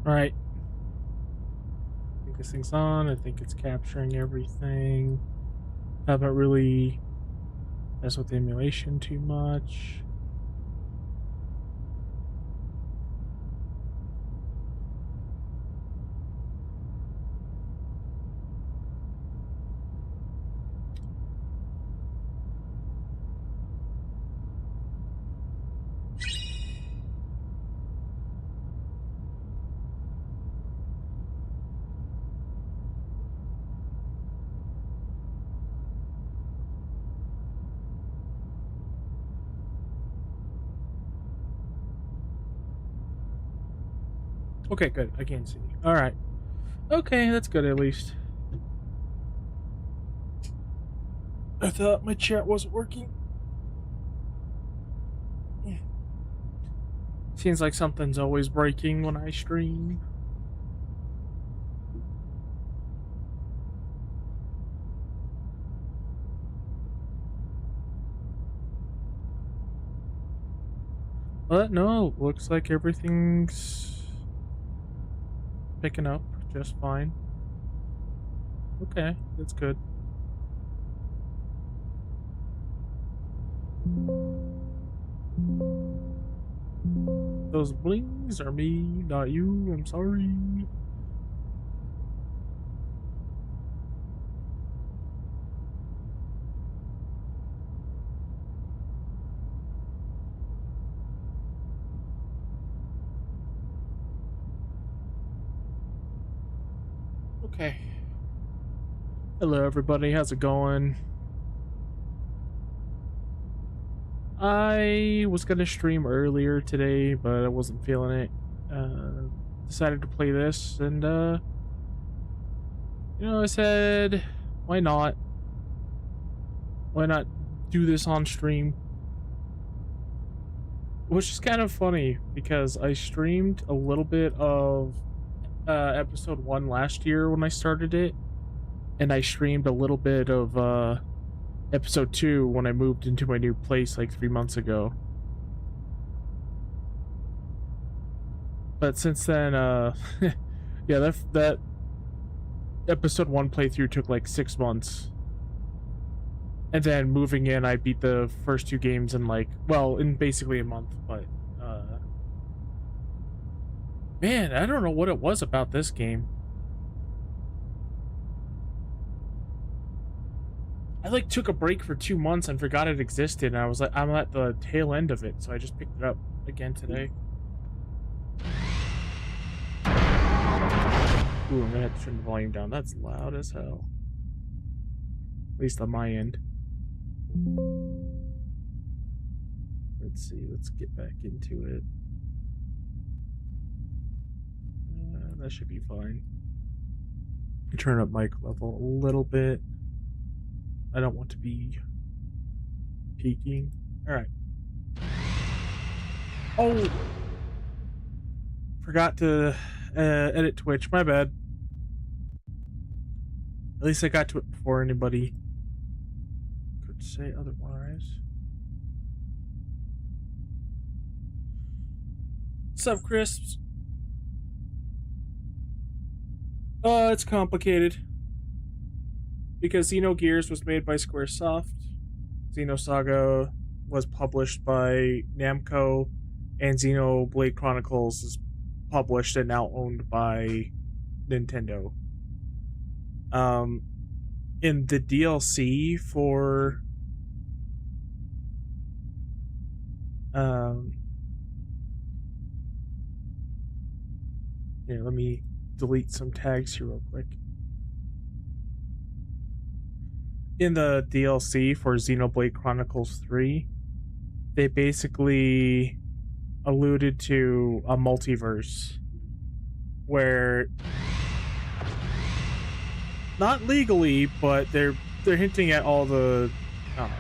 Alright. I think this thing's on. I think it's capturing everything. Haven't really messed with the emulation too much. Okay, good. I can see. Alright. Okay, that's good at least. I thought my chat wasn't working. Seems like something's always breaking when I stream. But no, looks like everything's picking up just fine. Okay, that's good. Those blings are me, not you. I'm sorry. Okay. Hello, everybody. How's it going? I was gonna stream earlier today, but I wasn't feeling it. Decided to play this, and I said, why not? Why not do this on stream? Which is kind of funny because I streamed a little bit of episode 1 last year when I started it, and I streamed a little bit of episode 2 when I moved into my new place like 3 months ago. But since then, yeah, that episode 1 playthrough took like 6 months. And then moving in, I beat the first 2 games in like, well, in basically a month, but man, I don't know what it was about this game. I like took a break for 2 months and forgot it existed, and I was like, I'm at the tail end of it, so I just picked it up again today. Ooh, I'm gonna have to turn the volume down. That's loud as hell. At least on my end. Let's see, let's get back into it. That should be fine. Turn up mic level a little bit. I don't want to be peaking. Alright. Oh! Forgot to edit Twitch. My bad. At least I got to it before anybody could say otherwise. What's up, Crisps? It's complicated. Because Xenogears was made by Squaresoft, Xenosaga was published by Namco, and Xenoblade Chronicles is published and now owned by Nintendo. In the DLC for here, let me delete some tags here real quick. In the DLC for Xenoblade Chronicles 3, they basically alluded to a multiverse where, not legally, but they're hinting at all the I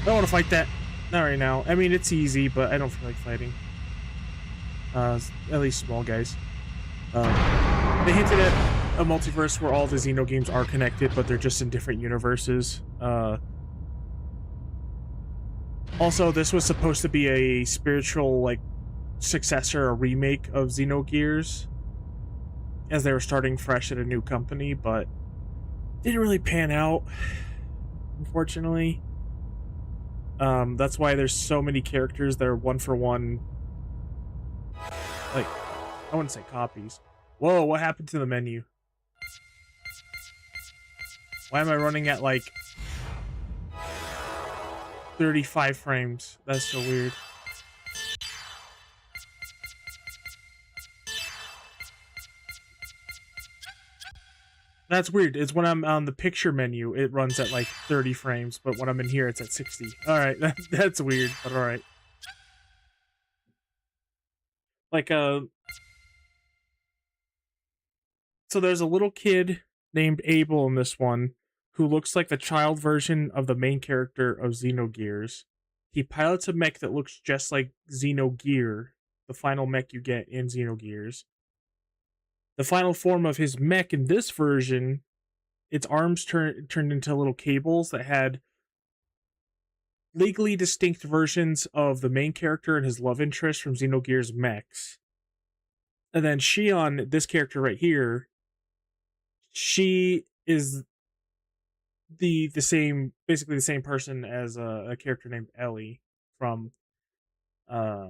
don't want to fight that. Not right now. I mean, it's easy, but I don't feel like fighting. At least small guys. They hinted at a multiverse where all the Xeno games are connected, but they're just in different universes. Also, this was supposed to be a spiritual, like, successor or remake of Xenogears, as they were starting fresh at a new company, but didn't really pan out, unfortunately. That's why there's so many characters that are one for one, like, I wouldn't say copies. Whoa, what happened to the menu? Why am I running at like 35 frames? That's so weird. That's weird. It's when I'm on the picture menu, it runs at like 30 frames, but when I'm in here, it's at 60. Alright, that's weird, but alright. Like, so there's a little kid named Abel in this one who looks like the child version of the main character of Xenogears. He pilots a mech that looks just like Xenogear, the final mech you get in Xenogears. The final form of his mech in this version, its arms turned into little cables that had legally distinct versions of the main character and his love interest from Xenogears mechs. And then Shion, this character right here, she is the same, basically the same person as a character named Ellie from uh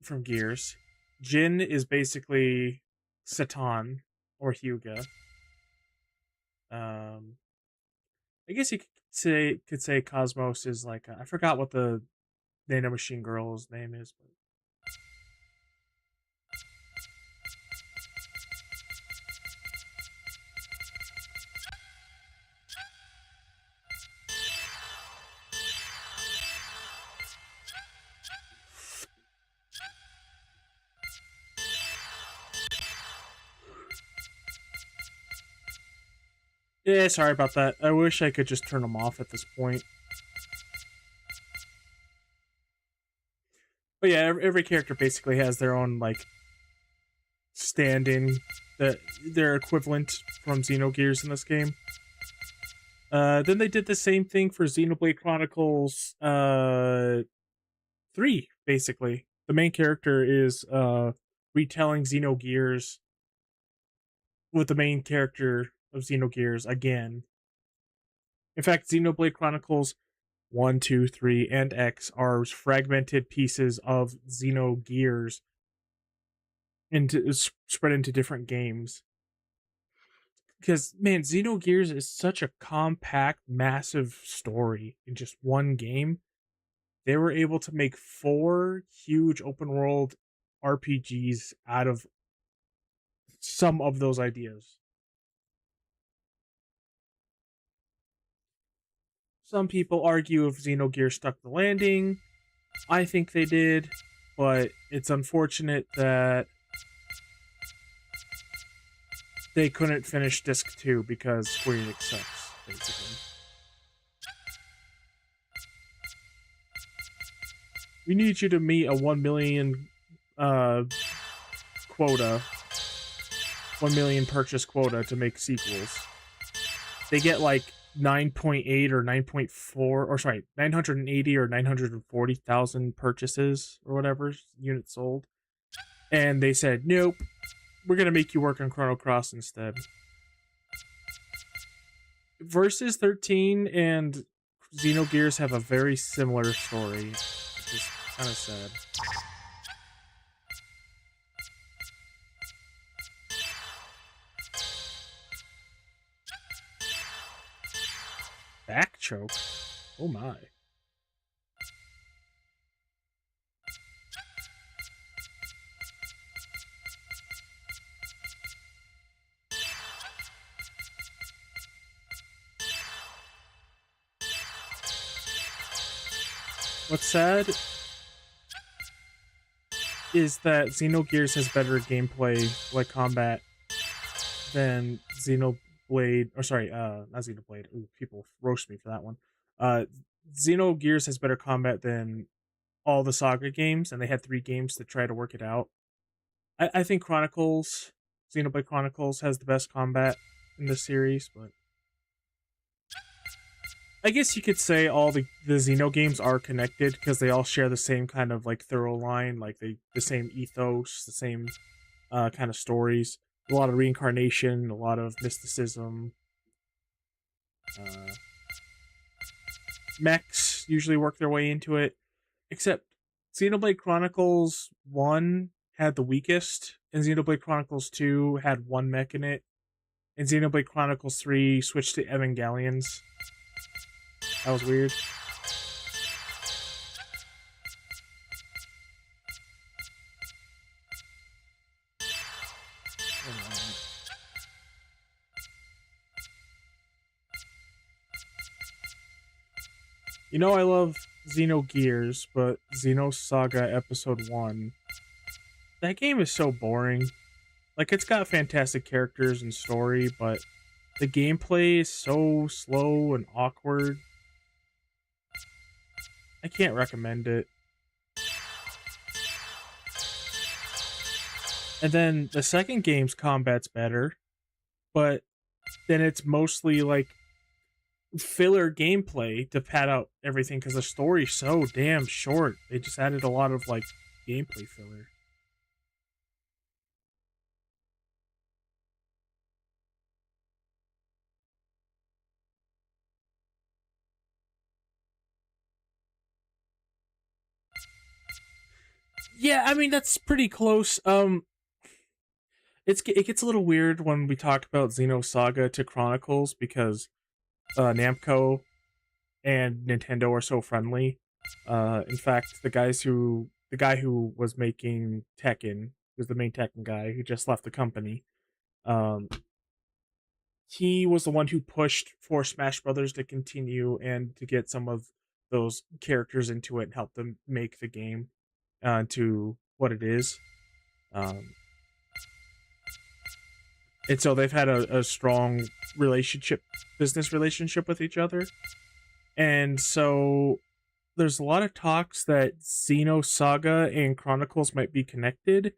from Gears. Jin is basically Satan or Hyuga. Um, I guess you could say Cosmos is like I forgot what the Nano Machine Girl's name is, but yeah, sorry about that. I wish I could just turn them off at this point. But yeah, every character basically has their own like stand-in, that their equivalent from Xenogears in this game. Then they did the same thing for Xenoblade Chronicles 3, basically. The main character is retelling Xenogears with the main character of Xenogears again. In fact, Xenoblade Chronicles 1, 2, 3, and X are fragmented pieces of Xenogears spread into different games. Because man, Xenogears is such a compact, massive story in just one game. They were able to make 4 huge open world RPGs out of some of those ideas. Some people argue if Xenogears stuck the landing. I think they did, but it's unfortunate that they couldn't finish disc 2 because Square Enix sucks, basically. We need you to meet a 1 million quota, 1 million purchase quota to make sequels. They get like 9.8 or 9.4, or sorry, 980 or 940,000 purchases or whatever, units sold. And they said, nope, we're going to make you work on Chrono Cross instead. Versus 13 and Xenogears have a very similar story, which is kind of sad. Back choke? Oh my. What's sad is that Xenogears has better gameplay, like combat, than Xenoblade, or sorry, not Xenoblade. Ooh, people roast me for that one. Xenogears has better combat than all the Saga games, and they had 3 games to try to work it out. I think Xenoblade Chronicles has the best combat in the series, but I guess you could say all the Xeno games are connected because they all share the same kind of like thorough line, like the same ethos, the same kind of stories. A lot of reincarnation, a lot of mysticism. Uh, Mechs usually work their way into it, except Xenoblade Chronicles 1 had the weakest, and Xenoblade Chronicles 2 had one mech in it, and Xenoblade Chronicles 3 switched to Evangelions. That was weird. You know I love Xenogears, but Xenosaga Episode 1, that game is so boring. Like, it's got fantastic characters and story, but the gameplay is so slow and awkward. I can't recommend it. And then the second game's combat's better, but then it's mostly like filler gameplay to pad out everything because the story's so damn short. They just added a lot of like gameplay filler. Yeah, I mean that's pretty close. It gets a little weird when we talk about Xenosaga to Chronicles because Namco and Nintendo are so friendly. In fact, the guy who was making Tekken, who's the main Tekken guy, who just left the company. Um, he was the one who pushed for Smash Brothers to continue and to get some of those characters into it and help them make the game to what it is. Um, and so they've had a strong relationship, business relationship with each other. And so there's a lot of talks that Xenosaga and Chronicles might be connected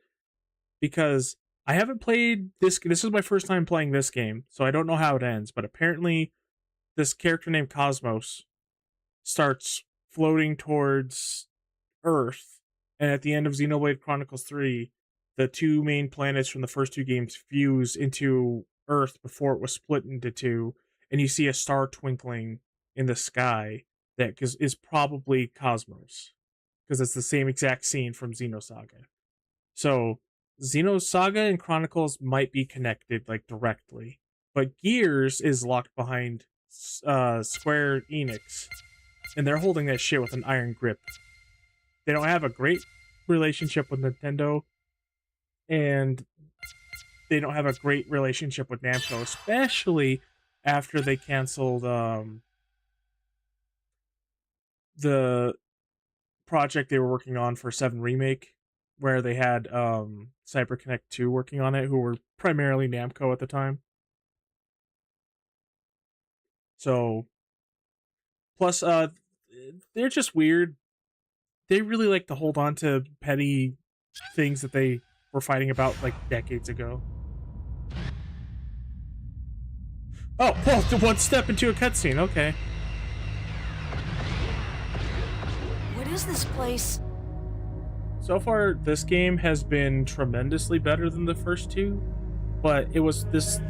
because I haven't played this. This is my first time playing this game, so I don't know how it ends. But apparently, this character named Cosmos starts floating towards Earth, and at the end of Xenoblade Chronicles 3, the two main planets from the first two games fuse into Earth before it was split into two, and you see a star twinkling in the sky that is probably Cosmos because it's the same exact scene from Xenosaga. So Xenosaga and Chronicles might be connected like directly, but Gears is locked behind Square Enix, and they're holding that shit with an iron grip. They don't have a great relationship with Nintendo, and they don't have a great relationship with Namco, especially after they canceled the project they were working on for 7 Remake, where they had CyberConnect 2 working on it, who were primarily Namco at the time. So, plus, they're just weird. They really like to hold on to petty things that they were fighting about like decades ago. Oh, well, one step into a cutscene. Okay. What is this place? So far, this game has been tremendously better than the first two, but it was this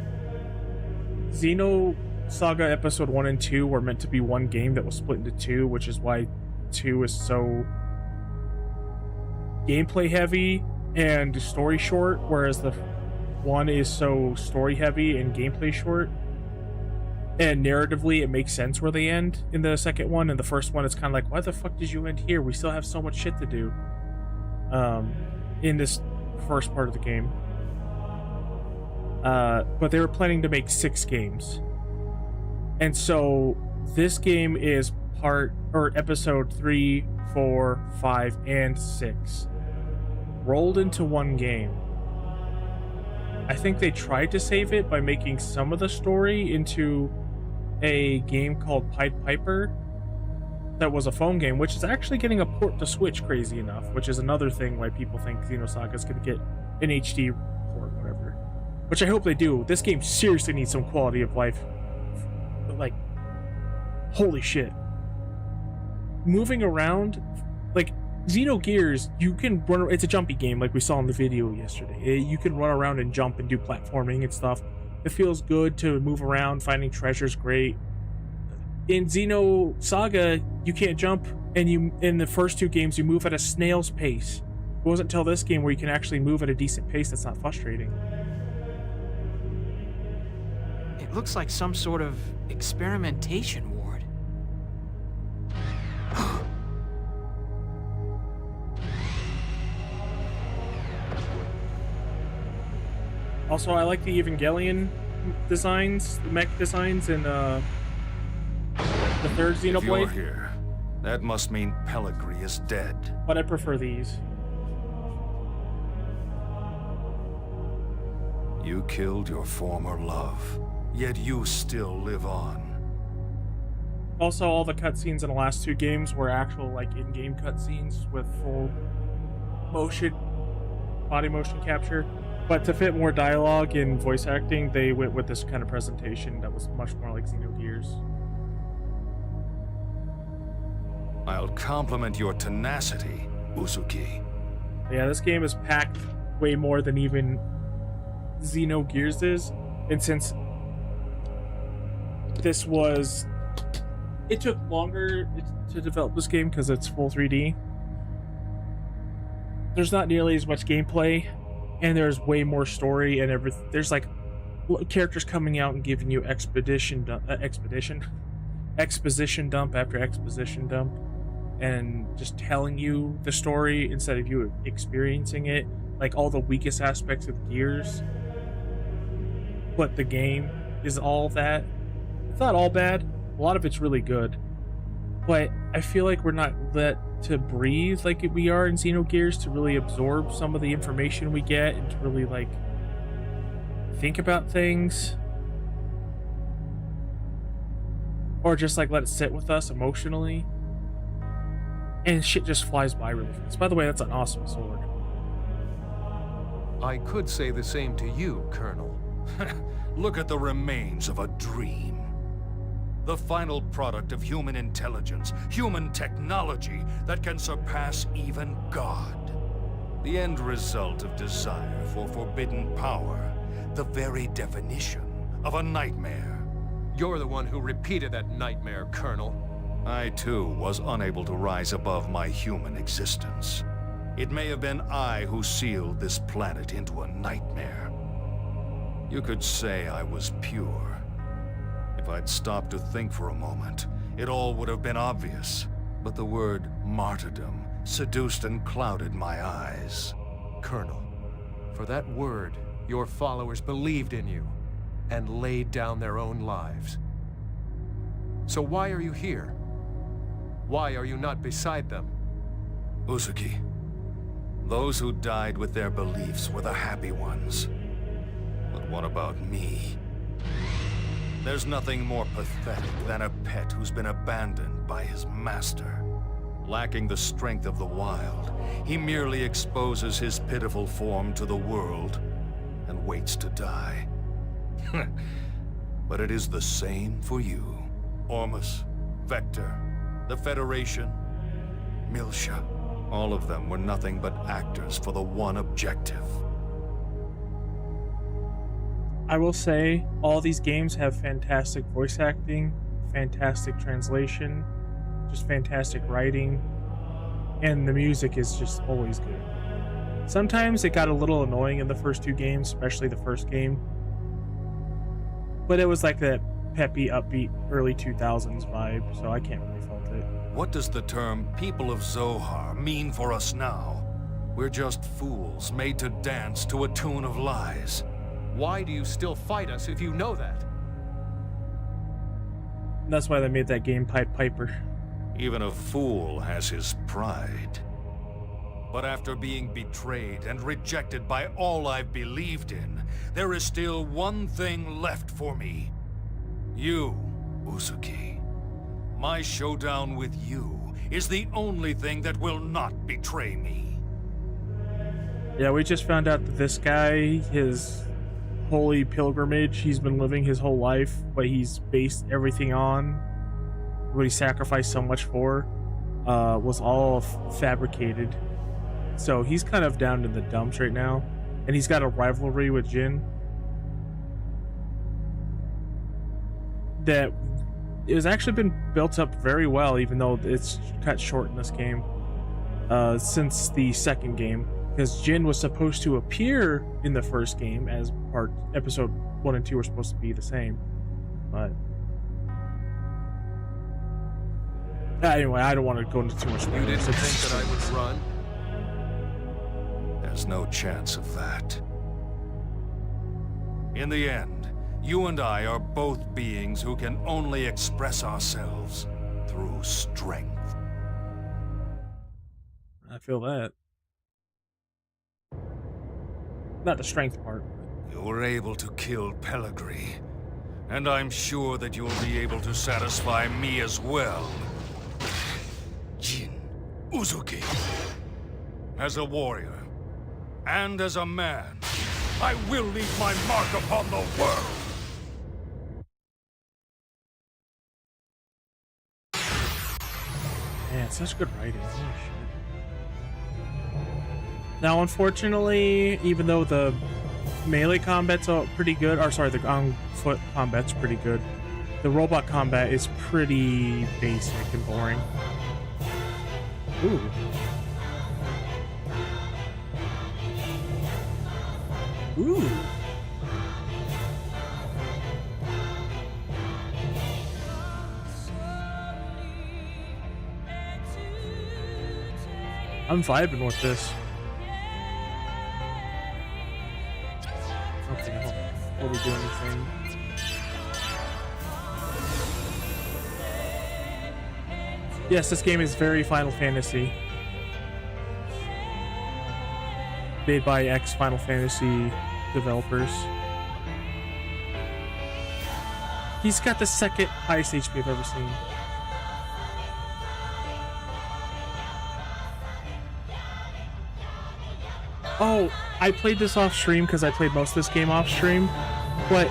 Xenosaga Episode 1 and 2 were meant to be one game that was split into two, which is why 2 is so gameplay heavy and story short, whereas the 1 is so story heavy and gameplay short. And narratively, it makes sense where they end in the second one. And the first one, it's kind of like, why the fuck did you end here? We still have so much shit to do in this first part of the game. But they were planning to make 6 games. And so this game is episode 3, 4, 5, and 6 rolled into one game. I think they tried to save it by making some of the story into a game called Pied Piper that was a phone game, which is actually getting a port to Switch, crazy enough, which is another thing why people think Xenosaga is going to get an HD port, whatever. Which I hope they do. This game seriously needs some quality of life, like, Holy shit. Moving around, like Xenogears, you can run, it's a jumpy game like we saw in the video yesterday. You can run around and jump and do platforming and stuff. It feels good to move around, finding treasures great. In Xenosaga, you can't jump, and you in the first two games you move at a snail's pace. It wasn't until this game where you can actually move at a decent pace that's not frustrating. It looks like some sort of experimentation ward. Also, I like the Evangelion designs, the mech designs in the third If you're Xenoblade, here, that must mean Pellegrini is dead. but I prefer these. You killed your former love, yet you still live on. Also, all the cutscenes in the last two games were actual, like, in-game cutscenes with full motion, body motion capture. But to fit more dialogue and voice acting, they went with this kind of presentation that was much more like Xenogears. I'll compliment your tenacity, Uzuki. Yeah, this game is packed way more than even Xenogears is. And since this was... It took longer to develop this game because it's full 3D. There's not nearly as much gameplay, and there's way more story and everything. There's like characters coming out and giving you exposition dump after exposition dump, and just telling you the story instead of you experiencing it. Like all the weakest aspects of Gears, but the game is all that. It's not all bad. A lot of it's really good, but I feel like we're not let to breathe like we are in Xenogears, to really absorb some of the information we get and to really like think about things, or just like let it sit with us emotionally, and shit just flies by really fast. By the way, that's an awesome sword. I could say the same to you, Colonel. Look at the remains of a dream. The final product of human intelligence, human technology that can surpass even God. The end result of desire for forbidden power. The very definition of a nightmare. You're the one who repeated that nightmare, Colonel. I, too, was unable to rise above my human existence. It may have been I who sealed this planet into a nightmare. You could say I was pure. If I'd stopped to think for a moment, it all would have been obvious. But the word martyrdom seduced and clouded my eyes. Colonel, for that word, your followers believed in you and laid down their own lives. So why are you here? Why are you not beside them? Uzuki, those who died with their beliefs were the happy ones. But what about me? There's nothing more pathetic than a pet who's been abandoned by his master. Lacking the strength of the wild, he merely exposes his pitiful form to the world and waits to die. But it is the same for you. Ormus, Vector, the Federation, Miltia. All of them were nothing but actors for the one objective. I will say, all these games have fantastic voice acting, fantastic translation, just fantastic writing, and the music is just always good. Sometimes it got a little annoying in the first two games, especially the first game, but it was like that peppy, upbeat, early 2000s vibe, so I can't really fault it. What does the term people of Zohar mean for us now? We're just fools made to dance to a tune of lies. Why do you still fight us if you know that? And that's why they made that game Pied Piper. Even a fool has his pride. But after being betrayed and rejected by all I've believed in, there is still one thing left for me. You, Uzuki. My showdown with you is the only thing that will not betray me. Yeah, we just found out that this guy, his holy pilgrimage he's been living his whole life, what he's based everything on, what he sacrificed so much for, was all fabricated. So he's kind of down in the dumps right now, and he's got a rivalry with Jin that it has actually been built up very well, even though it's cut short in this game, since the second game, because Jin was supposed to appear in the first game as episode 1 and 2 were supposed to be the same, but anyway, I don't want to go into too much You spoilers. didn't think that I would run? There's no chance of that. In the end, you and I are both beings who can only express ourselves through strength. I feel that. Not the strength part. You were able to kill Pellegrini, and I'm sure that you'll be able to satisfy me as well. Jin Uzuki. As a warrior, and as a man, I will leave my mark upon the world. Man, such good writing. Holy shit. Now, unfortunately, even though the melee combat's pretty good, or sorry, the on foot combat's pretty good, the robot combat is pretty basic and boring. Ooh. Ooh. I'm vibing with this. Okay, hold on. Before we do anything. Yes, this game is very Final Fantasy. Made by ex-Final Fantasy developers. He's got the second highest HP I've ever seen. Oh, I played this off stream because I played most of this game off stream, but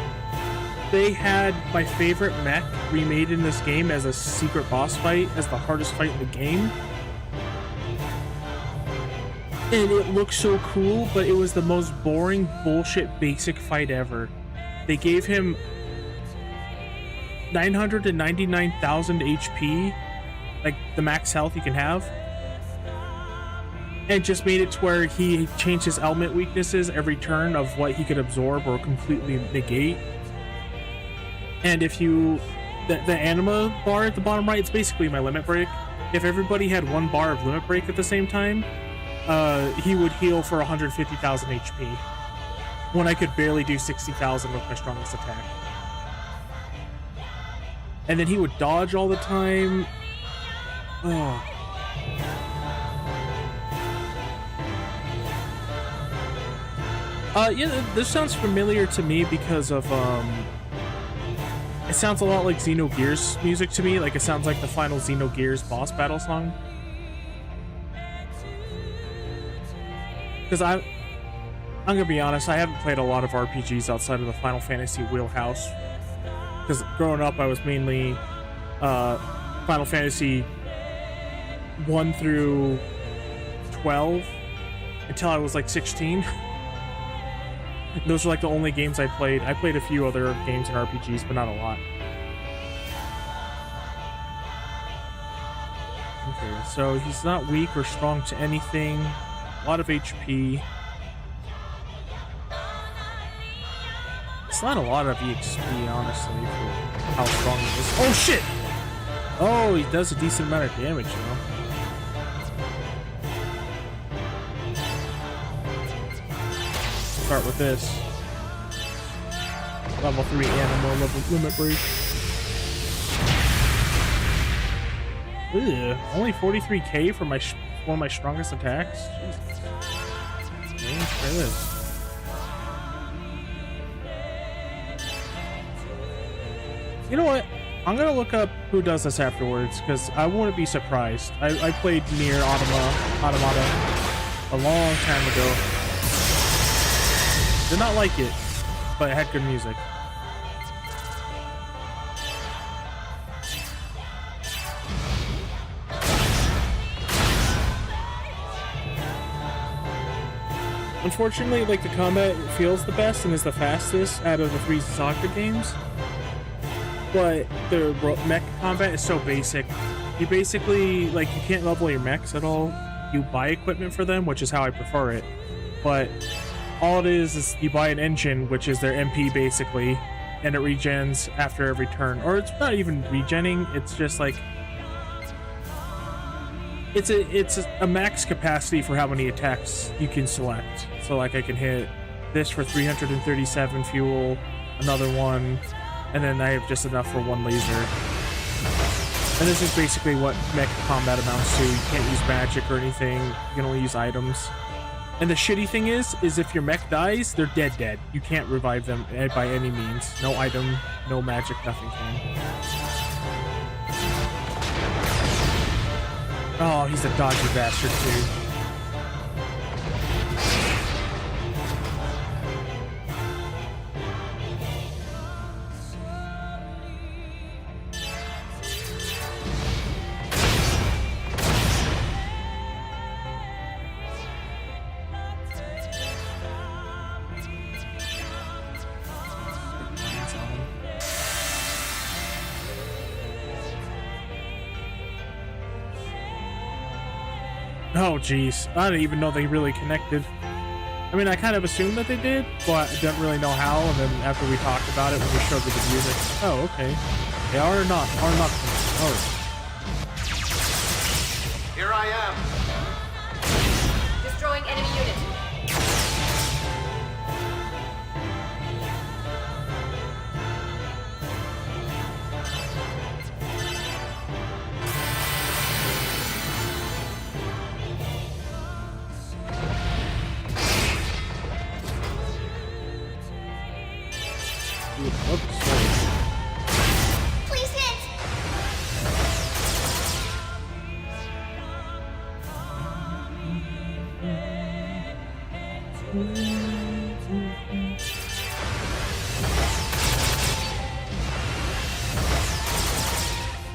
they had my favorite mech remade in this game as a secret boss fight, as the hardest fight in the game. And it looked so cool, but it was the most boring bullshit basic fight ever. They gave him 999,000 HP, like the max health you can have, and just made it to where he changed his element weaknesses every turn of what he could absorb or completely negate. And if you... the anima bar at the bottom right, it's basically my limit break. If everybody had one bar of limit break at the same time, he would heal for 150,000 HP, when I could barely do 60,000 with my strongest attack. And then he would dodge all the time. Oh. Yeah, this sounds familiar to me because of, it sounds a lot like Xenogears music to me. Like, it sounds like the final Xenogears boss battle song. Because I'm gonna be honest, I haven't played a lot of RPGs outside of the Final Fantasy wheelhouse. Because growing up, I was mainly Final Fantasy 1 through 12 until I was like 16. Those are like the only games I played. I played a few other games and RPGs, but not a lot. Okay, so he's not weak or strong to anything. A lot of HP. It's not a lot of EXP, honestly, for how strong he is. Oh, shit! Oh, he does a decent amount of damage, you know? Start with this. Level 3 animal, level limit break. Ugh, only 43k for one of my strongest attacks? Jesus. Dang, try this. You know what? I'm gonna look up who does this afterwards, because I wouldn't be surprised. I played Nier Automata a long time ago. Did not like it, but it had good music. Unfortunately, like, the combat feels the best and is the fastest out of the 3 Xenosaga games, but the mech combat is so basic. You basically, like, you can't level your mechs at all. You buy equipment for them, which is how I prefer it, but all it is you buy an engine, which is their MP basically, and it regens after every turn. Or it's not even regenning, it's just like it's a max capacity for how many attacks you can select. So like I can hit this for 337 fuel, another one, and then I have just enough for 1 laser. And this is basically what mech combat amounts to. You can't use magic or anything, you can only use items. And the shitty thing is if your mech dies, they're dead. You can't revive them by any means. No item, no magic, nothing can. Oh, he's a dodgy bastard too. Oh jeez, I didn't even know they really connected. I mean, I kind of assumed that they did, but I didn't really know how, and then after we talked about it, when we showed me the music, oh, okay. They are not connected. Oh. Here I am. Destroying enemy unit. Please hit.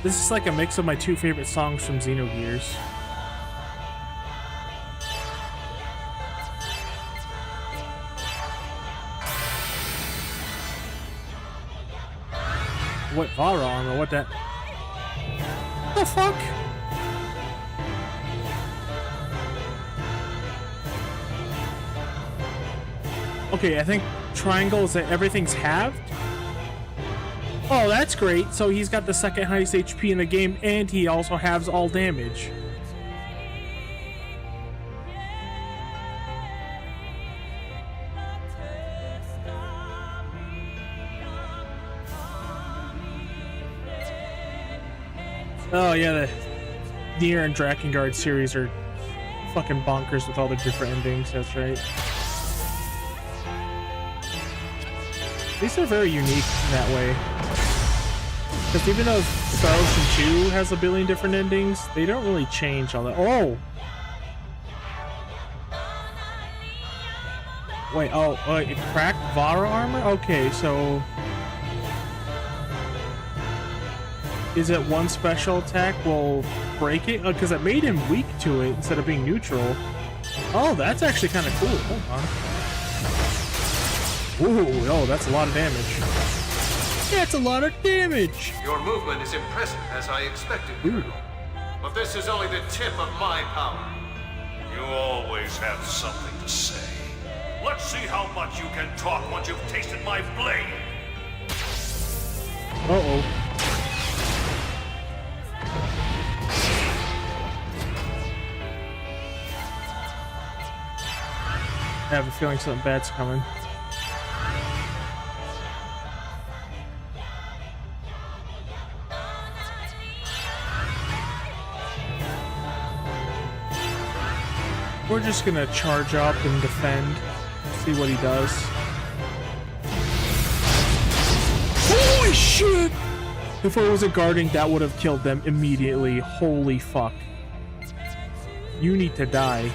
This is like a mix of my 2 favorite songs from Xenogears. What Vara armor? What that? The fuck? Okay, I think triangle is that everything's halved. Oh, that's great. So he's got the 2nd highest HP in the game, and he also halves all damage. Oh yeah, the Nier and Drakengard series are fucking bonkers with all the different endings, that's right. These are very unique in that way. Because even though Star Ocean 2 has a billion different endings, they don't really change all that. Oh! Wait, oh, it cracked Vara armor? Okay, so... is it one special attack will break it? Because it made him weak to it instead of being neutral. Oh, that's actually kind of cool. Hold on. Ooh, oh, that's a lot of damage. That's a lot of damage! Your movement is impressive, as I expected, Colonel. But this is only the tip of my power. You always have something to say. Let's see how much you can talk once you've tasted my blade. Uh-oh. I have a feeling something bad's coming. We're just gonna charge up and defend, see what he does. Holy shit! If I wasn't guarding, that would have killed them immediately. Holy fuck. You need to die.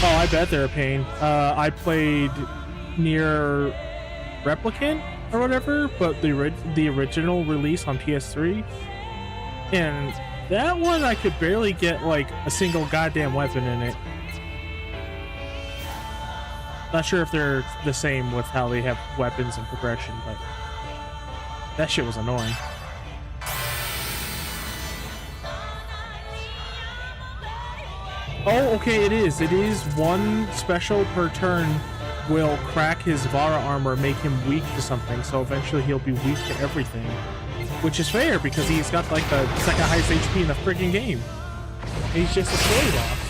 Oh, I bet they're a pain. I played Nier Replicant or whatever, but the original release on PS3. And that one I could barely get like a single goddamn weapon in it. Not sure if they're the same with how they have weapons and progression, but that shit was annoying. Oh, okay, it is. It is one special per turn will crack his Vara armor, make him weak to something, so eventually he'll be weak to everything. Which is fair, because he's got like the second highest HP in the freaking game. He's just a story boss.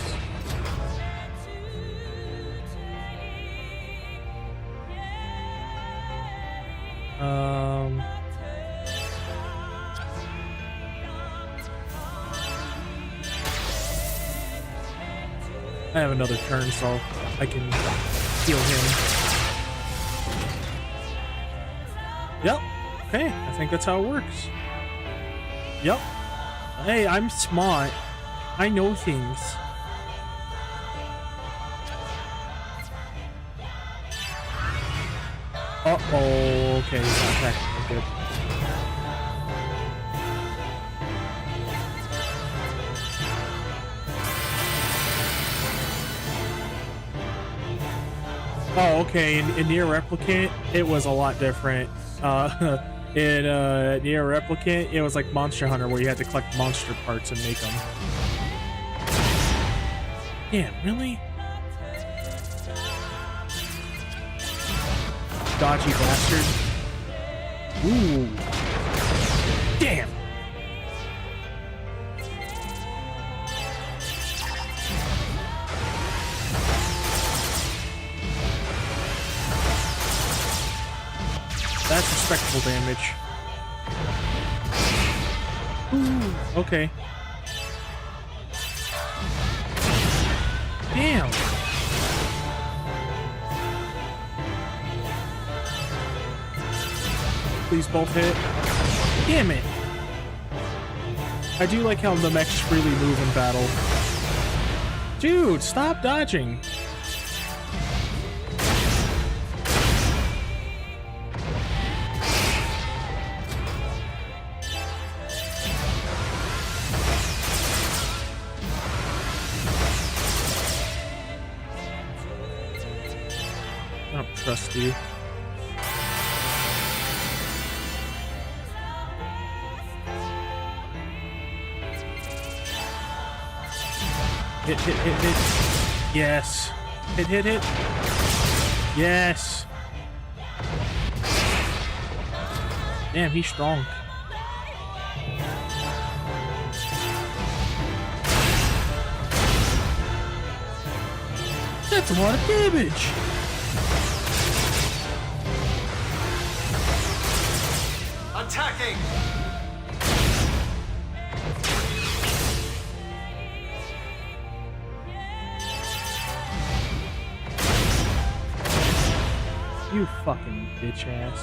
I have another turn, so I can heal him. Yep. Okay, I think that's how it works. Yep. Hey, I'm smart. I know things. Uh-oh. Okay, he's not attacking. Good. Oh, okay. In Nier Replicant, it was a lot different. In Nier Replicant, it was like Monster Hunter, where you had to collect monster parts and make them. Damn, really? Dodgy bastard. Ooh. Damn. That's respectable damage. Ooh, okay. Damn. Please both hit. Damn it. I do like how the mechs freely move in battle. Dude, stop dodging. I don't trust you. Hit, hit, hit, hit. Yes. Hit, hit, hit. Yes. Damn, he's strong. That's a lot of damage. Attacking! You fucking bitch ass.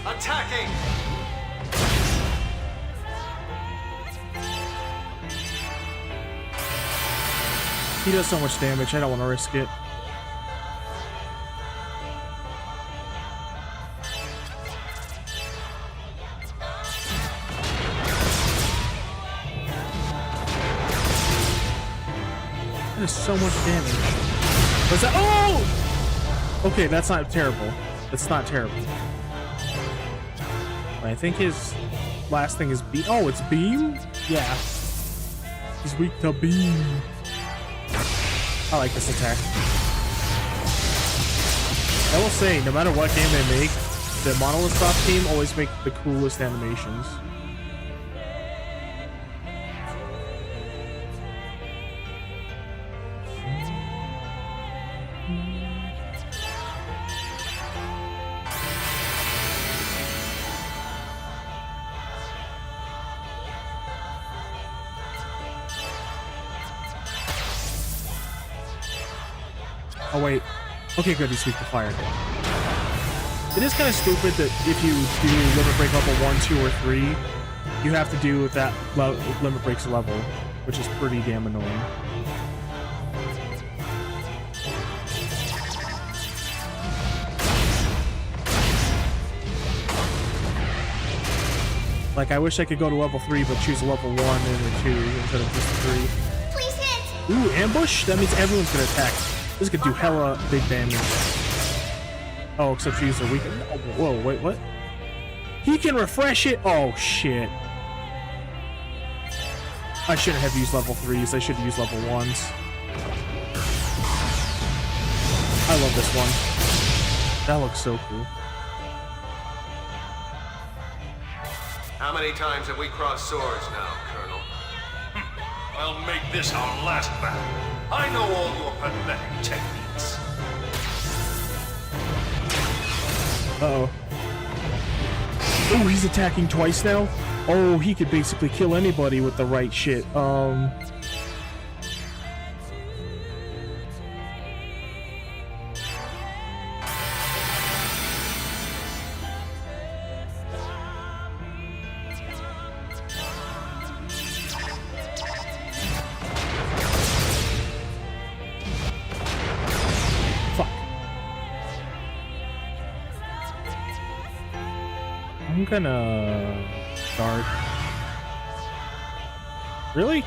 Attacking! He does so much damage, I don't want to risk it. That is so much damage. What's that? Oh! Okay, that's not terrible. That's not terrible. I think his last thing is beam. Oh, it's beam? Yeah. He's weak to beam. I like this attack. I will say, no matter what game they make, the Monolith Soft team always make the coolest animations. Oh wait. Okay, good, he's weak to fire. It is kind of stupid that if you do Limit Break level 1, 2, or 3, you have to do that Limit Break's level, which is pretty damn annoying. Like, I wish I could go to level 3, but choose a level 1 and a 2 instead of just 3. Please hit! Ooh, ambush? That means everyone's gonna attack. This is gonna do hella big damage. Oh, except use their weaken. Oh, whoa, wait, what? He can refresh it? Oh, shit. I shouldn't have used level 3s. I should have used level 1s. I love this one. That looks so cool. How many times have we crossed swords now, Colonel? I'll make this our last battle. I know all your pathetic techniques. Uh-oh. Oh, he's attacking twice now? Oh, he could basically kill anybody with the right shit. Fuck. I'm gonna guard. Really?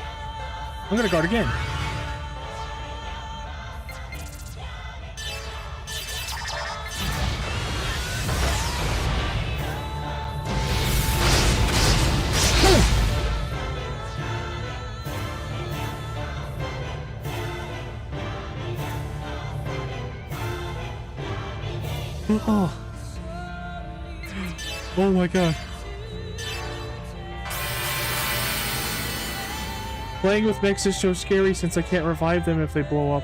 I'm gonna guard again. Oh. Oh my god. Playing with mechs is so scary since I can't revive them if they blow up.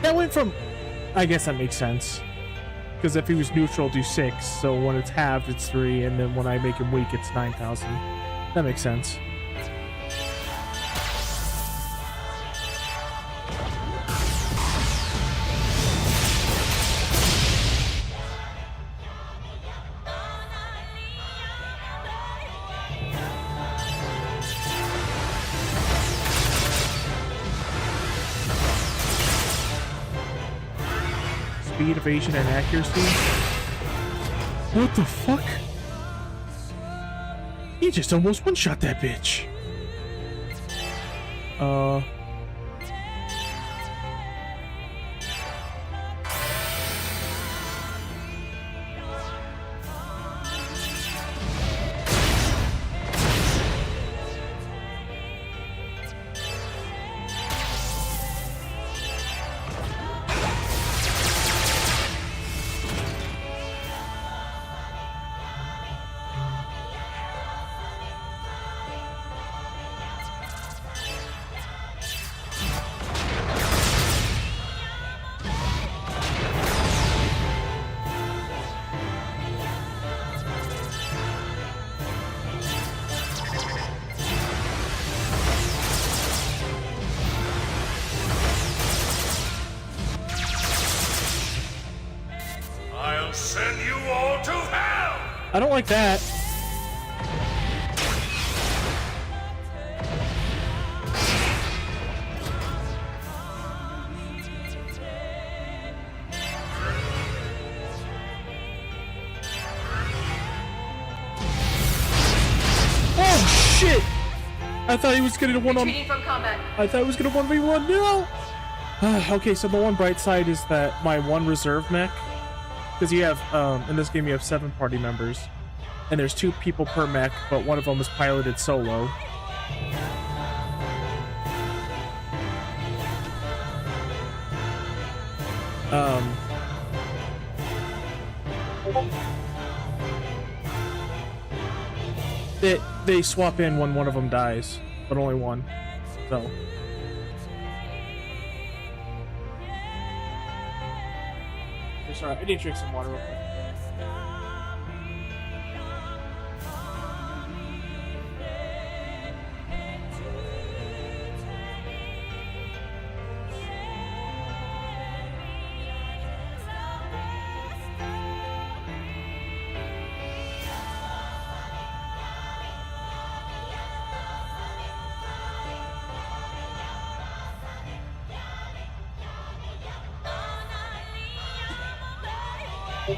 That went from... I guess that makes sense. Because if he was neutral, do 6. So when it's halved, it's 3. And then when I make him weak, it's 9,000. That makes sense. Speed, evasion, and accuracy. What the fuck? He just almost one-shot that bitch. I'll send you all to hell! I don't like that. Oh shit! I thought he was gonna one on. Retreating from combat. I thought he was gonna 1v1. No. Okay, so the one bright side is that my one reserve mech, because you have in this game you have 7 party members, and there's 2 people per mech, but one of them is piloted solo. They swap in when one of them dies, but only one. So. Sorry, I need to drink some water real quick. Oh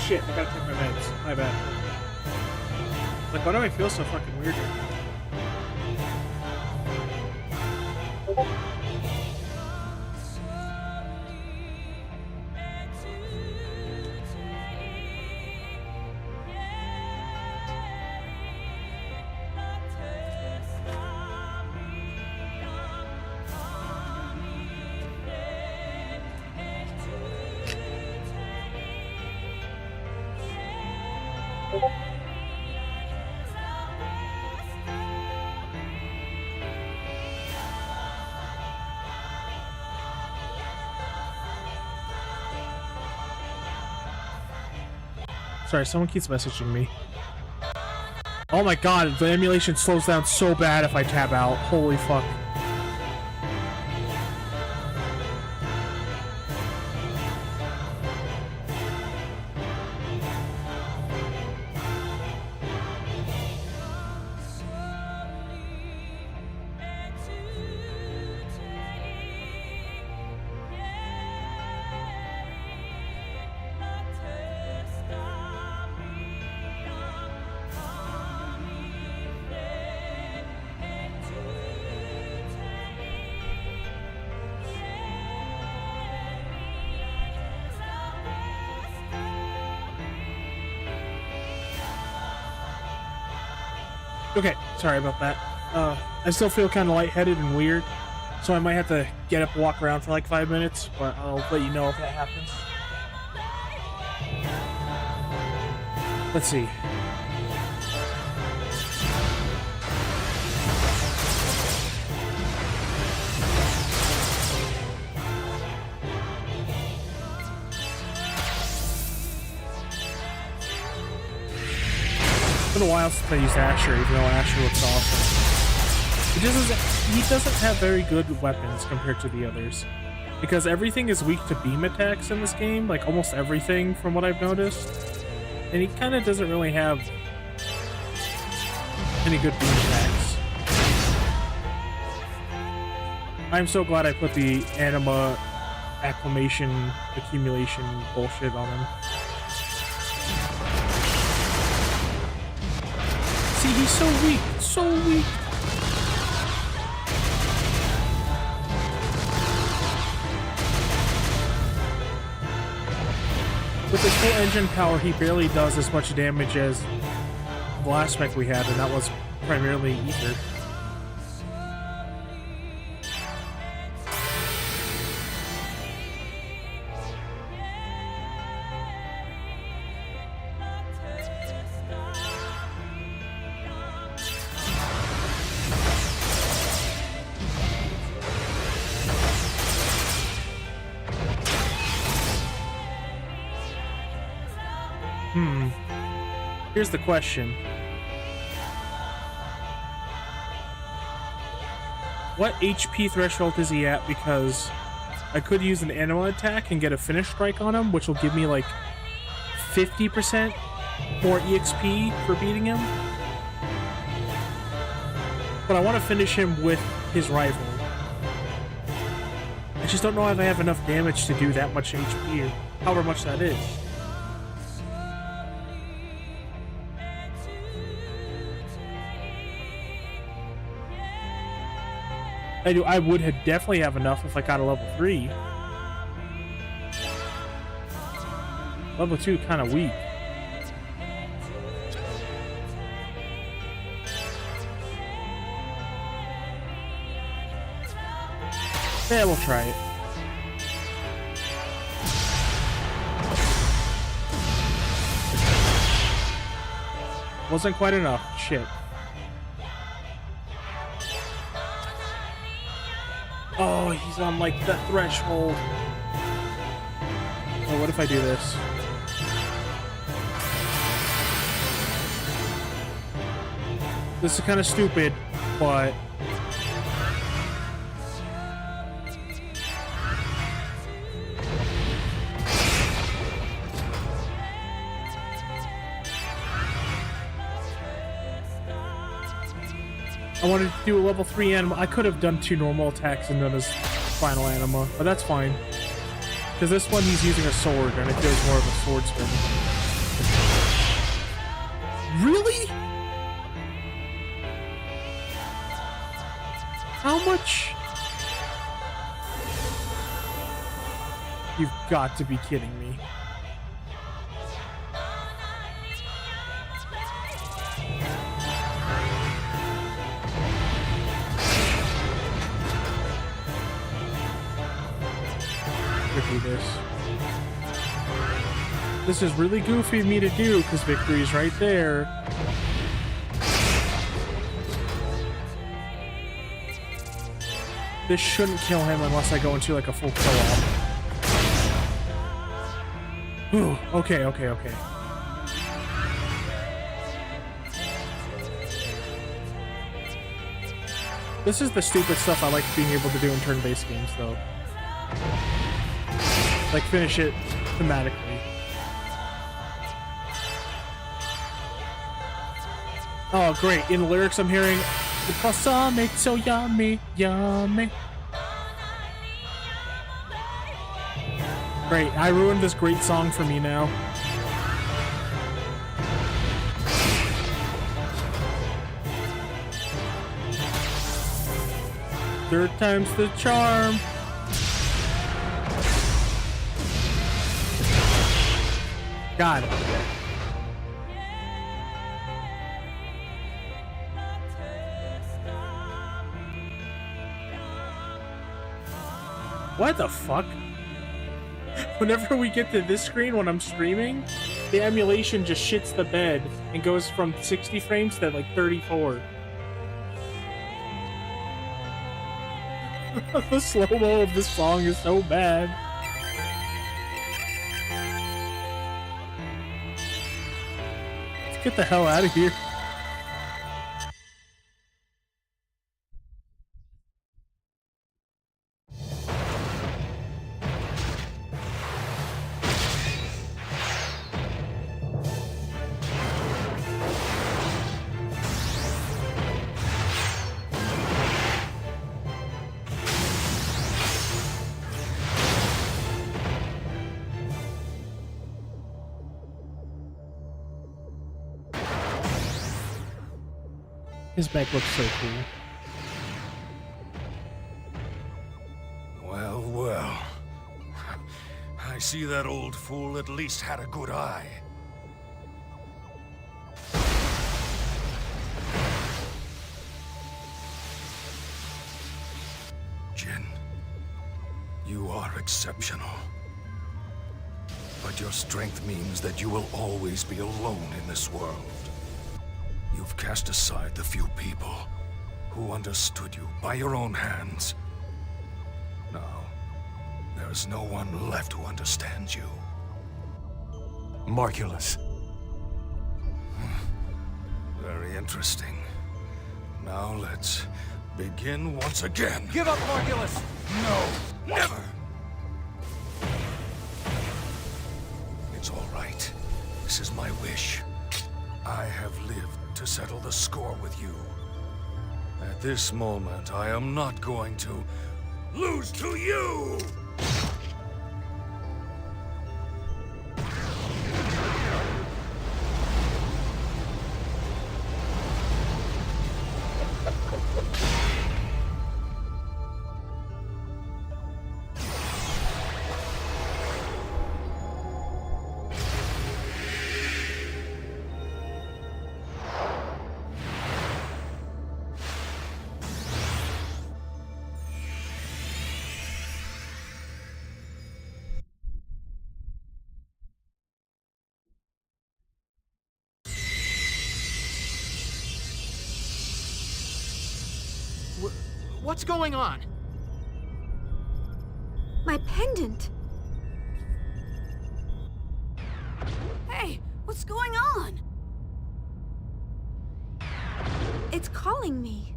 shit, I gotta take my meds. My bad. Like, why do I feel so fucking weird right now? Sorry, someone keeps messaging me. Oh my god, the emulation slows down so bad if I tab out. Holy fuck. Okay, sorry about that. I still feel kind of lightheaded and weird, so I might have to get up and walk around for like 5 minutes, but I'll let you know if that happens. Let's see. It's been a while since I used Asher, even though Asher looks awesome. He doesn't have very good weapons compared to the others, because everything is weak to beam attacks in this game, like almost everything from what I've noticed, and he kind of doesn't really have any good beam attacks. I'm so glad I put the anima acclimation accumulation bullshit on him. See, he's so weak, so weak. With his full engine power, he barely does as much damage as the last mech we had, and that was primarily Ether. Here's the question. What HP threshold is he at? Because I could use an anima attack and get a finish strike on him, which will give me like 50% more EXP for beating him. But I want to finish him with his rival. I just don't know if I have enough damage to do that much HP, or however much that is. I would have definitely have enough if I got a level 3. Level 2 kind of weak. Yeah, we'll try it. Wasn't quite enough. Shit. Oh, he's on like the threshold. Oh, what if I do this? This is kind of stupid, but I wanted to do a level 3 anima. I could have done 2 normal attacks and done his final anima, but that's fine. Because this one he's using a sword, and it feels more of a swordsman. Really? How much? You've got to be kidding me. Do this. This is really goofy of me to do because victory's right there. This shouldn't kill him unless I go into like a full kill-off. Ooh, okay. This is the stupid stuff I like being able to do in turn-based games, though. Like, finish it thematically. Oh, great. In the lyrics, I'm hearing, the croissant makes so yummy, yummy. Great. I ruined this great song for me now. Third time's the charm. Got it. What the fuck? Whenever we get to this screen when I'm streaming, the emulation just shits the bed and goes from 60 frames to like 34. The slow-mo of this song is so bad. Let's get the hell out of here. His back looks so cool. Well, well. I see that old fool at least had a good eye. Jin, you are exceptional. But your strength means that you will always be alone in this world. You've cast aside the few people who understood you by your own hands. Now, there is no one left who understands you. Margulis. Very interesting. Now let's begin once again. Give up, Margulis! No, never! It's all right. This is my wish. I have lived to settle the score with you. At this moment, I am not going to lose to you! What's going on? My pendant. Hey, what's going on? It's calling me.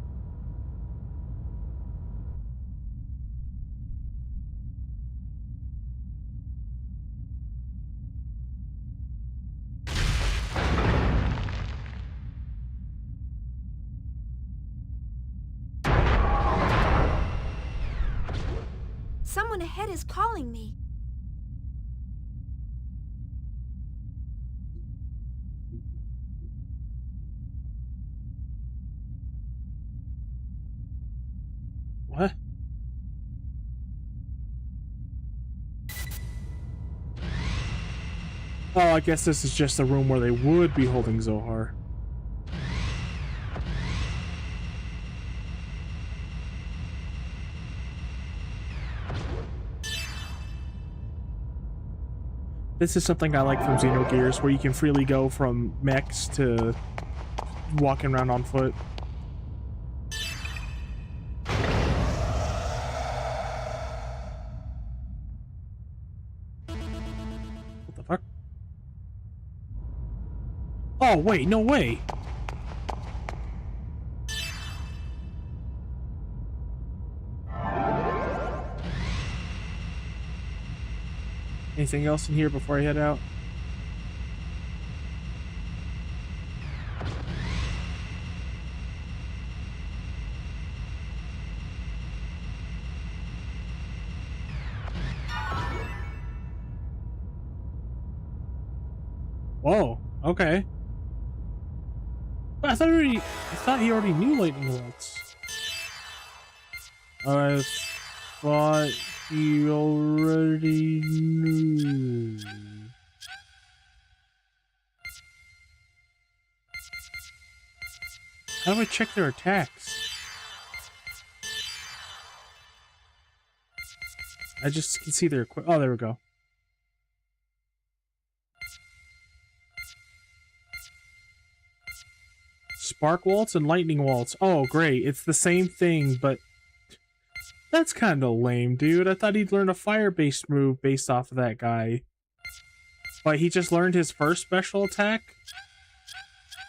Someone ahead is calling me. What? Oh, I guess this is just the room where they would be holding Zohar. This is something I like from Xenogears, where you can freely go from mechs to walking around on foot. What the fuck? Oh, wait, no way! Anything else in here before I head out? Whoa, okay. I thought he already knew lightning bolts. I thought he already knew. How do I check their attacks? I just can see their oh, there we go. Spark Waltz and Lightning Waltz. Oh, great. It's the same thing, but that's kind of lame, dude. I thought he'd learn a fire-based move based off of that guy. But he just learned his first special attack?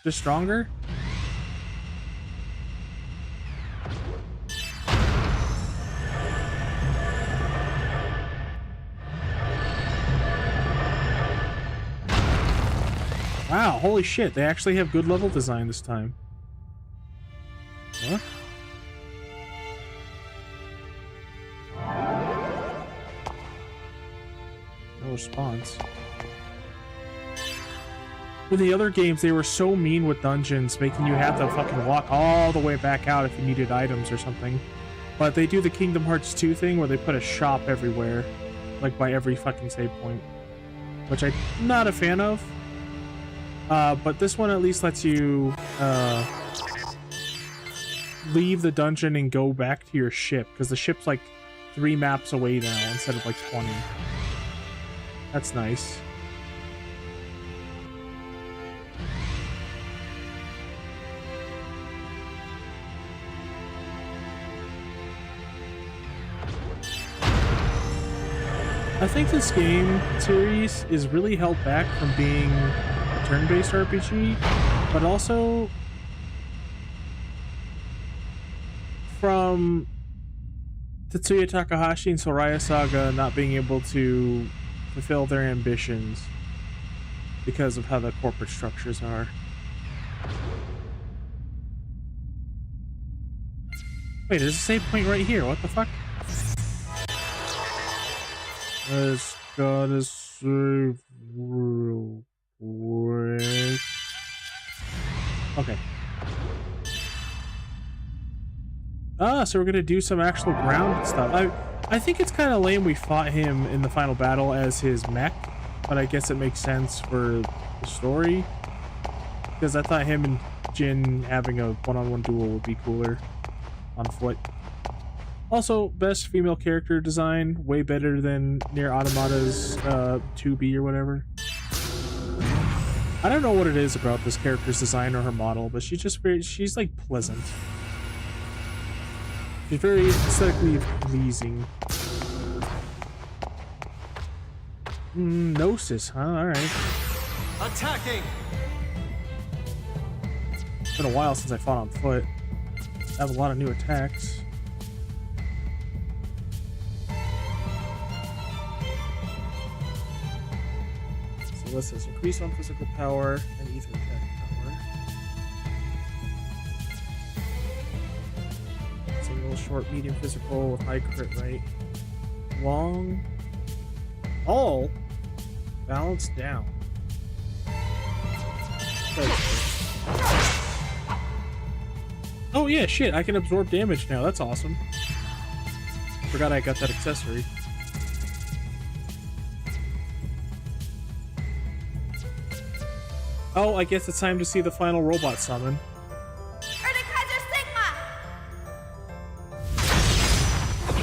Just stronger? Wow, holy shit, they actually have good level design this time. Huh? No response. In the other games, they were so mean with dungeons, making you have to fucking walk all the way back out if you needed items or something. But they do the Kingdom Hearts 2 thing where they put a shop everywhere, like by every fucking save point, which I'm not a fan of. But this one at least lets you leave the dungeon and go back to your ship, because the ship's like 3 maps away now instead of like 20. That's nice. I think this game series is really held back from being a turn-based RPG, but also from Tetsuya Takahashi and Soraya Saga not being able to fulfill their ambitions because of how the corporate structures are. Wait, there's a save point right here. What the fuck? I just gotta save real quick. Okay. So we're gonna do some actual ground stuff. I think it's kind of lame we fought him in the final battle as his mech, but I guess it makes sense for the story. Because I thought him and Jin having a one-on-one duel would be cooler on foot. Also, best female character design, way better than Nier Automata's 2B or whatever. I don't know what it is about this character's design or her model, but she's like pleasant. She's very aesthetically pleasing. Gnosis, huh? Alright. Attacking! It's been a while since I fought on foot. I have a lot of new attacks. So what's this? Increase on physical power and ether attack power. Single, short, medium physical with high crit rate. Long. All balanced down. Oh yeah, shit, I can absorb damage now. That's awesome. Forgot I got that accessory. Oh, I guess it's time to see the final robot summon.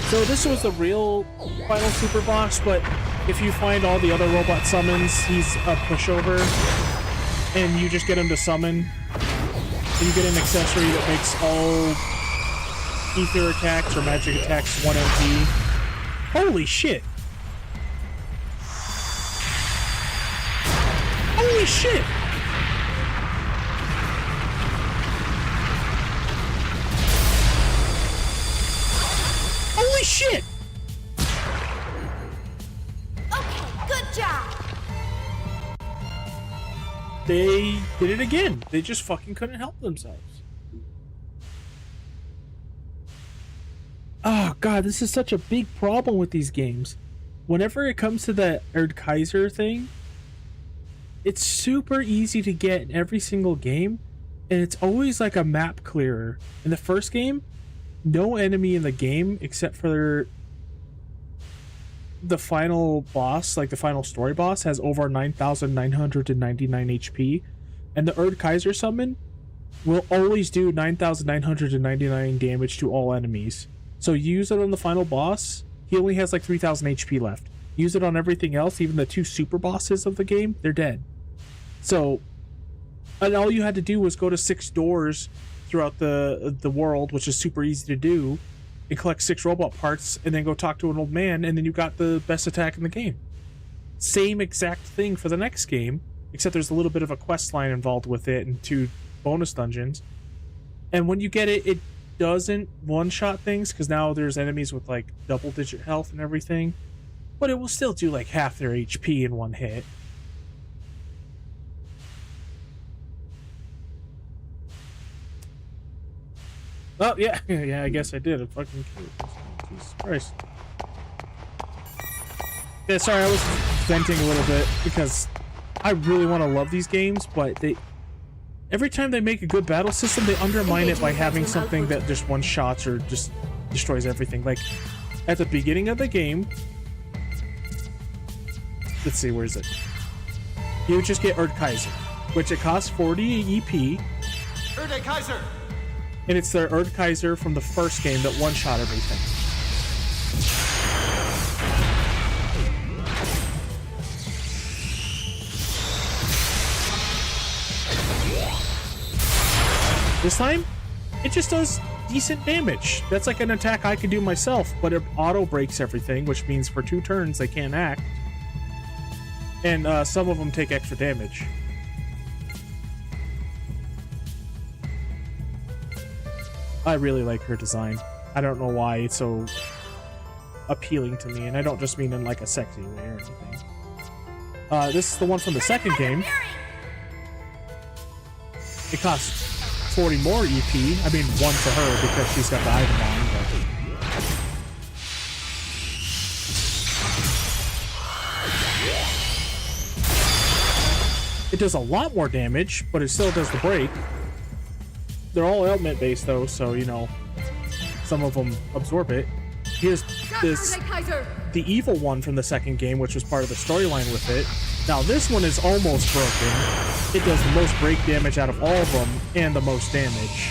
So this was the real final super boss, but if you find all the other robot summons, he's a pushover, and you just get him to summon, and you get an accessory that makes all ether attacks or magic attacks 1 MP. Holy shit! Holy shit! Holy shit! Okay, good job. They did it again. They just fucking couldn't help themselves. Oh god, this is such a big problem with these games. Whenever it comes to the Erdkaiser thing, it's super easy to get in every single game, and it's always like a map clearer. In the first game, no enemy in the game except for the final boss, like the final story boss, has over 9,999 HP, and the Erdkaiser summon will always do 9,999 damage to all enemies. So use it on the final boss, he only has like 3,000 HP left. Use it on everything else, even the 2 super bosses of the game, they're dead. So, and all you had to do was go to 6 doors throughout the world, which is super easy to do, and collect 6 robot parts, and then go talk to an old man, and then you got the best attack in the game. Same exact thing for the next game, except there's a little bit of a quest line involved with it and 2 bonus dungeons. And when you get it, it doesn't one-shot things, because now there's enemies with like double-digit health and everything, but it will still do like half their HP in one hit. Oh, yeah, yeah, I guess I did. I fucking killed. Jesus Christ. Yeah, sorry, I was venting a little bit because I really want to love these games, but every time they make a good battle system, they undermine it by having something that just one-shots or just destroys everything. Like, at the beginning of the game, let's see, where is it? You just get Erdkaiser, which it costs 40 EP. Erdkaiser! And it's their Erdkaiser from the first game that one-shot everything. This time, it just does decent damage. That's like an attack I could do myself, but it auto breaks everything, which means for 2 turns they can't act. And some of them take extra damage. I really like her design. I don't know why it's so appealing to me, and I don't just mean in like a sexy way or anything. This is the one from the second game. It costs 40 more EP. I mean, 1 for her because she's got the item on, but it does a lot more damage, but it still does the break. They're all element based though, so you know, some of them absorb it. Here's this, the evil one from the second game, which was part of the storyline with it. Now this one is almost broken. It does the most break damage out of all of them, and the most damage.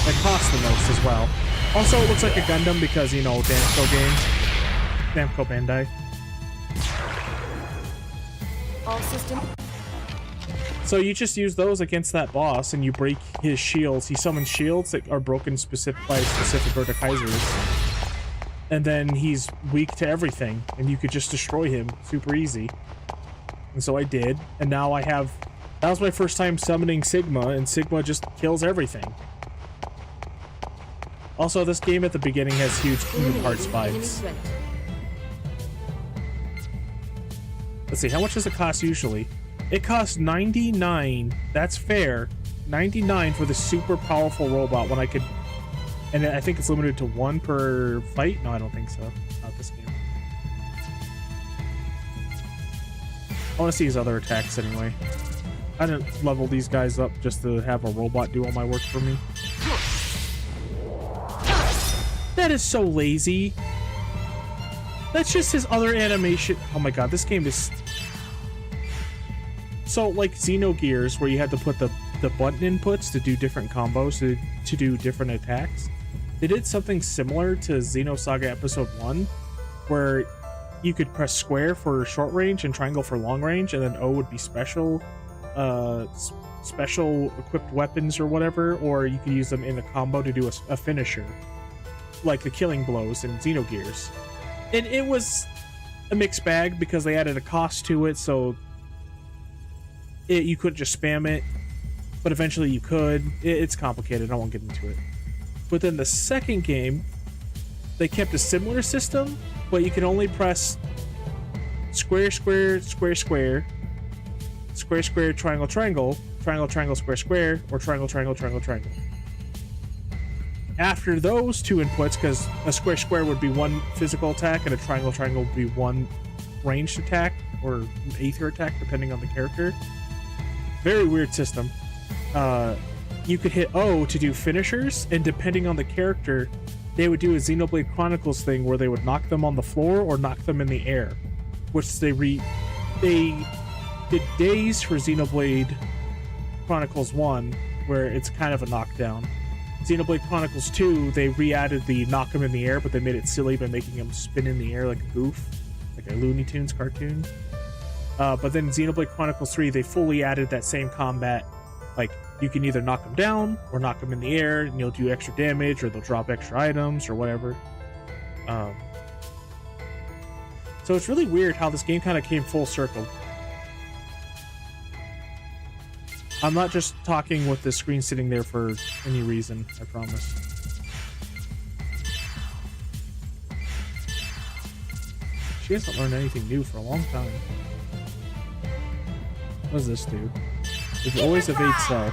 It costs the most as well. Also, it looks like a Gundam because, you know, Namco games. Namco Bandai. All system. So you just use those against that boss, and you break his shields. He summons shields that are broken by specific Erdkaisers. And then he's weak to everything, and you could just destroy him super easy. And so I did, and now I have... That was my first time summoning Sigma, and Sigma just kills everything. Also, this game at the beginning has huge human parts fights. Let's see, how much does it cost usually? It costs 99. That's fair. 99 for the super powerful robot when I could... And I think it's limited to 1 per fight? No, I don't think so. Not this game. I want to see his other attacks anyway. I didn't level these guys up just to have a robot do all my work for me. That is so lazy. That's just his other animation. Oh my god, this game is... So, like Xenogears, where you had to put the button inputs to do different combos, to do different attacks. They did something similar to Xenosaga Episode 1, where you could press square for short range and triangle for long range, and then O would be special equipped weapons or whatever, or you could use them in a combo to do a finisher, like the killing blows in Xenogears. And it was a mixed bag because they added a cost to it, so you couldn't just spam it, but eventually you could. It's complicated, I won't get into it. But then the second game, they kept a similar system, but you can only press square, square, square, square, square, square, triangle, triangle, triangle, triangle, square, square, or triangle, triangle, triangle, triangle. After those two inputs, because a square, square would be one physical attack, and a triangle, triangle would be one ranged attack, or aether attack, depending on the character. Very weird system. You could hit O to do finishers, and depending on the character, they would do a Xenoblade Chronicles thing where they would knock them on the floor or knock them in the air, which they did days for Xenoblade Chronicles 1, where it's kind of a knockdown. Xenoblade Chronicles 2, they re-added the knock them in the air, but they made it silly by making them spin in the air like a goof, like a Looney Tunes cartoon. But then Xenoblade Chronicles 3, they fully added that same combat. Like, you can either knock them down or knock them in the air, and you'll do extra damage, or they'll drop extra items, or whatever. So it's really weird how this game kind of came full circle. I'm not just talking with the screen sitting there for any reason, I promise. She hasn't learned anything new for a long time. What does this do? It always evades self.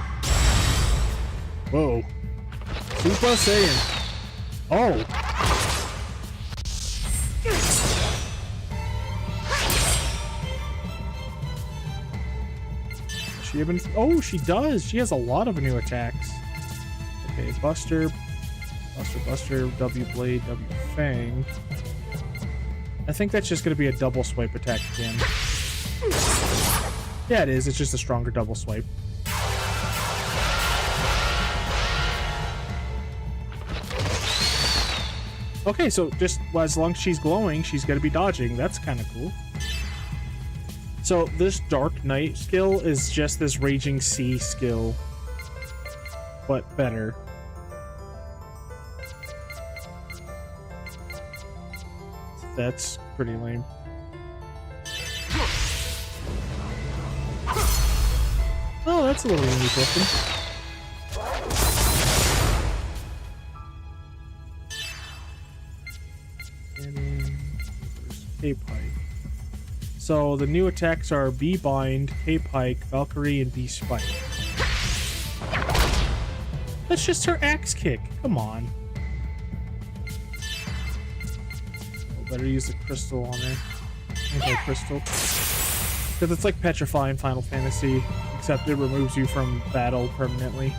Whoa. Super Saiyan. Oh. Does she even... Oh, she does. She has a lot of new attacks. Okay, Buster, W Blade, W Fang. I think that's just going to be a double swipe attack again. Yeah, it is. It's just a stronger double swipe. Okay, so just as long as she's glowing, she's going to be dodging. That's kind of cool. So this Dark Knight skill is just this Raging Sea skill, but better. That's pretty lame. Oh, that's a little unique looking. K-Pike. So the new attacks are B-Bind, K-Pike, Valkyrie, and B-Spike. That's just her axe kick. Come on. Oh, better use the crystal on her. Anti-crystal. Because it's like Petrify in Final Fantasy, except it removes you from battle permanently.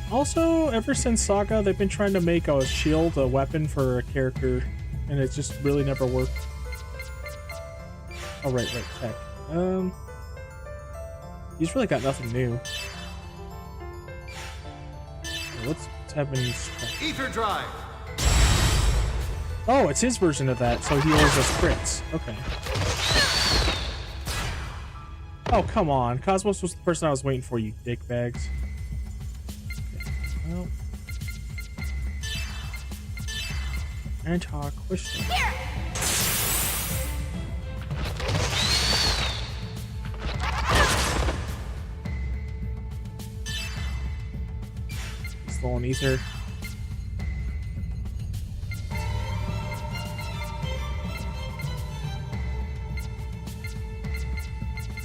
Also, ever since Saga, they've been trying to make a shield a weapon for a character, and it's just really never worked. Oh, right, tech. He's really got nothing new. What's happening? Ether Drive! Oh, it's his version of that, so he always does crits. Okay. Oh, come on. Cosmos was the person I was waiting for, you dickbags. Well, anti-crystal. Stolen ether.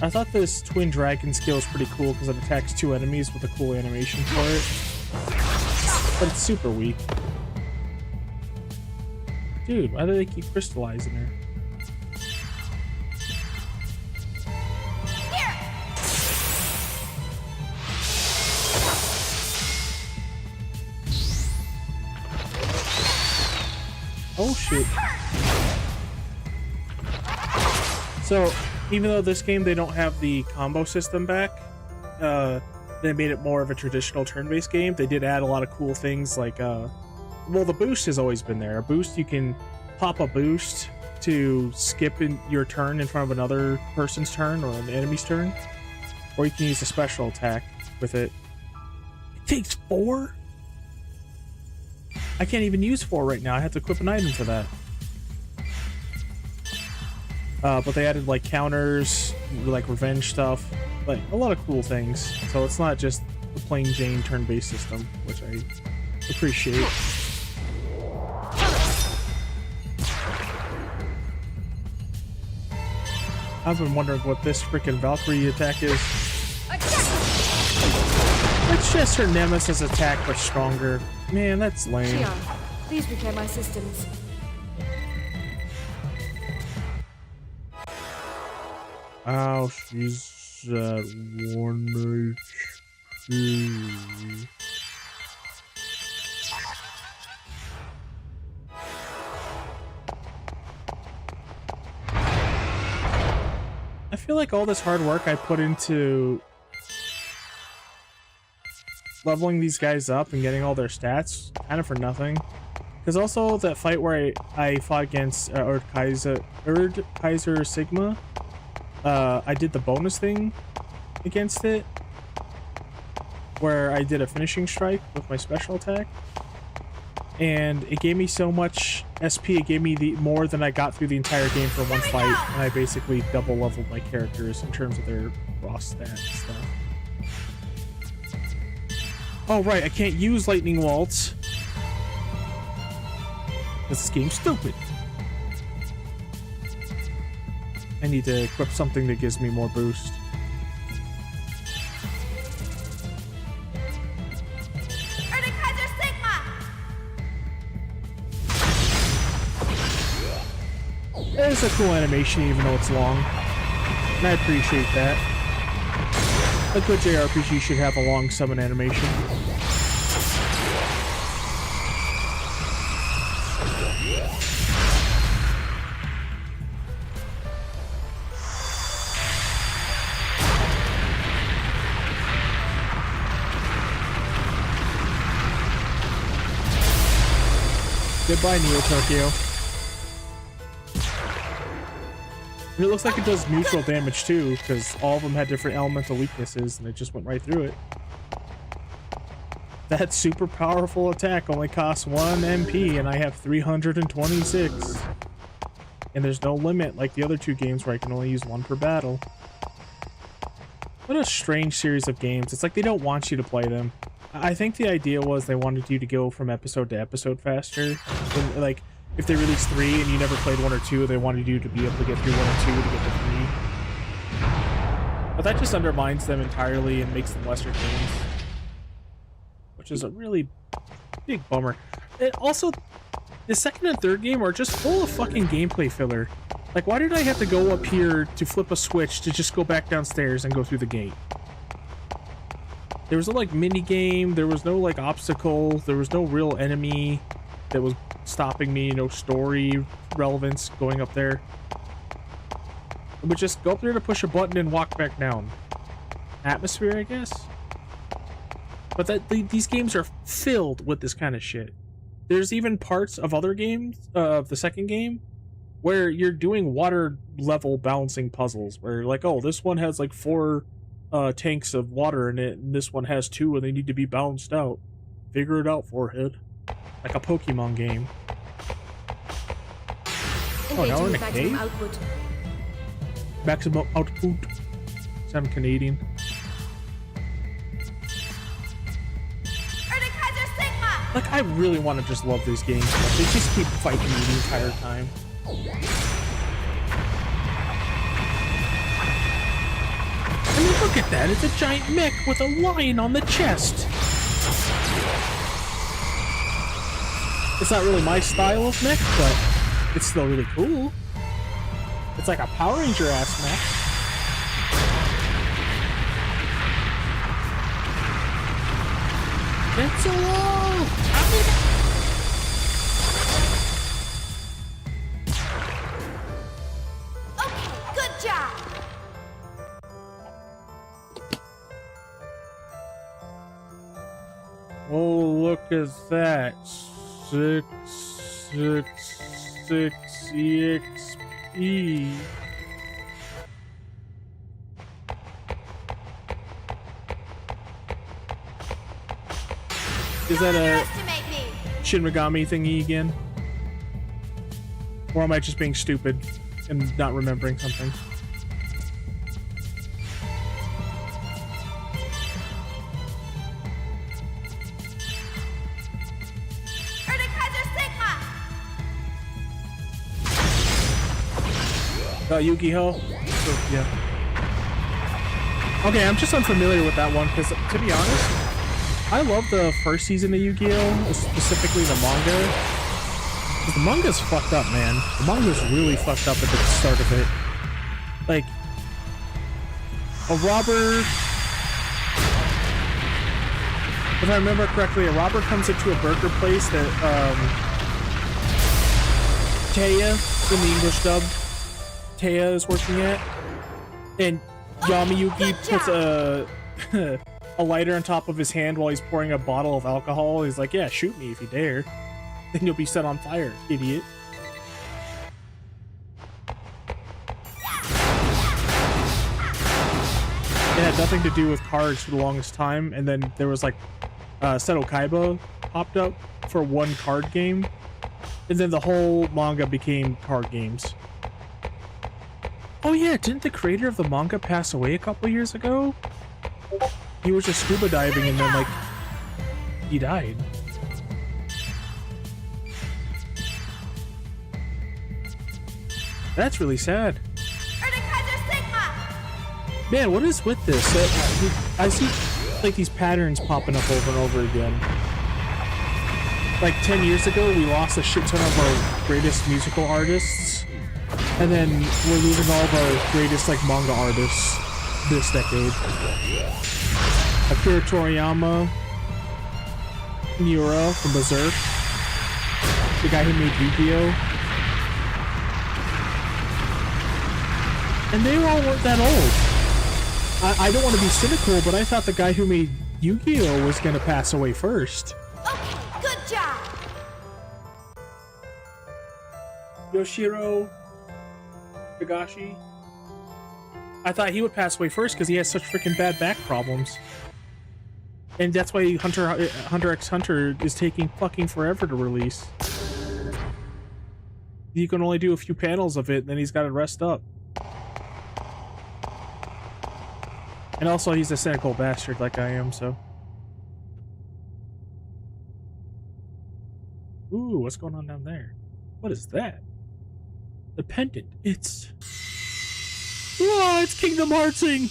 I thought this twin dragon skill is pretty cool because it attacks 2 enemies with a cool animation for it. But it's super weak. Dude, why do they keep crystallizing her? Oh shit. So, even though this game they don't have the combo system back, they made it more of a traditional turn-based game. They did add a lot of cool things like, well, the boost has always been there. A boost, you can pop a boost to skip in your turn in front of another person's turn or an enemy's turn. Or you can use a special attack with it. It takes 4? I can't even use 4 right now. I have to equip an item for that. But they added like counters, like revenge stuff, like a lot of cool things. So it's not just the plain Jane turn-based system, which I appreciate. I've been wondering what this freaking Valkyrie attack is. It's just her nemesis attack, but stronger. Man, that's lame. Gian, please repair my systems. Oh, she's at 1 HP. I feel like all this hard work I put into leveling these guys up and getting all their stats kind of for nothing. Because also that fight where I fought against Kaiser Sigma, I did the bonus thing against it where I did a finishing strike with my special attack, and it gave me so much SP, it gave me more than I got through the entire game for one fight, and I basically double leveled my characters in terms of their raw stats and stuff. Oh right, I can't use Lightning Waltz. This game's stupid. I need to equip something that gives me more boost. It's a cool animation even though it's long, and I appreciate that. A good JRPG should have a long summon animation. Goodbye, Neo Tokyo. And it looks like it does neutral damage too, because all of them had different elemental weaknesses and it just went right through it. That super powerful attack only costs 1 MP and I have 326. And there's no limit like the other 2 games where I can only use 1 per battle. What a strange series of games. It's like they don't want you to play them. I think the idea was they wanted you to go from episode to episode faster. And, like, if they released 3 and you never played 1 or 2, they wanted you to be able to get through 1 or 2 to get to 3. But that just undermines them entirely and makes them lesser games, which is a really big bummer. It also, the second and third game are just full of fucking gameplay filler. Like, why did I have to go up here to flip a switch to just go back downstairs and go through the gate? There was no, like, mini game, there was no, like, obstacle, there was no real enemy that was stopping me, no story relevance going up there. I would just go up there to push a button and walk back down. Atmosphere, I guess? But these games are filled with this kind of shit. There's even parts of other games, of the second game, where you're doing water level balancing puzzles, where like, oh, this one has like 4 tanks of water in it, and this one has 2, and they need to be balanced out. Figure it out, forehead. Like a Pokemon game. Oh, now we're in a cave? Maximum output. So I'm Canadian. Like, I really want to just love these games, but they just keep fighting me the entire time. Look at that, it's a giant mech with a lion on the chest. It's not really my style of mech, but it's still really cool. It's like a Power Ranger ass mech. It's so low! Okay, good job. Oh, look at that. 666 EXP. Is that a Underestimate me. Shin Megami thingy again? Or am I just being stupid and not remembering something? Yu-Gi-Oh? Oh, yeah. Okay, I'm just unfamiliar with that one because, to be honest, I love the first season of Yu-Gi-Oh, specifically the manga. 'Cause the manga's fucked up, man. The manga's really fucked up at the start of it. Like, a robber... If I remember correctly, a robber comes into a burger place that, Taya, in the English dub, Taya is working at, and Yamayuki puts a a lighter on top of his hand while he's pouring a bottle of alcohol. He's like, yeah, shoot me if you dare. Then you'll be set on fire, idiot. It had nothing to do with cards for the longest time, and then there was like Seto Kaiba popped up for one card game, and then the whole manga became card games. Oh yeah, didn't the creator of the manga pass away a couple years ago? He was just scuba diving and then, like, he died. That's really sad. Man, what is with this? I see, like, these patterns popping up over and over again. Like, 10 years ago, we lost a shit ton of our greatest musical artists. And then we're losing all of our greatest, like, manga artists this decade. Akira Toriyama, Miura from Berserk, the guy who made Yu-Gi-Oh! And they all weren't that old. I don't want to be cynical, but I thought the guy who made Yu-Gi-Oh! Was going to pass away first. Okay, good job. Yoshiro Higashi. I thought he would pass away first because he has such freaking bad back problems. And that's why Hunter x Hunter is taking fucking forever to release. You can only do a few panels of it, then he's got to rest up. And also, he's a cynical bastard like I am, so... Ooh, what's going on down there? What is that? The pendant. It's... Oh, it's Kingdom Heartsing!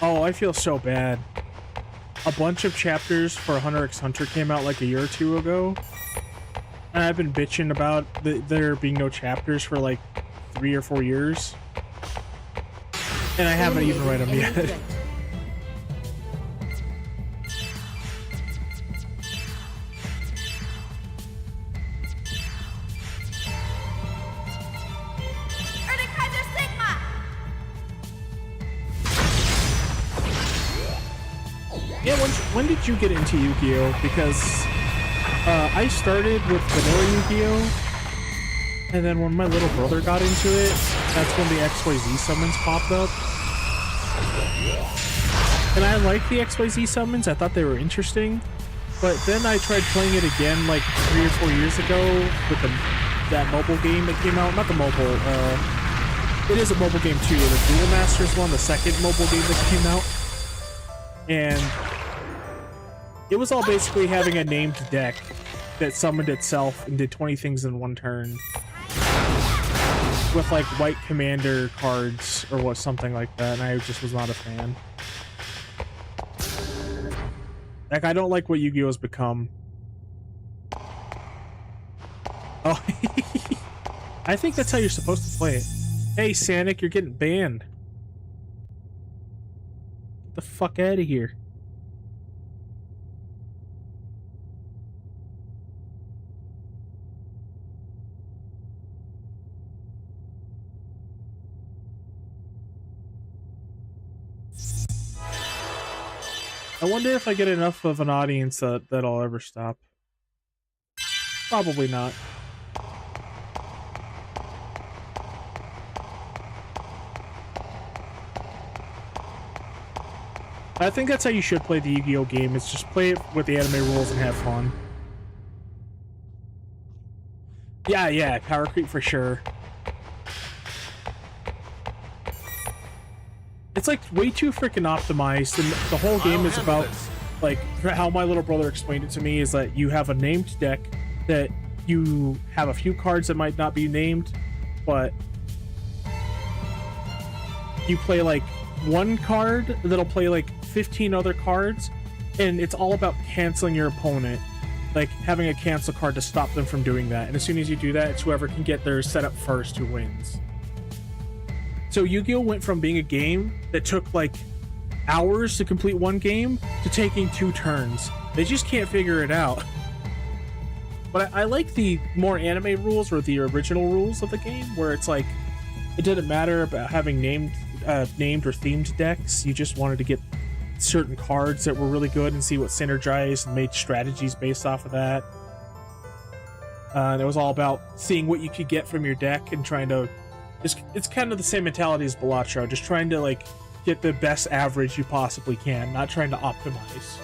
Oh, I feel so bad. A bunch of chapters for Hunter x Hunter came out like a year or two ago. And I've been bitching about there being no chapters for like 3 or 4 years. And I haven't even read them yet. Yeah, when did you get into Yu-Gi-Oh? Because I started with vanilla Yu-Gi-Oh! And then when my little brother got into it, that's when the XYZ summons popped up. And I liked the XYZ summons, I thought they were interesting. But then I tried playing it again like 3 or 4 years ago with that mobile game that came out. Not the mobile, it is a mobile game too, the Duel Masters one, the second mobile game that came out. And it was all basically having a named deck that summoned itself and did 20 things in one turn. With like white commander cards or what, something like that, and I just was not a fan. Like, I don't like what Yu-Gi-Oh! Has become. Oh, I think that's how you're supposed to play it. Hey, Sanic, you're getting banned. Get the fuck out of here. I wonder if I get enough of an audience that I'll ever stop. Probably not. I think that's how you should play the Yu-Gi-Oh! Game. It's just play it with the anime rules and have fun. Yeah, power creep for sure. It's like way too freaking optimized, and the whole game is about, like, how my little brother explained it to me is that you have a named deck that you have a few cards that might not be named, but you play like one card that'll play like 15 other cards, and it's all about canceling your opponent, like having a cancel card to stop them from doing that. And as soon as you do that, it's whoever can get their setup first who wins. So Yu-Gi-Oh! Went from being a game that took like hours to complete one game to taking 2 turns. They just can't figure it out. But I like the more anime rules, or the original rules of the game, where it's like it didn't matter about having named or themed decks. You just wanted to get certain cards that were really good and see what synergized and made strategies based off of that. And it was all about seeing what you could get from your deck and trying to... It's kind of the same mentality as Balatro, just trying to like get the best average you possibly can, not trying to optimize.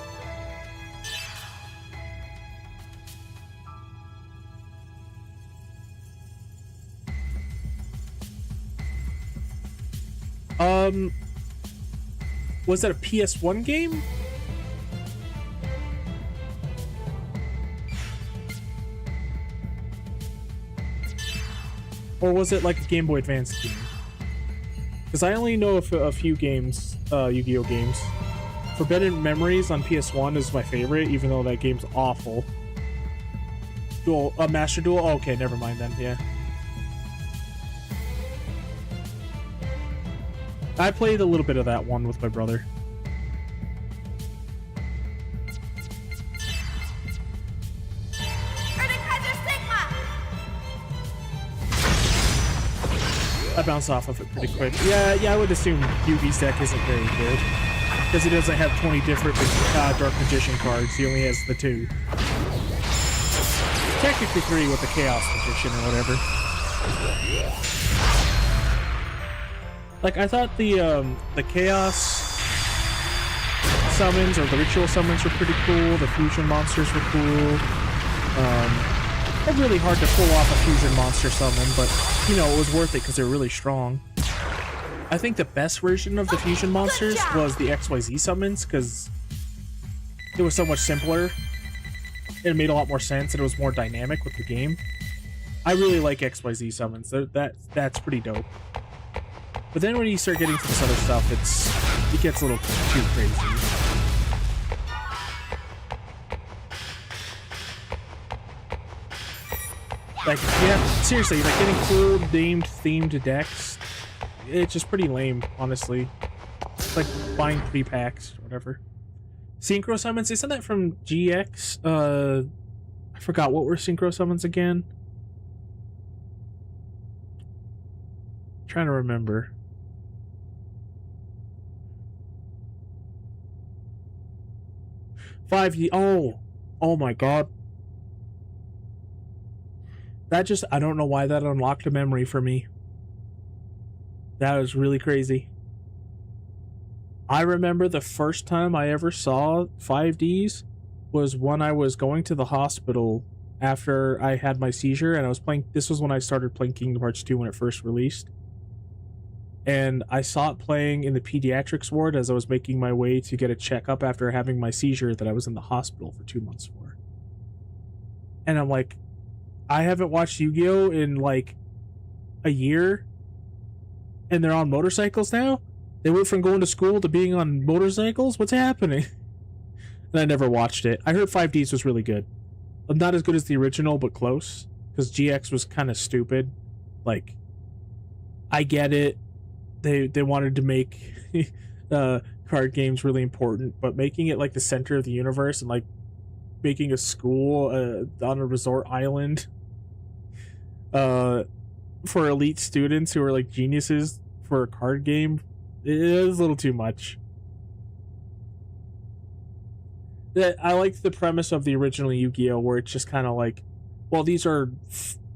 Was that a PS1 game? Or was it like a Game Boy Advance game? Because I only know of a few games, Yu-Gi-Oh! Games. Forbidden Memories on PS1 is my favorite, even though that game's awful. Master Duel? Oh, okay, never mind then, yeah. I played a little bit of that one with my brother. I bounced off of it pretty quick. Yeah, I would assume Yugi's deck isn't very good. Because he doesn't have 20 different Dark Magician cards, he only has the 2. Technically 3 with the Chaos Magician or whatever. Like, I thought the Chaos summons, or the Ritual summons, were pretty cool. The Fusion monsters were cool. It's really hard to pull off a Fusion monster summon, but, you know, it was worth it because they're really strong. I think the best version of the Fusion monsters was the XYZ summons, because it was so much simpler. It made a lot more sense, and it was more dynamic with the game. I really like XYZ summons. That's pretty dope. But then when you start getting to this other stuff, it gets a little too crazy. Like, yeah, seriously, like getting full named themed decks, it's just pretty lame, honestly. It's like buying pre-packs or whatever. Synchro summons, isn't that from GX? I forgot, what were synchro summons again? I'm trying to remember. Oh my god. I don't know why that unlocked a memory for me. That was really crazy. I remember the first time I ever saw 5Ds was when I was going to the hospital after I had my seizure, and I was playing. This was when I started playing Kingdom Hearts 2 when it first released. And I saw it playing in the pediatrics ward as I was making my way to get a checkup after having my seizure that I was in the hospital for 2 months for. And I'm like, I haven't watched Yu-Gi-Oh! In like a year, and they're on motorcycles now? They went from going to school to being on motorcycles? What's happening? And I never watched it. I heard 5Ds was really good. Not as good as the original, but close. Because GX was kind of stupid. Like, I get it. They wanted to make card games really important, but making it like the center of the universe and like making a school on a resort island for elite students who are like geniuses for a card game, it is a little too much. I liked the premise of the original Yu-Gi-Oh! Where it's just kind of like, well, these are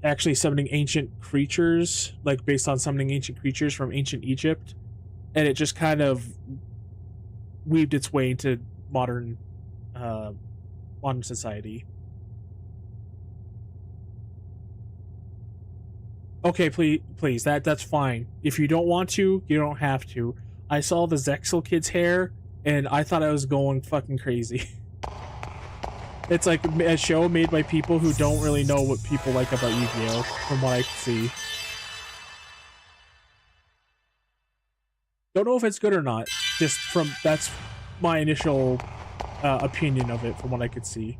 actually summoning ancient creatures, like based on summoning ancient creatures from ancient Egypt, and it just kind of weaved its way into modern society. Okay, please, that's fine. If you don't want to, you don't have to. I saw the Zexel kid's hair, and I thought I was going fucking crazy. It's like a show made by people who don't really know what people like about Yu-Gi-Oh! From what I can see. Don't know if it's good or not. Just from, that's my initial opinion of it from what I could see.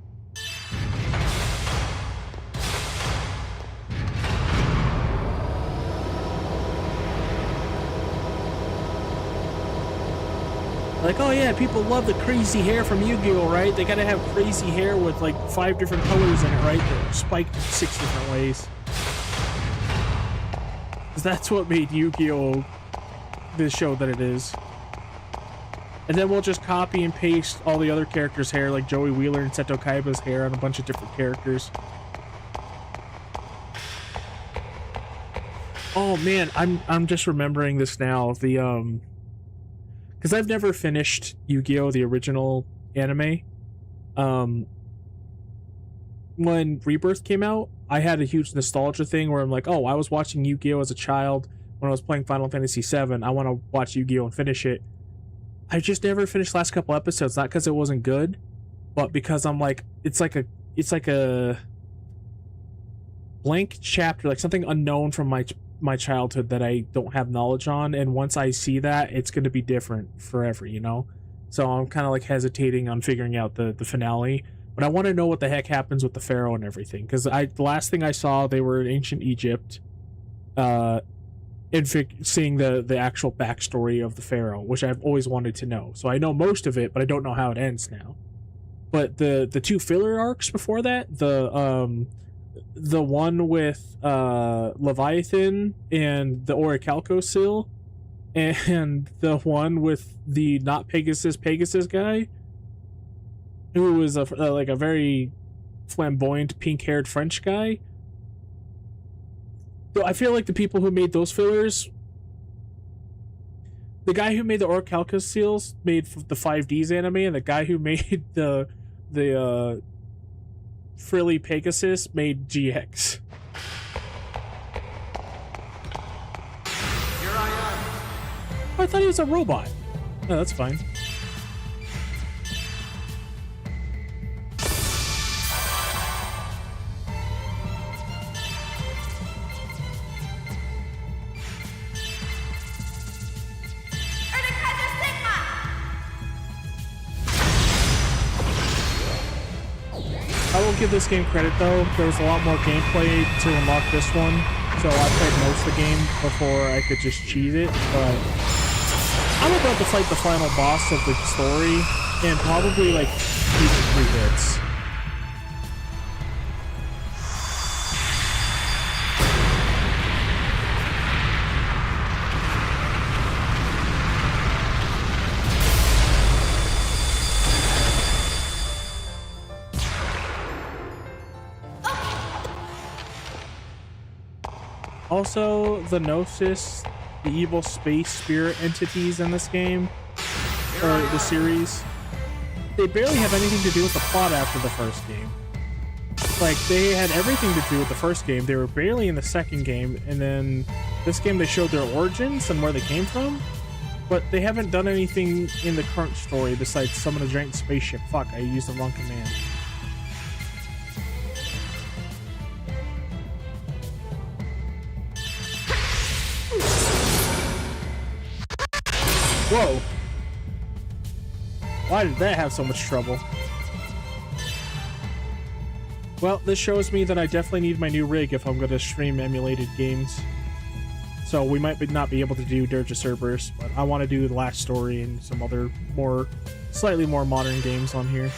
Like, oh yeah, people love the crazy hair from Yu-Gi-Oh, right? They gotta have crazy hair with like 5 different colors in it, right? They're spiked in 6 different ways. Because that's what made Yu-Gi-Oh! The show that it is. And then we'll just copy and paste all the other characters' hair, like Joey Wheeler and Seto Kaiba's hair on a bunch of different characters. Oh man, I'm just remembering this now. The because I've never finished Yu-Gi-Oh! The original anime. When Rebirth came out, I had a huge nostalgia thing where I'm like, oh, I was watching Yu-Gi-Oh! As a child when I was playing Final Fantasy VII. I want to watch Yu-Gi-Oh! And finish it. I just never finished the last couple episodes, not because it wasn't good, but because I'm like, it's like a blank chapter, like something unknown from my childhood that I don't have knowledge on, and once I see that, it's going to be different forever, you know? So I'm kind of like hesitating on figuring out the finale, but I want to know what the heck happens with the pharaoh and everything, because the last thing I saw, they were in ancient Egypt, seeing the actual backstory of the pharaoh, which I've always wanted to know. So I know most of it, but I don't know how it ends now. But the 2 filler arcs before that, the one with Leviathan and the Orichalco Seal, and the one with the not Pegasus guy, who was like a very flamboyant pink-haired French guy. So I feel like the people who made those fillers, the guy who made the Orichalco Seals made the 5Ds anime, and the guy who made the Frilly Pegasus made GX. Here I am. I thought he was a robot. No, that's fine. I will give this game credit though. There was a lot more gameplay to unlock this one, so I played most of the game before I could just cheese it, but I'm about to fight the final boss of the story and probably like even 3 hits. Also, the Gnosis, the evil space spirit entities in this game, or the series, they barely have anything to do with the plot after the first game. Like, they had everything to do with the first game. They were barely in the second game, and then this game they showed their origins and where they came from, but they haven't done anything in the current story besides summon a giant spaceship. Fuck, I used the wrong command. Whoa! Why did that have so much trouble? Well, this shows me that I definitely need my new rig if I'm going to stream emulated games. So we might not be able to do Dirge of Cerberus, but I want to do the last story and some other slightly more modern games on here.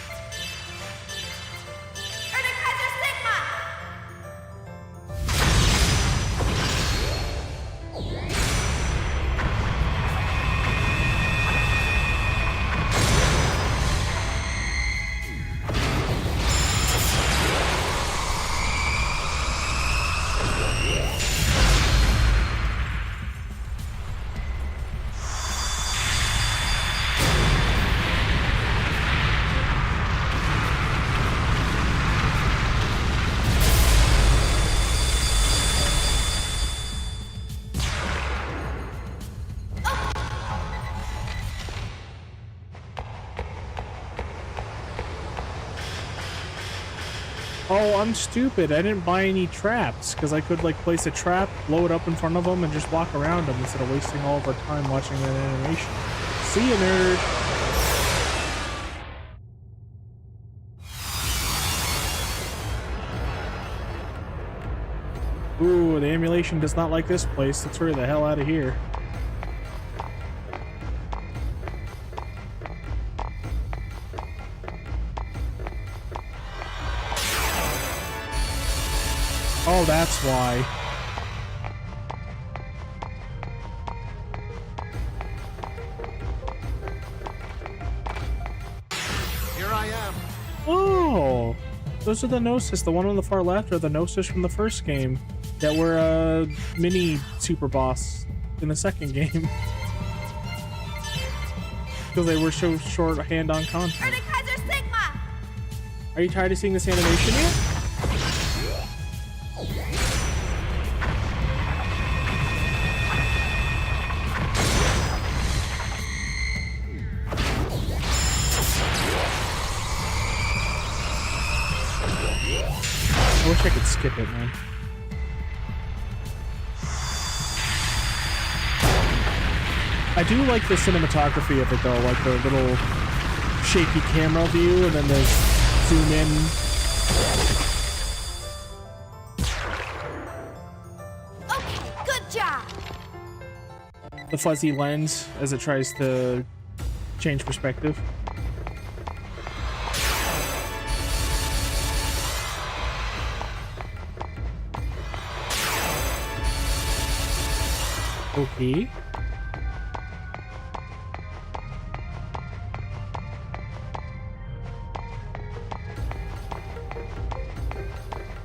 Oh, I'm stupid. I didn't buy any traps because I could like place a trap, blow it up in front of them, and just walk around them instead of wasting all of our time watching that animation. See ya, nerd. Ooh, the emulation does not like this place. Let's hurry the hell out of here. Oh, that's why. Here I am. Oh, those are the Gnosis. The one on the far left are the Gnosis from the first game that were a mini super boss in the second game. Because they were so shorthand on content. Are you tired of seeing this animation yet? I wish I could skip it, man. I do like the cinematography of it, though, like the little shaky camera view, and then the zoom in. Okay, good job. The fuzzy lens as it tries to change perspective. Okay.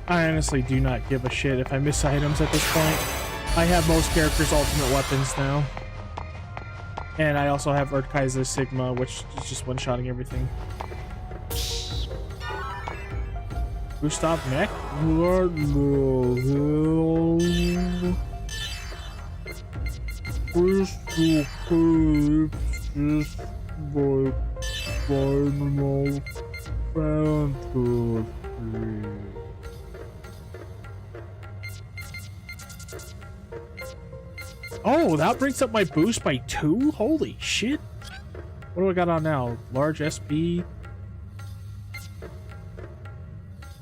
I honestly do not give a shit if I miss items at this point. I have most characters' ultimate weapons now. And I also have Erdkaiser Sigma, which is just one-shotting everything. Gustav Mech? Crystal Caves is my final fantasy. Oh, that brings up my boost by 2? Holy shit. What do I got on now? Large SB.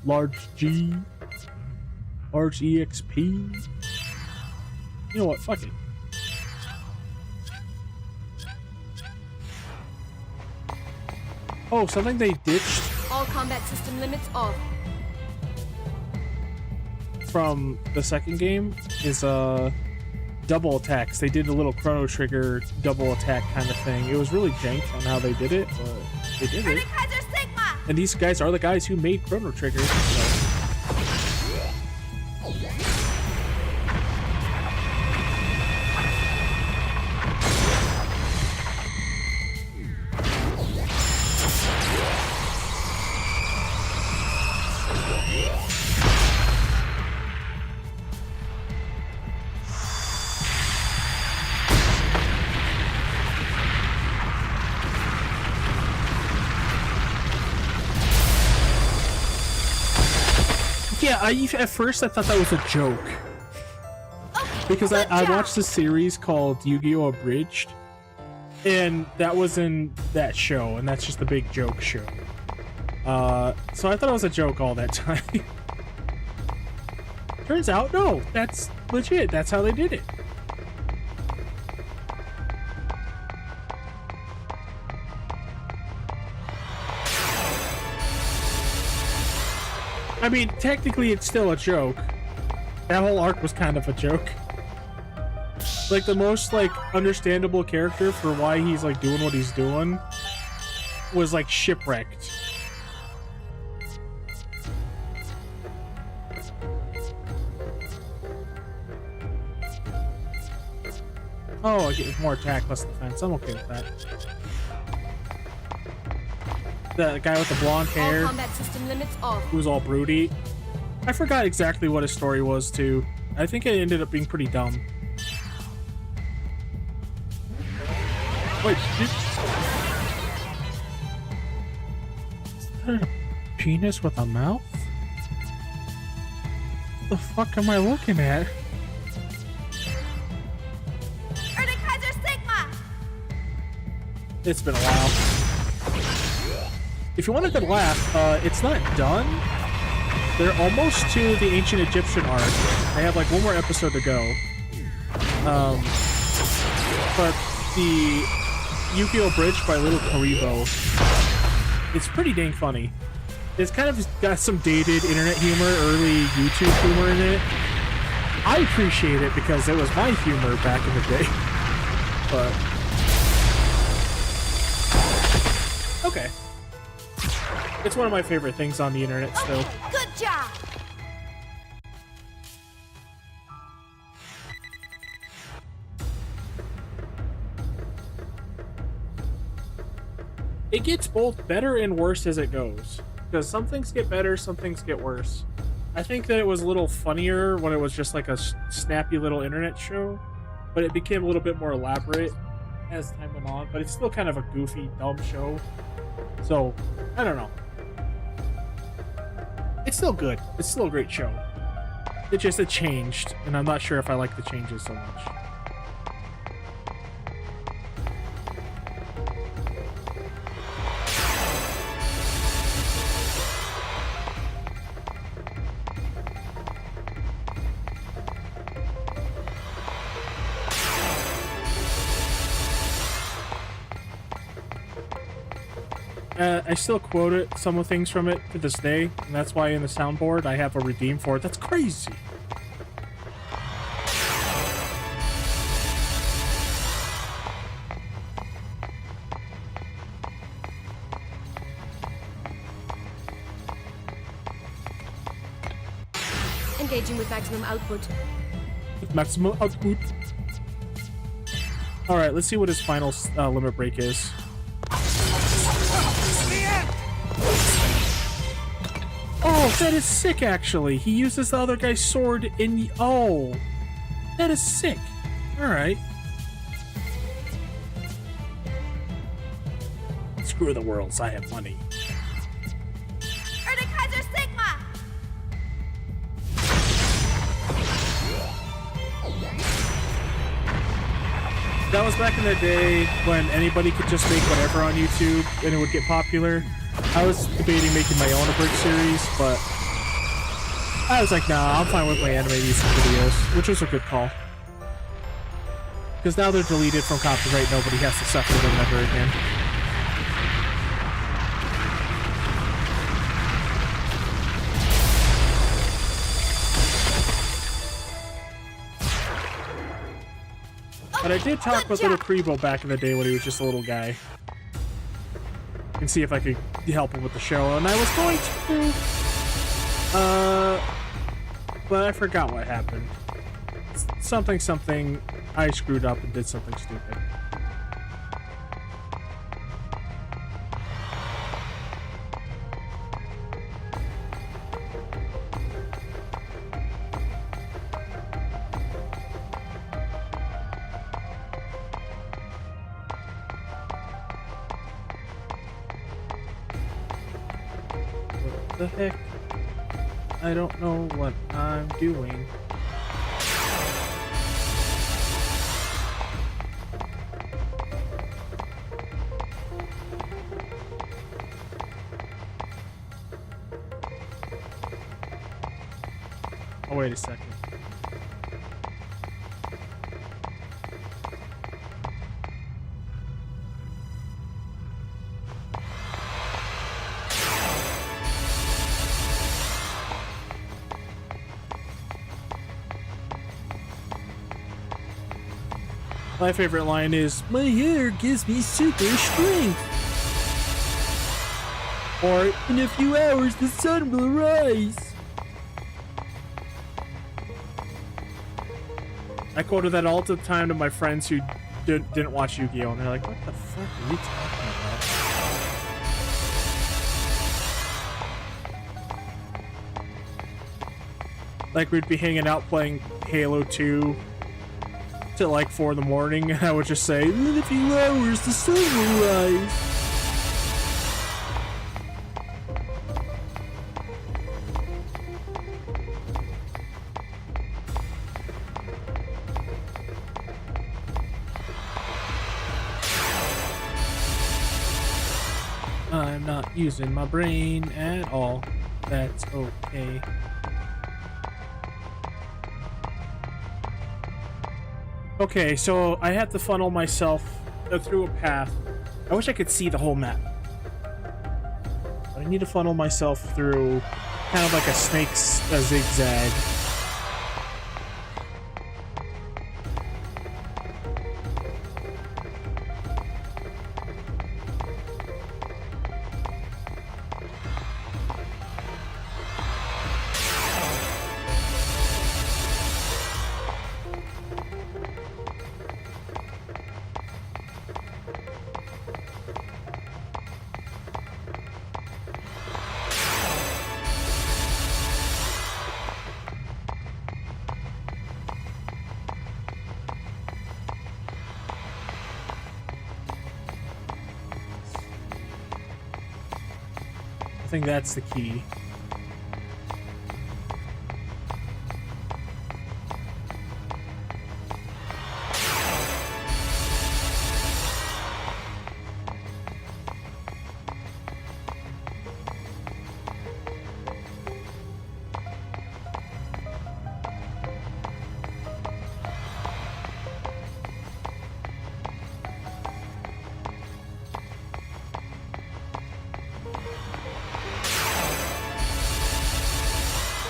Large G. Large EXP. You know what? Fuck it. Oh, something they ditched All combat system limits off. from the second game is double attacks. They did a little Chrono Trigger double attack kind of thing. It was really jank on how they did it, but they did it. And these guys are the guys who made Chrono Trigger. So. Yeah, at first I thought that was a joke. Because I watched a series called Yu-Gi-Oh! Abridged, and that was in that show, and that's just a big joke show. So I thought it was a joke all that time. Turns out, no, that's legit. That's how they did it. I mean, technically it's still a joke. That whole arc was kind of a joke. Like, the most, like, understandable character for why he's, like, doing what he's doing was, like, shipwrecked. Oh, I get more attack, less defense. I'm okay with that. The guy with the blonde hair, All combat system limits off. who's all broody. I forgot exactly what his story was, too. I think it ended up being pretty dumb. Wait, is that a penis with a mouth? What the fuck am I looking at? It's been a while. If you want a good laugh, it's not done. They're almost to the ancient Egyptian arc. They have like one more episode to go. But the Yu-Gi-Oh! Bridge by Little Karibo, it's pretty dang funny. It's kind of got some dated internet humor, early YouTube humor in it. I appreciate it because it was my humor back in the day. But okay. It's one of my favorite things on the internet still. Okay, good job. It gets both better and worse as it goes. Because some things get better, some things get worse. I think that it was a little funnier when it was just like a snappy little internet show. But it became a little bit more elaborate as time went on. But it's still kind of a goofy, dumb show. So, I don't know. It's still good. It's still a great show. It changed, and I'm not sure if I like the changes so much. I still quote it, some of things from it to this day, and that's why in the soundboard I have a redeem for it. That's crazy. Engaging with maximum output. Maximum output. Alright, let's see what his final limit break is. Oh, that is sick, actually. He uses the other guy's sword in the... Oh. That is sick. Alright. Screw the worlds, I have money. That was back in the day when anybody could just make whatever on YouTube and it would get popular. I was debating making my own abridged series, but I was like, nah, I'm fine with my anime YouTube videos, which was a good call. Because now they're deleted from copyright, nobody has to suffer them ever again. But I did talk with Little Kribo back in the day when he was just a little guy. And see if I could help him with the show, and I was going to. But I forgot what happened. Something, I screwed up and did something stupid. the heck? I don't know what I'm doing. Oh, wait a second. My favorite line is, "My hair gives me super strength." Or, "In a few hours, the sun will rise." I quoted that all the time to my friends who didn't watch Yu-Gi-Oh! And they're like, what the fuck are you talking about? Like, we'd be hanging out playing Halo 2 till like 4 in the morning, and I would just say, "In a few hours, the sun will rise." I'm not using my brain at all. That's okay. Okay, so I have to funnel myself through a path. I wish I could see the whole map. But I need to funnel myself through kind of like a zigzag. I think that's the key.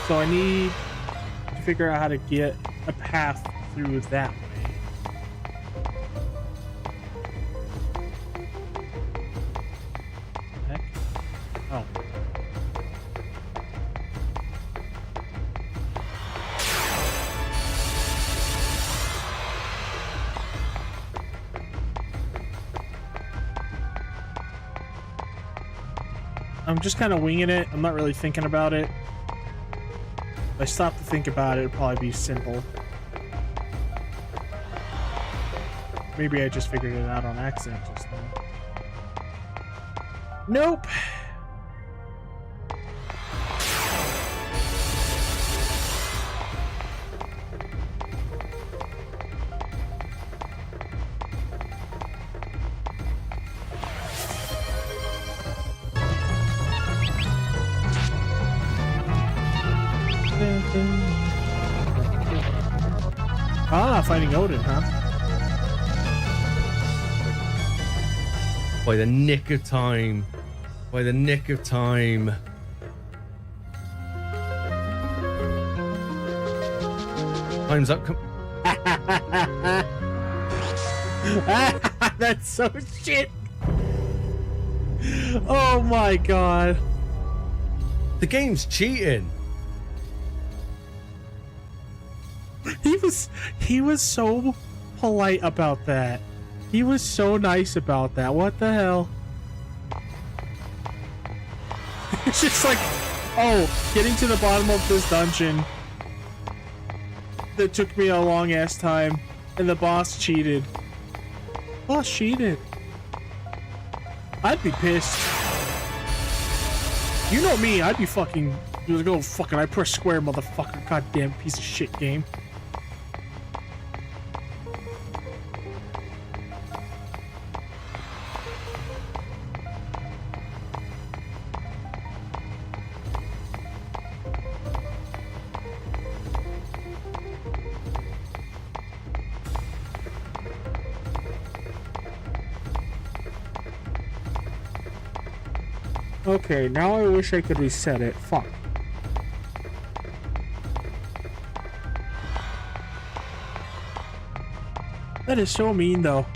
So I need to figure out how to get a path through that way. Heck? Oh. I'm just kind of winging it. I'm not really thinking about it. If I stop to think about it, it'd probably be simple. Maybe I just figured it out on accident just now. Nope. Ah, fighting Odin, huh? By the nick of time. By the nick of time. Time's up. That's so shit. Oh my god. The game's cheating. He was so polite about that. He was so nice about that. What the hell? It's just like, oh, getting to the bottom of this dungeon that took me a long ass time, and the boss cheated. Boss cheated. I'd be pissed. You know me, I'd be fucking. Go fucking. I press square, motherfucker. Goddamn piece of shit game. Okay, now I wish I could reset it. Fuck. That is so mean, though.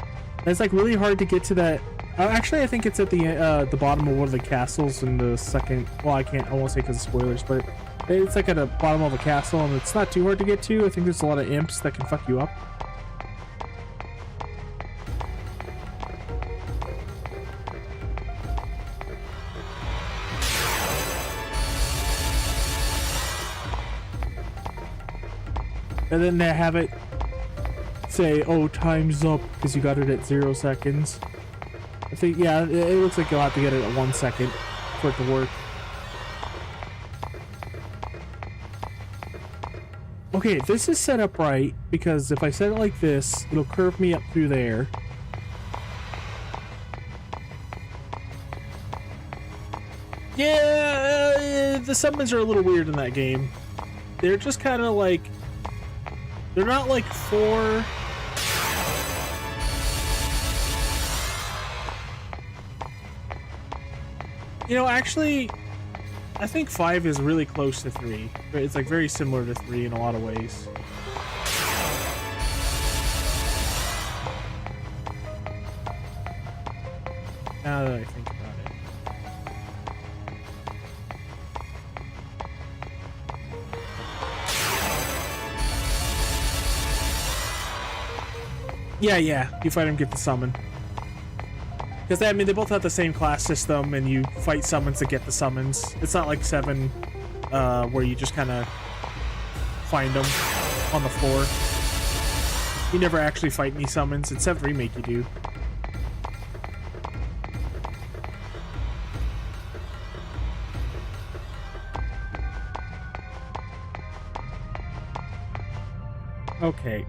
It's like really hard to get to that. Actually, I think it's at the bottom of one of the castles in the second. Well, I won't say because of spoilers, but it's like at the bottom of a castle, and it's not too hard to get to. I think there's a lot of imps that can fuck you up. And then they have it say, oh, time's up, because you got it at 0 seconds. I think, yeah, it looks like you'll have to get it at 1 second for it to work. Okay, this is set up right, because if I set it like this, it'll curve me up through there. Yeah, the summons are a little weird in that game. They're just kind of like... They're not like 4. You know, actually, I think 5 is really close to 3. It's like very similar to 3 in a lot of ways. Now that I think about it. Yeah, you fight him, get the summon. Because, I mean, they both have the same class system, and you fight summons to get the summons. It's not like 7, where you just kind of find them on the floor. You never actually fight any summons. In 7 Remake, you do. Okay.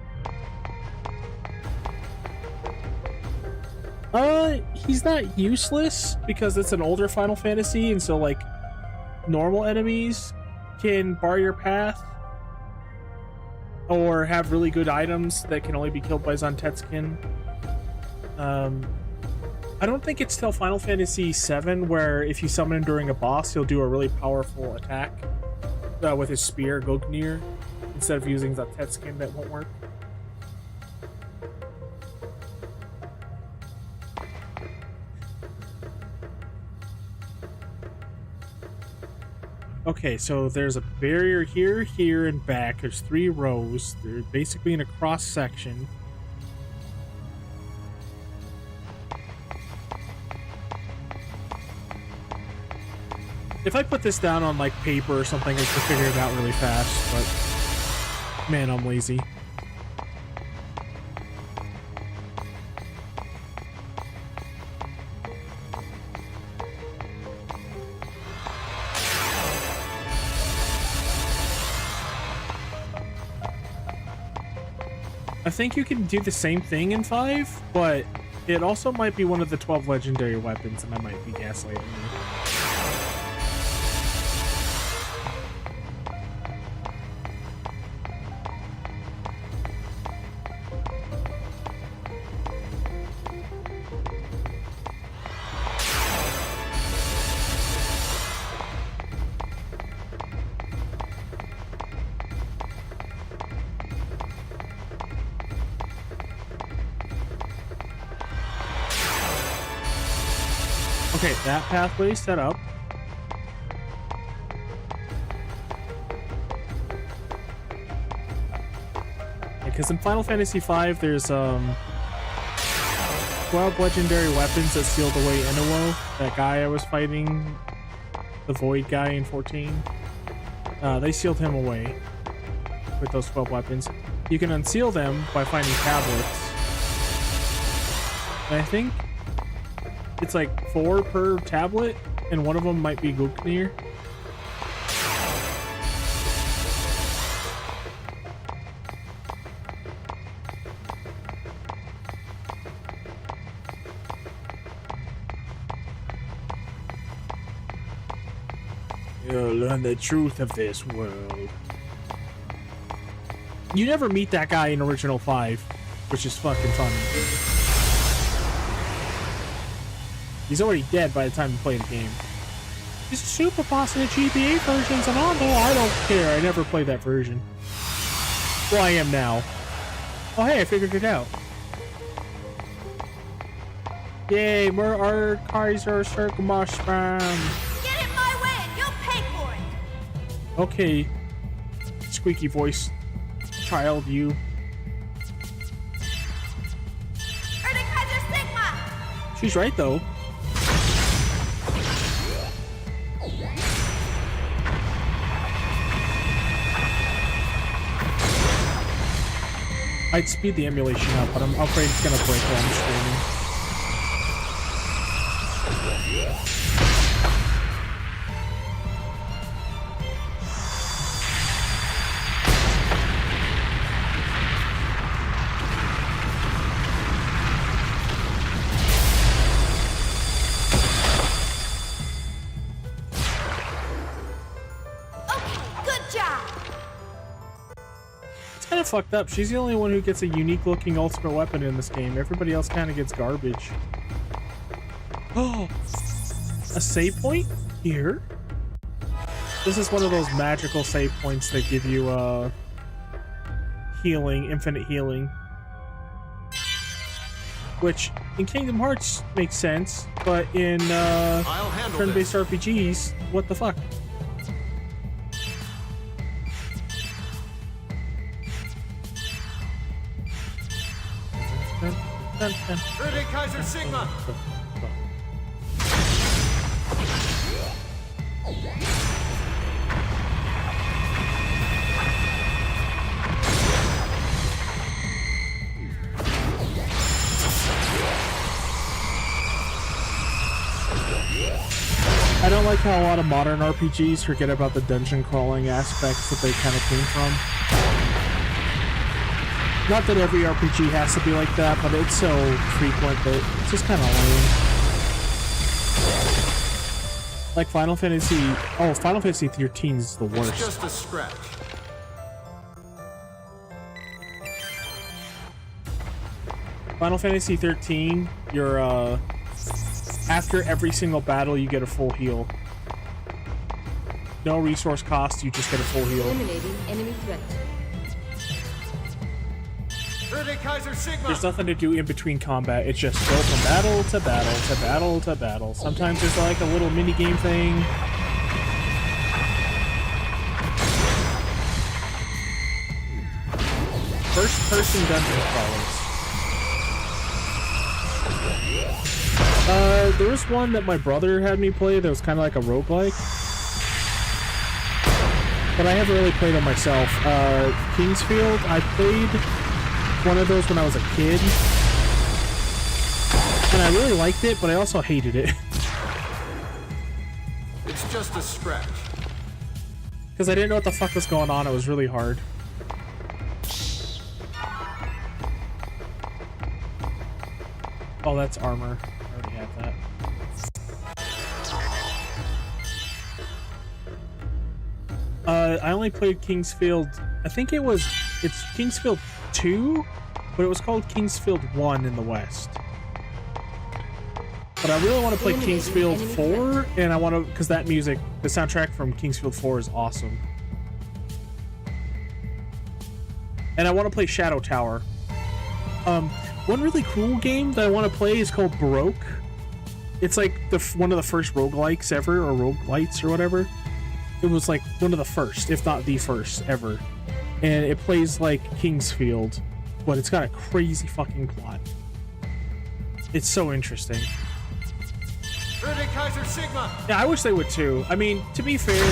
He's not useless because it's an older Final Fantasy, and so like normal enemies can bar your path or have really good items that can only be killed by Zantetsuken. I don't think it's till Final Fantasy VII where if you summon him during a boss, he'll do a really powerful attack with his spear, Gognir, instead of using Zantetsuken. That won't work. Okay, so there's a barrier here, here, and back. There's 3 rows. They're basically in a cross section. If I put this down on like paper or something, I could figure it out really fast, but man, I'm lazy. I think you can do the same thing in 5, but it also might be one of the 12 legendary weapons, and I might be gaslighting you. Okay, that pathway is set up. Because in Final Fantasy V, there's 12 legendary weapons that sealed away Inuo, that guy I was fighting, the Void guy in 14. They sealed him away with those 12 weapons. You can unseal them by finding tablets. And I think it's like 4 per tablet, and one of them might be Guknir. You'll learn the truth of this world. You never meet that guy in Original 5, which is fucking funny. He's already dead by the time you play the game. He's a super boss in the GBA versions, and although I don't care, I never played that version. Well, I am now. Oh, hey, I figured it out. Yay, we're our Kaiser Circumspam. Get in my way and you'll pay for it. Okay, squeaky voice child, you. Kaiser Sigma. She's right though. I'd speed the emulation up, but I'm afraid it's gonna break while I'm streaming. Fucked up. She's the only one who gets a unique looking ultimate weapon in this game. Everybody else kind of gets garbage. Oh, a save point here. This is one of those magical save points that give you healing, infinite healing, which in Kingdom Hearts makes sense, but in turn-based RPGs, what the fuck? Kaiser Sigma! I don't like how a lot of modern RPGs forget about the dungeon crawling aspects that they kind of came from. Not that every RPG has to be like that, but it's so frequent that it's just kind of lame. Like Final Fantasy... Oh, Final Fantasy 13 is the worst. It's just a scratch. Final Fantasy 13, you're, after every single battle, you get a full heal. No resource cost, you just get a full heal. Eliminating enemy threat. Kaiser Sigma. There's nothing to do in between combat. It's just go from battle to battle to battle to battle. Sometimes there's like a little mini game thing. First person dungeon crawlers. There was one that my brother had me play that was kind of like a roguelike. But I haven't really played it myself. Kingsfield, I played one of those when I was a kid, and I really liked it, but I also hated it. It's just a scratch. Because I didn't know what the fuck was going on. It was really hard. Oh, that's armor. I already have that. I only played Kingsfield. I think it's Kingsfield 2, but it was called Kingsfield 1 in the West. But I really want to play Kingsfield 4, and I want to, because that music, the soundtrack from Kingsfield 4 is awesome. And I want to play Shadow Tower. One really cool game that I want to play is called Baroque. It's like one of the first roguelikes ever, or roguelites or whatever. It was like one of the first, if not the first ever. And it plays like Kingsfield, but it's got a crazy fucking plot. It's so interesting. Kaiser Sigma. Yeah, I wish they would too. I mean, to be fair,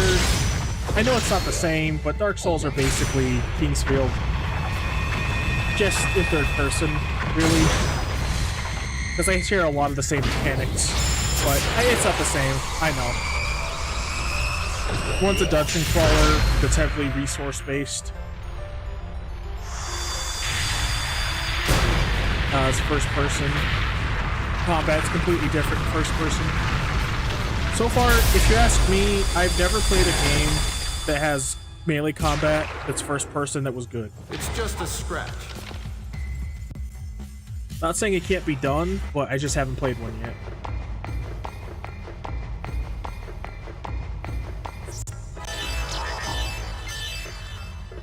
I know it's not the same, but Dark Souls are basically Kingsfield. Just in third person, really. Because they share a lot of the same mechanics. but it's not the same. I know. One's a dungeon crawler that's heavily resource based. It's first person. Combat's completely different in first person. So far, if you ask me, I've never played a game that has melee combat that's first person that was good. It's just a scratch. Not saying it can't be done, but I just haven't played one yet.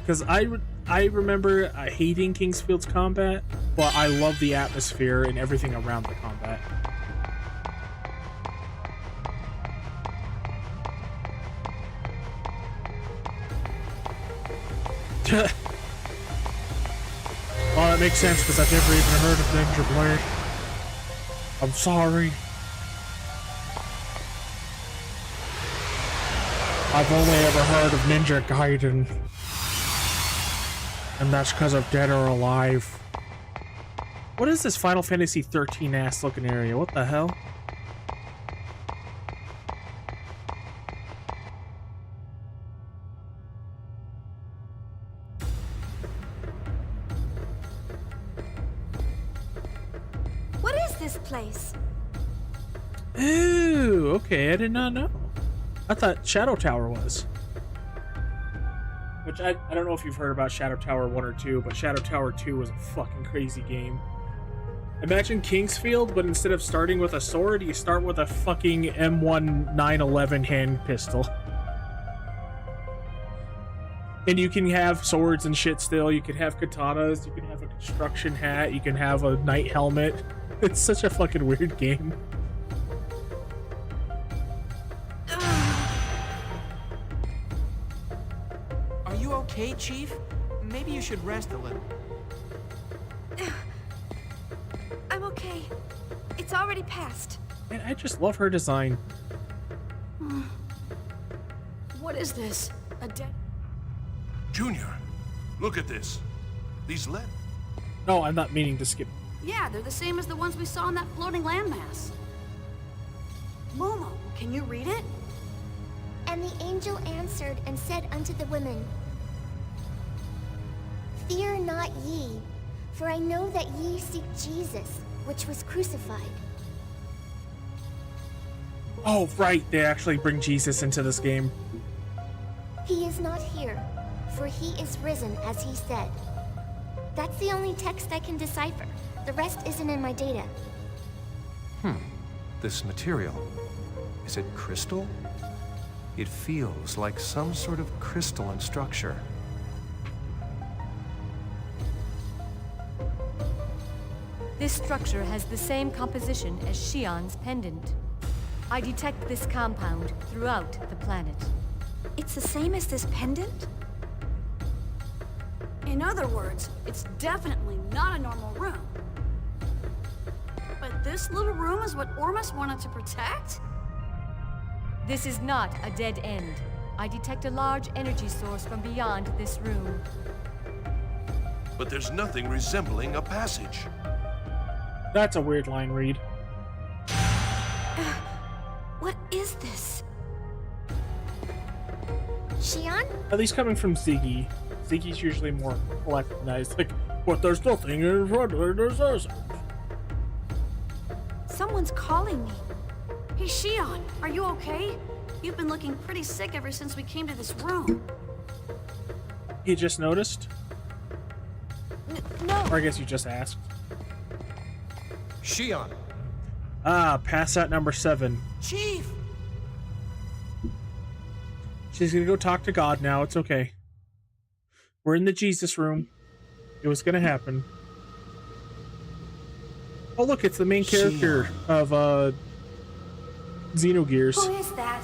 Because I remember hating Kingsfield's combat, but I love the atmosphere and everything around the combat. Well, that makes sense because I've never even heard of Ninja Blade. I'm sorry. I've only ever heard of Ninja Gaiden. And that's because of Dead or Alive. What is this Final Fantasy 13 ass looking area? What the hell? What is this place? Ooh, okay, I did not know. I thought Shadow Tower was. Which I don't know if you've heard about Shadow Tower 1 or 2, but Shadow Tower 2 was a fucking crazy game. Imagine Kingsfield, but instead of starting with a sword, you start with a fucking M1 911 hand pistol. And you can have swords and shit still, you can have katanas, you can have a construction hat, you can have a knight helmet. It's such a fucking weird game. Okay, Chief? Maybe you should rest a little. I'm okay. It's already passed. Man, I just love her design. What is this? A dead... Junior, look at this. These lead. No, I'm not meaning to skip. Yeah, they're the same as the ones we saw in that floating landmass. Momo, can you read it? And the angel answered and said unto the women, Fear not ye, for I know that ye seek Jesus, which was crucified. Oh, right, they actually bring Jesus into this game. He is not here, for he is risen, as he said. That's the only text I can decipher. The rest isn't in my data. This material, is it crystal? It feels like some sort of crystalline structure. This structure has the same composition as Shion's pendant. I detect this compound throughout the planet. It's the same as this pendant? In other words, it's definitely not a normal room. But this little room is what Ormus wanted to protect? This is not a dead end. I detect a large energy source from beyond this room. But there's nothing resembling a passage. That's a weird line read. What is this? Shion? At least coming from Ziggy. Ziggy's usually more collected, like, but there's nothing in front of it, there's us. Someone's calling me. Hey, Shion, are you okay? You've been looking pretty sick ever since we came to this room. You just noticed? No. Or I guess you just asked. Shion! Ah, pass out number 7. Chief! She's gonna go talk to God now, it's okay. We're in the Jesus room. It was gonna happen. Oh look, it's the main character of Xenogears. Who is that?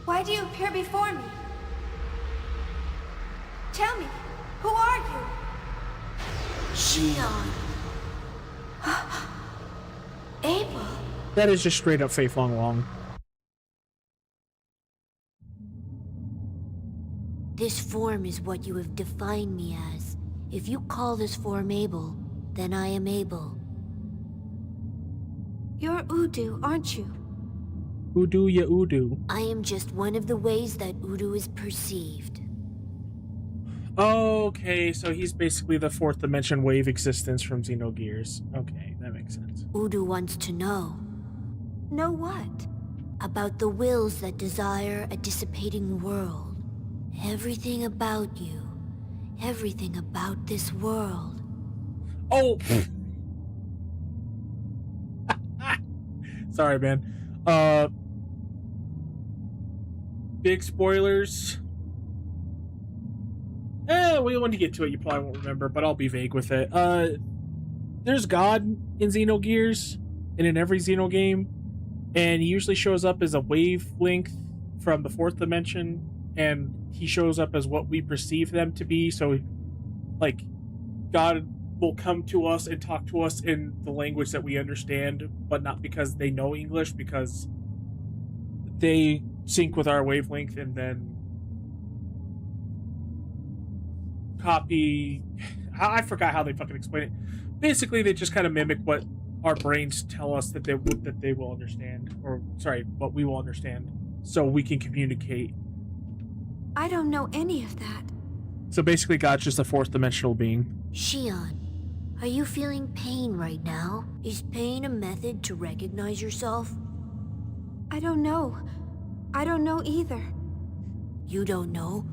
Why do you appear before me? Tell me, who are you? Shion. Abel. That is just straight up Fei Fong Long. This form is what you have defined me as. If you call this form Abel, then I am Abel. You're Udu, aren't you? Udu ya Udu. I am just one of the ways that Udu is perceived. Okay, so he's basically the fourth dimension wave existence from Xenogears. Okay, that makes sense. Udu wants to know Know what? about the wills that desire a dissipating world. Everything about you. Everything about this world. Oh! Sorry, man. Big spoilers. When you get to it, you probably won't remember, but I'll be vague with it. There's God in Xenogears, and in every Xeno game, and he usually shows up as a wavelength from the fourth dimension, and he shows up as what we perceive them to be. So, like, God will come to us and talk to us in the language that we understand, but not because they know English, because they sync with our wavelength and then copy. I forgot how they fucking explain it. Basically, they just kind of mimic what our brains tell us that they will understand, or sorry, what we will understand, so we can communicate. I don't know any of that. So basically, God's just a fourth dimensional being. Shion, are you feeling pain right now? Is pain a method to recognize yourself? I don't know. I don't know either. You don't know.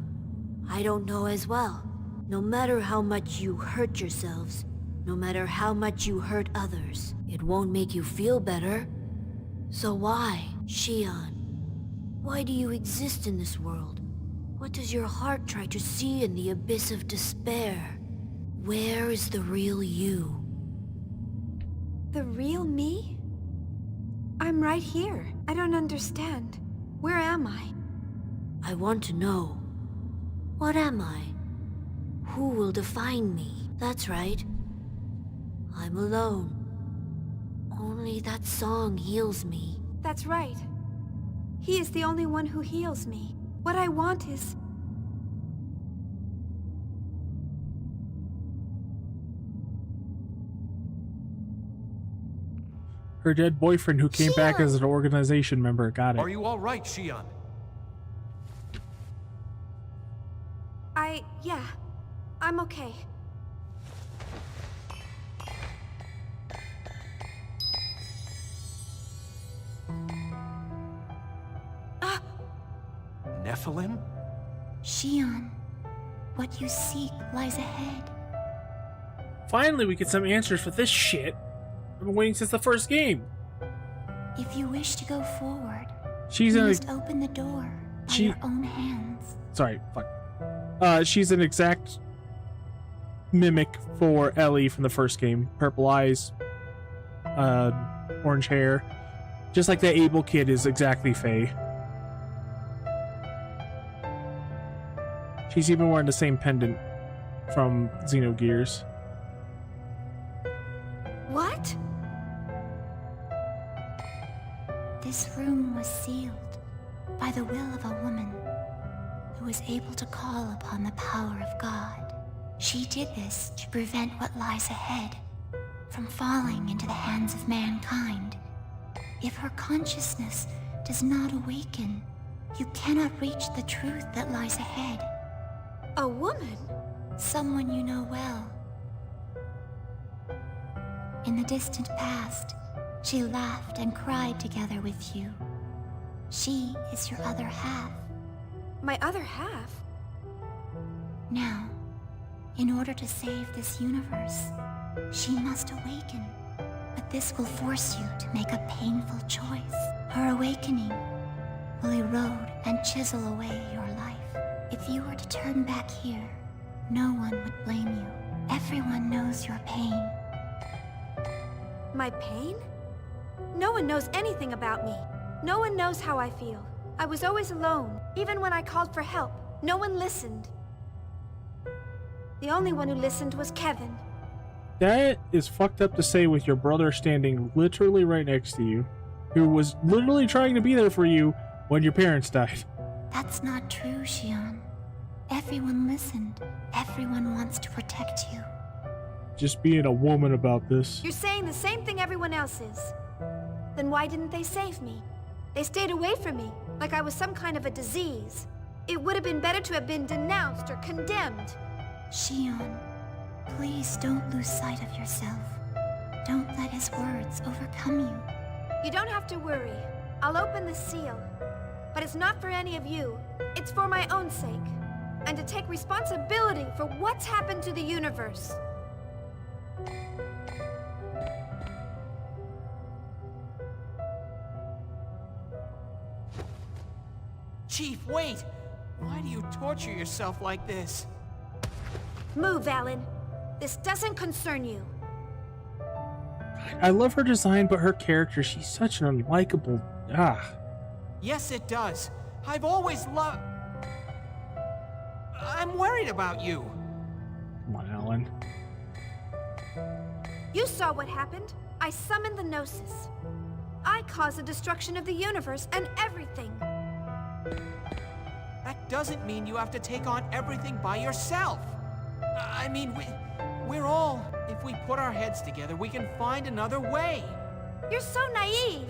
I don't know as well. No matter how much you hurt yourselves, no matter how much you hurt others, it won't make you feel better. So why, Shion? Why do you exist in this world? What does your heart try to see in the abyss of despair? Where is the real you? The real me? I'm right here. I don't understand. Where am I? I want to know. What am I? Who will define me? That's right. I'm alone. Only that song heals me. That's right. He is the only one who heals me. What I want is... Her dead boyfriend who came back as an organization member. Got it. Are you all right, Shion? Yeah. I'm okay. Nephilim? Shion, what you seek lies ahead. Finally, we get some answers for this shit. I've been waiting since the first game. If you wish to go forward, She's you an must open the door by your own hands. Sorry, fuck. She's an exact mimic for Ellie from the first game. Purple eyes, orange hair. Just like that Abel kid is exactly Faye. She's even wearing the same pendant from Xenogears. What? This room was sealed by the will of a woman who was able to call upon the power of God. She did this to prevent what lies ahead from falling into the hands of mankind. If her consciousness does not awaken, you cannot reach the truth that lies ahead. A woman? Someone you know well. In the distant past, she laughed and cried together with you. She is your other half. My other half? Now, in order to save this universe, she must awaken. But this will force you to make a painful choice. Her awakening will erode and chisel away your life. If you were to turn back here, no one would blame you. Everyone knows your pain. My pain? No one knows anything about me. No one knows how I feel. I was always alone. Even when I called for help, no one listened. The only one who listened was Kevin. That is fucked up to say with your brother standing literally right next to you, who was literally trying to be there for you when your parents died. That's not true, Shion. Everyone listened. Everyone wants to protect you. Just being a woman about this. You're saying the same thing everyone else is. Then why didn't they save me? They stayed away from me, like I was some kind of a disease. It would have been better to have been denounced or condemned. Shion, please don't lose sight of yourself. Don't let his words overcome you. You don't have to worry. I'll open the seal. But it's not for any of you. It's for my own sake. And to take responsibility for what's happened to the universe. Chief, wait! Why do you torture yourself like this? Move, Alan. This doesn't concern you. I love her design, but her character, she's such an unlikable... Yes, it does. I've always loved... I'm worried about you. Come on, Alan. You saw what happened. I summoned the Gnosis. I caused the destruction of the universe and everything. That doesn't mean you have to take on everything by yourself. I mean, we're all... If we put our heads together, we can find another way. You're so naive.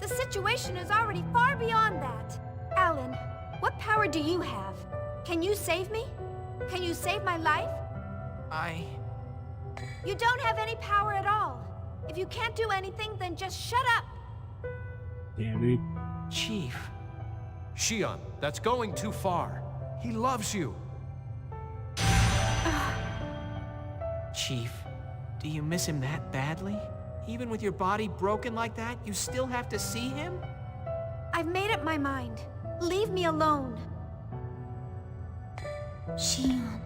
The situation is already far beyond that. Alan, what power do you have? Can you save me? Can you save my life? You don't have any power at all. If you can't do anything, then just shut up. Damn, dude. Chief. Shion, that's going too far. He loves you. Chief, do you miss him that badly? Even with your body broken like that, you still have to see him? I've made up my mind. Leave me alone. Shion,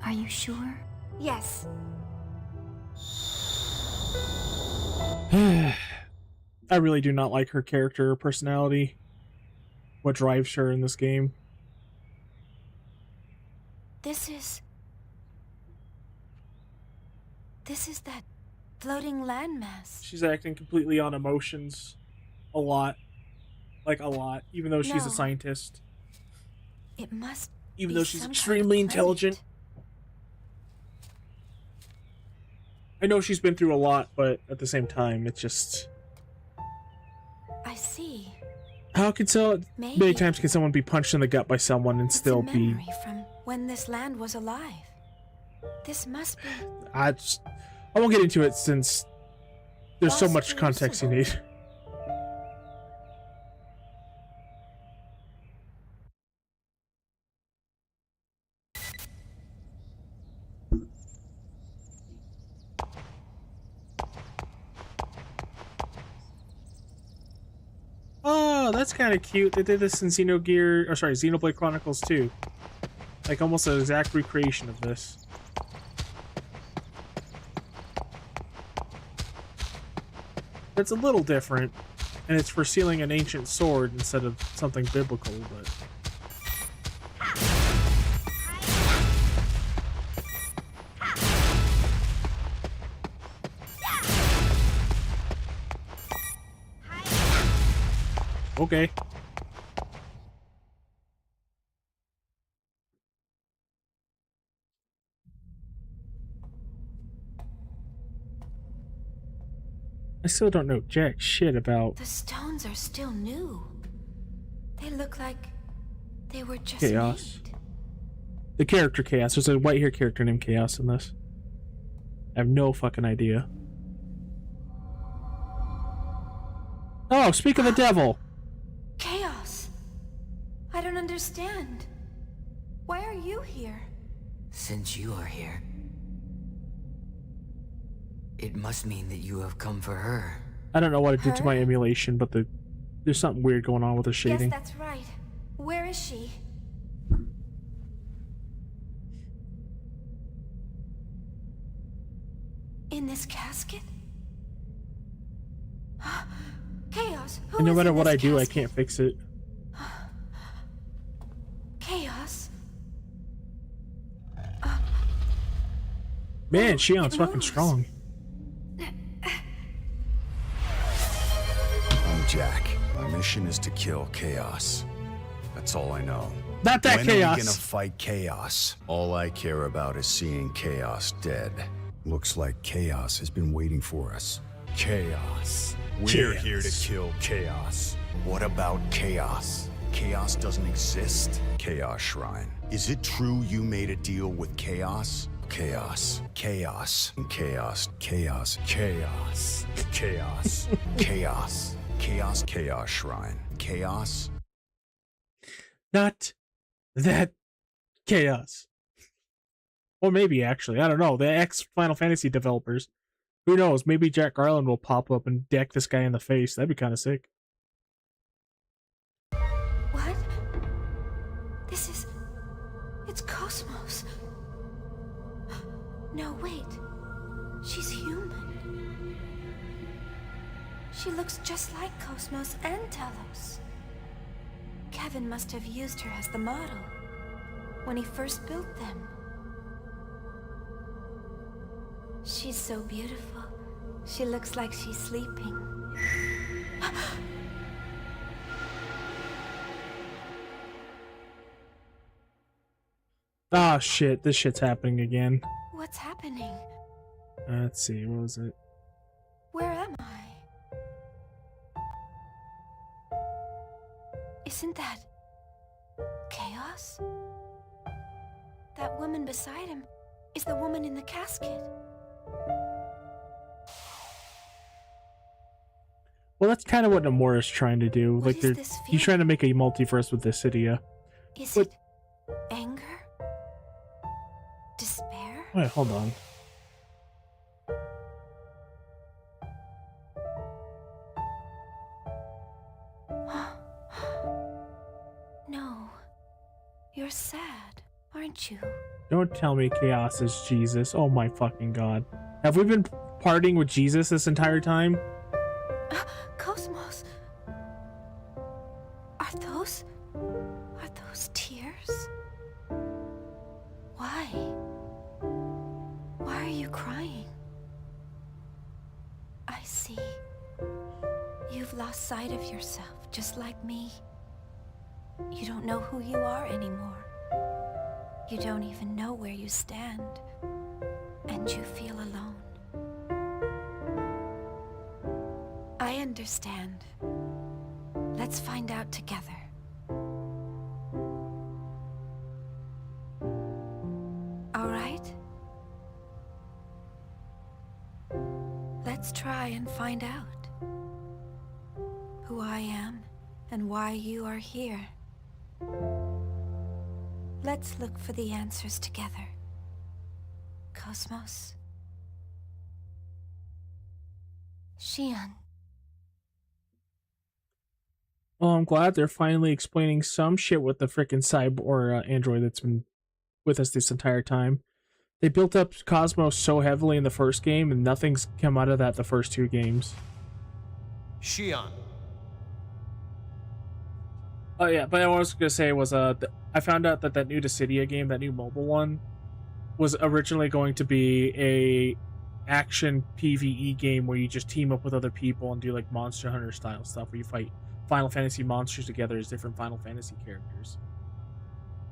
are you sure? Yes. I really do not like her character or personality. What drives her in this game. This is that floating landmass. She's acting completely on emotions. A lot. Like, a lot. Even though she's No. a scientist. It must Even be though she's some kind of extremely planet. intelligent. I know she's been through a lot, but at the same time, it's just... I see. How can so many Maybe. times can someone be punched in the gut by someone and It's still a be... memory from when this land was alive. This must be... I won't get into it since there's so Lost much context you need. Oh, that's kind of cute. They did this in Xenoblade Chronicles 2. Like almost an exact recreation of this. It's a little different, and it's for sealing an ancient sword instead of something biblical, but... Okay. I still don't know jack shit about The stones are still new. They look like they were just Chaos. made. the character Chaos. There's a white hair character named Chaos in this. I have no fucking idea. Oh, speak of the devil! Chaos. I don't understand. Why are you here? Since you are here, it must mean that you have come for her. I don't know what it did to Her? my emulation, but there's something weird going on with the shading. Yes, that's right. Where is she? In this casket? Chaos, who And no is matter in what this I do, I casket? can't fix it. Chaos? Man, Shion's it fucking moves. strong. I'm Jack. My mission is to kill Chaos. That's all I know. Not that When Chaos. are we gonna fight Chaos? All I care about is seeing Chaos dead. Looks like Chaos has been waiting for us. Chaos. We're here to kill Chaos. What about Chaos? Chaos doesn't exist. Chaos Shrine. Is it true you made a deal with Chaos? Chaos. Chaos. Chaos. Chaos. Chaos. Chaos. Chaos. Chaos. Chaos Shrine. Chaos. Not that Chaos. Or maybe, actually. I don't know. The ex-Final Fantasy developers. Who knows? Maybe Jack Garland will pop up and deck this guy in the face. That'd be kind of sick. What? This is... It's Cosmos. No, wait. She's human. She looks just like Cosmos and Telos. Kevin must have used her as the model when he first built them. She's so beautiful. She looks like she's sleeping. Ah, shit. This shit's happening again. What's happening? Let's see. What was it? Where am I? Isn't that... Chaos? That woman beside him is the woman in the casket. Well, that's kind of what Nomura's trying to do. What like, is they're this he's trying to make a multiverse with Dissidia. Is But- it anger? Despair? Wait, hold on. No. You're sad, aren't you? Don't tell me Chaos is Jesus. Oh my fucking god. Have we been partying with Jesus this entire time? Cosmos. Are those tears? Why? Why are you crying? I see. You've lost sight of yourself, just like me. You don't know who you are anymore. You don't even know where you stand. And you feel alone. I understand. Let's find out together. All right? Let's try and find out who I am and why you are here. Let's look for the answers together. Cosmos. Xian. Well, I'm glad they're finally explaining some shit with the frickin' cyborg android that's been with us this entire time. They built up Cosmos so heavily in the first game, and nothing's come out of that the first two games. Xian. Oh yeah, but what I was gonna say was I found out that new Dissidia game, that new mobile one, was originally going to be a action PvE game where you just team up with other people and do like Monster Hunter style stuff where you fight Final Fantasy monsters together as different Final Fantasy characters.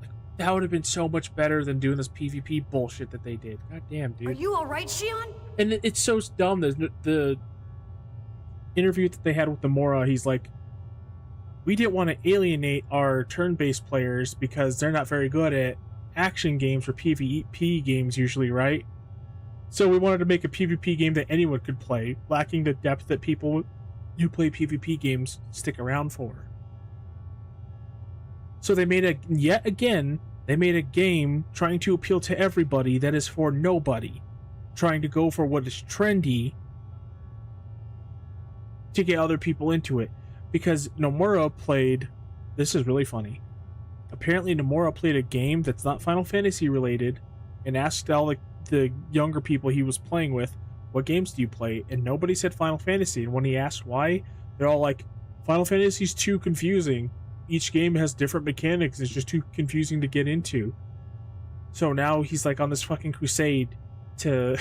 Like, that would have been so much better than doing this PvP bullshit that they did. God damn, dude. Are you alright, Xian? And it's so dumb. The interview that they had with Nomura, he's like, we didn't want to alienate our turn-based players because they're not very good at action games or PvP games usually, right? So we wanted to make a PvP game that anyone could play, lacking the depth that people who play PvP games stick around for. So they made yet again, they made a game trying to appeal to everybody that is for nobody, trying to go for what is trendy to get other people into it. Because Nomura played, this is really funny. Apparently Nomura played a game that's not Final Fantasy related and asked all the younger people he was playing with, what games do you play? And nobody said Final Fantasy. And when he asked why, they're all like, Final Fantasy's too confusing. Each game has different mechanics. It's just too confusing to get into. So now he's like on this fucking crusade to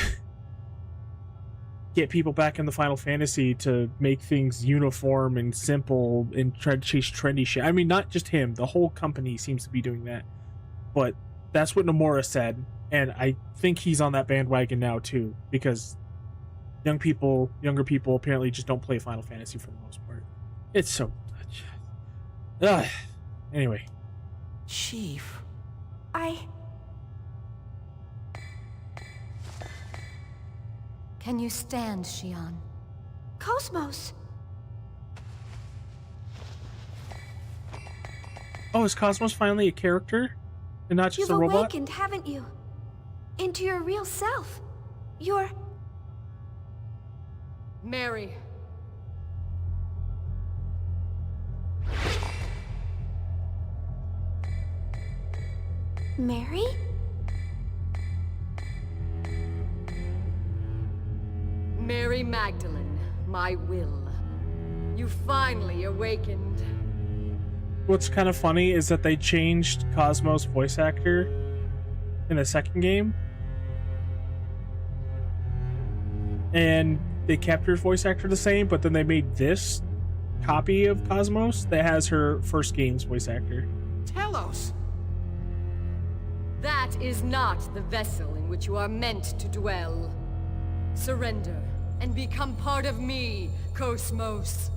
get people back in the Final Fantasy to make things uniform and simple and try to chase trendy shit. I mean, not just him. The whole company seems to be doing that. But that's what Nomura said. And I think he's on that bandwagon now, too. Because younger people apparently just don't play Final Fantasy for the most part. It's so... Ugh. Anyway. Chief. Can you stand, Xion? Cosmos! Oh, is Cosmos finally a character? And not just You've a robot? awakened, haven't you? Into your real self. You're... Mary. Mary? Mary Magdalene, my will. You finally awakened. What's kind of funny is that they changed Cosmos' voice actor in the second game. And they kept her voice actor the same, but then they made this copy of Cosmos that has her first game's voice actor. Telos! That is not the vessel in which you are meant to dwell. Surrender and become part of me, Cosmos.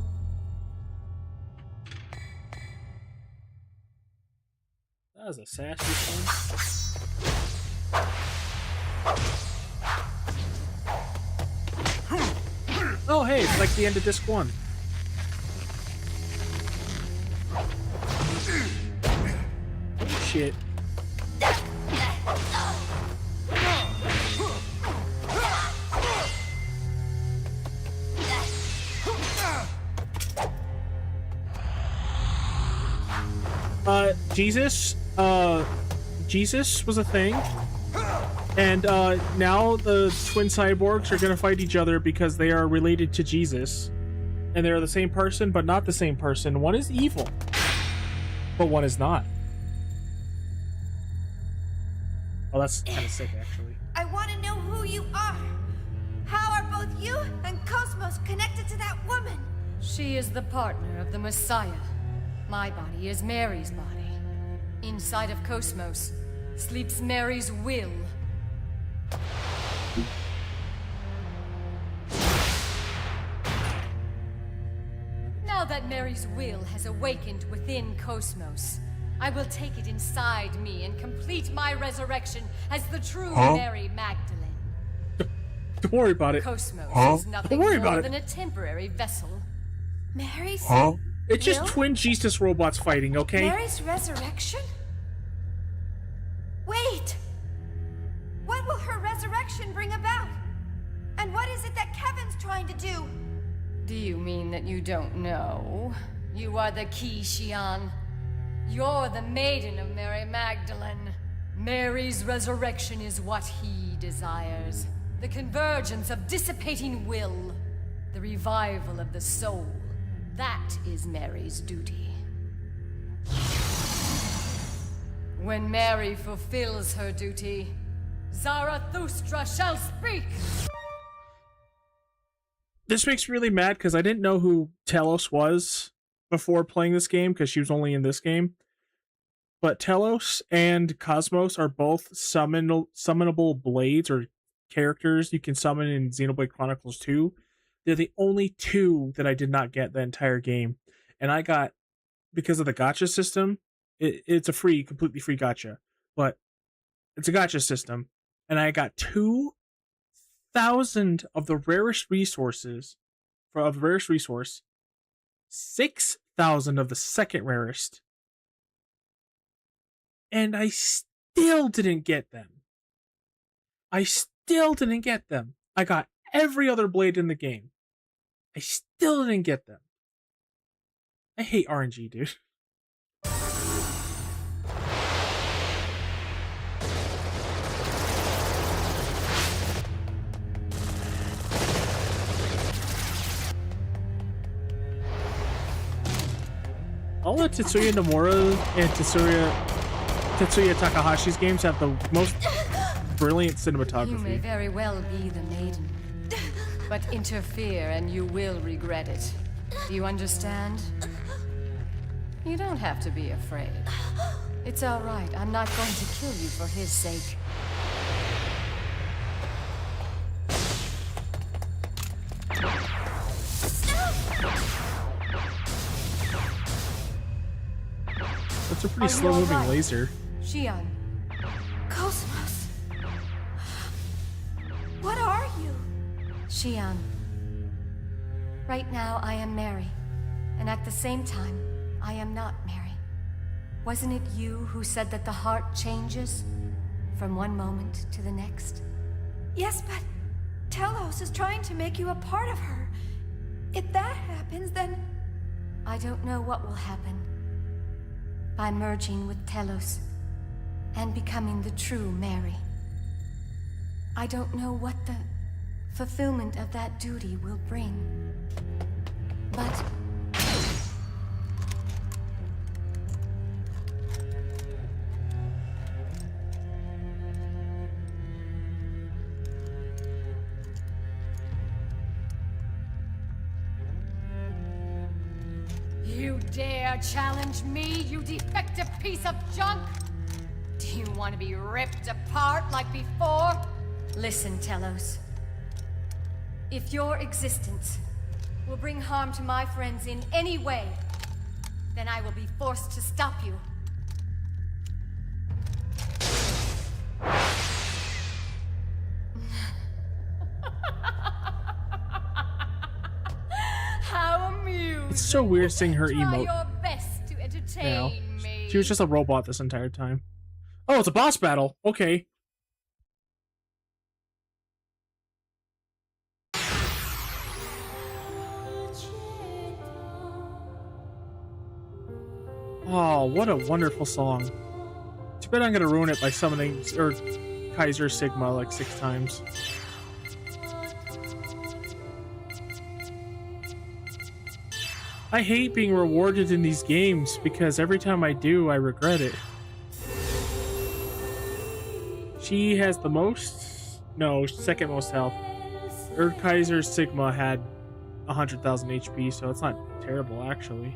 That was a sassy thing. Oh, hey, it's like the end of disc 1. Shit. Jesus was a thing, and now the twin cyborgs are gonna fight each other because they are related to Jesus, and they're the same person but not the same person. One is evil, but one is not. Oh, that's kind of sick, actually. I want to know who you are. How are both you and Cosmos connected to that woman? She is the partner of the Messiah. My body is Mary's body. Inside of Cosmos sleeps Mary's will. Now that Mary's will has awakened within Cosmos, I will take it inside me and complete my resurrection as the true Mary Magdalene. Don't worry about it. Cosmos is nothing more than a temporary vessel. Mary's... It's just Will? twin Jesus robots fighting, okay? Mary's resurrection? Wait! What will her resurrection bring about? And what is it that Kevin's trying to do? Do you mean that you don't know? You are the key, Xion. You're the maiden of Mary Magdalene. Mary's resurrection is what he desires. The convergence of dissipating will. The revival of the soul. That is Mary's duty. When Mary fulfills her duty, Zarathustra shall speak! This makes me really mad because I didn't know who Telos was before playing this game because she was only in this game. But Telos and Cosmos are both summonable blades or characters you can summon in Xenoblade Chronicles 2. They're the only two that I did not get the entire game. And I got, because of the gacha system, it's a completely free gacha. But it's a gacha system. And I got 2,000 of the rarest resources, 6,000 of the second rarest. And I still didn't get them. I got every other blade in the game. I still didn't get them. I hate RNG, dude. All of Tetsuya Nomura and Tetsuya Takahashi's games have the most brilliant cinematography. You may very well be the maiden. But interfere and you will regret it. Do you understand? You don't have to be afraid. It's all right. I'm not going to kill you for his sake. pretty slow-moving laser. Xion. Cosmos. What are you? Xion. Right now, I am Mary. And at the same time, I am not Mary. Wasn't it you who said that the heart changes from one moment to the next? Yes, but Telos is trying to make you a part of her. If that happens, then... I don't know what will happen. By merging with Telos and becoming the true Mary. I don't know what the fulfillment of that duty will bring. But... You dare challenge me, you defective piece of junk? Do you want to be ripped apart like before? Listen, Telos. If your existence will bring harm to my friends in any way, then I will be forced to stop you. How amusing. It's so weird seeing her Try emote your best to entertain now. me. She was just a robot this entire time. Oh, it's a boss battle. Okay. Oh, what a wonderful song. Too bad I'm gonna ruin it by summoning Kaiser Sigma like 6 times. I hate being rewarded in these games because every time I do, I regret it. She has the most... No, second most health. Kaiser Sigma had 100,000 HP, so it's not terrible, actually.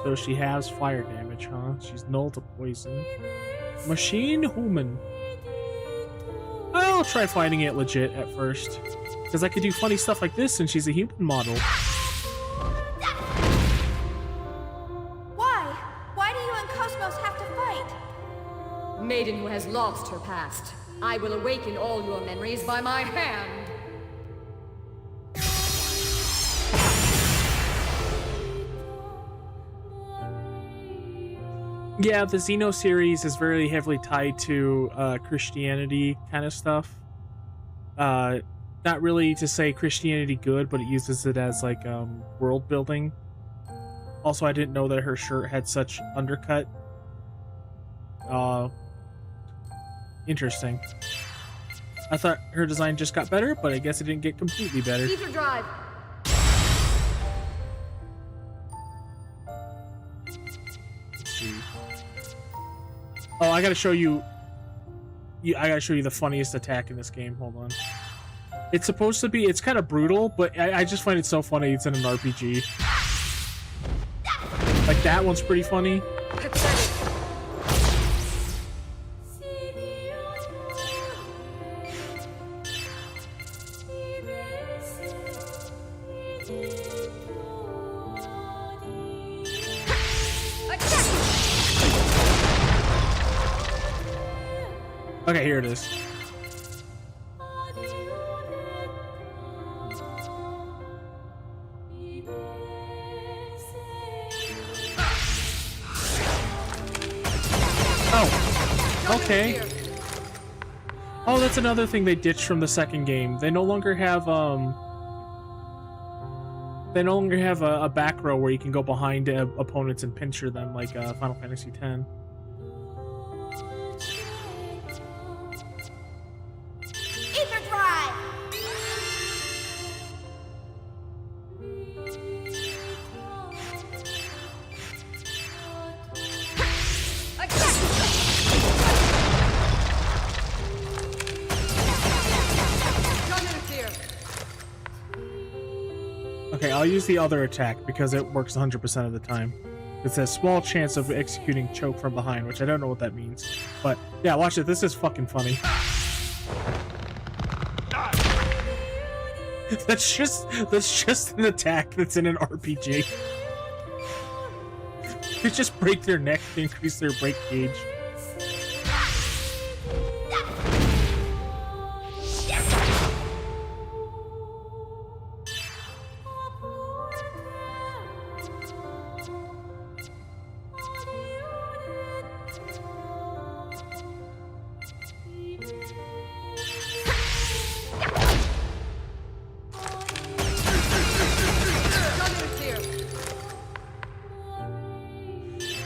So she has fire damage, huh? She's null to poison. Machine human. I'll try fighting it legit at first. Because I could do funny stuff like this since she's a human model. Why? Why do you and Cosmos have to fight? Maiden who has lost her past. I will awaken all your memories by my hand. Yeah, the Xeno series is very heavily tied to Christianity kind of stuff. Not really to say Christianity good, but it uses it as like world building. Also, I didn't know that her shirt had such undercut. Interesting. I thought her design just got better, but I guess it didn't get completely better. Ether drive. Let's see. Oh, I gotta show you. I gotta show you the funniest attack in this game. Hold on. It's supposed to be. It's kind of brutal, but I just find it so funny. It's in an RPG. Like that one's pretty funny. Okay, here it is. Oh, okay. Oh, that's another thing they ditched from the second game. They no longer have a back row where you can go behind opponents and pincher them like Final Fantasy X. Okay, I'll use the other attack because it works 100% of the time. It says small chance of executing choke from behind, which I don't know what that means. But yeah, watch it. This is fucking funny. That's just an attack that's in an RPG. You just break their neck to increase their break gauge.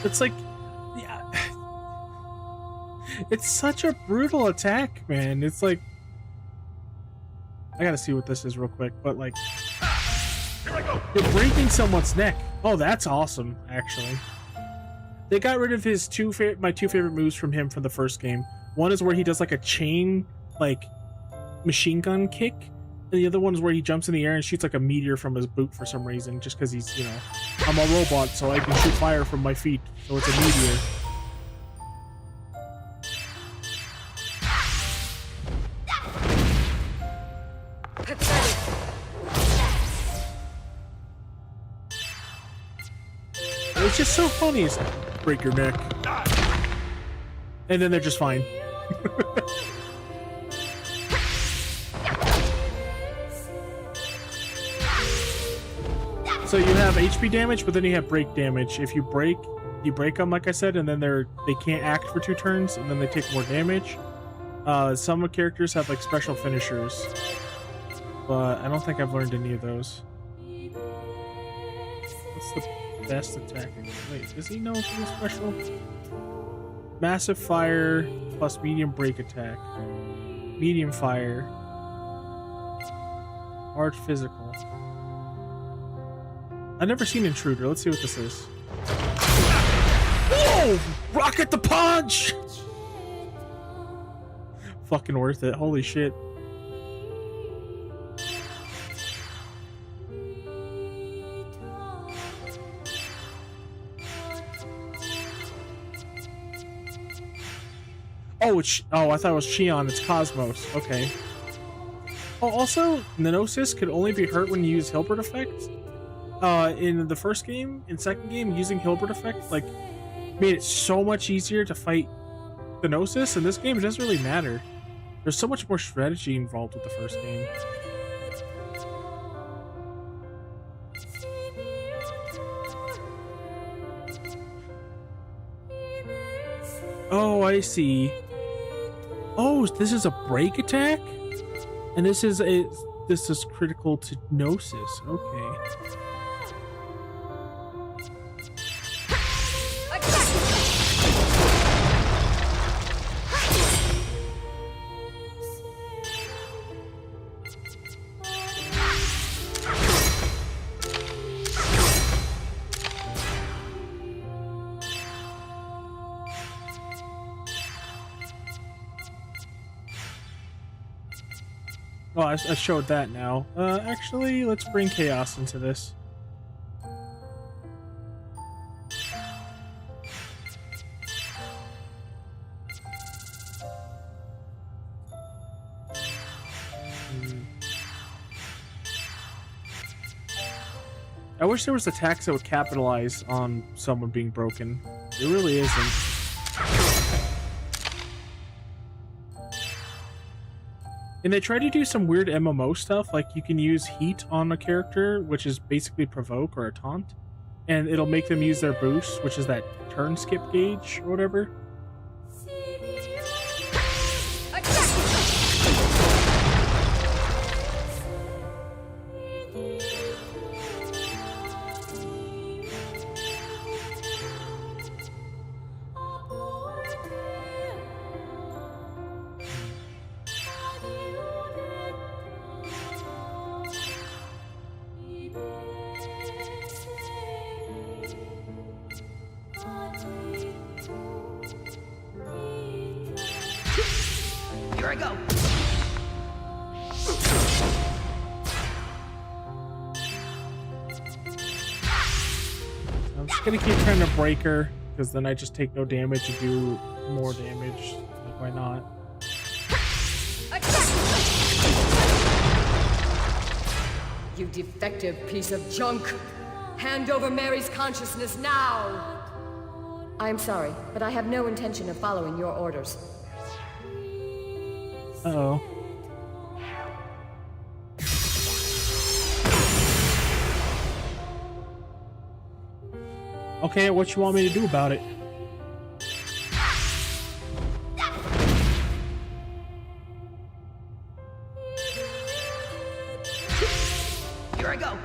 It's like, yeah, it's such a brutal attack, man. It's like, I gotta see what this is real quick, but like, you're breaking someone's neck. Oh, that's awesome, actually. They got rid of his my two favorite moves from him from the first game. One is where he does like a chain, like, machine gun kick, and the other one is where he jumps in the air and shoots like a meteor from his boot for some reason, just because he's, you know, I'm a robot, so I can shoot fire from my feet, so it's a meteor. It's just so funny. It's like, break your neck. And then they're just fine. So you have HP damage, but then you have break damage. If you break them, like I said, and then they can't act for 2 turns, and then they take more damage. Some characters have like special finishers, but I don't think I've learned any of those. What's the best attack? Wait, does he know if he's special? Massive fire plus medium break attack. Medium fire. Large physical. I've never seen Intruder. Let's see what this is. Whoa! Rocket the punch! Fucking worth it. Holy shit. Oh, I thought it was Xion. It's Cosmos. Okay. Oh, also, Xenosaga could only be hurt when you use Hilbert effect. In the first game, in second game, using Hilbert effect like made it so much easier to fight Xenosaga. In this game, it doesn't really matter. There's so much more strategy involved with the first game. Oh, I see. Oh, this is a break attack, and this is critical to Gnosis. Okay. Oh, I showed that now. Actually, let's bring Chaos into this. I wish there was attacks that would capitalize on someone being broken. It really isn't. And they try to do some weird MMO stuff, like you can use heat on a character, which is basically provoke or a taunt, and it'll make them use their boost, which is that turn skip gauge or whatever. Here I go. I'm just gonna keep trying to break her, because then I just take no damage and do more damage. Like, why not? You defective piece of junk! Hand over Mary's consciousness now! I'm sorry, but I have no intention of following your orders. Uh-oh. Okay, what you want me to do about it? Here I go.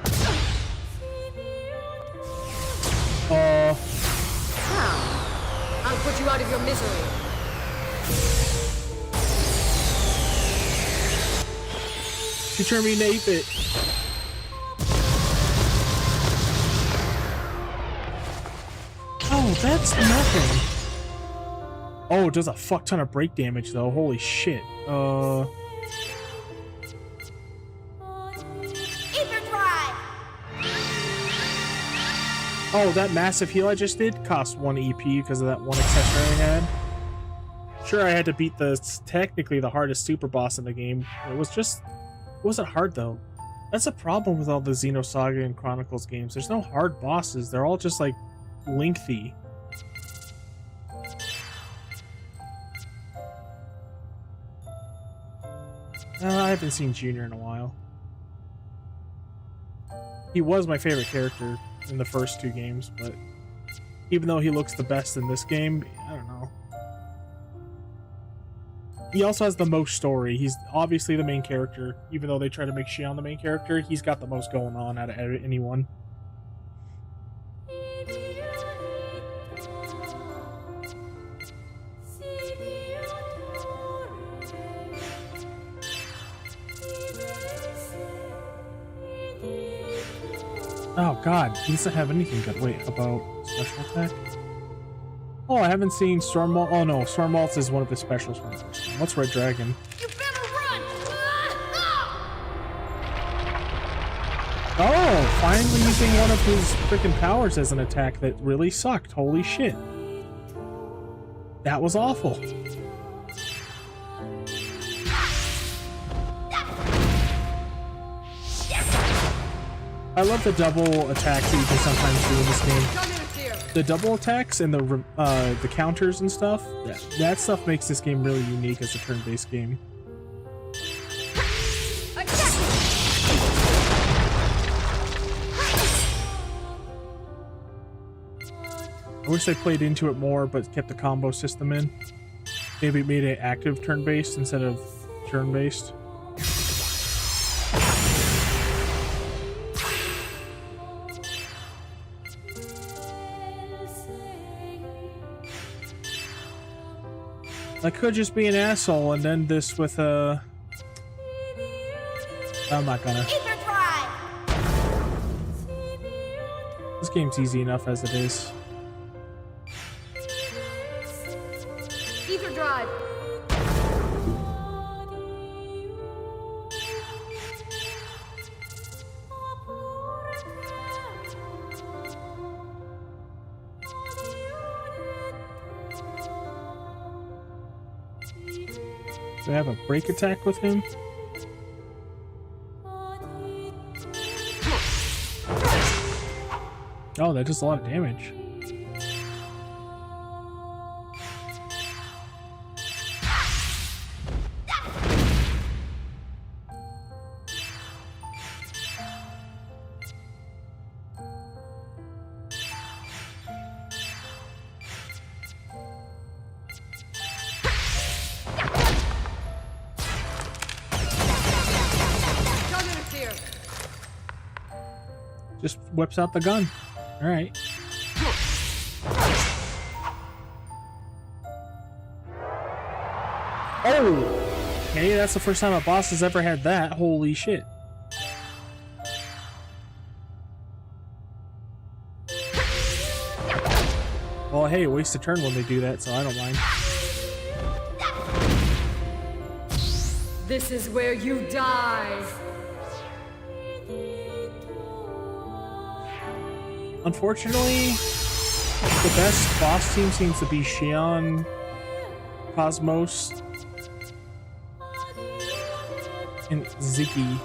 How? I'll put you out of your misery. She turned me into 8-bit. Oh, that's nothing. Oh, it does a fuck ton of break damage though. Holy shit. Oh, that massive heal I just did cost 1 EP because of that one accessory I had. Sure, I had to beat technically the hardest super boss in the game. It wasn't hard though. That's a problem with all the Xenosaga and Chronicles games. There's no hard bosses. They're all just like lengthy. I haven't seen Junior in a while. He was my favorite character in the first 2 games, but even though he looks the best in this game, I don't know. He also has the most story. He's obviously the main character. Even though they try to make Xion the main character, he's got the most going on out of anyone. Oh god, he doesn't have anything good. Wait, about special attack? Oh, I haven't seen Stormwalt. Oh no, Stormwalt is one of his specials from the first game. What's Red Dragon? You better run! Oh, finally using one of his freaking powers as an attack that really sucked. Holy shit. That was awful. I love the double attacks that you can sometimes do in this game. The double attacks and the counters and stuff, that stuff makes this game really unique as a turn-based game. I wish they played into it more but kept the combo system in. Maybe made it active turn-based instead of turn-based. I could just be an asshole and end this with a... I'm not gonna. This game's easy enough as it is. Ether drive. Do I have a break attack with him? Oh, that does a lot of damage. Just whips out the gun. All right. Oh! Okay, that's the first time a boss has ever had that. Holy shit. Well, hey, waste a turn when they do that, so I don't mind. This is where you die. Unfortunately, the best boss team seems to be Xion, Cosmos, and Ziggy.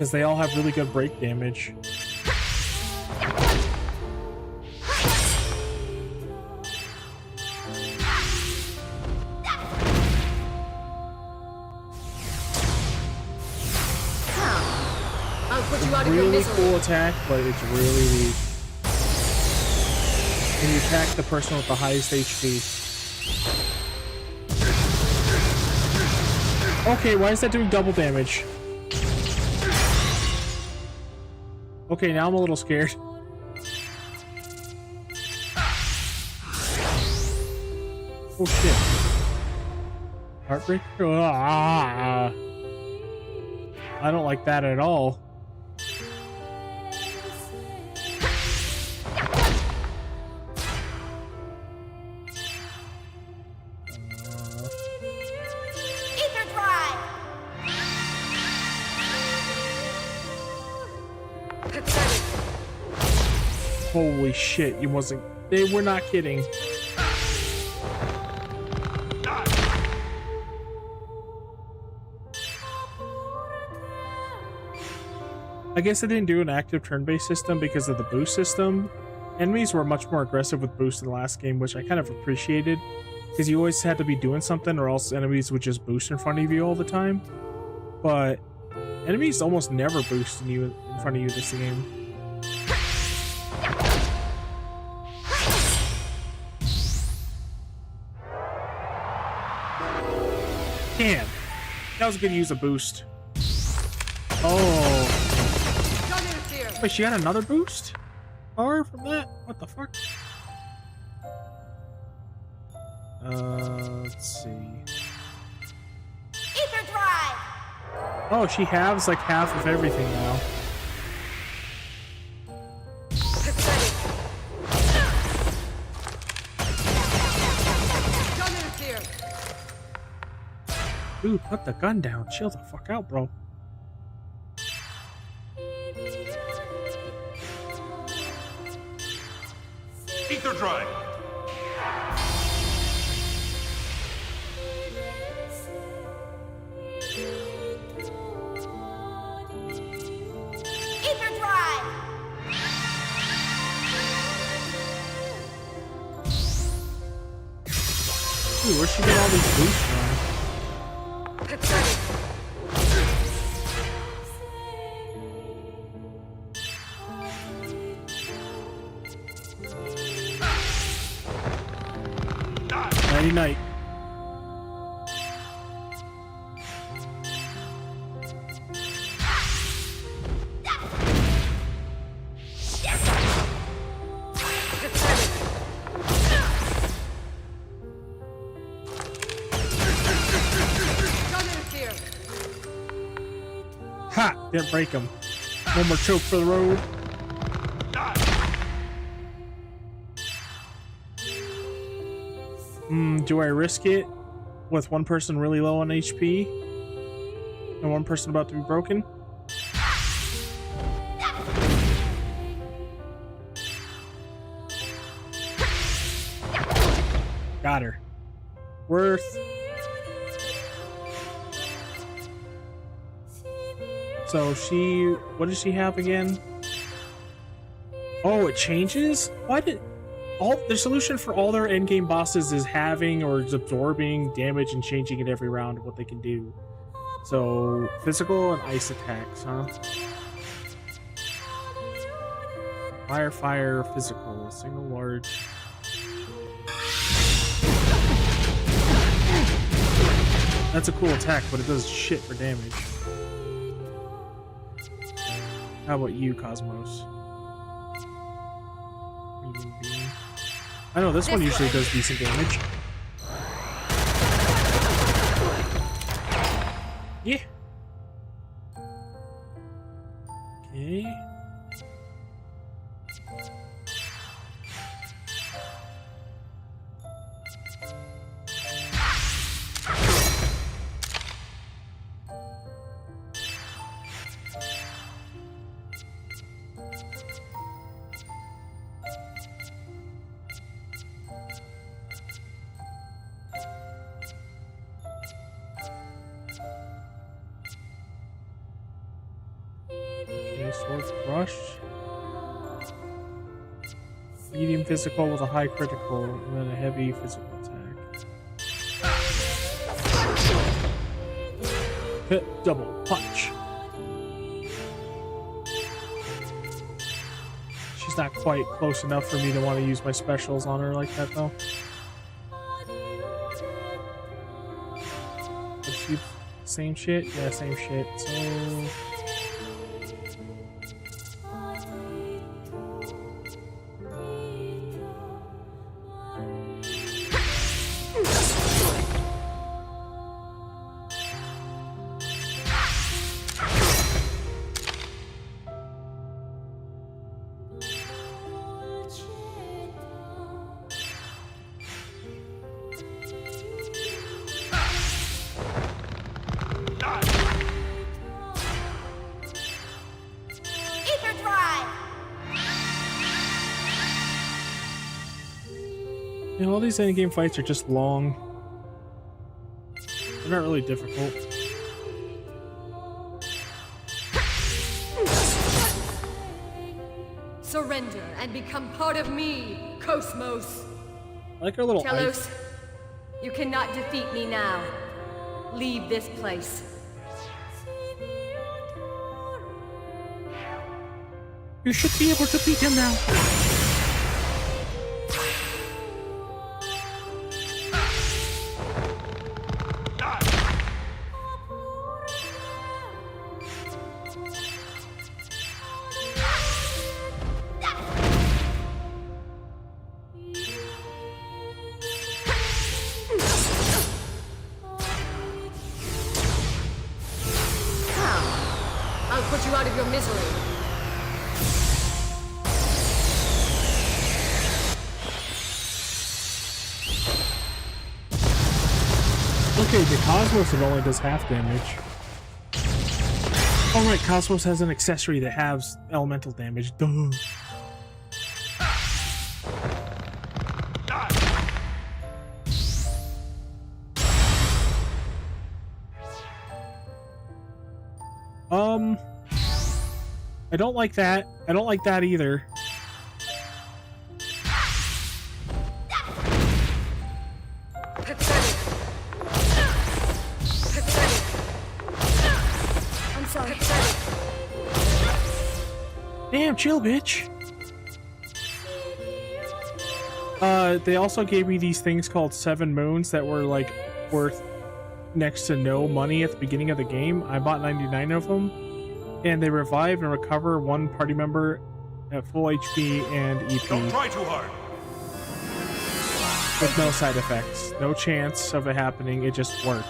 Because they all have really good break damage. I'll put you out of your Really misery. cool attack, but it's really weak. And you attack the person with the highest HP. Okay, why is that doing double damage? Okay, now I'm a little scared. Oh shit. Heartbreaker? Ah. I don't like that at all. Ether drive! Holy shit, you wasn't. They were not kidding. I guess I didn't do an active turn-based system because of the boost system. Enemies were much more aggressive with boost in the last game, which I kind of appreciated. Because you always had to be doing something or else enemies would just boost in front of you all the time. But enemies almost never boost in front of you this game. Damn. That was a good use of boost. Oh. Wait, she got another boost? Or from that? What the fuck? Let's see. Ether drive! Oh, she has like half of everything now. Dude, put the gun down. Chill the fuck out, bro. Ether drive. Ether drive! Dude, where'd she get all these boosts from? Nighty night. Ha! Didn't break him. One more choke for the road. Do I risk it with one person really low on HP and one person about to be broken? Got her. Worth. So she, what does she have again? Oh, it changes? Why did all the solution for all their endgame bosses is having or is absorbing damage and changing it every round what they can do. So physical and ice attacks, huh? Fire, physical, single large. That's a cool attack, but it does shit for damage. How about you, Cosmos? Medium beam. I know this one usually does decent damage. Yeah. Okay. Okay, sword rush. Medium physical with a high critical, and then a heavy physical attack. Hit double punch. She's not quite close enough for me to want to use my specials on her like that, though. Is she same shit? Yeah, same shit. So. You know, all these endgame fights are just long. They're not really difficult. Surrender and become part of me, Cosmos. I like our little Telos, you cannot defeat me now. Leave this place. You should be able to beat him now. I'll put you out of your misery. Okay, the Cosmos, it only does half damage. Oh right, Cosmos has an accessory that has elemental damage. Duh. I don't like that. I don't like that either. I'm sorry. Damn, chill, bitch. They also gave me these things called 7 moons that were like worth next to no money at the beginning of the game. I bought 99 of them, and they revive and recover one party member at full HP and EP. Don't try too hard. With no side effects. No chance of it happening, it just works.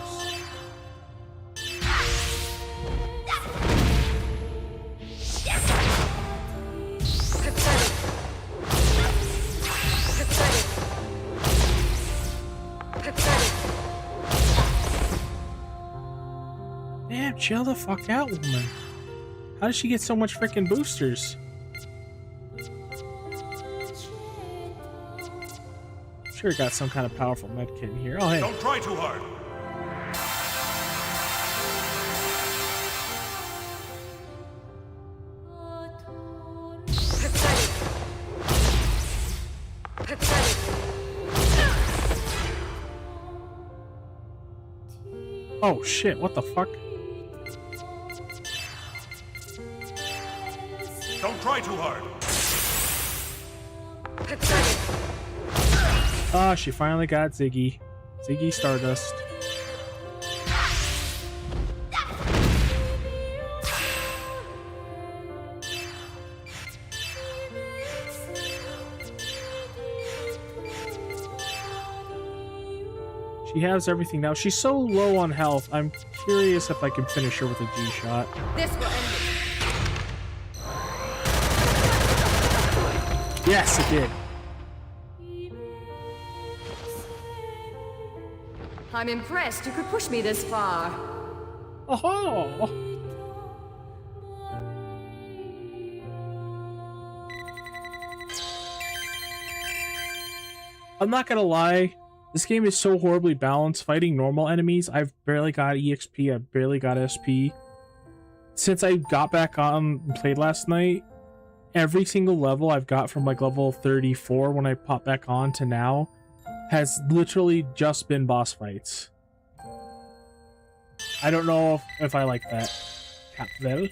Damn, chill the fuck out, woman. How does she get so much freaking boosters? Sure got some kind of powerful medkit in here. Oh, hey. Don't try too hard. Oh shit, what the fuck? Don't try too hard. Ah, she finally got Ziggy. Ziggy Stardust. She has everything now. She's so low on health. I'm curious if I can finish her with a G-shot. This will end it. Yes, it did. I'm impressed you could push me this far. Oh! I'm not gonna lie. This game is so horribly balanced. Fighting normal enemies, I've barely got EXP, I've barely got SP. since I got back on and played last night, every single level I've got from like level 34 when I pop back on to now has literally just been boss fights. I don't know if I like that. Capvel.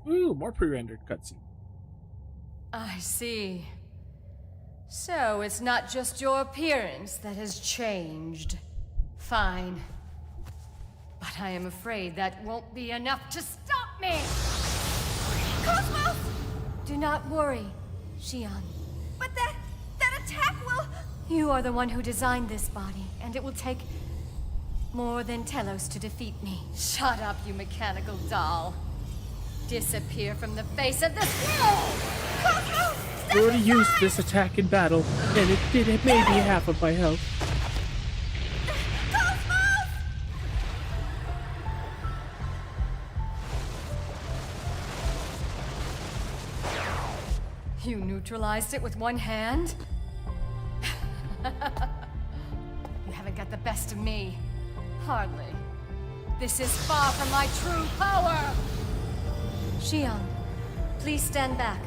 Ooh, more pre-rendered cutscene. I see. So it's not just your appearance that has changed. Fine. But I am afraid that won't be enough to stop me! Cosmos! Do not worry, Xion. But that attack will... You are the one who designed this body, and it will take more than Telos to defeat me. Shut up, you mechanical doll. Disappear from the face of this world! Cosmos! I already used this attack in battle, and it did maybe half of my health. Cosmos! You neutralized it with one hand? You haven't got the best of me. Hardly. This is far from my true power! Xion, please stand back.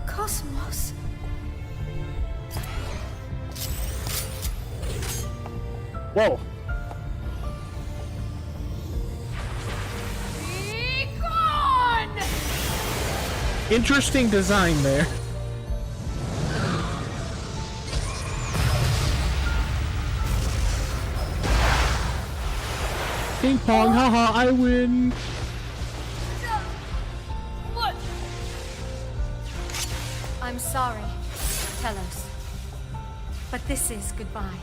Cosmos? Whoa. Be gone! Interesting design there. Ping pong, haha, I win. What? I'm sorry, Telos. But this is goodbye.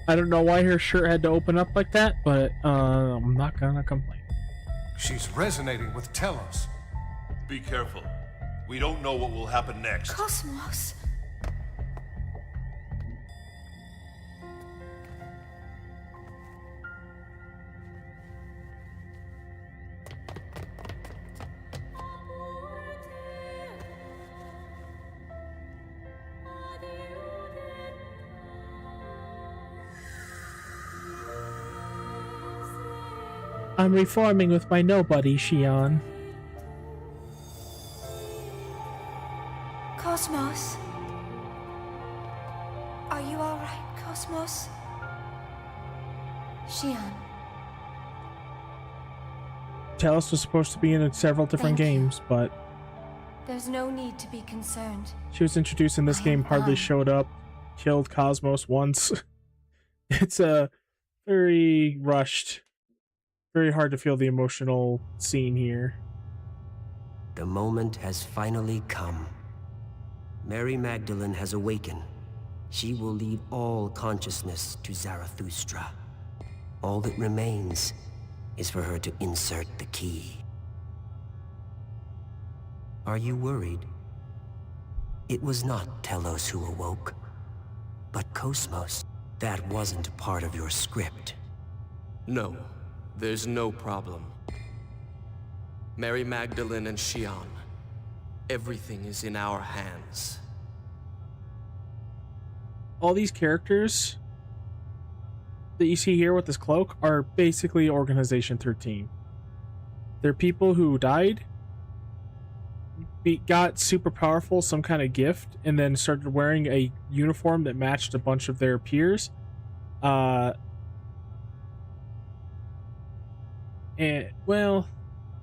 I don't know why her shirt had to open up like that, but I'm not gonna complain. She's resonating with Telos. Be careful. We don't know what will happen next. Cosmos? I'm reforming with my nobody, Xion. Cosmos? Are you alright, Cosmos? Xion, Telos was supposed to be in several different Thank you. games, but there's no need to be concerned. she was introduced in this I game, am hardly fine. showed up, killed Cosmos once. It's a very rushed, very hard to feel the emotional scene here. The moment has finally come. Mary Magdalene has awakened. She will lead all consciousness to Zarathustra. All that remains is for her to insert the key. Are you worried? It was not Telos who awoke, but Cosmos. That wasn't part of your script. No, there's no problem. Mary Magdalene and Xion. Everything is in our hands. All these characters that you see here with this cloak are basically Organization 13. They're people who died, got super powerful, some kind of gift, and then started wearing a uniform that matched a bunch of their peers. And, well,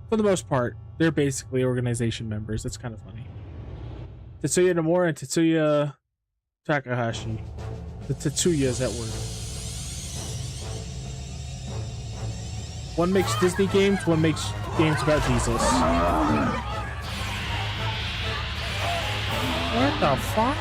for the most part, they're basically organization members. It's kind of funny. Tetsuya Nomura and Tetsuya Takahashi. The Tetsuyas at work. One makes Disney games, one makes games about Jesus. What the fuck?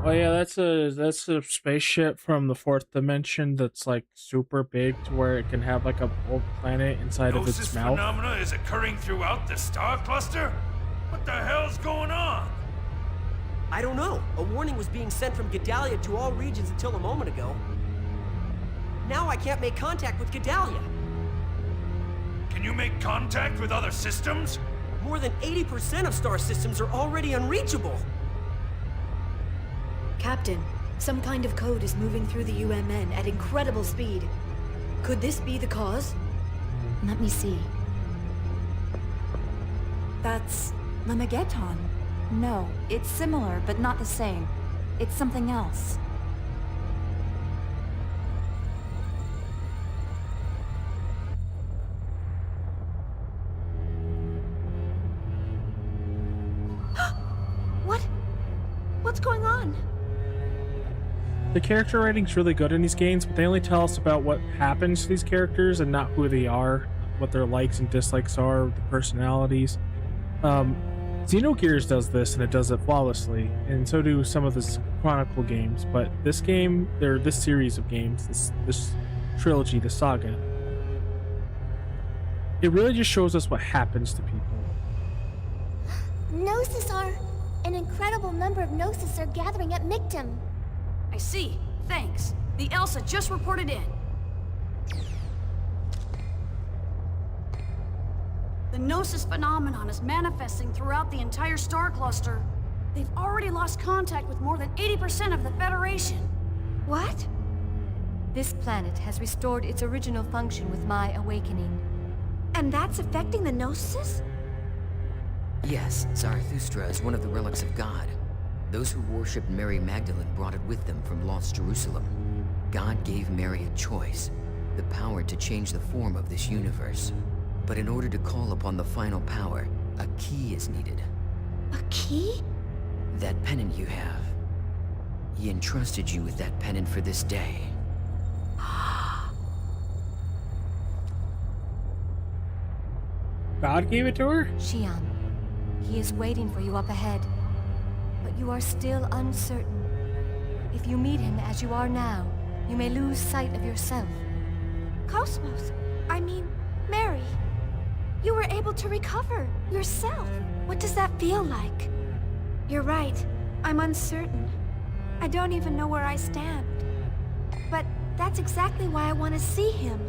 Oh yeah, that's a spaceship from the fourth dimension that's like super big to where it can have like a whole planet inside of its Gnosis mouth. phenomena is occurring throughout the star cluster? What the hell's going on? I don't know. A warning was being sent from Gedalia to all regions until a moment ago. Now I can't make contact with Gedalia. Can you make contact with other systems? More than 80% of star systems are already unreachable. Captain, some kind of code is moving through the UMN at incredible speed. Could this be the cause? Let me see. That's Lemegeton. No, it's similar, but not the same. It's something else. What's going on? The character writing's really good in these games, but they only tell us about what happens to these characters and not who they are, what their likes and dislikes are, the personalities. Xenogears does this, and it does it flawlessly, and so do some of the Chronicle games, but this game, this series of games, this trilogy, the saga, it really just shows us what happens to people. Gnosis are... An incredible number of Gnosis are gathering at Mictum. I see. Thanks. The Elsa just reported in. The Gnosis phenomenon is manifesting throughout the entire star cluster. They've already lost contact with more than 80% of the Federation. What? This planet has restored its original function with my awakening. And that's affecting the Gnosis? Yes, Zarathustra is one of the relics of God. Those who worshipped Mary Magdalene brought it with them from lost Jerusalem. God gave Mary a choice, the power to change the form of this universe. But in order to call upon the final power, a key is needed. A key? That pennant you have. He entrusted you with that pennant for this day. God gave it to her? Xian, he is waiting for you up ahead. But you are still uncertain. If you meet him as you are now, you may lose sight of yourself. Cosmos, I mean, Mary. You were able to recover yourself. What does that feel like? You're right. I'm uncertain. I don't even know where I stand. But that's exactly why I want to see him.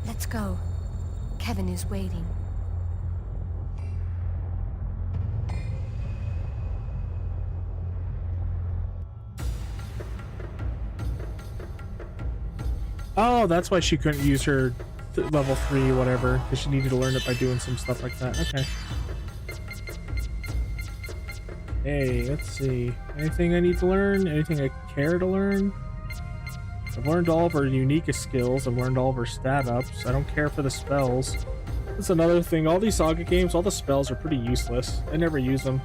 Let's go. Kevin is waiting. Oh, that's why she couldn't use her level 3 whatever, because she needed to learn it by doing some stuff like that. Okay. Hey, let's see. Anything I need to learn? Anything I care to learn? I've learned all of her unique skills. I've learned all of her stat ups. I don't care for the spells. That's another thing. All these Saga games, all the spells are pretty useless. I never use them.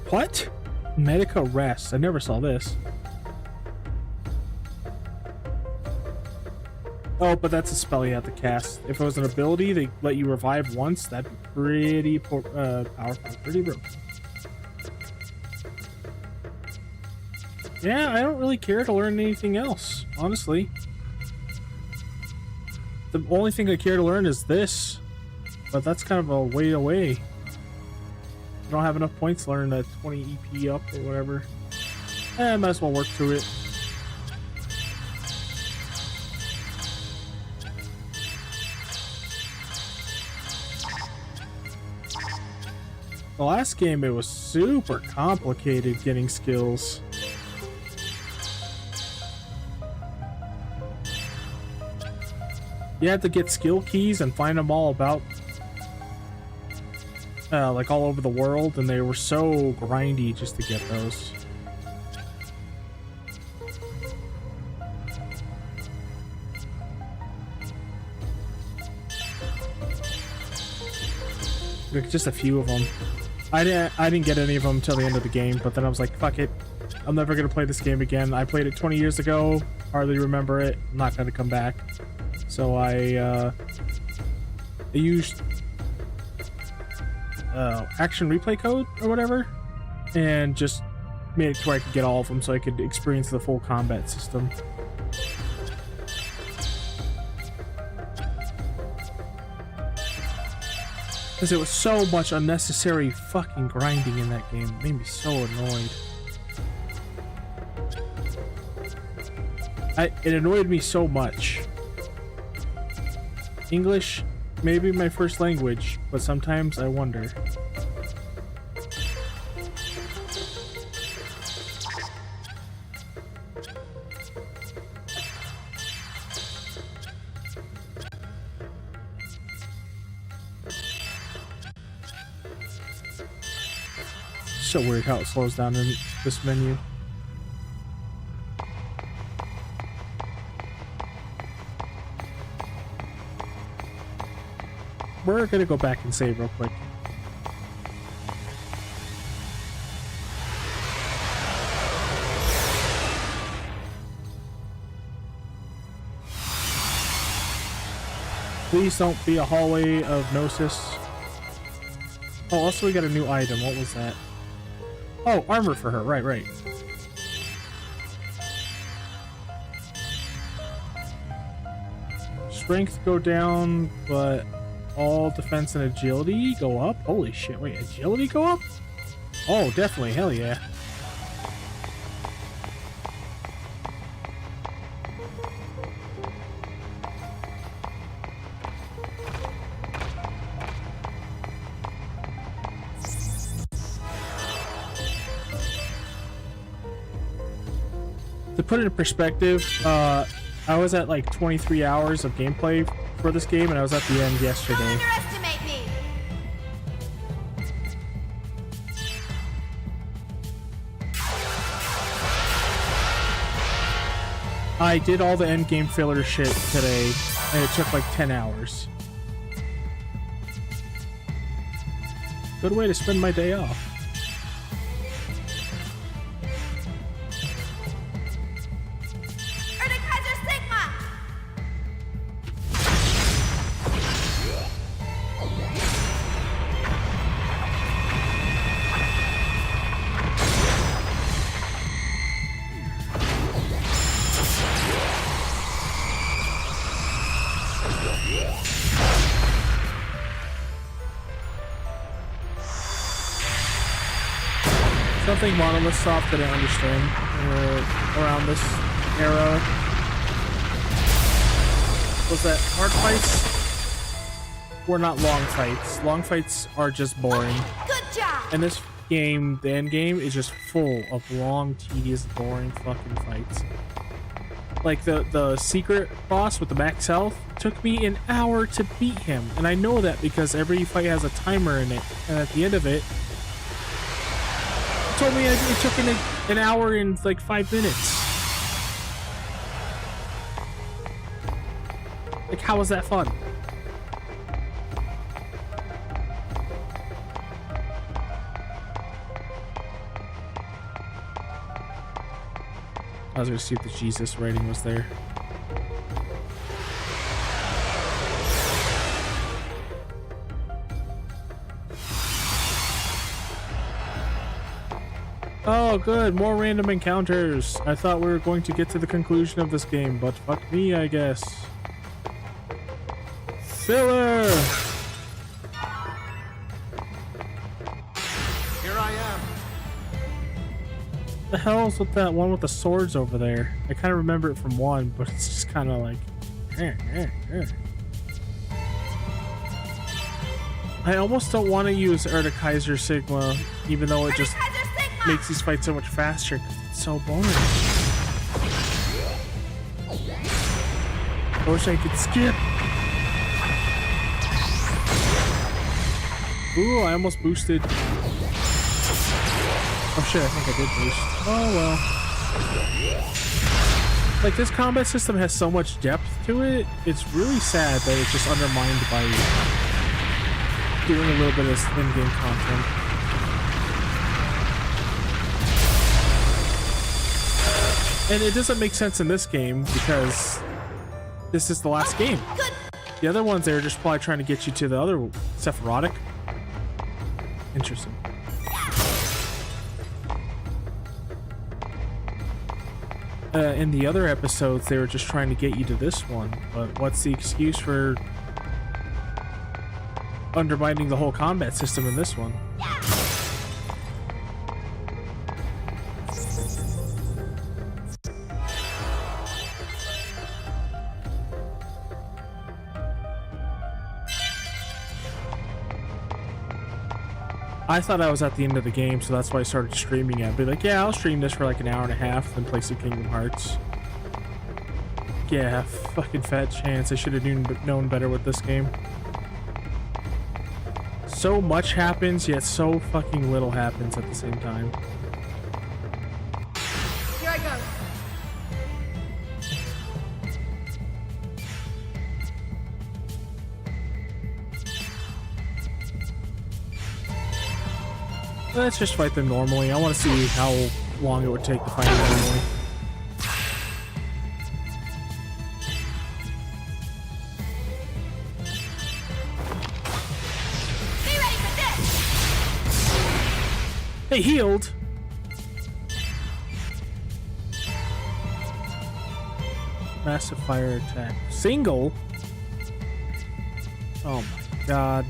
What? Medica Rest. I never saw this. Oh, but that's a spell you have to cast. If it was an ability, they let you revive once. That'd be pretty powerful, pretty broken. Yeah, I don't really care to learn anything else, honestly. The only thing I care to learn is this, but that's kind of a way away. I don't have enough points to learn that 20 EP up or whatever. I might as well work through it. The last game, it was super complicated getting skills. You had to get skill keys and find them all about, like all over the world, and they were so grindy just to get those. Like just a few of them. I didn't get any of them till the end of the game, but then I was like, fuck it. I'm never gonna play this game again. I played it 20 years ago, hardly remember it. I'm not gonna come back. So I used action replay code or whatever, and just made it to where I could get all of them so I could experience the full combat system. Because it was so much unnecessary fucking grinding in that game. It made me so annoyed. It annoyed me so much. English may be my first language, but sometimes I wonder. So weird how it slows down in this menu. We're gonna go back and save real quick. Please don't be a hallway of Gnosis. Oh, also we got a new item. What was that? Oh, armor for her. Right. Strength go down, but all defense and agility go up. Holy shit, wait, agility go up? Oh, definitely, hell yeah. To put it in perspective, I was at like 23 hours of gameplay for this game, and I was at the end yesterday. Don't underestimate me. I did all the endgame filler shit today, and it took like 10 hours. Good way to spend my day off. Something Monolith Soft didn't understand around this era was that hard fights were not long fights. Long fights are just boring. Good job. And this game, the end game, is just full of long, tedious, boring fucking fights. Like the secret boss with the max health took me an hour to beat him, and I know that because every fight has a timer in it, and at the end of it, told me it took an hour and like 5 minutes. Like, how was that fun? I was gonna see if the Jesus writing was there. Oh, good. More random encounters. I thought we were going to get to the conclusion of this game, but fuck me, I guess. Filler! Here I am. The hell's with that one with the swords over there? I kind of remember it from one, but it's just kind of like... I almost don't want to use Kaiser Sigma, even though it just makes these fights so much faster, because it's so boring. I wish I could skip. Ooh, I almost boosted. Oh shit, I think I did boost. Oh well. Like, this combat system has so much depth to it, it's really sad that it's just undermined by doing a little bit of in-game content. And it doesn't make sense in this game because this is the last game. The other ones, they were just probably trying to get you to the other Sephirotic. Interesting. In the other episodes, they were just trying to get you to this one. But what's the excuse for undermining the whole combat system in this one? I thought I was at the end of the game, so that's why I started streaming it. I'd be like, yeah, I'll stream this for like an hour and a half, then play some Kingdom Hearts. Yeah, fucking fat chance. I should have known better with this game. So much happens, yet so fucking little happens at the same time. Here I go. Let's just fight them normally. I want to see how long it would take to fight them normally. Be ready for this! They healed. Massive fire attack. Single? Oh my god.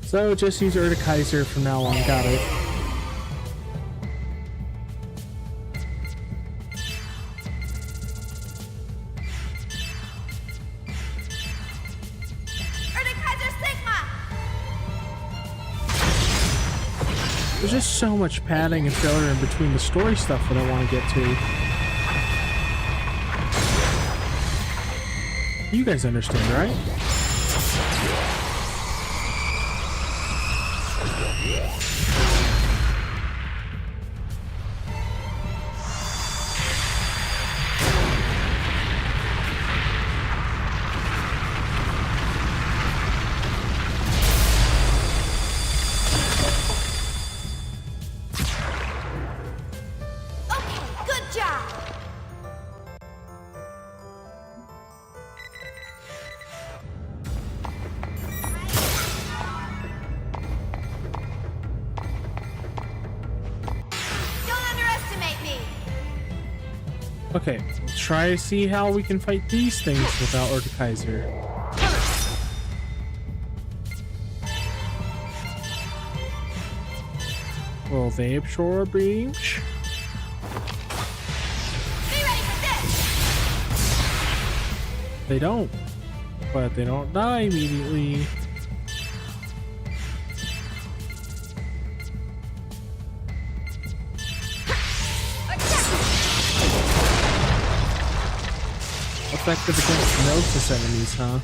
So just use Urtikaiser from now on. Got it. There's just so much padding and filler in between the story stuff that I want to get to. You guys understand, right? Okay, let's try to see how we can fight these things without Urtikaiser. Will they absorb range? They don't, but they don't die immediately. Effective against Gnosis enemies, huh?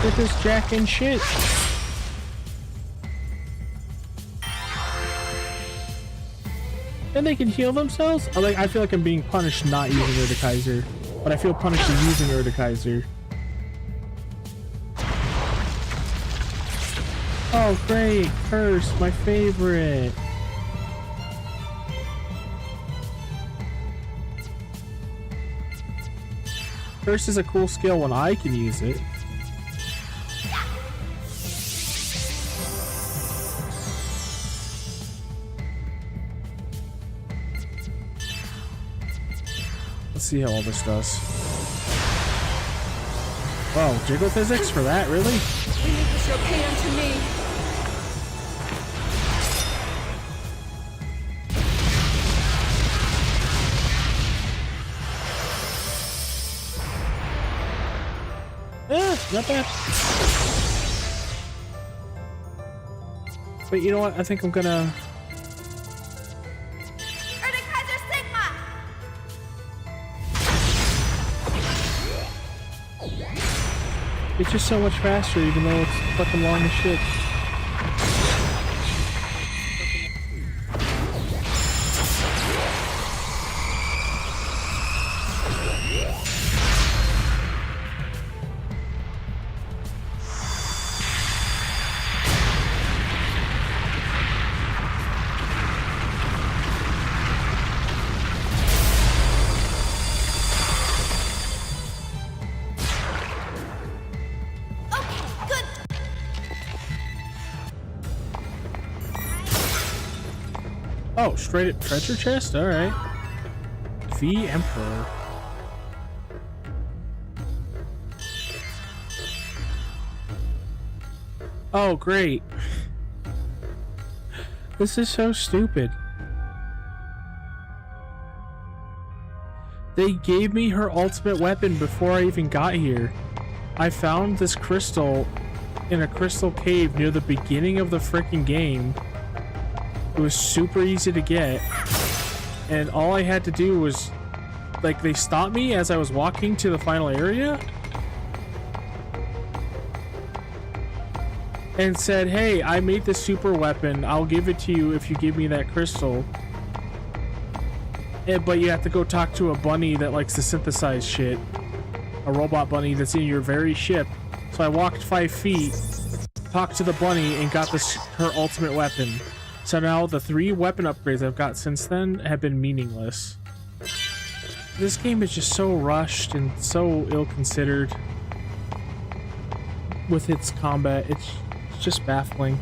They're just jacking shit. And they can heal themselves? I feel like I'm being punished not using Urtikaiser, but I feel punished for using Urtikaiser. Oh great, Curse, my favorite. Curse is a cool skill when I can use it. Let's see how all this does. Whoa, jiggle physics for that, really? Relinquish your pain unto me. Not bad. But you know what? I think I'm gonna... It's just so much faster, even though it's fucking long as shit. Oh, straight at treasure chest? Alright. The Emperor. Oh, great. This is so stupid. They gave me her ultimate weapon before I even got here. I found this crystal in a crystal cave near the beginning of the freaking game. It was super easy to get, and all I had to do was, like, they stopped me as I was walking to the final area and said, hey, I made this super weapon, I'll give it to you if you give me that crystal, but you have to go talk to a bunny that likes to synthesize shit, a robot bunny that's in your very ship. So I walked 5 feet, talked to the bunny, and got her ultimate weapon. So now the 3 weapon upgrades I've got since then have been meaningless. This game is just so rushed and so ill-considered with its combat. It's just baffling.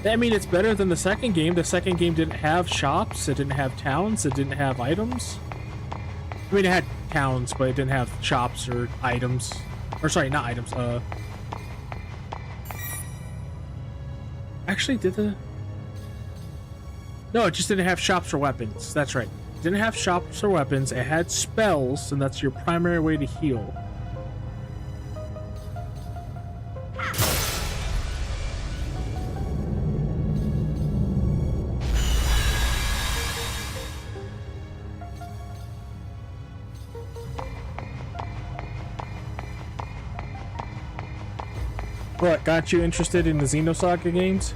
I mean, it's better than the second game. The second game didn't have shops, it didn't have towns, it didn't have items. I mean, it had towns, but it didn't have shops or items. Or sorry, not items. Actually, did the... No, it just didn't have shops or weapons. That's right. It didn't have shops or weapons. It had spells, and that's your primary way to heal. What, got you interested in the Xenosaga games?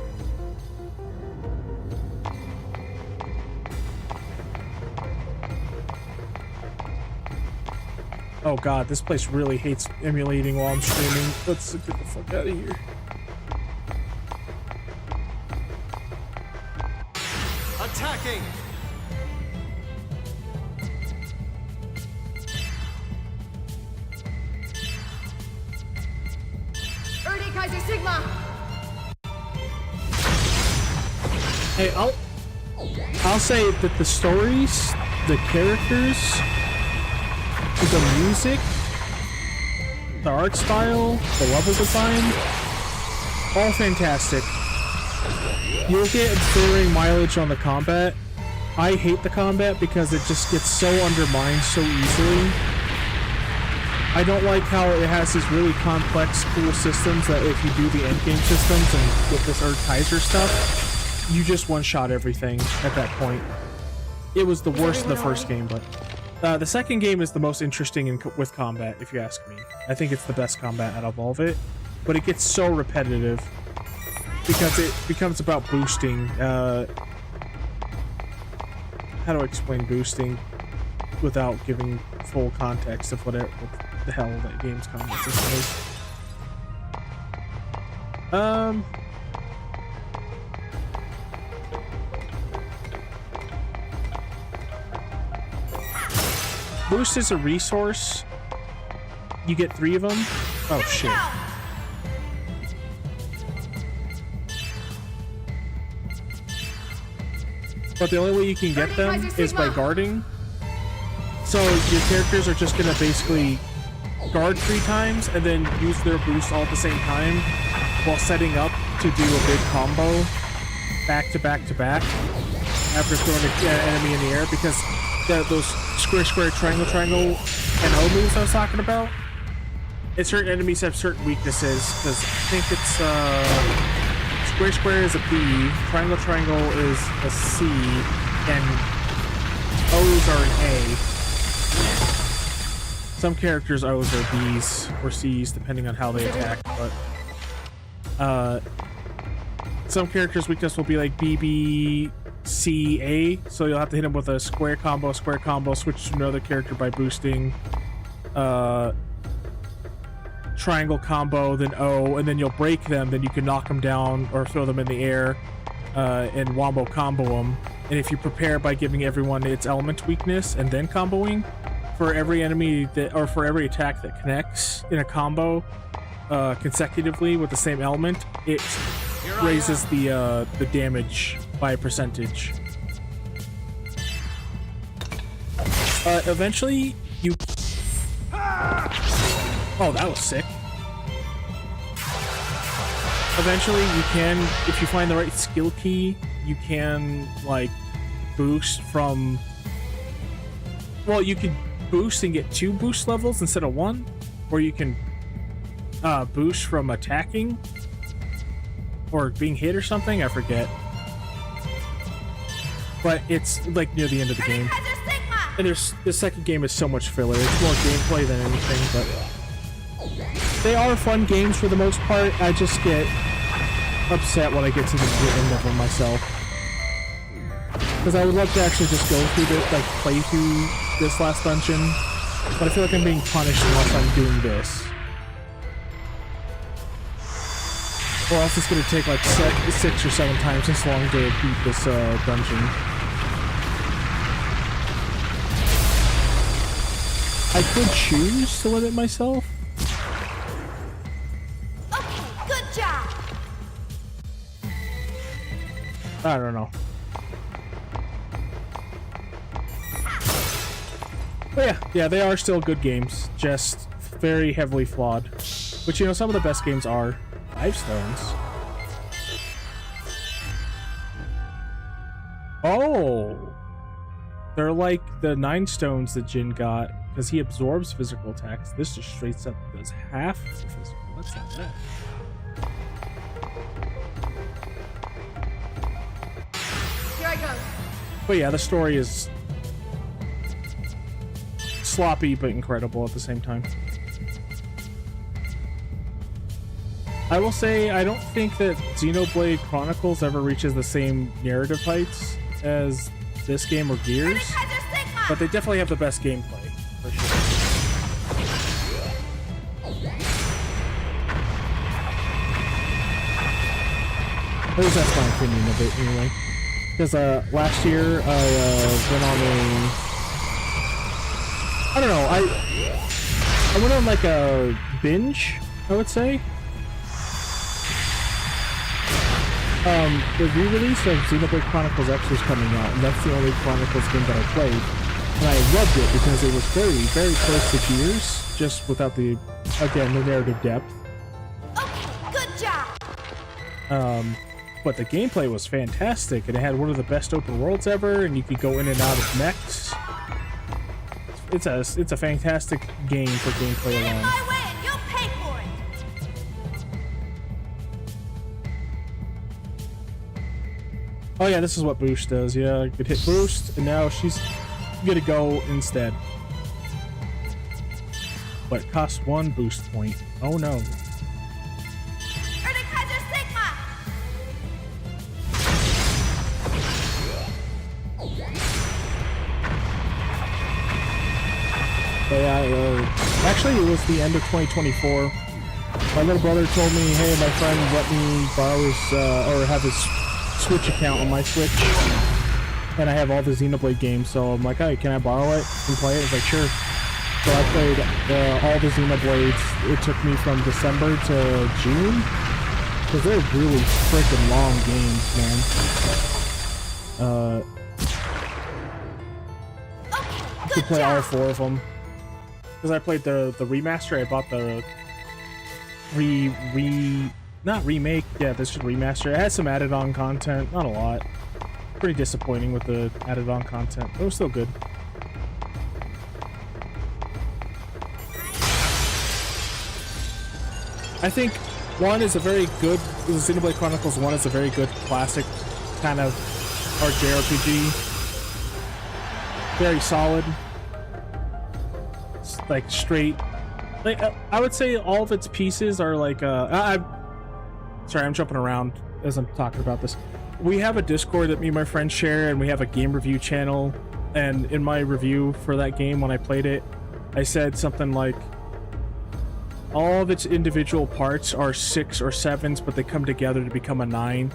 Oh god, this place really hates emulating while I'm streaming. Let's get the fuck out of here. Attacking! Hey, I'll say that the stories, the characters, the music, the art style, the level design, all fantastic. You'll get varying mileage on the combat. I hate the combat because it just gets so undermined so easily. I don't like how it has these really complex, cool systems that if you do the endgame systems and get this Kaiser stuff, you just one-shot everything at that point. It was the worst in the first game, but the second game is the most interesting with combat, if you ask me. I think it's the best combat out of all of it, but it gets so repetitive because it becomes about boosting. How do I explain boosting without giving full context of what the hell that game's combat system is? Boost is a resource. You get 3 of them. Oh shit. But the only way you can get them is by guarding. So your characters are just gonna basically guard 3 times and then use their boost all at the same time while setting up to do a big combo back to back to back after throwing an enemy in the air, because those square, square, triangle, triangle, and O moves I was talking about, and certain enemies have certain weaknesses, because I think it's square, square is a B, triangle, triangle is a C, and O's are an A. Some characters' O's are B's or C's, depending on how they attack, but some characters' weakness will be like B, B, C, A, so you'll have to hit them with a square combo, switch to another character by boosting, triangle combo, then O, and then you'll break them, then you can knock them down or throw them in the air, and wombo combo them. And if you prepare by giving everyone its element weakness and then comboing, for every enemy that, or for every attack that connects in a combo consecutively with the same element, it raises the damage by a percentage. Eventually, you... Oh, that was sick. Eventually, you can, if you find the right skill key, you can, like, boost from... Well, you could boost and get 2 boost levels instead of 1, or you can boost from attacking or being hit or something, I forget. But it's like near the end of the game. And the second game is so much filler. It's more gameplay than anything, but they are fun games for the most part. I just get upset when I get to the end of them myself. Because I would love to actually just go through this, like play through this last dungeon, but I feel like I'm being punished unless I'm doing this. Or else it's going to take like 6 or 7 times as long to beat this dungeon. I could choose to limit myself. Okay, good job. I don't know. But yeah, they are still good games, just very heavily flawed. Which, you know, some of the best games are 5 stones. Oh! They're like the 9 stones that Jin got, because he absorbs physical attacks. This just straight up does half the physical. That's not bad. Here I go. But yeah, the story is sloppy but incredible at the same time. I will say, I don't think that Xenoblade Chronicles ever reaches the same narrative heights as this game or Gears, but they definitely have the best gameplay, for sure. At least that's my opinion of it, anyway. Because last year, I went on I don't know, I went on like a binge, I would say. The re-release of Xenoblade Chronicles X was coming out, and that's the only Chronicles game that I played. And I loved it because it was very, very close to Gears, just without the, again, the narrative depth. Okay, good job. But the gameplay was fantastic, and it had one of the best open worlds ever, and you could go in and out of mechs. It's a fantastic game for gameplay alone. My way, you'll pay for it. Oh yeah, this is what boost does. Yeah, I could hit boost, and now she's gonna go instead. But it costs 1 boost point. Oh no. But yeah, actually it was the end of 2024. My little brother told me, hey, my friend let me borrow his, or have his Switch account on my Switch. And I have all the Xenoblade games, so I'm like, hey, can I borrow it and play it? He's like, sure. So I played all the Xenoblades. It took me from December to June. Because they're really freaking long games, man. to play all 4 of them. Because I played the remaster, I bought the not remake, yeah, this is remaster. It had some added on content, not a lot. Pretty disappointing with the added on content, but it was still good. I think 1 is a very good, Xenoblade Chronicles 1 is a very good classic kind of JRPG. Very solid. It's like straight, like I would say all of its pieces are like sorry, I'm jumping around as I'm talking about this. We have a Discord that me and my friends share, and we have a game review channel, and in my review for that game when I played it, I said something like all of its individual parts are 6 or 7s, but they come together to become a 9,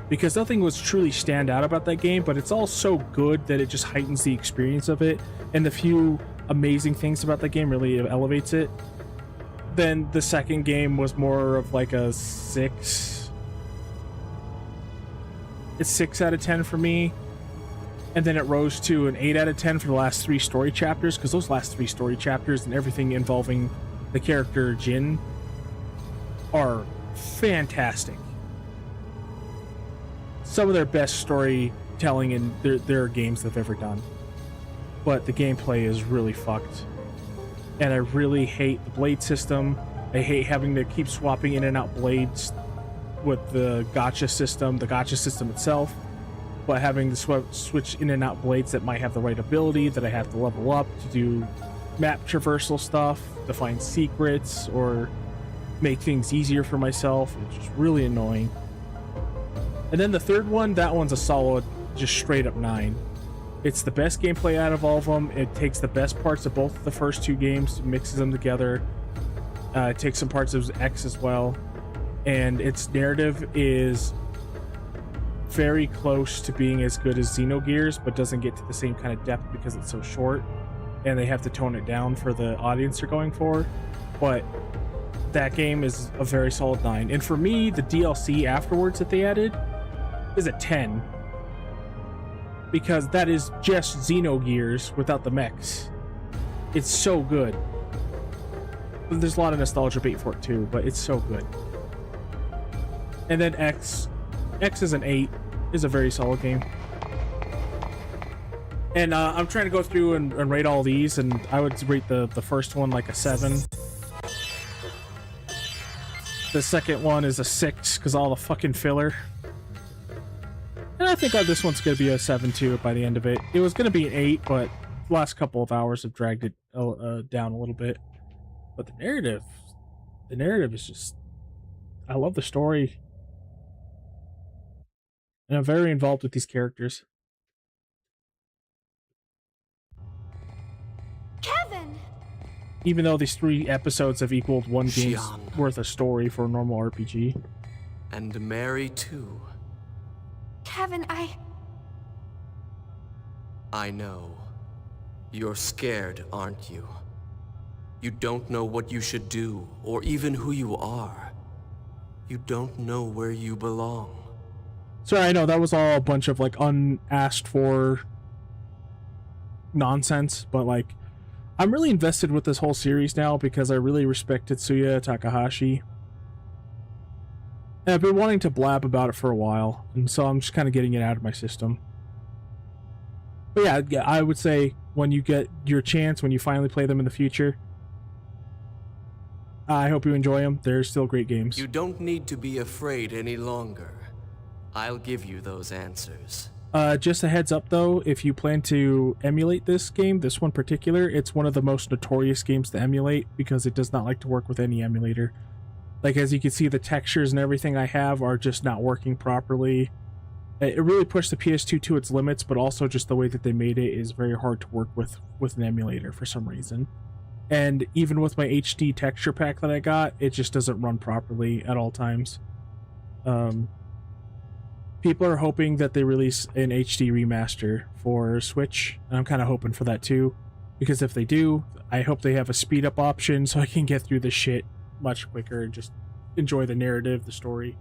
because nothing was truly stand out about that game, but it's all so good that it just heightens the experience of it, and the few amazing things about that game really elevates it. Then the second game was more of like a 6. It's 6 out of 10 for me. And then it rose to an 8 out of 10 for the last 3 story chapters, because those last 3 story chapters and everything involving the character Jin are fantastic. Some of their best storytelling in their games they've ever done. But the gameplay is really fucked. And I really hate the blade system. I hate having to keep swapping in and out blades with the gacha system itself, but having to switch in and out blades that might have the right ability that I have to level up to do map traversal stuff, to find secrets, or make things easier for myself. It's just really annoying. And then the third one, that one's a solid, just straight up 9. It's the best gameplay out of all of them. It takes the best parts of both of the first 2 games, mixes them together. It takes some parts of X as well. And its narrative is very close to being as good as Xenogears, but doesn't get to the same kind of depth because it's so short. And they have to tone it down for the audience they're going for. But that game is a very solid 9. And for me, the DLC afterwards that they added is a 10. Because that is just Xenogears without the mechs. It's so good. There's a lot of nostalgia bait for it too, but it's so good. And then X is an 8. Is a very solid game. And I'm trying to go through and rate all these, and I would rate the first one like a 7. The second one is a 6 because all the fucking filler. And I think this one's going to be a 7 too by the end of it. It was going to be an 8, but the last couple of hours have dragged it down a little bit. But the narrative is just, I love the story. And I'm very involved with these characters. Kevin! Even though these 3 episodes have equaled 1 game's worth of story for a normal RPG. And Mary too. Kevin, I know. You're scared, aren't you? You don't know what you should do, or even who you are. You don't know where you belong. Sorry, I know that was all a bunch of like unasked for nonsense, but like I'm really invested with this whole series now because I really respect Tetsuya Takahashi. And I've been wanting to blab about it for a while, and so I'm just kind of getting it out of my system. But yeah, I would say when you get your chance, when you finally play them in the future, I hope you enjoy them. They're still great games. You don't need to be afraid any longer. I'll give you those answers. Just a heads up though, if you plan to emulate this game, this one particular, it's one of the most notorious games to emulate because it does not like to work with any emulator. Like, as you can see, the textures and everything I have are just not working properly. It really pushed the PS2 to its limits, but also just the way that they made it is very hard to work with an emulator for some reason. And even with my HD texture pack that I got, it just doesn't run properly at all times. People are hoping that they release an HD remaster for Switch, and I'm kind of hoping for that too, because if they do, I hope they have a speed up option so I can get through this shit much quicker and just enjoy the narrative, the story.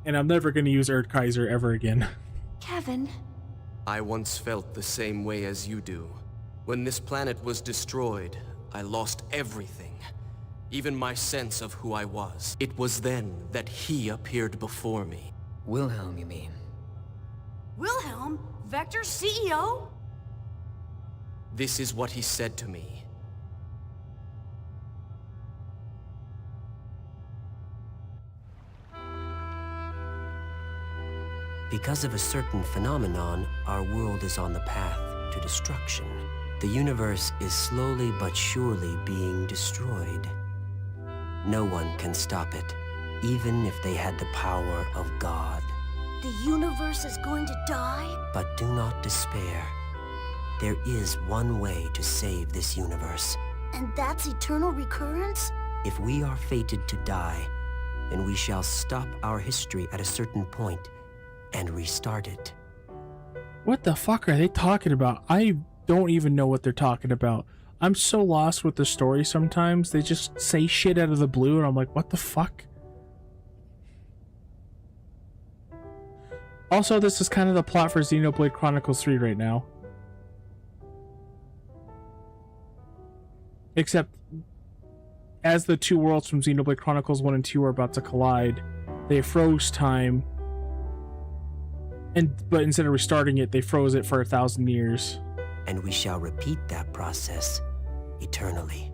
And I'm never going to use Kaiser ever again. Kevin. I once felt the same way as you do. When this planet was destroyed, I lost everything. Even my sense of who I was. It was then that he appeared before me. Wilhelm, you mean? Wilhelm? Vector's CEO? This is what he said to me. Because of a certain phenomenon, our world is on the path to destruction. The universe is slowly but surely being destroyed. No one can stop it, even if they had the power of God. The universe is going to die? But do not despair. There is one way to save this universe. And that's eternal recurrence? If we are fated to die, then we shall stop our history at a certain point and restart it. What the fuck are they talking about? I don't even know what they're talking about. I'm so lost with the story sometimes. They just say shit out of the blue and I'm like, what the fuck? Also, this is kind of the plot for Xenoblade Chronicles 3 right now. Except, as the two worlds from Xenoblade Chronicles 1 and 2 are about to collide, they froze time. But instead of restarting it, they froze it for 1,000 years. And we shall repeat that process eternally.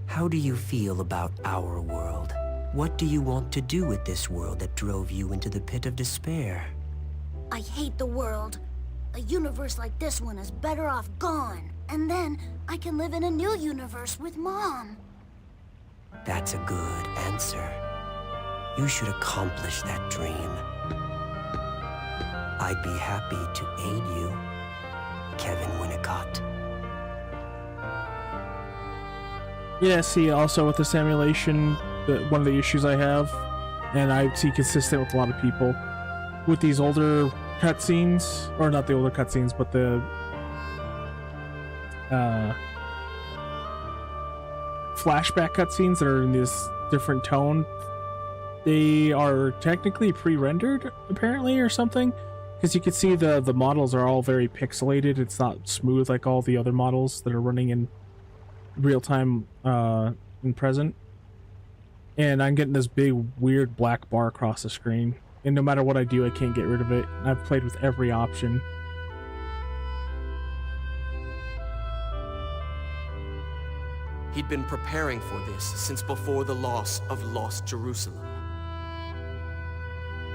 How do you feel about our world? What do you want to do with this world that drove you into the pit of despair? I hate the world. A universe like this one is better off gone. And then I can live in a new universe with Mom. That's a good answer. You should accomplish that dream. I'd be happy to aid you, Kevin Winnicott. Yeah, see, also with the simulation, one of the issues I have, and I see consistent with a lot of people, with these older cutscenes, or not the older cutscenes, but the flashback cutscenes that are in this different tone, they are technically pre-rendered, apparently, or something. Because you can see the models are all very pixelated. It's not smooth like all the other models that are running in real time in present. And I'm getting this big weird black bar across the screen. And no matter what I do, I can't get rid of it. I've played with every option. He'd been preparing for this since before the loss of Lost Jerusalem.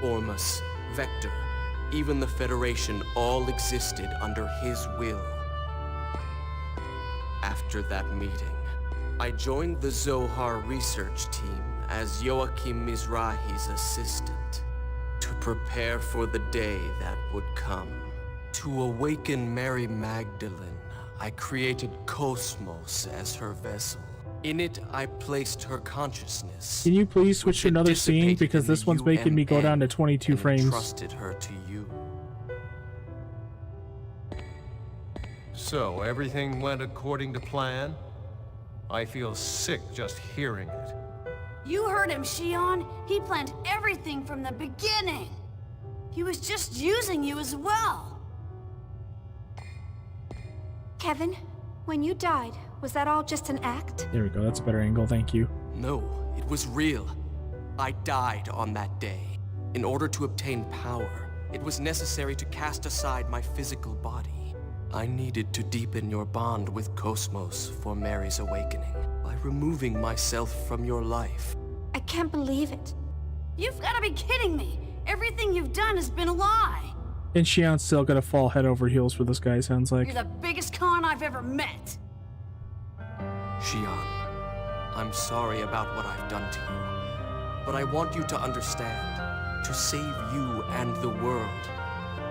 Ormus, Vector, even the Federation all existed under his will. After that meeting, I joined the Zohar research team as Joachim Mizrahi's assistant to prepare for the day that would come. To awaken Mary Magdalene, I created Cosmos as her vessel. In it, I placed her consciousness. Can you please switch to another scene, because this one's making me go down to 22 frames. Trusted her to you. So, everything went according to plan? I feel sick just hearing it. You heard him, Shion. He planned everything from the beginning. He was just using you as well. Kevin, when you died, was that all just an act? There we go, that's a better angle, thank you. No, it was real. I died on that day. In order to obtain power, it was necessary to cast aside my physical body. I needed to deepen your bond with Cosmos for Mary's awakening by removing myself from your life. I can't believe it. You've got to be kidding me. Everything you've done has been a lie. And Shion's still gonna fall head over heels for this guy, sounds like. You're the biggest con I've ever met. Shion, I'm sorry about what I've done to you, but I want you to understand, to save you and the world,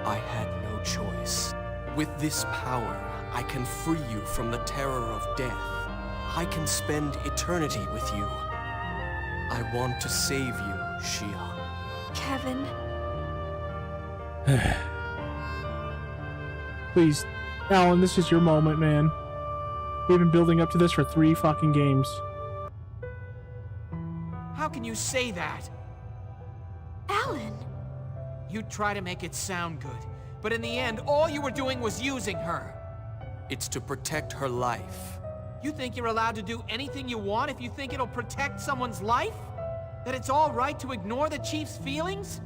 I had no choice. With this power, I can free you from the terror of death. I can spend eternity with you. I want to save you, Shion. Kevin. Please, Alan, this is your moment, man. We've been building up to this for 3 fucking games. How can you say that? Alan! You try to make it sound good, but in the end, all you were doing was using her. It's to protect her life. You think you're allowed to do anything you want if you think it'll protect someone's life? That it's all right to ignore the Chief's feelings?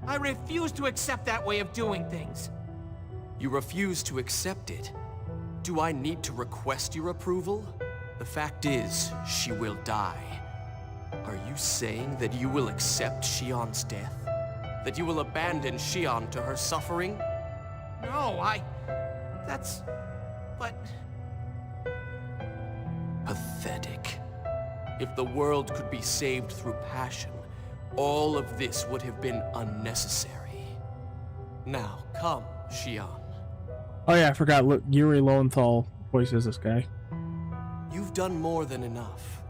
I refuse to accept that way of doing things. You refuse to accept it. Do I need to request your approval? The fact is, she will die. Are you saying that you will accept Shion's death? That you will abandon Shion to her suffering? No, that's... but... Pathetic. If the world could be saved through passion, all of this would have been unnecessary. Now, come, Shion. Oh yeah, I forgot. Look, Yuri Lowenthal voices this guy. You've done more than enough.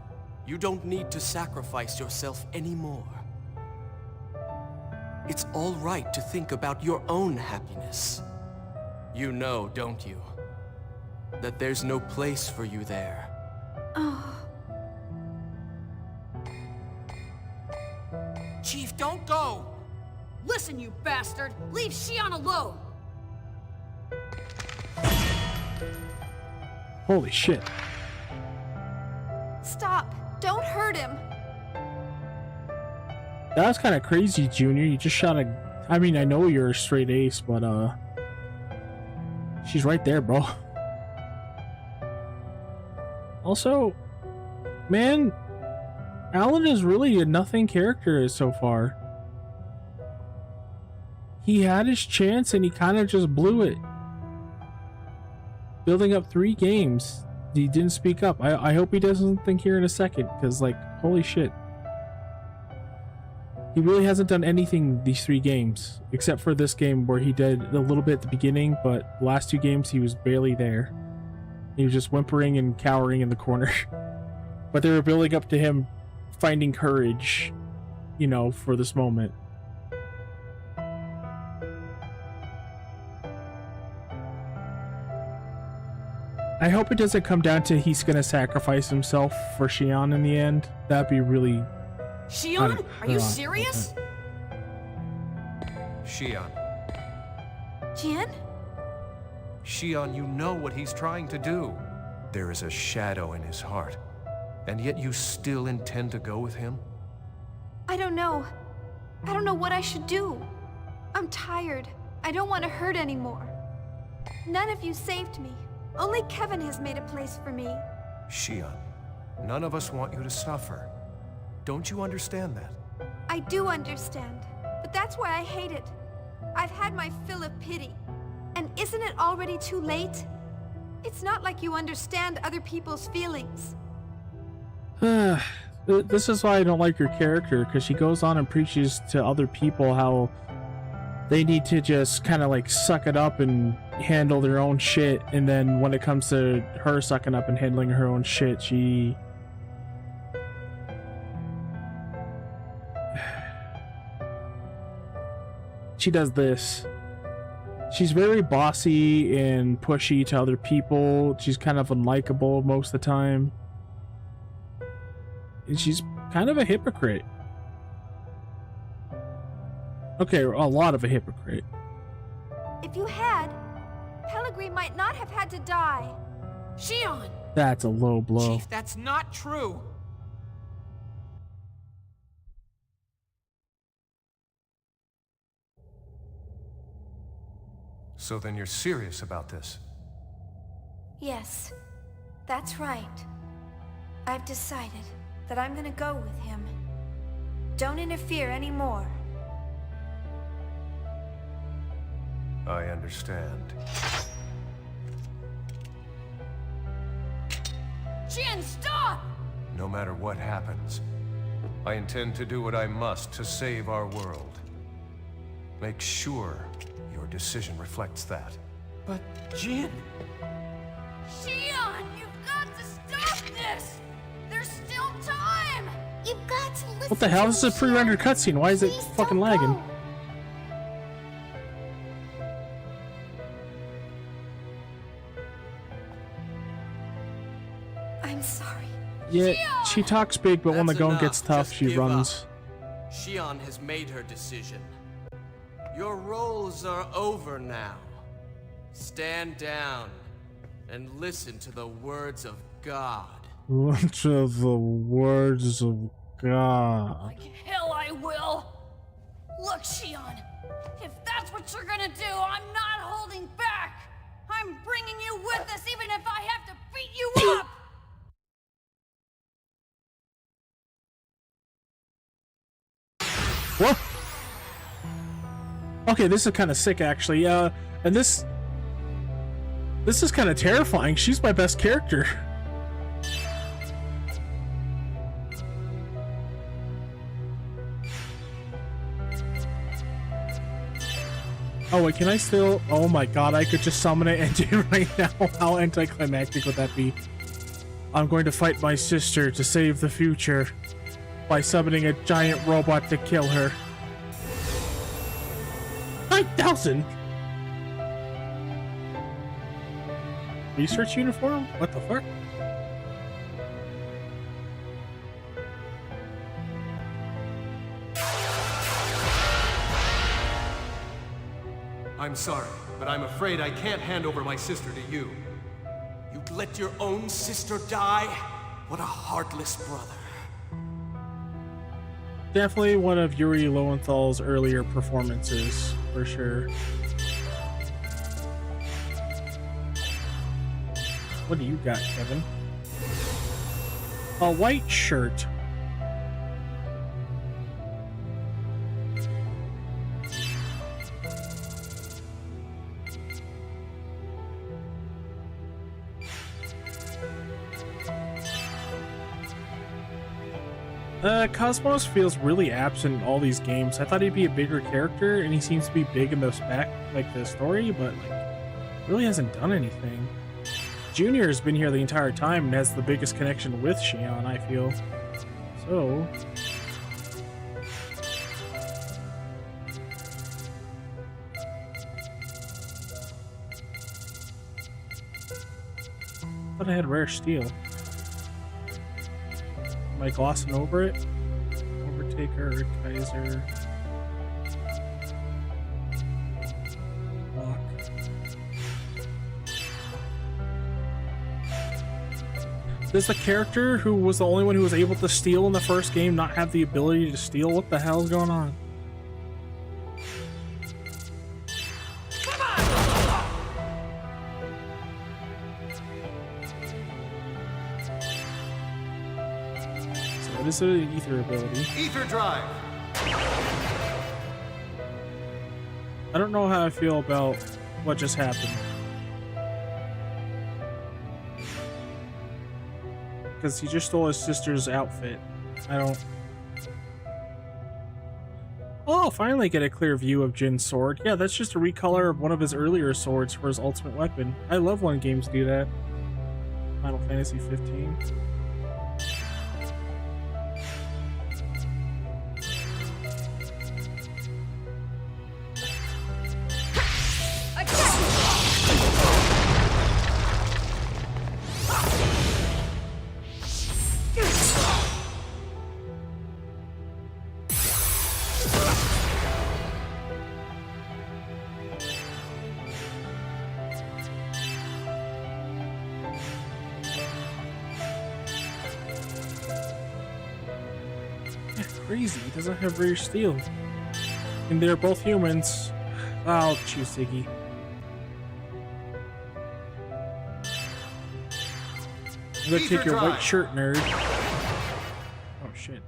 You don't need to sacrifice yourself anymore. It's all right to think about your own happiness. You know, don't you, that there's no place for you there. Oh. Chief, don't go! Listen, you bastard! Leave Shion alone! Holy shit. Stop! Don't hurt him! That was kind of crazy, Junior. You just shot a... I mean, I know you're a straight ace, but, she's right there, bro. Also, man, Alan is really a nothing character so far. He had his chance and he kind of just blew it. Building up 3 games. He didn't speak up. I hope he doesn't think here in a second, because, like, holy shit. He really hasn't done anything these 3 games, except for this game where he did a little bit at the beginning, but the last 2 games he was barely there. He was just whimpering and cowering in the corner. But they were building up to him finding courage, you know, for this moment. I hope it doesn't come down to he's gonna sacrifice himself for Shion in the end. That'd be really... Shion? Are you serious? Shion. Jin? Shion, you know what he's trying to do. There is a shadow in his heart. And yet you still intend to go with him? I don't know. I don't know what I should do. I'm tired. I don't want to hurt anymore. None of you saved me. Only Kevin has made a place for me. Shion, none of us want you to suffer. Don't you understand that? I do understand, but that's why I hate it. I've had my fill of pity. And isn't it already too late? It's not like you understand other people's feelings. This is why I don't like your character, because she goes on and preaches to other people how they need to just kind of like suck it up and handle their own shit, and then when it comes to her sucking up and handling her own shit, she does this. She's very bossy and pushy to other people. She's kind of unlikable most of the time. And she's kind of a hypocrite. Okay, a lot of a hypocrite. If you had, Pellegrini might not have had to die. Shion! That's a low blow. Chief, that's not true. So then you're serious about this? Yes, that's right. I've decided that I'm gonna go with him. Don't interfere anymore. I understand. Jin, stop! No matter what happens, I intend to do what I must to save our world. Make sure your decision reflects that. But, Jin... Shion, you've got to stop this! There's still time! You've got to listen. What the hell? This is a pre-rendered cutscene. Why is it fucking lagging? I'm sorry. Yeah, she talks big, but when the going gets tough, Just she give runs. up. Shion has made her decision. Your roles are over now. Stand down and listen to the words of God. To the words of God. Like hell I will! Look, Xion, if that's what you're gonna do, I'm not holding back! I'm bringing you with us even if I have to beat you up! What? Okay, this is kind of sick, actually. And this is kind of terrifying. She's my best character. Oh wait, can I still? Oh my god, I could just summon it and do it right now. How anticlimactic would that be? I'm going to fight my sister to save the future by summoning a giant robot to kill her. 9,000! Research uniform? What the fuck? I'm sorry, but I'm afraid I can't hand over my sister to you. You'd let your own sister die? What a heartless brother. Definitely one of Yuri Lowenthal's earlier performances, for sure. What do you got, Kevin? A white shirt. Cosmos feels really absent in all these games. I thought he'd be a bigger character, and he seems to be big in the the story, but really hasn't done anything. Junior has been here the entire time and has the biggest connection with Xion, I feel. So... thought I had rare steel. Am I glossing over it? Overtaker, Kaiser. Lock. Does the character who was the only one who was able to steal in the first game not have the ability to steal? What the hell is going on? What is an ether ability? Ether drive. I don't know how I feel about what just happened. Because he just stole his sister's outfit. I don't... Oh, finally get a clear view of Jin's sword. Yeah, that's just a recolor of one of his earlier swords for his ultimate weapon. I love when games do that. Final Fantasy 15. Crazy, he doesn't have rare steel. And they're both humans. I'll choose Ziggy. I'm gonna take your white shirt, nerd. Oh shit.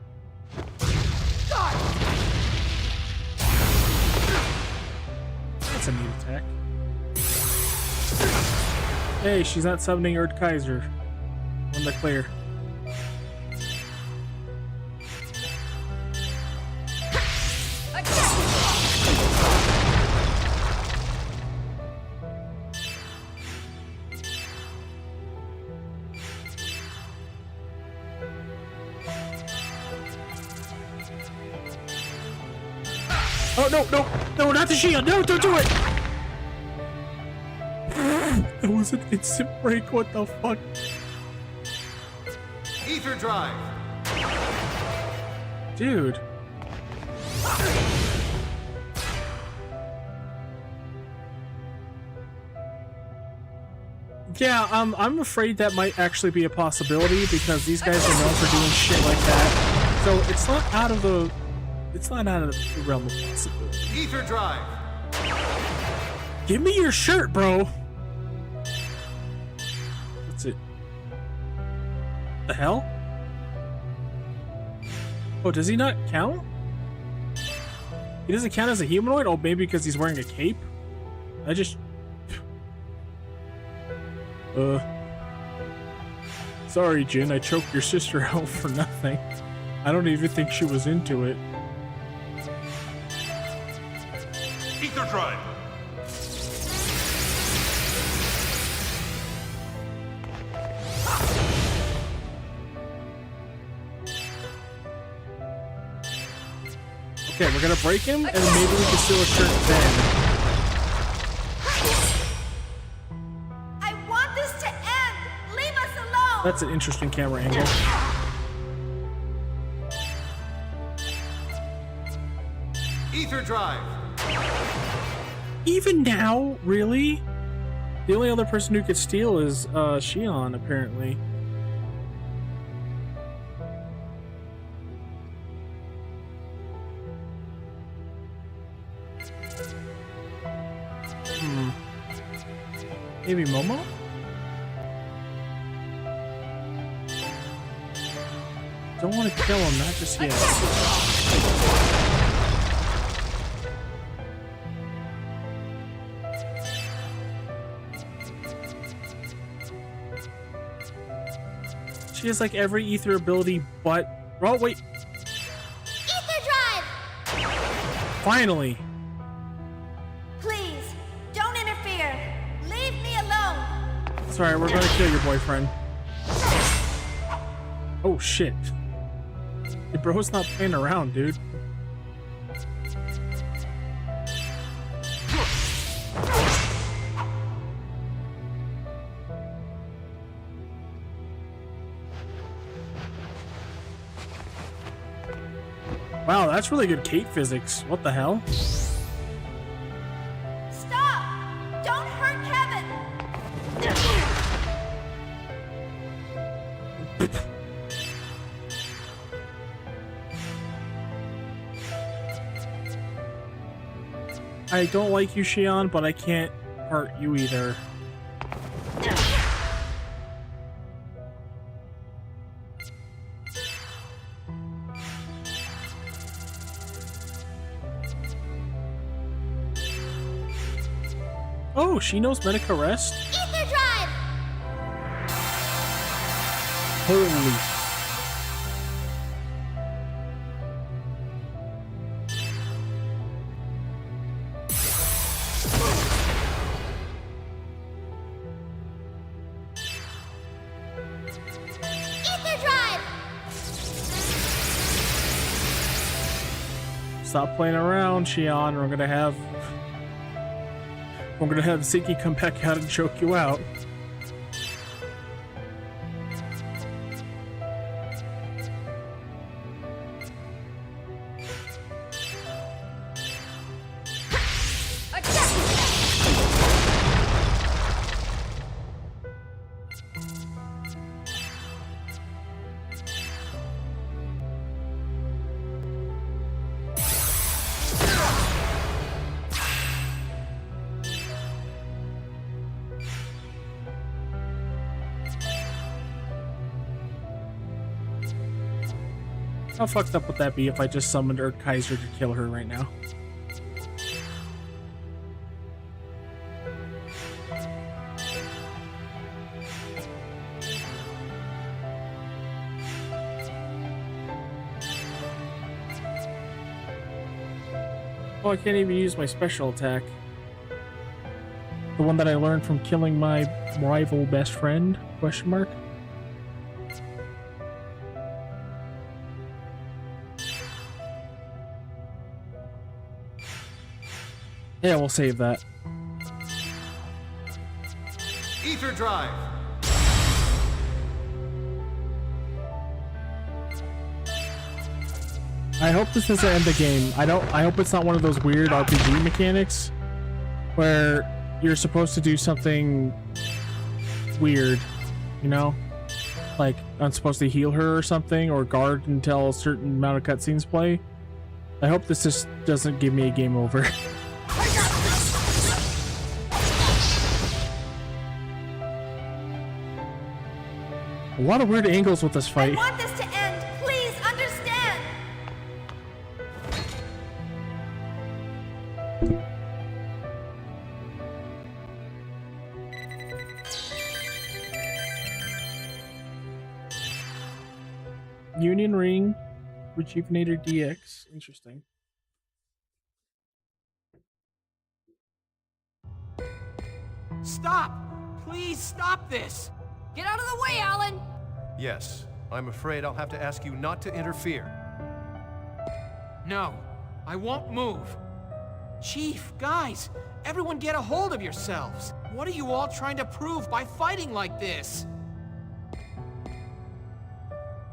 That's a neat attack. Hey, she's not summoning Erd Kaiser. On the clear. Oh, no, no, no, not the shield. No, don't do it. That was an instant break. What the fuck? Ether drive. Dude. Yeah, I'm afraid that might actually be a possibility because these guys are known for doing shit like that. So it's not out of the realm of possibility. Ether drive. Give me your shirt, bro. What's it? The hell? Oh, does he not count? He doesn't count as a humanoid? Oh, maybe because he's wearing a cape? I just... Sorry, Jin, I choked your sister out for nothing. I don't even think she was into it. Ether drive. Okay, we're gonna break him, and maybe we can steal a shirt then. I want this to end! Leave us alone! That's an interesting camera angle. Ether drive. Even now? Really? The only other person who could steal is Xion, apparently. Maybe Momo? Don't want to kill him, not just yet. She has like every ether ability but... Oh, wait. Ether drive! Finally! Please, don't interfere. Leave me alone. It's alright, we're gonna kill your boyfriend. Oh shit. Your bro's not playing around, dude. Wow, that's really good Kate physics. What the hell? Stop! Don't hurt Kevin! I don't like you, Xion, but I can't hurt you either. Oh, she knows Medic Arrest? Ether drive! Holy. Ether drive! Stop playing around, Xion, or I'm gonna have Ziggy come back out and choke you out. How fucked up would that be if I just summoned Erd Kaiser to kill her right now? Oh, I can't even use my special attack. The one that I learned from killing my rival best friend? Question mark? Yeah, we'll save that. Ether drive. I hope this doesn't end the game. I hope it's not one of those weird RPG mechanics where you're supposed to do something weird, you know? Like, I'm supposed to heal her or something, or guard until a certain amount of cutscenes play. I hope this just doesn't give me a game over. A lot of weird angles with this fight. I want this to end. Please understand. Union Ring, Rejuvenator DX. Interesting. Stop! Please stop this! Get out of the way, Alan! Yes, I'm afraid I'll have to ask you not to interfere. No, I won't move. Chief, guys, everyone get a hold of yourselves. What are you all trying to prove by fighting like this?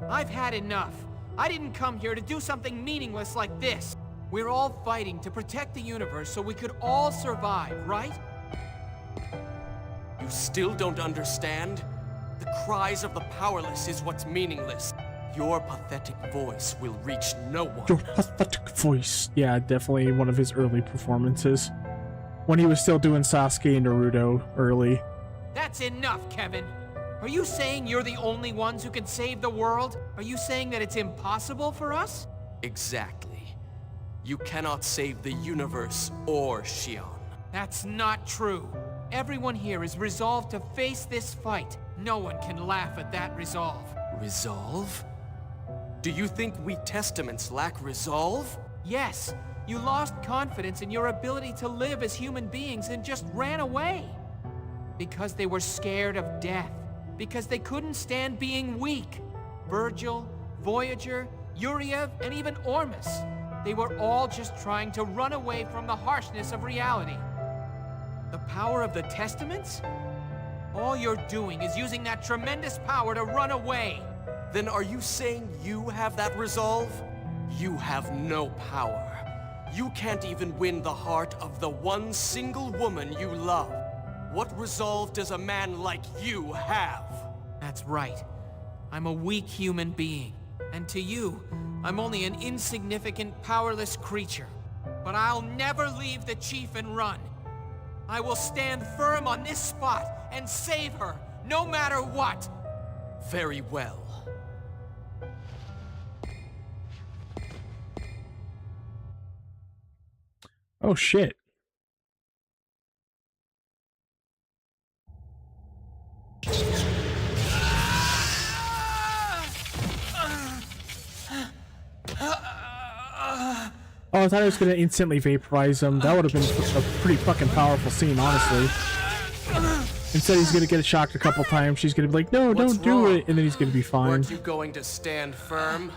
I've had enough. I didn't come here to do something meaningless like this. We're all fighting to protect the universe so we could all survive, right? You still don't understand? The cries of the powerless is what's meaningless. Your pathetic voice will reach no one. Your pathetic voice. Yeah, definitely one of his early performances. When he was still doing Sasuke and Naruto early. That's enough, Kevin. Are you saying you're the only ones who can save the world? Are you saying that it's impossible for us? Exactly. You cannot save the universe or Xion. That's not true. Everyone here is resolved to face this fight. No one can laugh at that resolve. Resolve? Do you think we Testaments lack resolve? Yes. You lost confidence in your ability to live as human beings and just ran away. Because they were scared of death. Because they couldn't stand being weak. Virgil, Voyager, Yuriev, and even Ormus. They were all just trying to run away from the harshness of reality. The power of the Testaments? All you're doing is using that tremendous power to run away. Then are you saying you have that resolve? You have no power. You can't even win the heart of the one single woman you love. What resolve does a man like you have? That's right. I'm a weak human being. And to you, I'm only an insignificant, powerless creature. But I'll never leave the chief and run. I will stand firm on this spot and save her, no matter what. Very well. Oh shit. Oh, I thought I was gonna instantly vaporize him. That would have been a pretty fucking powerful scene, honestly. Instead, he's gonna get shocked a couple times. She's gonna be like, "No, don't do it," and then he's gonna be fine. Weren't you going to stand firm?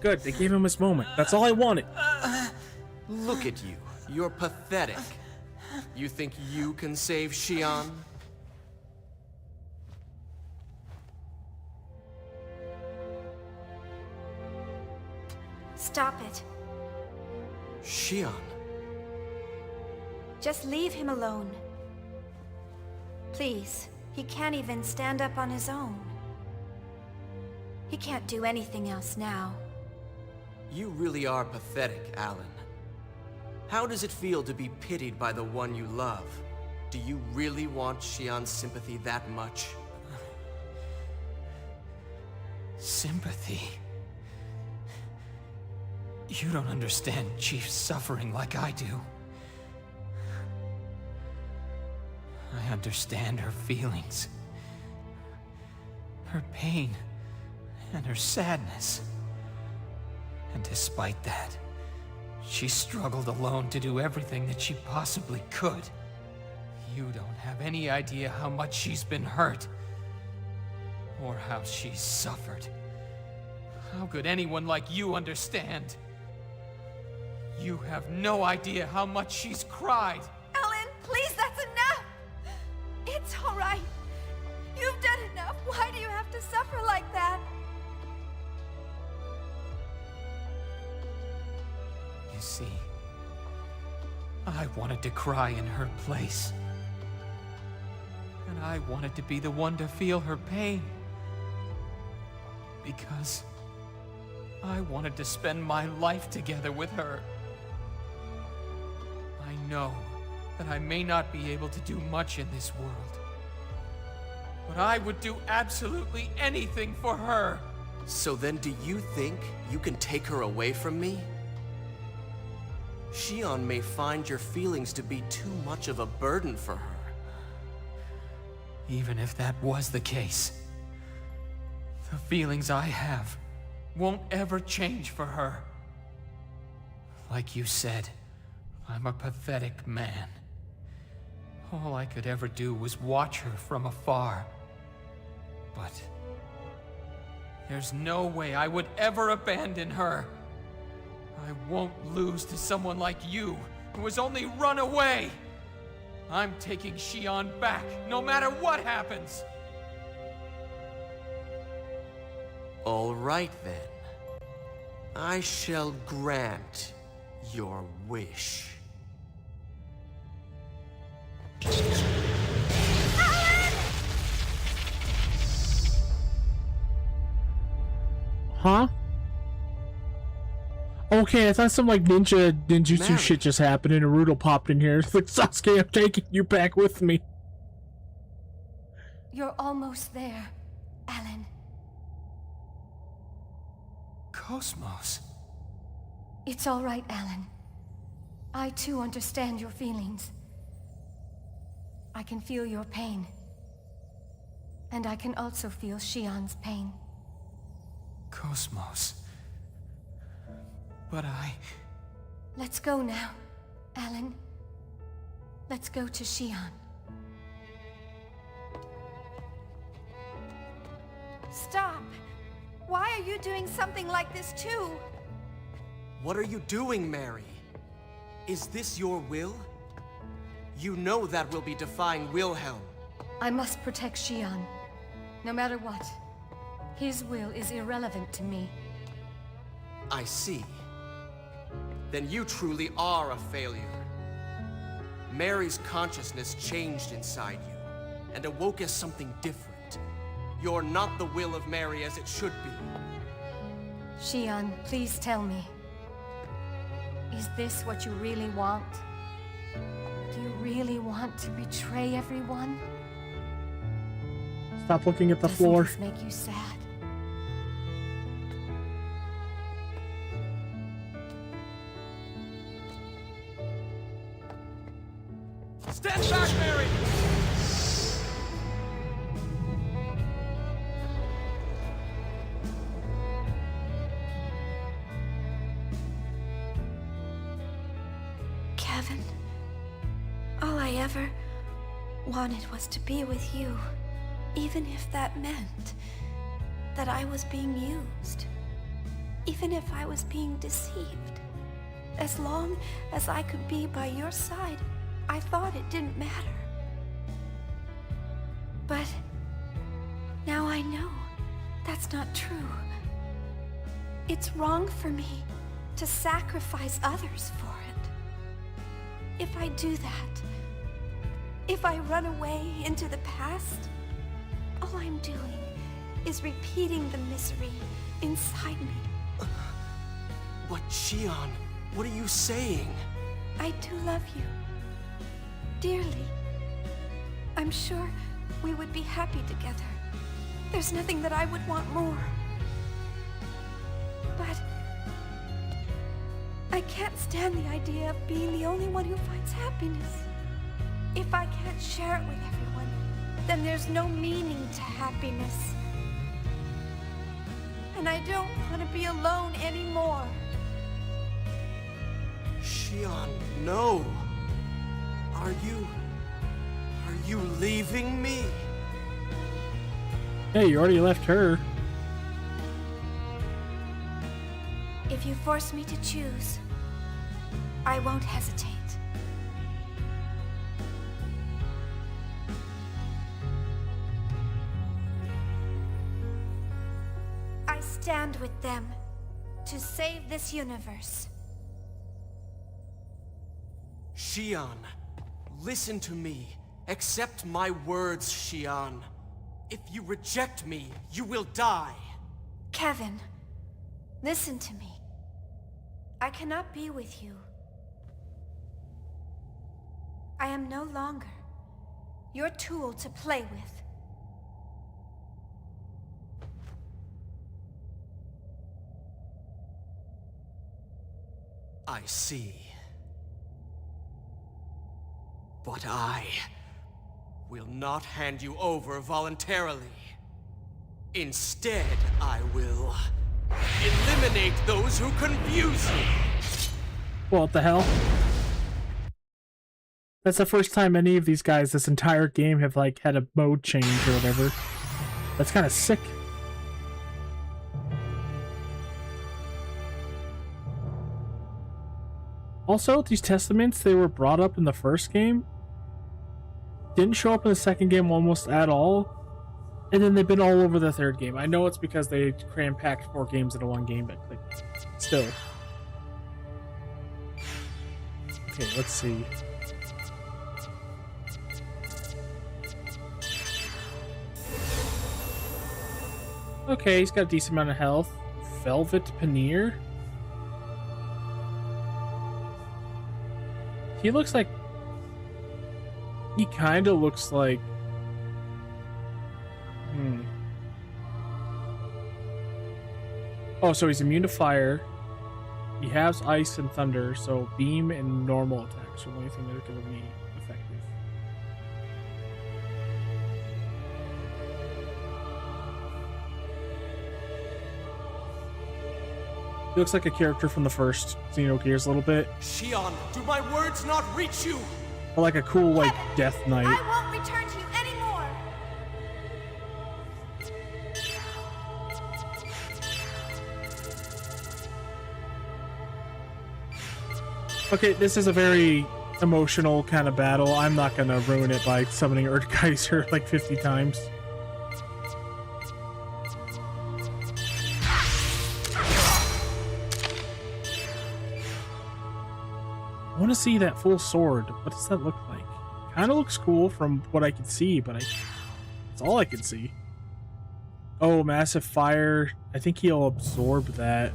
Good, they gave him his moment. That's all I wanted. Look at you. You're pathetic. You think you can save Xion? Stop it. Xion. Just leave him alone. Please. He can't even stand up on his own. He can't do anything else now. You really are pathetic, Alan. How does it feel to be pitied by the one you love? Do you really want Xion's sympathy that much? Sympathy? You don't understand Chief's suffering like I do. I understand her feelings. Her pain and her sadness. And despite that, she struggled alone to do everything that she possibly could. You don't have any idea how much she's been hurt. Or how she's suffered. How could anyone like you understand? You have no idea how much she's cried. Alan, please, that's enough! It's all right. You've done enough. Why do you have to suffer like that? You see, I wanted to cry in her place. And I wanted to be the one to feel her pain. Because I wanted to spend my life together with her. I know that I may not be able to do much in this world, but I would do absolutely anything for her. So then do you think you can take her away from me? Xion may find your feelings to be too much of a burden for her. Even if that was the case, the feelings I have won't ever change for her. Like you said, I'm a pathetic man. All I could ever do was watch her from afar. But there's no way I would ever abandon her. I won't lose to someone like you, who has only run away. I'm taking Xion back, no matter what happens. All right then. I shall grant your wish. Huh? Okay, I thought some like ninjutsu Mary. shit just happened and Naruto popped in here. It's like, Sasuke, I'm taking you back with me. You're almost there, Alan. Cosmos. It's all right, Alan. I too understand your feelings. I can feel your pain. And I can also feel Xion's pain. Cosmos. But Let's go now, Alan. Let's go to Xion. Stop! Why are you doing something like this too? What are you doing, Mary? Is this your will? You know that will be defying Wilhelm. I must protect Xion, no matter what. His will is irrelevant to me. I see. Then you truly are a failure. Mary's consciousness changed inside you, and awoke as something different. You're not the will of Mary as it should be. Xion, please tell me. Is this what you really want? Do you really want to betray everyone? Stop looking at the Doesn't floor. this make you sad? stand back, Mary! Kevin, all I ever wanted was to be with you, even if that meant that I was being used, even if I was being deceived. As long as I could be by your side, I thought it didn't matter. But now I know that's not true. It's wrong for me to sacrifice others for it. If I do that, if I run away into the past, all I'm doing is repeating the misery inside me. But Xion, what are you saying? I do love you. Dearly. I'm sure we would be happy together. There's nothing that I would want more. But I can't stand the idea of being the only one who finds happiness. If I can't share it with everyone, then there's no meaning to happiness. And I don't want to be alone anymore. Xion, no! Are you leaving me? Hey, you already left her. If you force me to choose, I won't hesitate. I stand with them to save this universe. Xion, listen to me. Accept my words, Xion. If you reject me, you will die. Kevin, listen to me. I cannot be with you. I am no longer your tool to play with. I see. But I will not hand you over voluntarily. Instead, I will eliminate those who confuse you. What the hell? That's the first time any of these guys this entire game have like had a mode change or whatever. That's kind of sick. Also, these testaments, they were brought up in the first game, didn't show up in the second game almost at all, and then they've been all over the third game. I know it's because they cram-packed 4 games into one game, but like, still. Okay, let's see. Okay, he's got a decent amount of health. Velvet Paneer. He looks like... He kind of looks like... Oh, so he's immune to fire. He has ice and thunder, so beam and normal attacks are the only thing that are going to be effective. He looks like a character from the first Xenogears a little bit. Xion, do my words not reach you? Or like a cool, like, Death Knight. I won't return to you anymore! Okay, this is a very emotional kind of battle. I'm not gonna ruin it by summoning Erdgeiser like 50 times. I want to see that full sword. What does that look like? Kind of looks cool from what I can see, but it's all I can see. Oh, massive fire. I think he'll absorb that.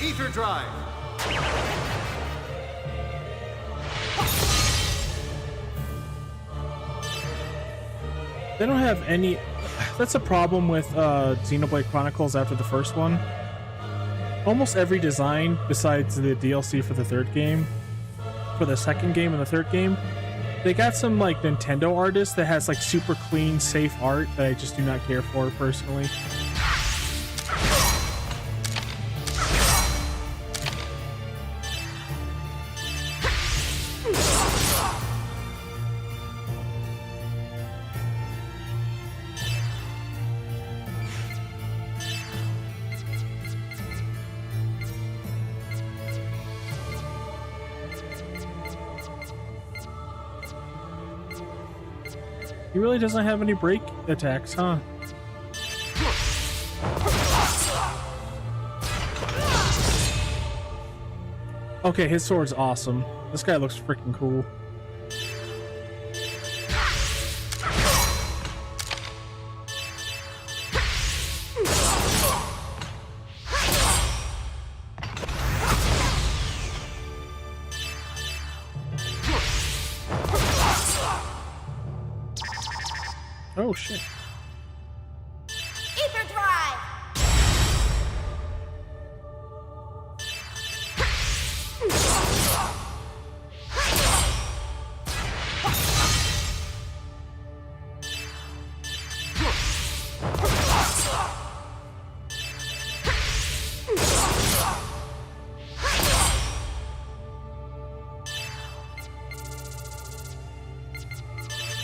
Ether Drive! They don't have any... That's a problem with Xenoblade Chronicles after the first one. Almost every design, besides the DLC for the third game, for the second game and the third game, they got some like Nintendo artists that has like super clean, safe art that I just do not care for personally. He really doesn't have any break attacks, huh? Okay, his sword's awesome. This guy looks freaking cool. Oh shit. Ether Drive!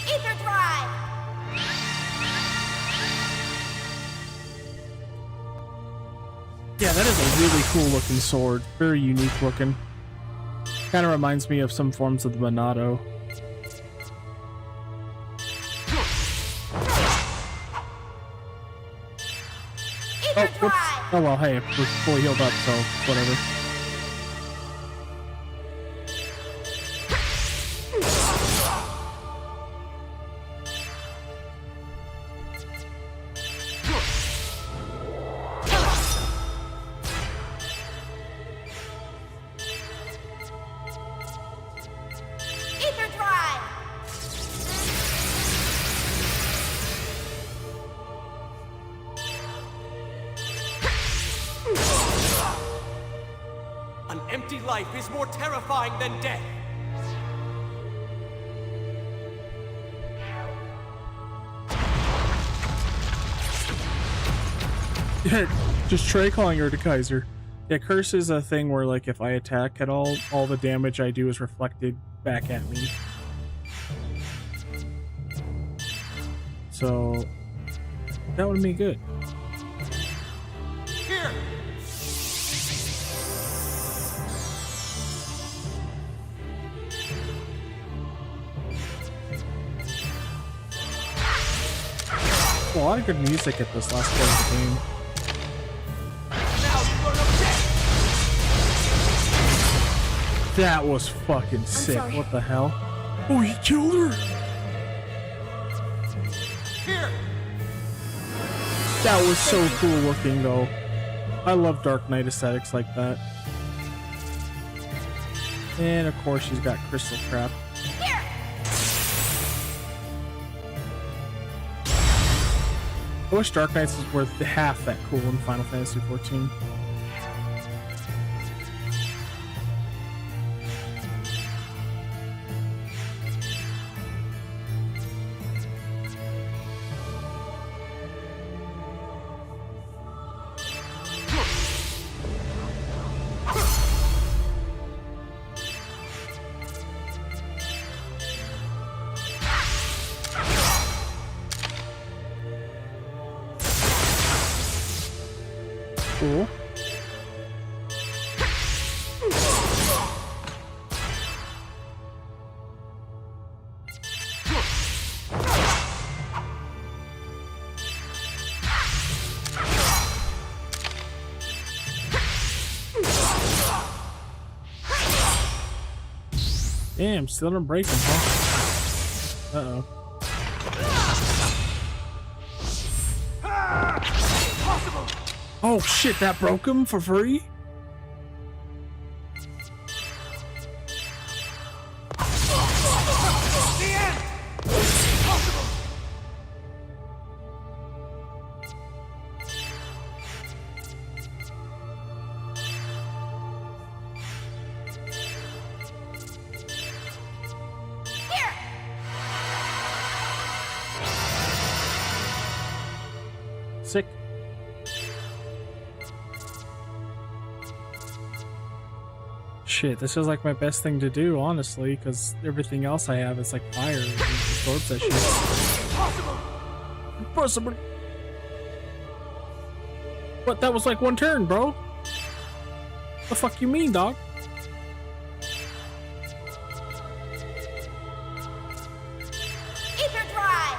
Ether Drive! Yeah, that is a really cool looking sword. Very unique looking. Kind of reminds me of some forms of the Monado. Oh, whoops. Oh well, hey, we're fully healed up, so whatever. An empty life is more terrifying than death. Yeah, just try calling her to Kaiser. Yeah, curse is a thing where, like, if I attack at all the damage I do is reflected back at me. So that would be good. Here. A lot of good music at this last part of the game. That was fucking sick. sorry. What the hell? Oh, he killed her! Here. That was so cool looking, though. I love Dark Knight aesthetics like that. And of course, she's got crystal crap. I wish Dark Knights was worth half that cool in Final Fantasy XIV. Cool. Damn, still don't break him, huh? Uh-oh. Oh shit, that broke him for free? Sick. Shit, this is like my best thing to do, honestly, because everything else I have is like fire and absorbs that shit. Impossible. What? That was like one turn, bro. The fuck you mean, dog? Ether Drive!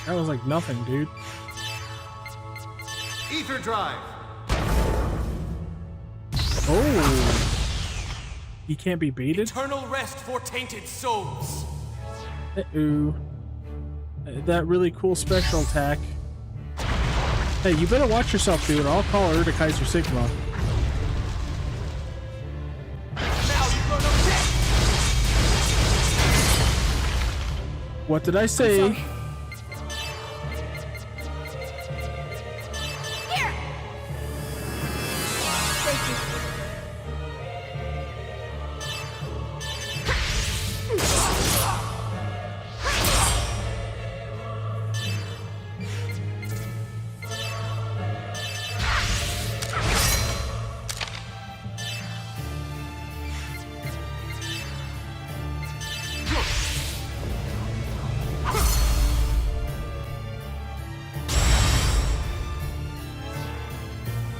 That was like nothing, dude. Ether Drive. Oh. He can't be baited? Eternal rest for tainted souls. Uh-oh. That really cool special attack. Hey, you better watch yourself, dude. I'll call her to Kaiser Sigma. What did I say?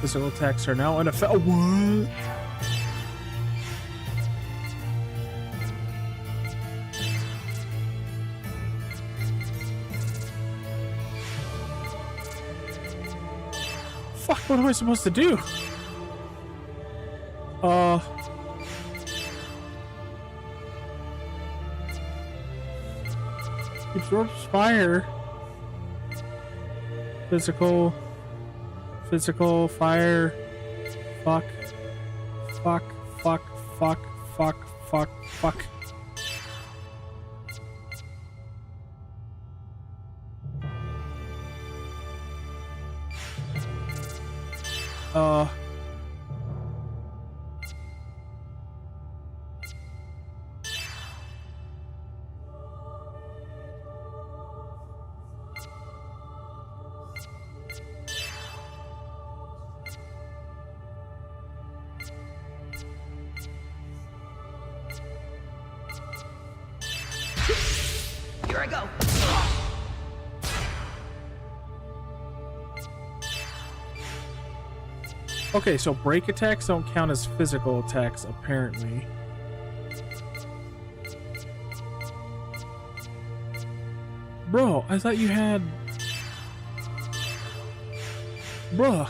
physical attacks are now in effect. What? Fuck, what am I supposed to do? He absorbs fire. Physical, fire. Fuck. Here I go. Okay, so break attacks don't count as physical attacks, apparently. Bro, I thought you had... Bruh.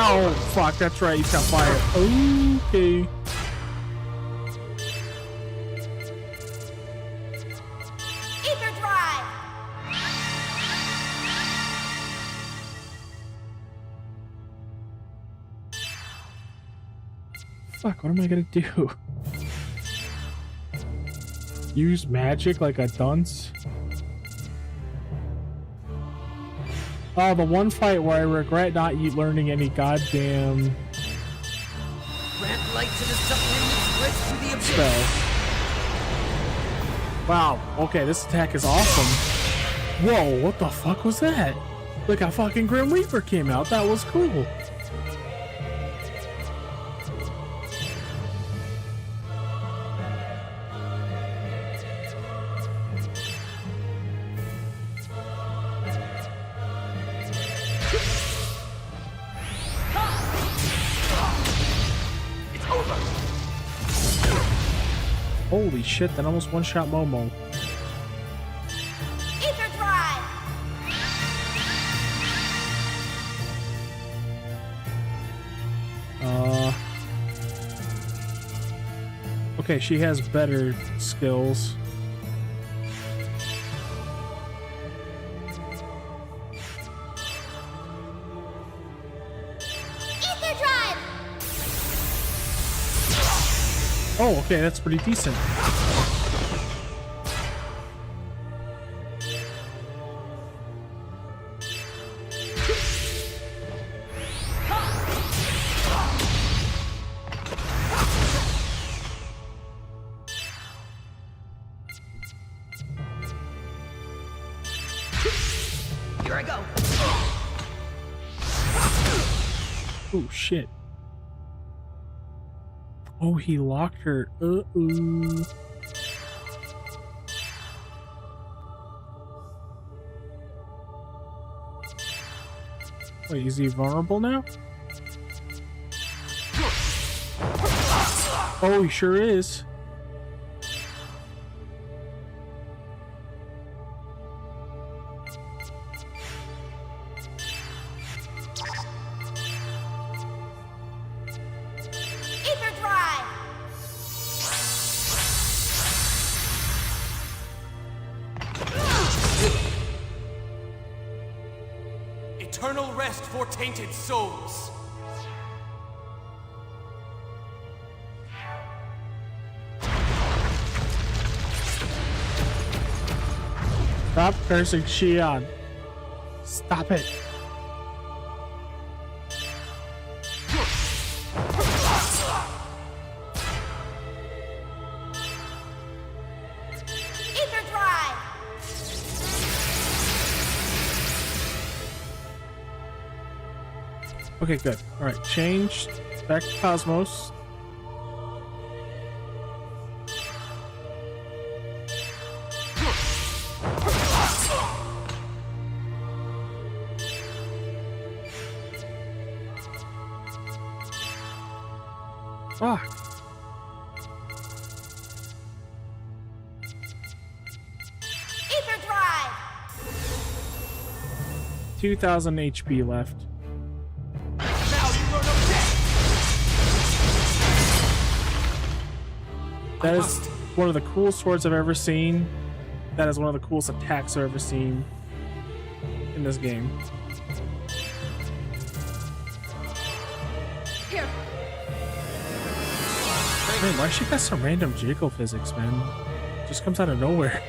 Oh, fuck, that's right, he's got fire. Okay. Ether drive! Fuck, what am I gonna do? Use magic like a dunce? Oh, the one fight where I regret not learning any goddamn Grant light to the suffering that spreads through the abyss. spell. Wow, okay, this attack is awesome. Whoa, what the fuck was that? Like a fucking Grim Reaper came out, that was cool. Holy shit, that almost one-shot Momo. Ether drive! Okay, she has better skills. Ether drive! Oh, okay, that's pretty decent. Here I go. Oh, shit. Oh, he locked her. Uh-oh. Wait, is he vulnerable now? Oh, he sure is. Ether drive! Eternal rest for tainted souls. Stop cursing Xion. Stop it. Ether Drive! Okay, good. Alright, changed. Back to Cosmos. Fuck. Ether Drive! 2000 HP left. That is one of the coolest swords I've ever seen. That is one of the coolest attacks I've ever seen in this game. Here. Man, why she got some random jiggle physics, man? Just comes out of nowhere.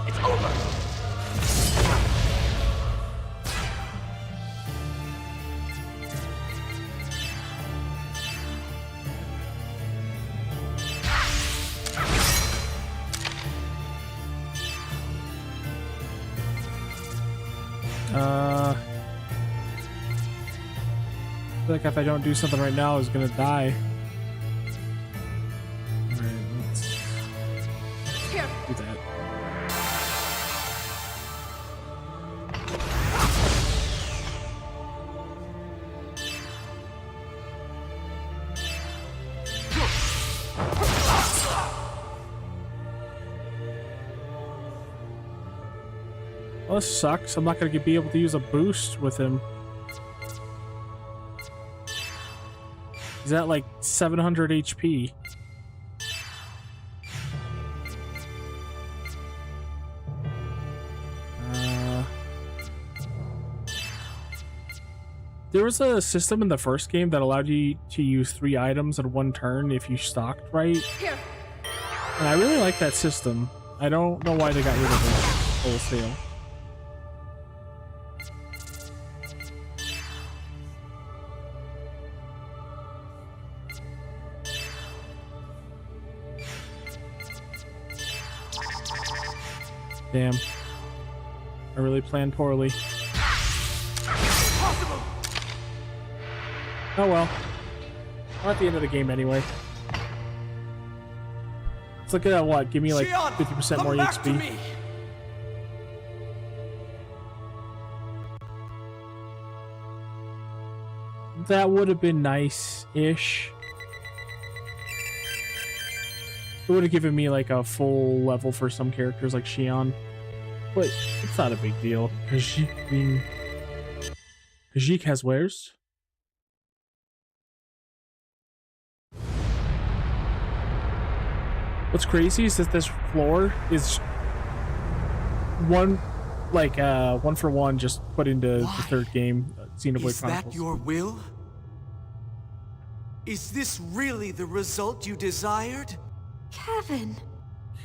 It's over! I feel like if I don't do something right now, he's gonna die. Alright, let's do that. Well, this sucks. I'm not gonna be able to use a boost with him. He's at like 700 HP. There was a system in the first game that allowed you to use 3 items in one turn if you stocked right. Here. And I really like that system. I don't know why they got rid of it wholesale. Damn. I really planned poorly. Oh well. We're at the end of the game anyway. Let's look at that, what? Give me like 50% more XP. That would have been nice-ish. It would have given me like a full level for some characters like Xion. But it's not a big deal. Khajiit has wares. What's crazy is that this floor is one for one just put into the third game, Xenoblade Is Chronicles. that your will? Is this really the result you desired? Kevin.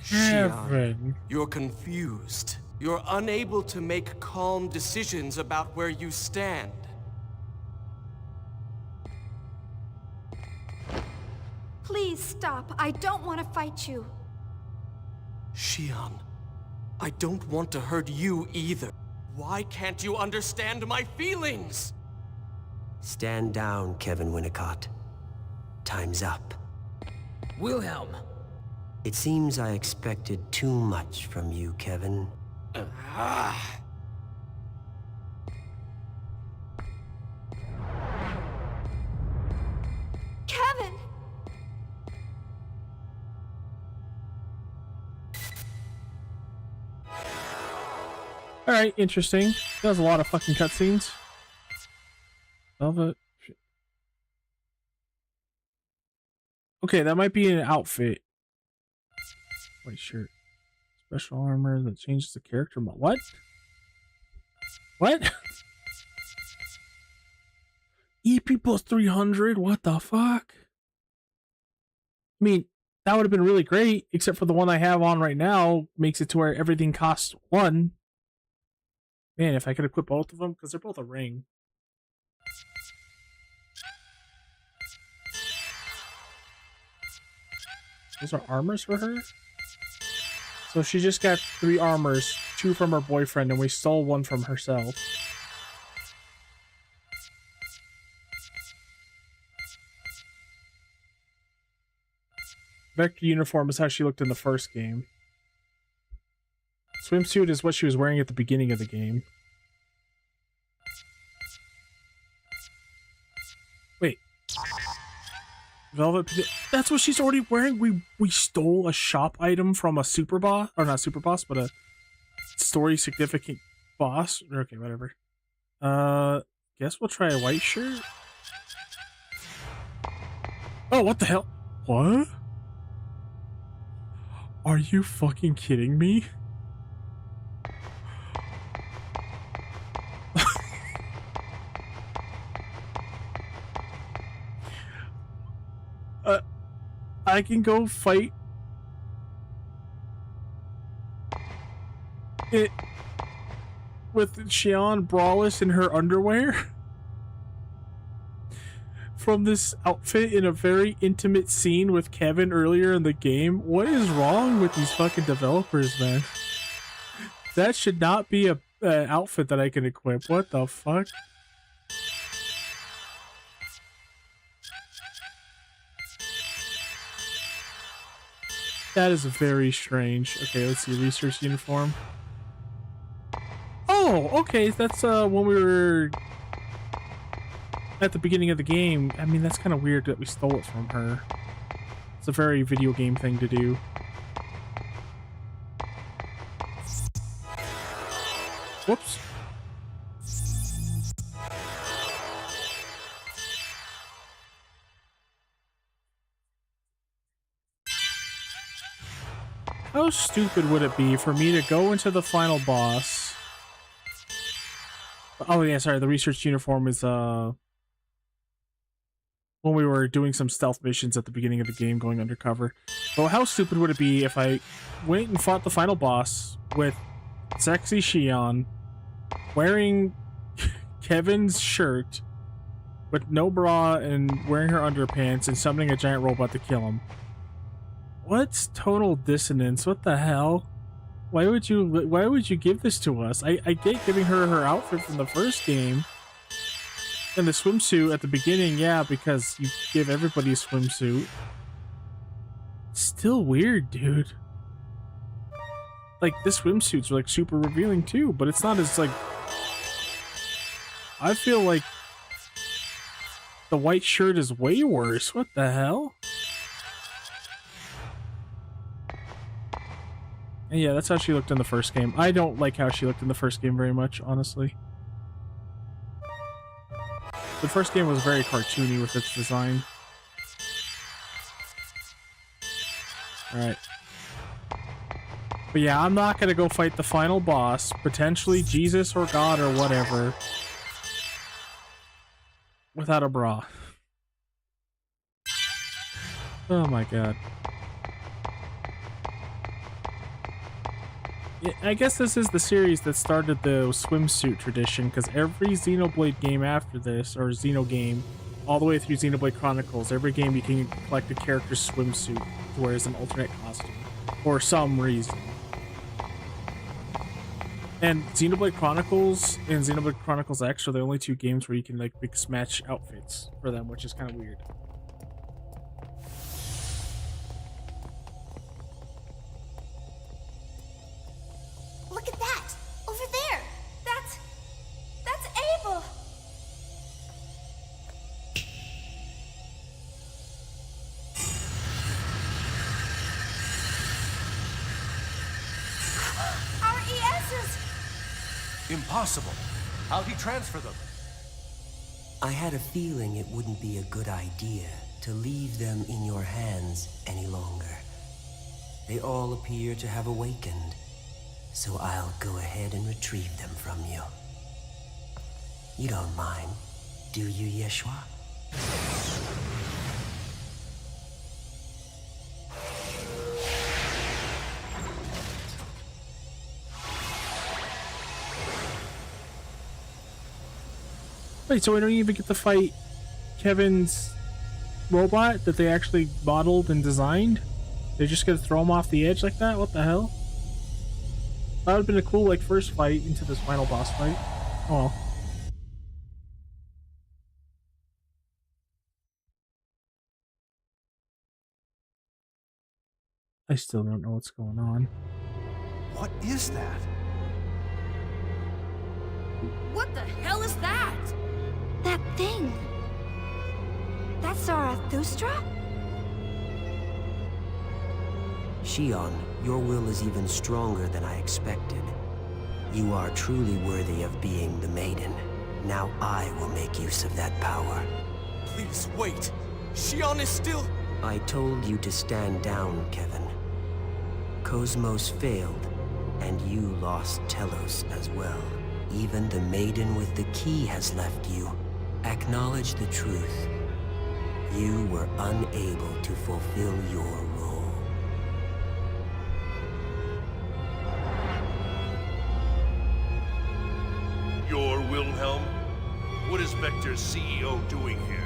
Xion, you're confused. You're unable to make calm decisions about where you stand. Please stop. I don't want to fight you. Xion, I don't want to hurt you either. Why can't you understand my feelings? Stand down, Kevin Winnicott. Time's up. Wilhelm! It seems I expected too much from you, Kevin. Kevin! Alright, interesting. That was a lot of fucking cutscenes. Velvet. Okay, that might be an outfit. White shirt. Special armor that changes the character mode. What? What? AP plus 300? What the fuck? I mean, that would have been really great, except for the one I have on right now makes it to where everything costs 1. Man, if I could equip both of them, because they're both a ring. Those are armors for her? So she just got 3 armors, 2 from her boyfriend, and we stole 1 from herself. Vector uniform is how she looked in the first game. Swimsuit is what she was wearing at the beginning of the game. Wait. Velvet... That's what she's already wearing? We stole a shop item from a super boss? Or not super boss, but a story significant boss? Okay, whatever. Guess we'll try a white shirt? Oh, what the hell? What? Are you fucking kidding me? I can go fight it with Xion braless in her underwear from this outfit in a very intimate scene with Kevin earlier in the game. What is wrong with these fucking developers, man? That should not be a outfit that I can equip. What the fuck? That is very strange. Okay, let's see. Research uniform. Oh, okay. That's when we were at the beginning of the game. I mean, that's kind of weird that we stole it from her. It's a very video game thing to do. Whoops. How stupid would it be for me to go into the final boss? Oh yeah, sorry, the research uniform is when we were doing some stealth missions at the beginning of the game going undercover. But how stupid would it be if I went and fought the final boss with sexy Xion wearing Kevin's shirt with no bra and wearing her underpants and summoning a giant robot to kill him? What's tonal dissonance? What the hell? Why would you give this to us? I get giving her her outfit from the first game and the swimsuit at the beginning, yeah, because you give everybody a swimsuit. Still weird, dude. Like, this swimsuit's like super revealing too, but it's not as like... I feel like the white shirt is way worse. What the hell? And yeah, that's how she looked in the first game. I don't like how she looked in the first game very much, honestly. The first game was very cartoony with its design. Alright. But yeah, I'm not gonna go fight the final boss, potentially Jesus or God or whatever, without a bra. Oh my god. I guess this is the series that started the swimsuit tradition, because every Xenoblade game after this, or Xeno game, all the way through Xenoblade Chronicles, every game you can collect a character's swimsuit to wear as an alternate costume, for some reason. And Xenoblade Chronicles and Xenoblade Chronicles X are the only 2 games where you can like mix match outfits for them, which is kind of weird. Look at that! Over there! That's Abel! Our ESs! Impossible. How'd he transfer them? I had a feeling it wouldn't be a good idea to leave them in your hands any longer. They all appear to have awakened. So I'll go ahead and retrieve them from you. You don't mind, do you, Yeshua? Wait, so we don't even get to fight Kevin's robot that they actually modeled and designed? They're just gonna throw him off the edge like that? What the hell? That would have been a cool, like, first fight into this final boss fight. Oh well. I still don't know what's going on. What is that? What the hell is that? That thing. That's Zarathustra? Shion, your will is even stronger than I expected. You are truly worthy of being the Maiden. Now I will make use of that power. Please, wait. Shion is still... I told you to stand down, Kevin. Cosmos failed, and you lost Telos as well. Even the Maiden with the key has left you. Acknowledge the truth. You were unable to fulfill your role. You're Wilhelm? What is Vector's CEO doing here?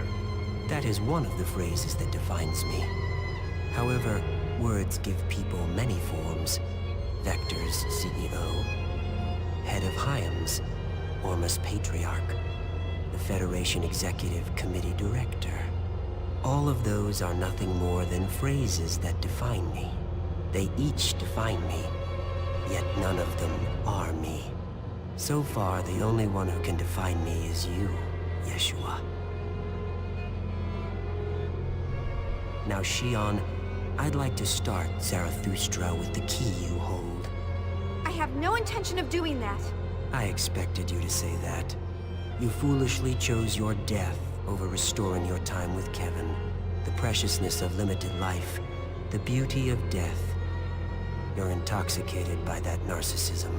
That is one of the phrases that defines me. However, words give people many forms. Vector's CEO, head of Hyams, Ormus Patriarch, the Federation Executive Committee Director. All of those are nothing more than phrases that define me. They each define me, yet none of them are me. So far, the only one who can define me is you, Yeshua. Now, Shion, I'd like to start Zarathustra with the key you hold. I have no intention of doing that. I expected you to say that. You foolishly chose your death over restoring your time with Kevin. The preciousness of limited life, the beauty of death. You're intoxicated by that narcissism.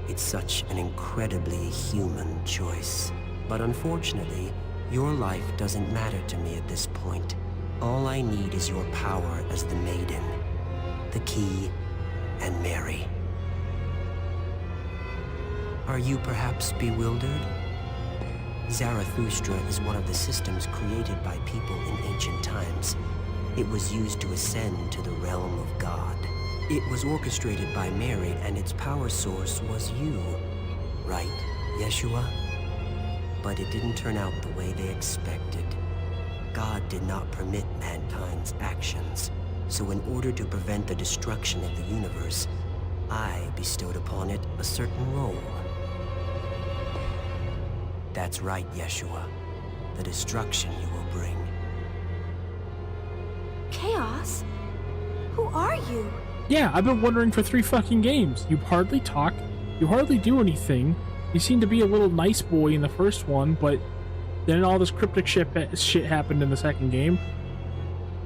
It's such an incredibly human choice. But unfortunately, your life doesn't matter to me at this point. All I need is your power as the Maiden, the Key, and Mary. Are you perhaps bewildered? Zarathustra is one of the systems created by people in ancient times. It was used to ascend to the realm of God. It was orchestrated by Mary, and its power source was you. Right, Yeshua? But it didn't turn out the way they expected. God did not permit mankind's actions, so in order to prevent the destruction of the universe, I bestowed upon it a certain role. That's right, Yeshua. The destruction you will bring. Chaos? Who are you? Yeah, I've been wondering for 3 fucking games. You hardly talk, you hardly do anything. You seem to be a little nice boy in the first one, but then all this cryptic shit happened in the second game.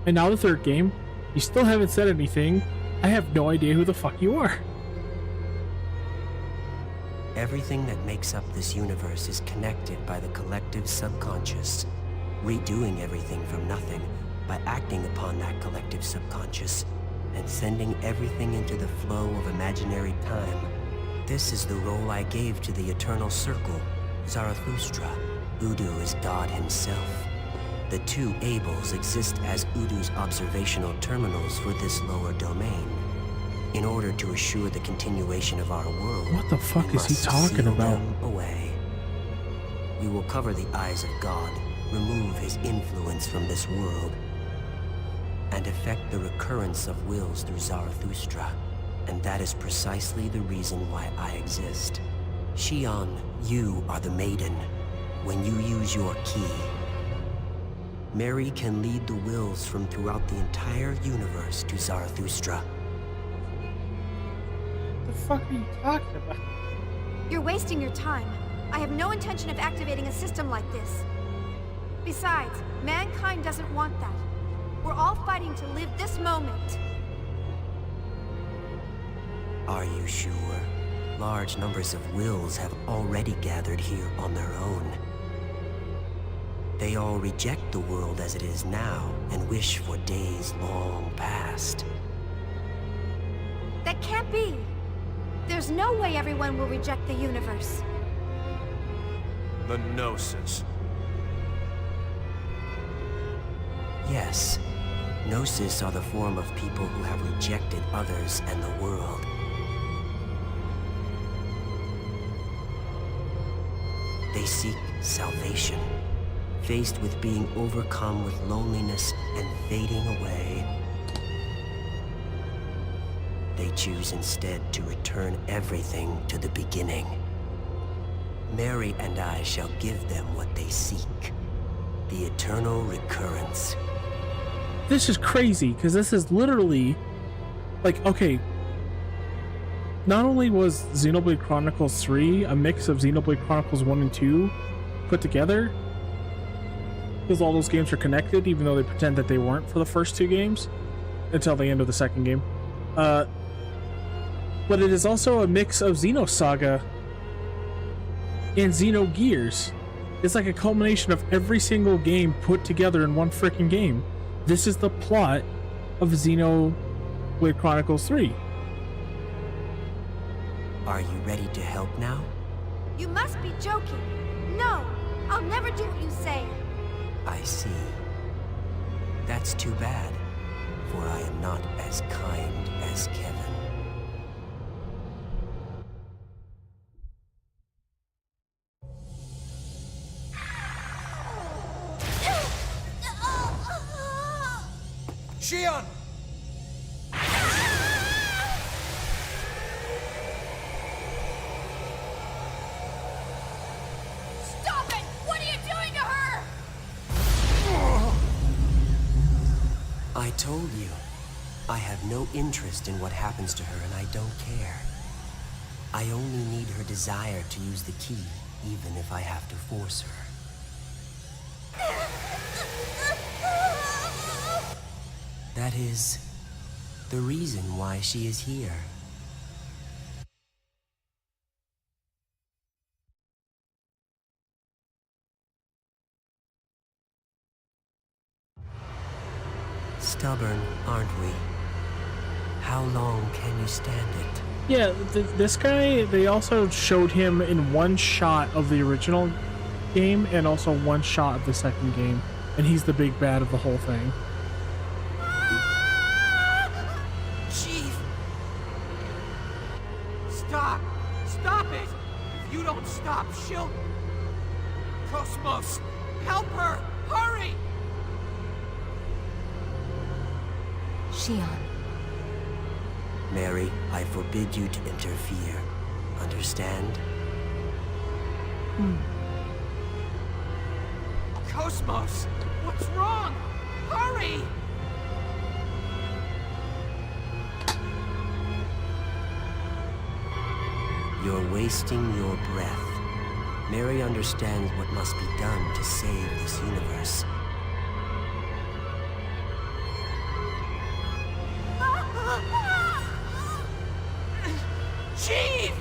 And now the third game. You still haven't said anything. I have no idea who the fuck you are. Everything that makes up this universe is connected by the collective subconscious. Redoing everything from nothing by acting upon that collective subconscious and sending everything into the flow of imaginary time. This is the role I gave to the Eternal Circle, Zarathustra. Udu is God himself. The 2 Abels exist as Udu's observational terminals for this lower domain. In order to assure the continuation of our world, what the fuck is he talking about? Away. We will cover the eyes of God, remove his influence from this world, and effect the recurrence of wills through Zarathustra. And that is precisely the reason why I exist. Shion, you are the Maiden. When you use your key, Mary can lead the wills from throughout the entire universe to Zarathustra. What the fuck are you talking about? You're wasting your time. I have no intention of activating a system like this. Besides, mankind doesn't want that. We're all fighting to live this moment. Are you sure? Large numbers of wills have already gathered here on their own. They all reject the world as it is now and wish for days long past. That can't be. There's no way everyone will reject the universe. The Gnosis. Yes, Gnosis are the form of people who have rejected others and the world. They seek salvation, faced with being overcome with loneliness and fading away. They choose instead to return everything to the beginning. Mary and I shall give them what they seek. The eternal recurrence. This is crazy, because this is literally, like, okay, not only was Xenoblade Chronicles 3 a mix of Xenoblade Chronicles 1 and 2 put together, because all those games are connected, even though they pretend that they weren't for the first two games, until the end of the second game. But it is also a mix of Xenosaga and Xenogears. It's like a culmination of every single game put together in one freaking game. This is the plot of Xenoblade Chronicles 3. Are you ready to help now? You must be joking. No, I'll never do what you say. I see. That's too bad, for I am not as kind as Kevin. Xion! Stop it! What are you doing to her? I told you. I have no interest in what happens to her, and I don't care. I only need her desire to use the key, even if I have to force her. That is the reason why she is here. Stubborn, aren't we? How long can you stand it? Yeah, this guy, they also showed him in one shot of the original game and also one shot of the second game, and he's the big bad of the whole thing. Chief! Stop! Stop it! If you don't stop, she'll... Cosmos! Help her! Hurry! Xion. Mary, I forbid you to interfere. Understand? Cosmos! What's wrong? Hurry! You're wasting your breath. Mary understands what must be done to save this universe. Chief!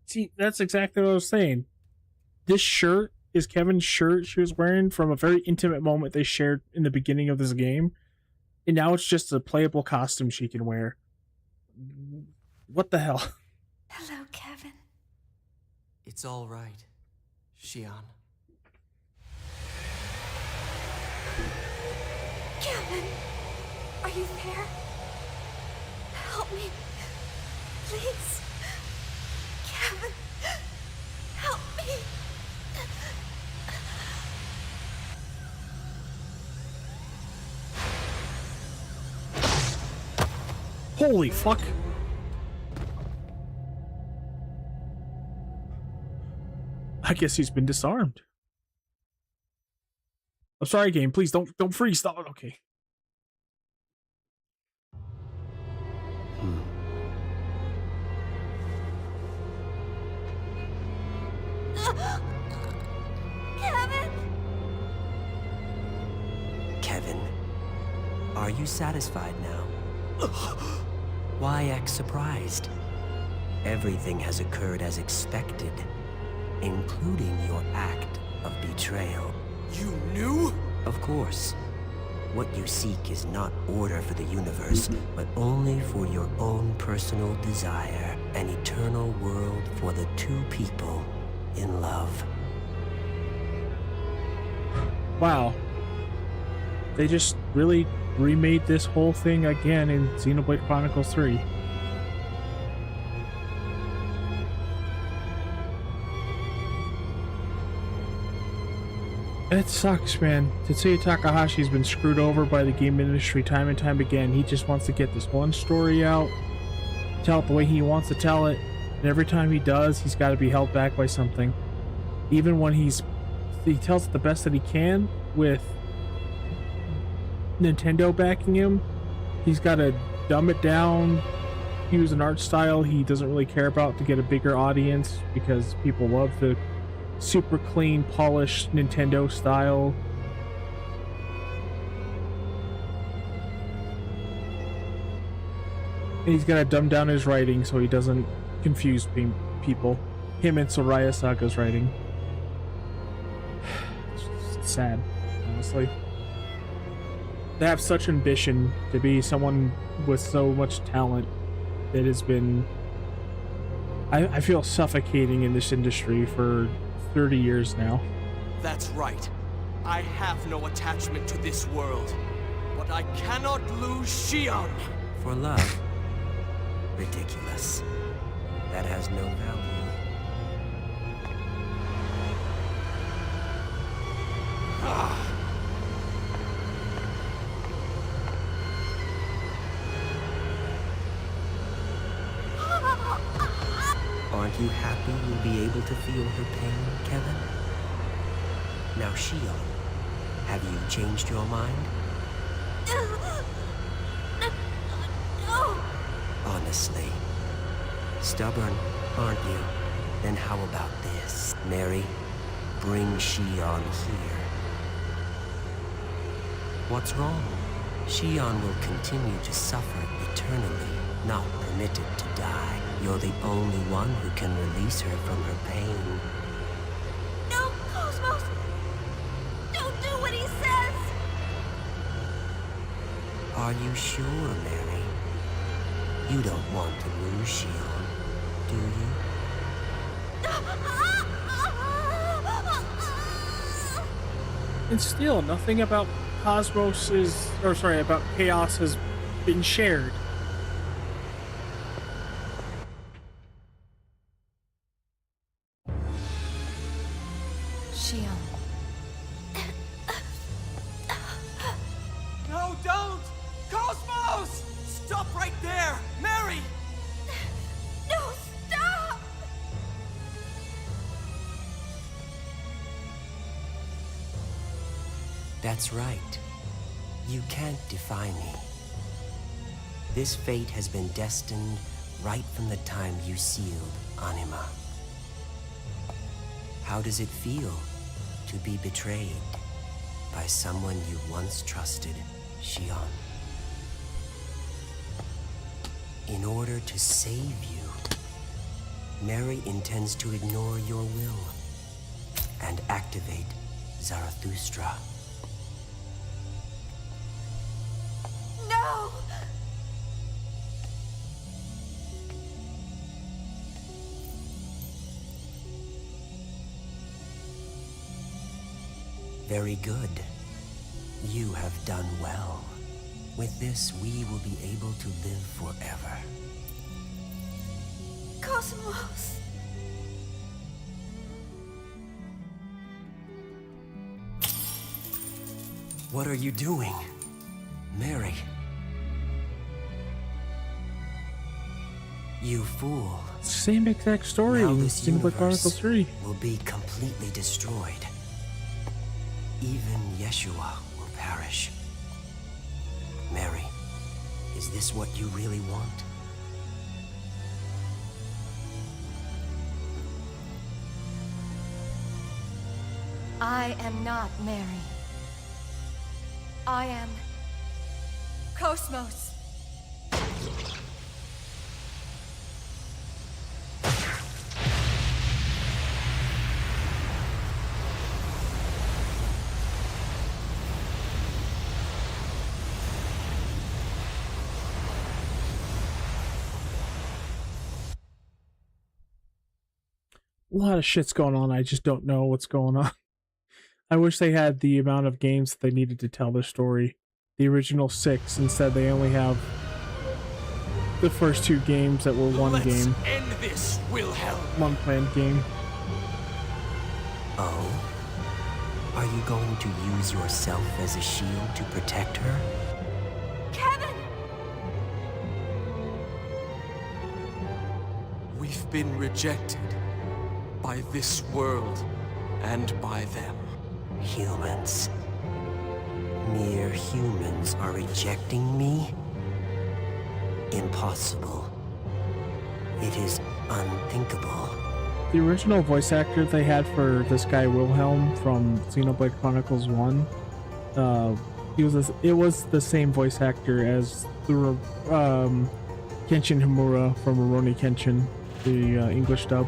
See, that's exactly what I was saying. This shirt is Kevin's shirt she was wearing from a very intimate moment they shared in the beginning of this game. And now it's just a playable costume she can wear. What the hell? Hello, Kevin. It's all right, Xion. Kevin! Are you there? Help me. Please. Kevin! Help me! Holy fuck. I guess he's been disarmed. I'm sorry, game. Please don't freeze. Stop. Okay. Kevin! Kevin. Are you satisfied now? Why act surprised? Everything has occurred as expected, including your act of betrayal. You knew? Of course. What you seek is not order for the universe, but only for your own personal desire, an eternal world for the two people in love. Wow. They just really remade this whole thing again in Xenoblade Chronicles 3. It sucks, man. Tetsuya Takahashi's been screwed over by the game industry time and time again. He just wants to get this one story out, tell it the way he wants to tell it, and every time he does, he's got to be held back by something. Even when he tells it the best that he can with Nintendo backing him, he's got to dumb it down, use an art style he doesn't really care about to get a bigger audience because people love the super clean, polished Nintendo style. And he's got to dumb down his writing so he doesn't confuse people. Him and Xenosaga writing. It's sad, honestly. They have such ambition to be someone with so much talent that has been... I feel suffocating in this industry for 30 years now. That's right. I have no attachment to this world, but I cannot lose Xion. For love? Ridiculous. That has no value. Aren't you happy you'll be able to feel her pain, Kevin? Now, Xion, have you changed your mind? No. Honestly. Stubborn, aren't you? Then how about this? Mary, bring Xion here. What's wrong? Xion will continue to suffer eternally, not permitted to die. You're the only one who can release her from her pain. No, Cosmos! Don't do what he says! Are you sure, Mary? You don't want to lose Xion, do you? And still, nothing about about Chaos has been shared. Xion. No, don't! Cosmos! Stop right there! Mary! No, stop! That's right. You can't defy me. This fate has been destined right from the time you sealed Anima. How does it feel to be betrayed by someone you once trusted, Xion? In order to save you, Mary intends to ignore your will and activate Zarathustra. No! Very good. You have done well. With this, we will be able to live forever. Cosmos! What are you doing? Mary. You fool. Same exact story Now in this Xenoblade Chronicles 3. will be completely destroyed. Even Yeshua will perish. Mary, is this what you really want? I am not Mary. I am Cosmos. A lot of shit's going on. I just don't know what's going on. I wish they had the amount of games that they needed to tell their story. The original 6. Instead, they only have the first 2 games that were one game. End this, Wilhelm. One planned game. Oh? Are you going to use yourself as a shield to protect her? Kevin! We've been rejected by this world and by them. Humans. Mere humans are rejecting me? Impossible. It is unthinkable. The original voice actor they had for this guy Wilhelm from Xenoblade Chronicles 1, it was the same voice actor as the Kenshin Himura from Rurouni Kenshin, the English dub.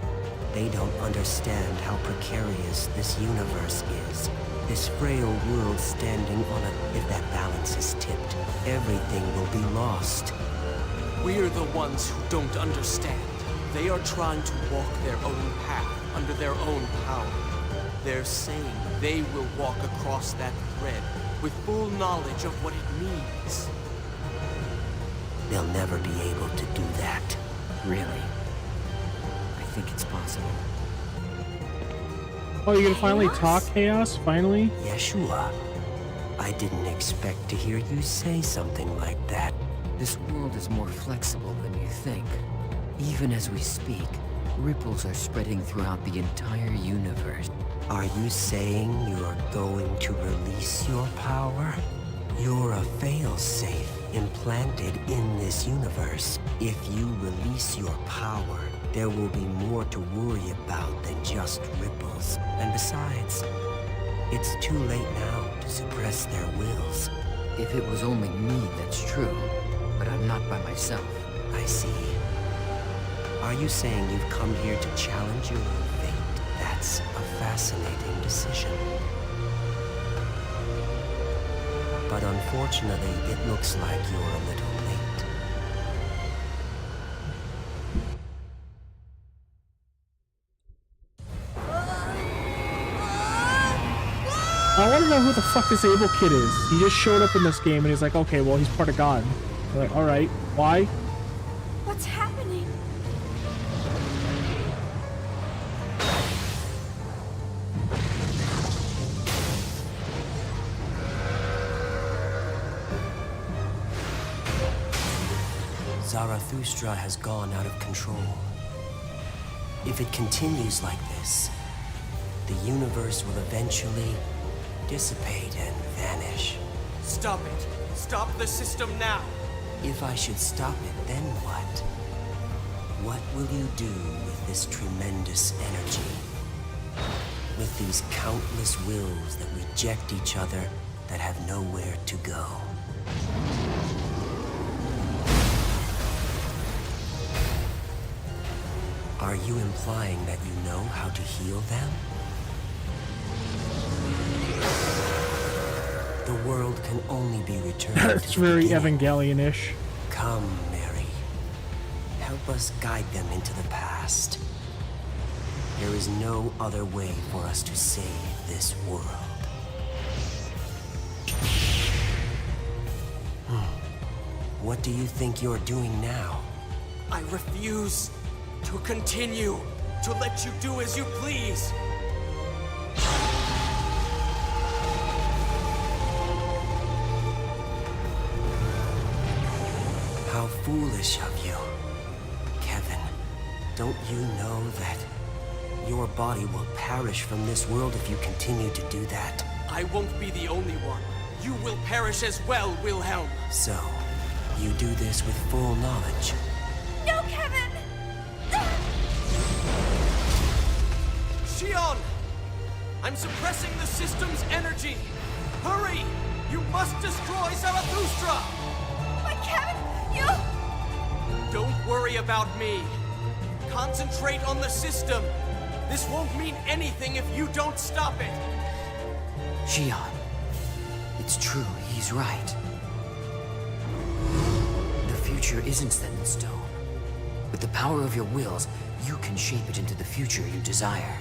They don't understand how precarious this universe is. This frail world standing on a... If that balance is tipped, everything will be lost. We're the ones who don't understand. They are trying to walk their own path under their own power. They're saying they will walk across that thread with full knowledge of what it means. They'll never be able to do that. Really? I think it's possible. Oh, you're gonna finally talk, Chaos? Finally? Yeshua, I didn't expect to hear you say something like that. This world is more flexible than you think. Even as we speak, ripples are spreading throughout the entire universe. Are you saying you're going to release your power? You're a failsafe implanted in this universe. If you release your power, there will be more to worry about than just ripples. And besides, it's too late now to suppress their wills. If it was only me, that's true. But I'm not by myself. I see. Are you saying you've come here to challenge your own fate? That's a fascinating decision. But unfortunately, it looks like you're a little late. I want to know who the fuck this Able Kid is. He just showed up in this game and he's like, okay, well, he's part of God. We're like, alright, why? What's happening? Zarathustra has gone out of control. If it continues like this, the universe will eventually dissipate and vanish. Stop it! Stop the system now! If I should stop it, then what? What will you do with this tremendous energy? With these countless wills that reject each other, that have nowhere to go? Are you implying that you know how to heal them? The world can only be returned It's to very the beginning. Evangelion-ish. Come, Mary. Help us guide them into the past. There is no other way for us to save this world. What do you think you're doing now? I refuse to continue to let you do as you please. How foolish of you. Kevin, don't you know that your body will perish from this world if you continue to do that? I won't be the only one. You will perish as well, Wilhelm. So, you do this with full knowledge. No, Kevin! Shion! I'm suppressing the system's energy! Hurry! You must destroy Zarathustra! You... Don't worry about me. Concentrate on the system. This won't mean anything if you don't stop it. Xion, it's true, he's right. The future isn't set in stone. With the power of your wills, you can shape it into the future you desire.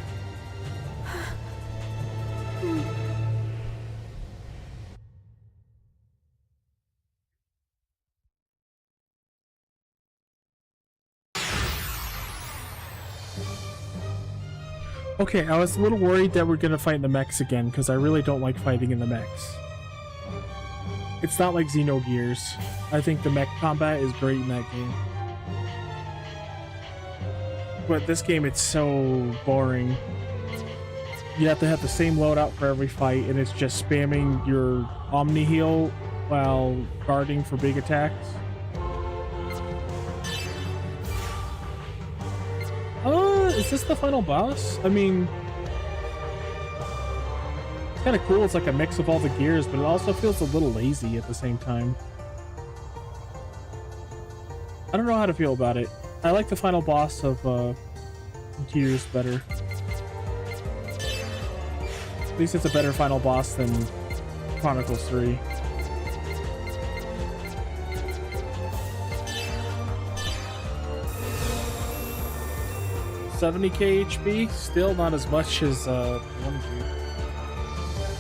Okay, I was a little worried that we're gonna fight in the mechs again, because I really don't like fighting in the mechs. It's not like Xenogears. I think the mech combat is great in that game. But this game, it's so boring. You have to have the same loadout for every fight, and it's just spamming your Omni heal while guarding for big attacks. Is this the final boss? I mean, it's kind of cool. It's like a mix of all the gears, but it also feels a little lazy at the same time. I don't know how to feel about it. I like the final boss of Gears better. At least it's a better final boss than Chronicles 3. $70 KHB, still not as much as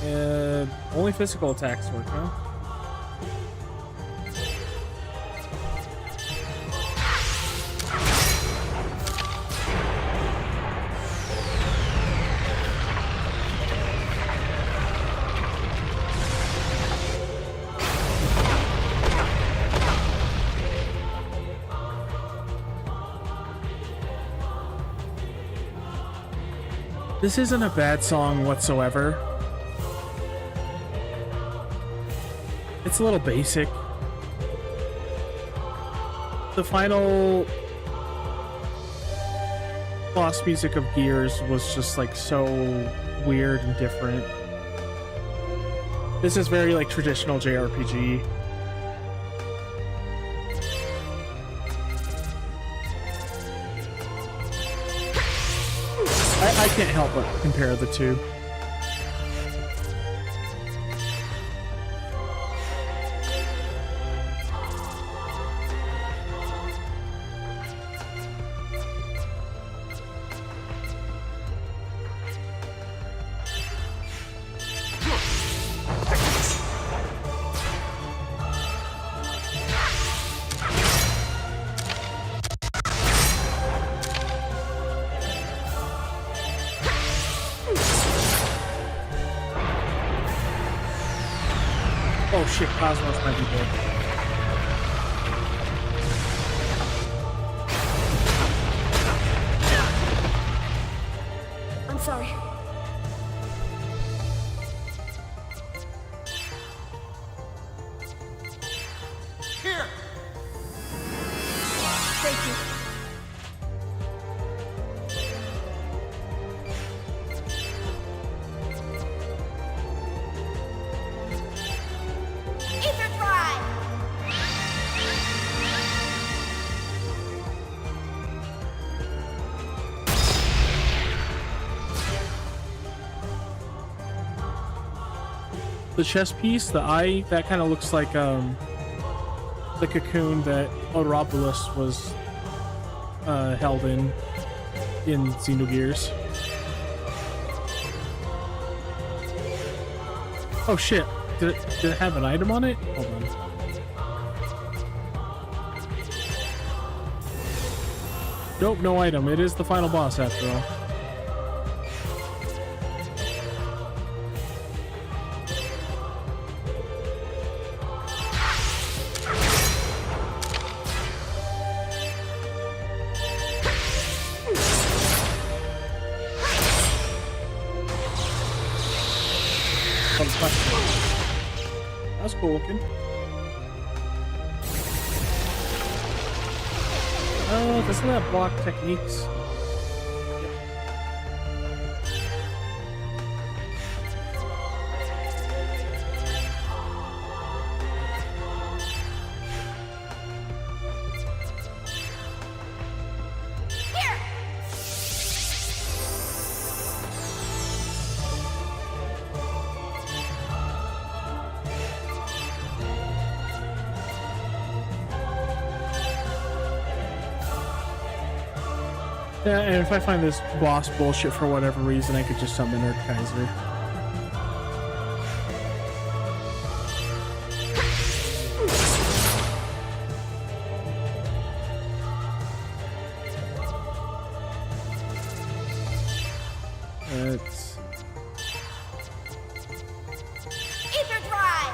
1G. Only physical attacks work, huh? This isn't a bad song whatsoever. It's a little basic. The final boss music of Gears was just like so weird and different. This is very like traditional JRPG. I can't help but compare the two. Oh shit, Cosmos might be dead. I'm sorry. Here! Thank you. The chest piece, the eye, that kind of looks like the cocoon that Ouroboros was held in Xenogears. Oh shit, did it have an item on it? Hold on. Nope, no item. It is the final boss after all. That's cool looking. Oh, doesn't that block techniques? Yeah, and if I find this boss bullshit for whatever reason, I could just summon Erd Kaiser. Let's... Ether Drive!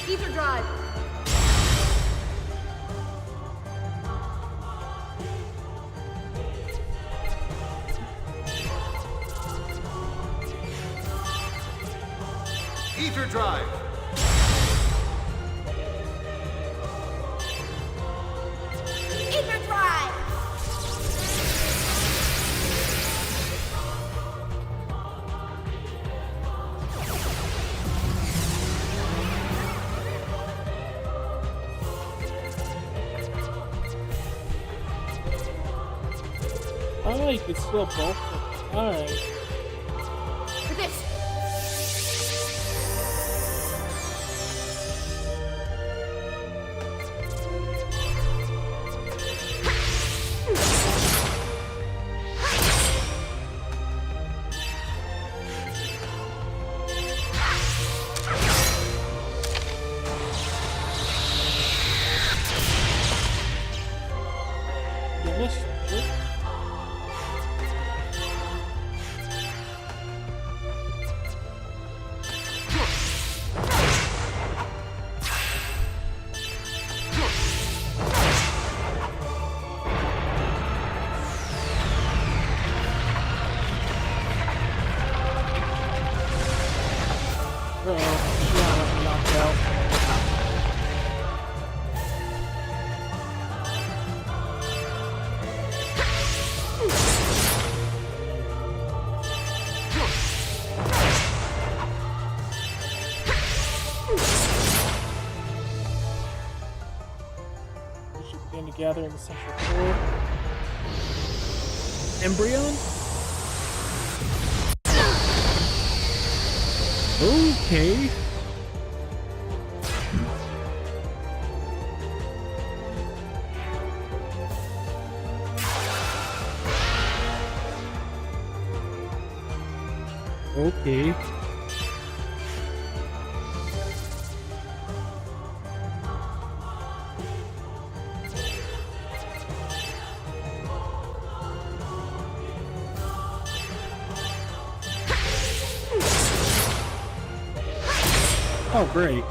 Ether Drive! Ether Drive! Ether Drive! Oh, you could still both. Alright. For this! You missed it. Uh-oh, knocked out. We should begin to gather in the central core. Embryon? Okay. Okay. Oh, great.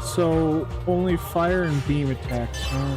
So, only fire and beam attacks, huh?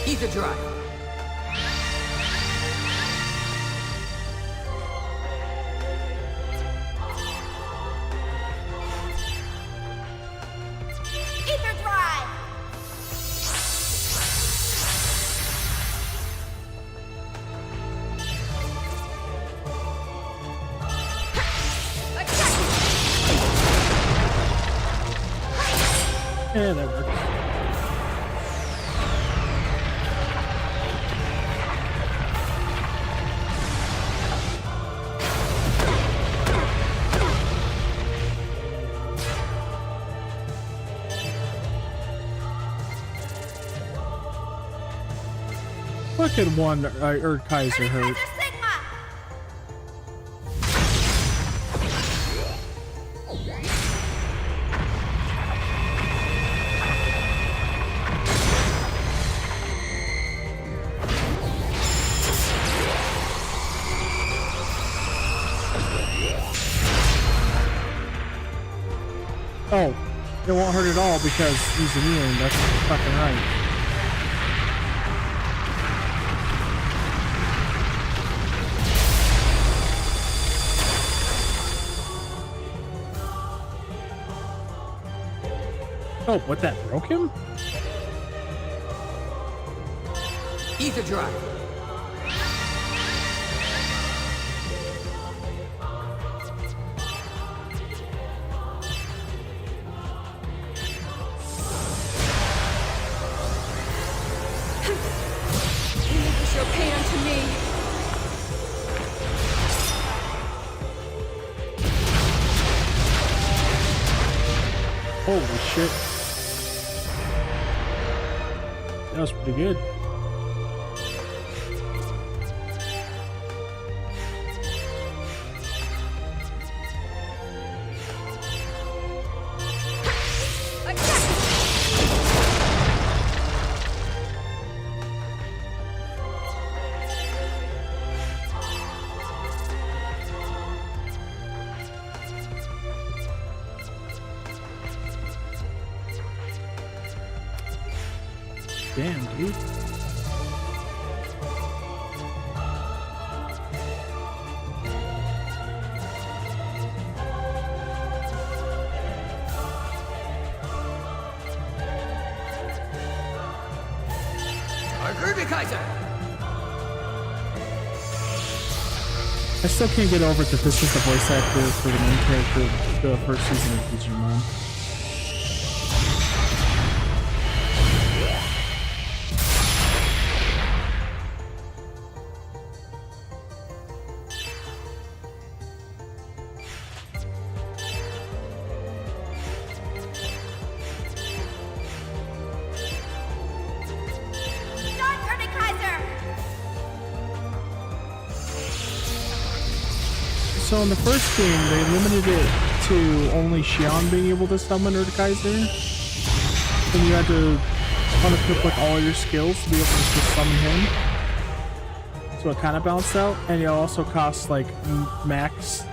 Ether Drive! Ether Drive! Yeah, that works. Fucking one Erd Kaiser hurt. Oh, it won't hurt at all because he's immune. That's fucking right. Oh, what, that broke him? Ether drive. You need to show pain unto me. Holy shit. That was pretty good. Damn, dude. I still can't get over that this is the voice actor for the main character of the first season of Digimon. So in the first game, they limited it to only Xion being able to summon Urtkaiser. And you had to unequip like all your skills to be able to just summon him. So it kind of balanced out. And it also costs like max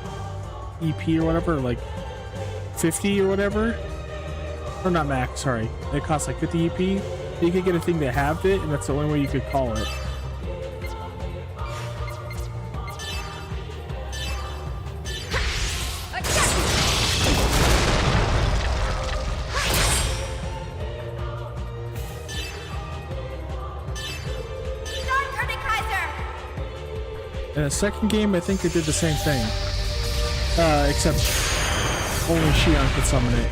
EP or whatever, like 50 or whatever. Or not max, sorry. It costs like 50 EP. You could get a thing that halved it, and that's the only way you could call it. In the second game, I think they did the same thing. Except only Xion could summon it.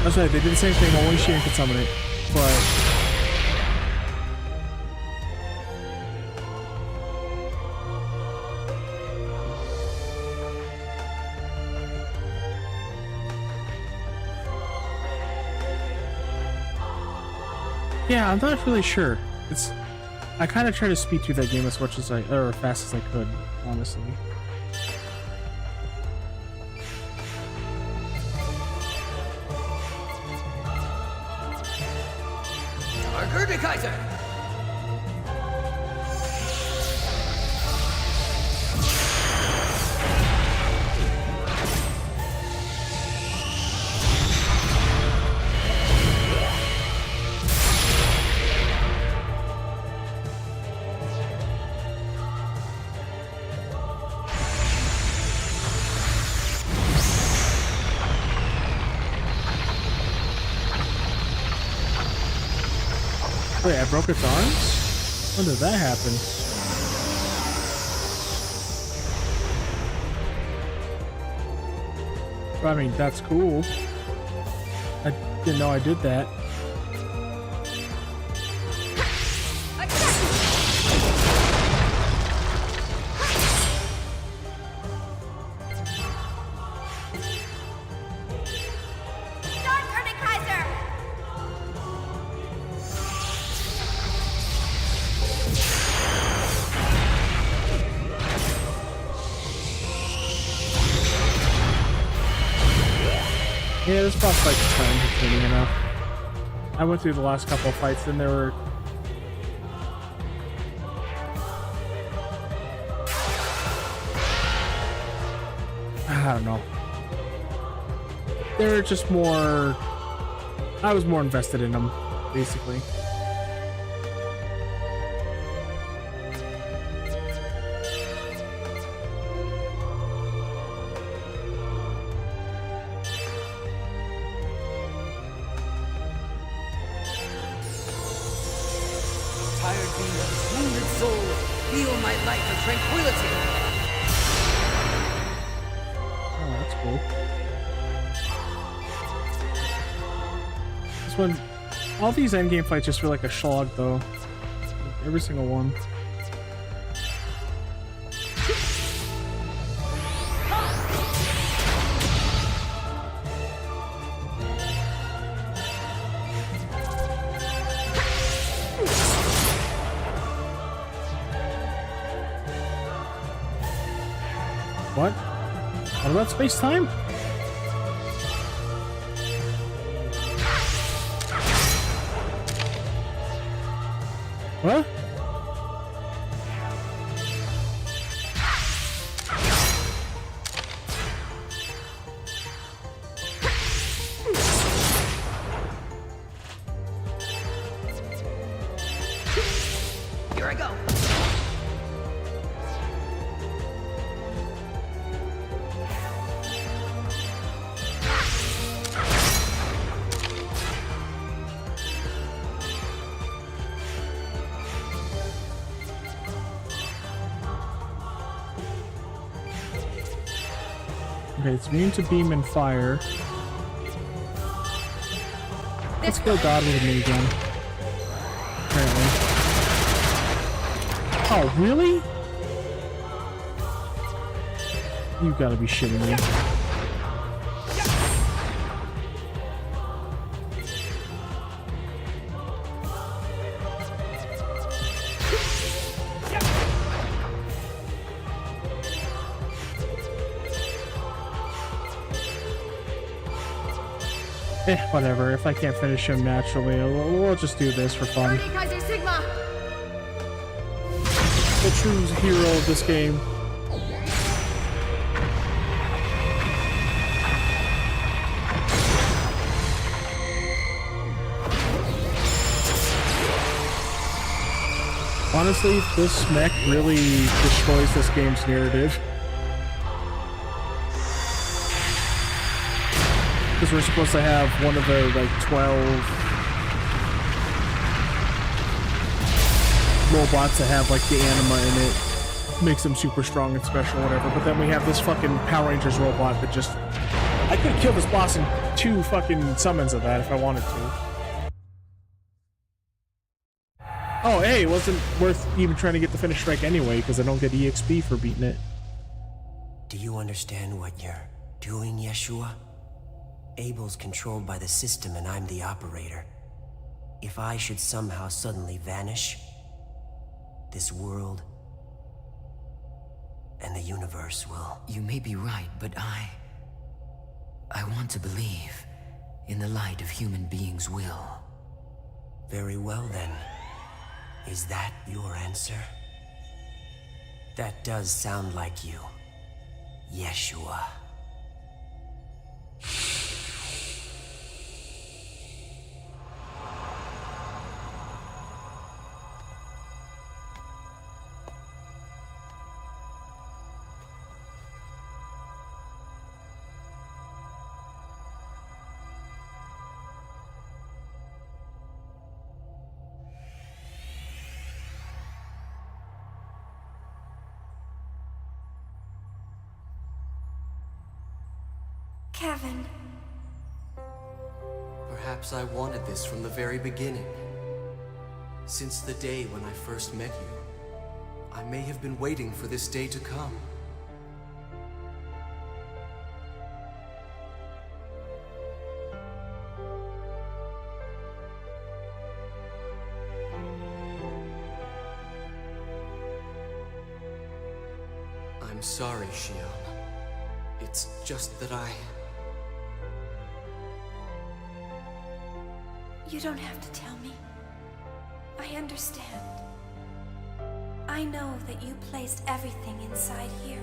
That's right, they did the same thing, only Xion could summon it. But yeah, I'm not really sure. I kind of try to speed through that game as much as or fast as I could, honestly. Wait, I broke its arms? When did that happen? I mean, that's cool. I didn't know I did that. Yeah, this boss fight is kind of entertaining enough. I went through the last couple of fights and there were... I don't know. They're just more. I was more invested in them, basically. Tired demons, wounded soul, feel my light of tranquility. Oh, that's cool. This one, all these endgame fights just feel like a slog, though. Every single one. What? What about space-time? What? Here I go. Okay, it's immune to beam and fire. Let's kill God with me again. Apparently. Oh, really? You gotta be shitting me. Whatever. If I can't finish him naturally, we'll just do this for fun. The true hero of this game. Honestly, this mech really destroys this game's narrative. Because we're supposed to have one of the, like, 12 robots that have, like, the anima in it. Makes them super strong and special, whatever. But then we have this fucking Power Rangers robot that just... I could kill this boss in 2 fucking summons of that if I wanted to. Oh, hey, it wasn't worth even trying to get the finish strike anyway, because I don't get EXP for beating it. Do you understand what you're doing, Yeshua? Abel's controlled by the system and I'm the operator. If I should somehow suddenly vanish, this world and the universe will... You may be right, but I want to believe in the light of human beings' will. Very well then. Is that your answer? That does sound like you, Yeshua. Kevin. Perhaps I wanted this from the very beginning. Since the day when I first met you, I may have been waiting for this day to come. I'm sorry, Shion. It's just that You don't have to tell me. I understand. I know that you placed everything inside here.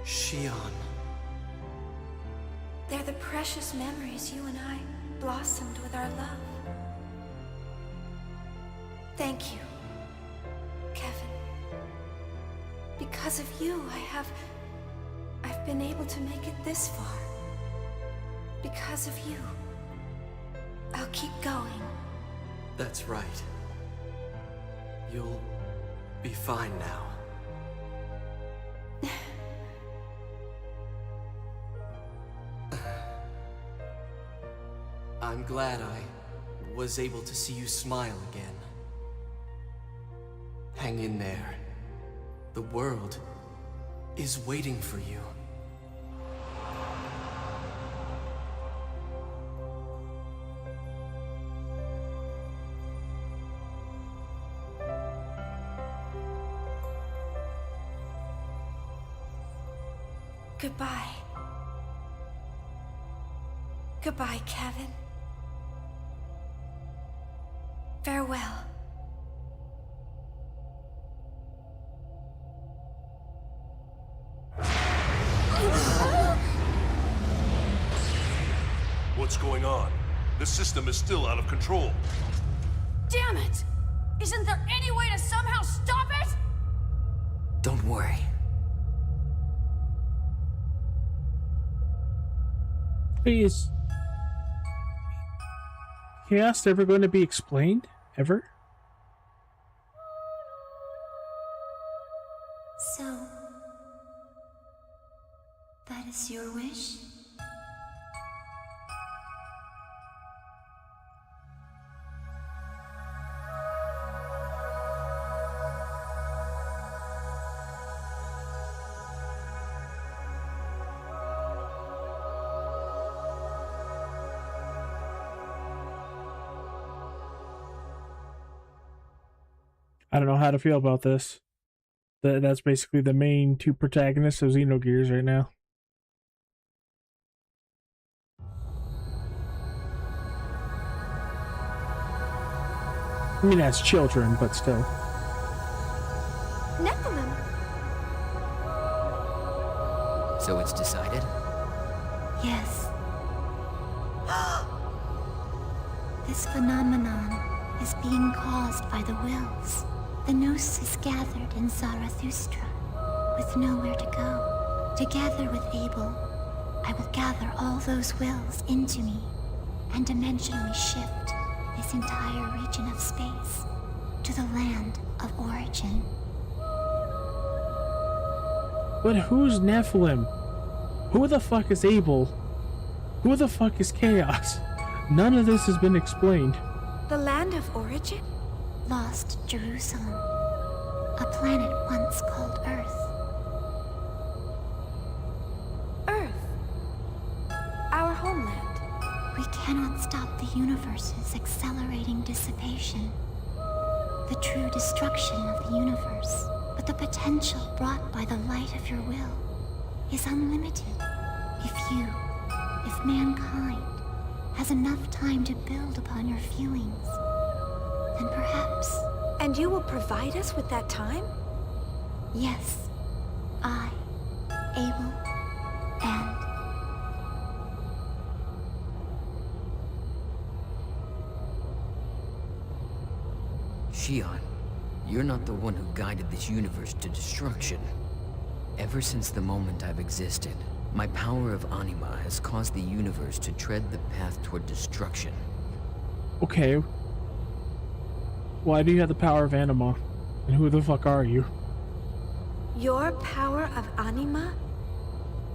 Xion. They're the precious memories you and I blossomed with our love. Thank you, Kevin. Because of you, I've been able to make it this far. Because of you, I'll keep going. That's right. You'll be fine now. I'm glad I was able to see you smile again. Hang in there. The world is waiting for you. Goodbye. Goodbye, Kevin. Farewell. What's going on? The system is still out of control. Damn it! Isn't there any way to somehow stop it? Don't worry. Is chaos ever going to be explained? Ever? So, that is your wish? I don't know how to feel about this. That's basically the main two protagonists of Xenogears right now. I mean, as children, but still. Nephilim. So it's decided? Yes. This phenomenon is being caused by the wills. The Gnosis gathered in Zarathustra, with nowhere to go. Together with Abel, I will gather all those wills into me, and dimensionally shift this entire region of space to the land of origin. But who's Nephilim? Who the fuck is Abel? Who the fuck is Chaos? None of this has been explained. The land of origin? Lost Jerusalem, a planet once called Earth. Earth? Our homeland? We cannot stop the universe's accelerating dissipation, the true destruction of the universe. But the potential brought by the light of your will is unlimited. If mankind has enough time to build upon your feelings, then perhaps... And you will provide us with that time? Yes. I, Abel, and... Xion, you're not the one who guided this universe to destruction. Ever since the moment I've existed, my power of anima has caused the universe to tread the path toward destruction. Okay. Why do you have the power of anima? And who the fuck are you? Your power of anima?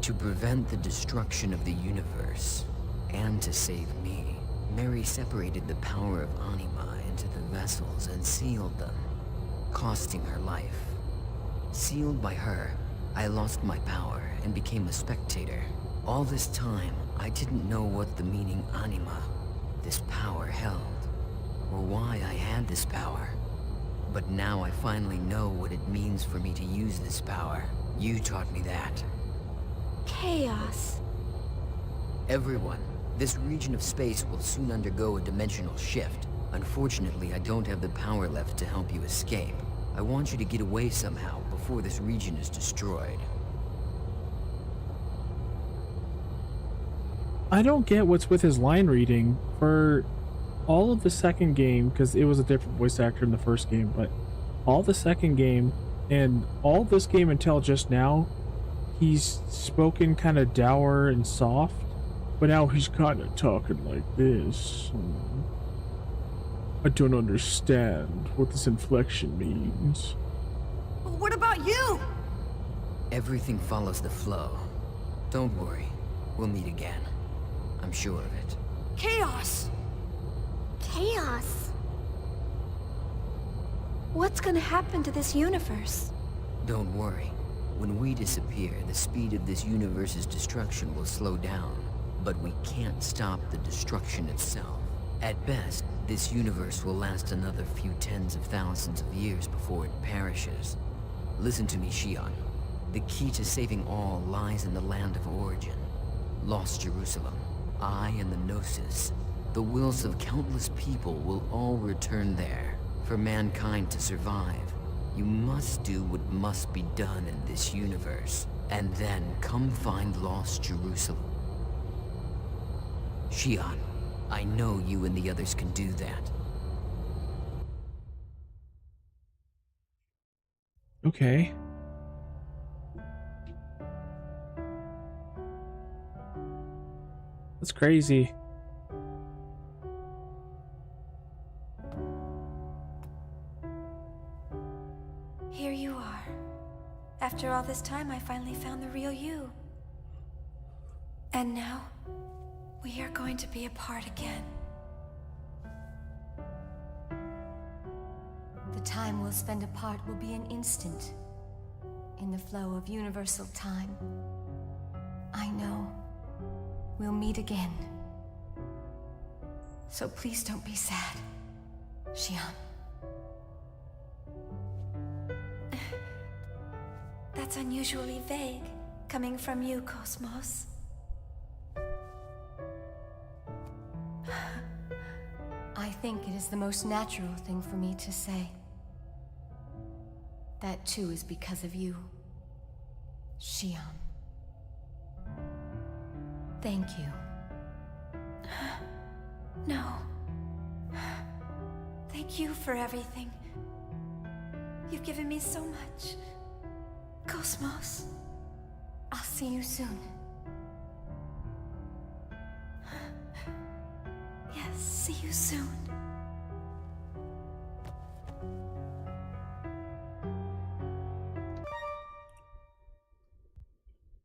To prevent the destruction of the universe, and to save me, Mary separated the power of anima into the vessels and sealed them, costing her life. Sealed by her, I lost my power and became a spectator. All this time, I didn't know what the meaning anima, this power, held, or why I had this power. But now I finally know what it means for me to use this power. You taught me that. Chaos. Everyone, this region of space will soon undergo a dimensional shift. Unfortunately, I don't have the power left to help you escape. I want you to get away somehow before this region is destroyed. I don't get what's with his line reading for all of the second game, because it was a different voice actor in the first game, but all the second game and all this game until just now, he's spoken kind of dour and soft, but now he's kind of talking like this. I don't understand what this inflection means. What about you? Everything follows the flow. Don't worry. We'll meet again. I'm sure of it. Chaos! Chaos? What's gonna happen to this universe? Don't worry. When we disappear, the speed of this universe's destruction will slow down. But we can't stop the destruction itself. At best, this universe will last another few tens of thousands of years before it perishes. Listen to me, Xion. The key to saving all lies in the land of origin. Lost Jerusalem. I and the Gnosis. The wills of countless people will all return there. For mankind to survive, you must do what must be done in this universe. And then come find Lost Jerusalem. Xion, I know you and the others can do that. Okay. That's crazy. Here you are. After all this time, I finally found the real you. And now, we are going to be apart again. The time we'll spend apart will be an instant in the flow of universal time. I know we'll meet again. So please don't be sad, Xion. That's unusually vague, coming from you, Cosmos. I think it is the most natural thing for me to say. That too is because of you, Xion. Thank you. No. Thank you for everything. You've given me so much. Cosmos. I'll see you soon. Yes, see you soon.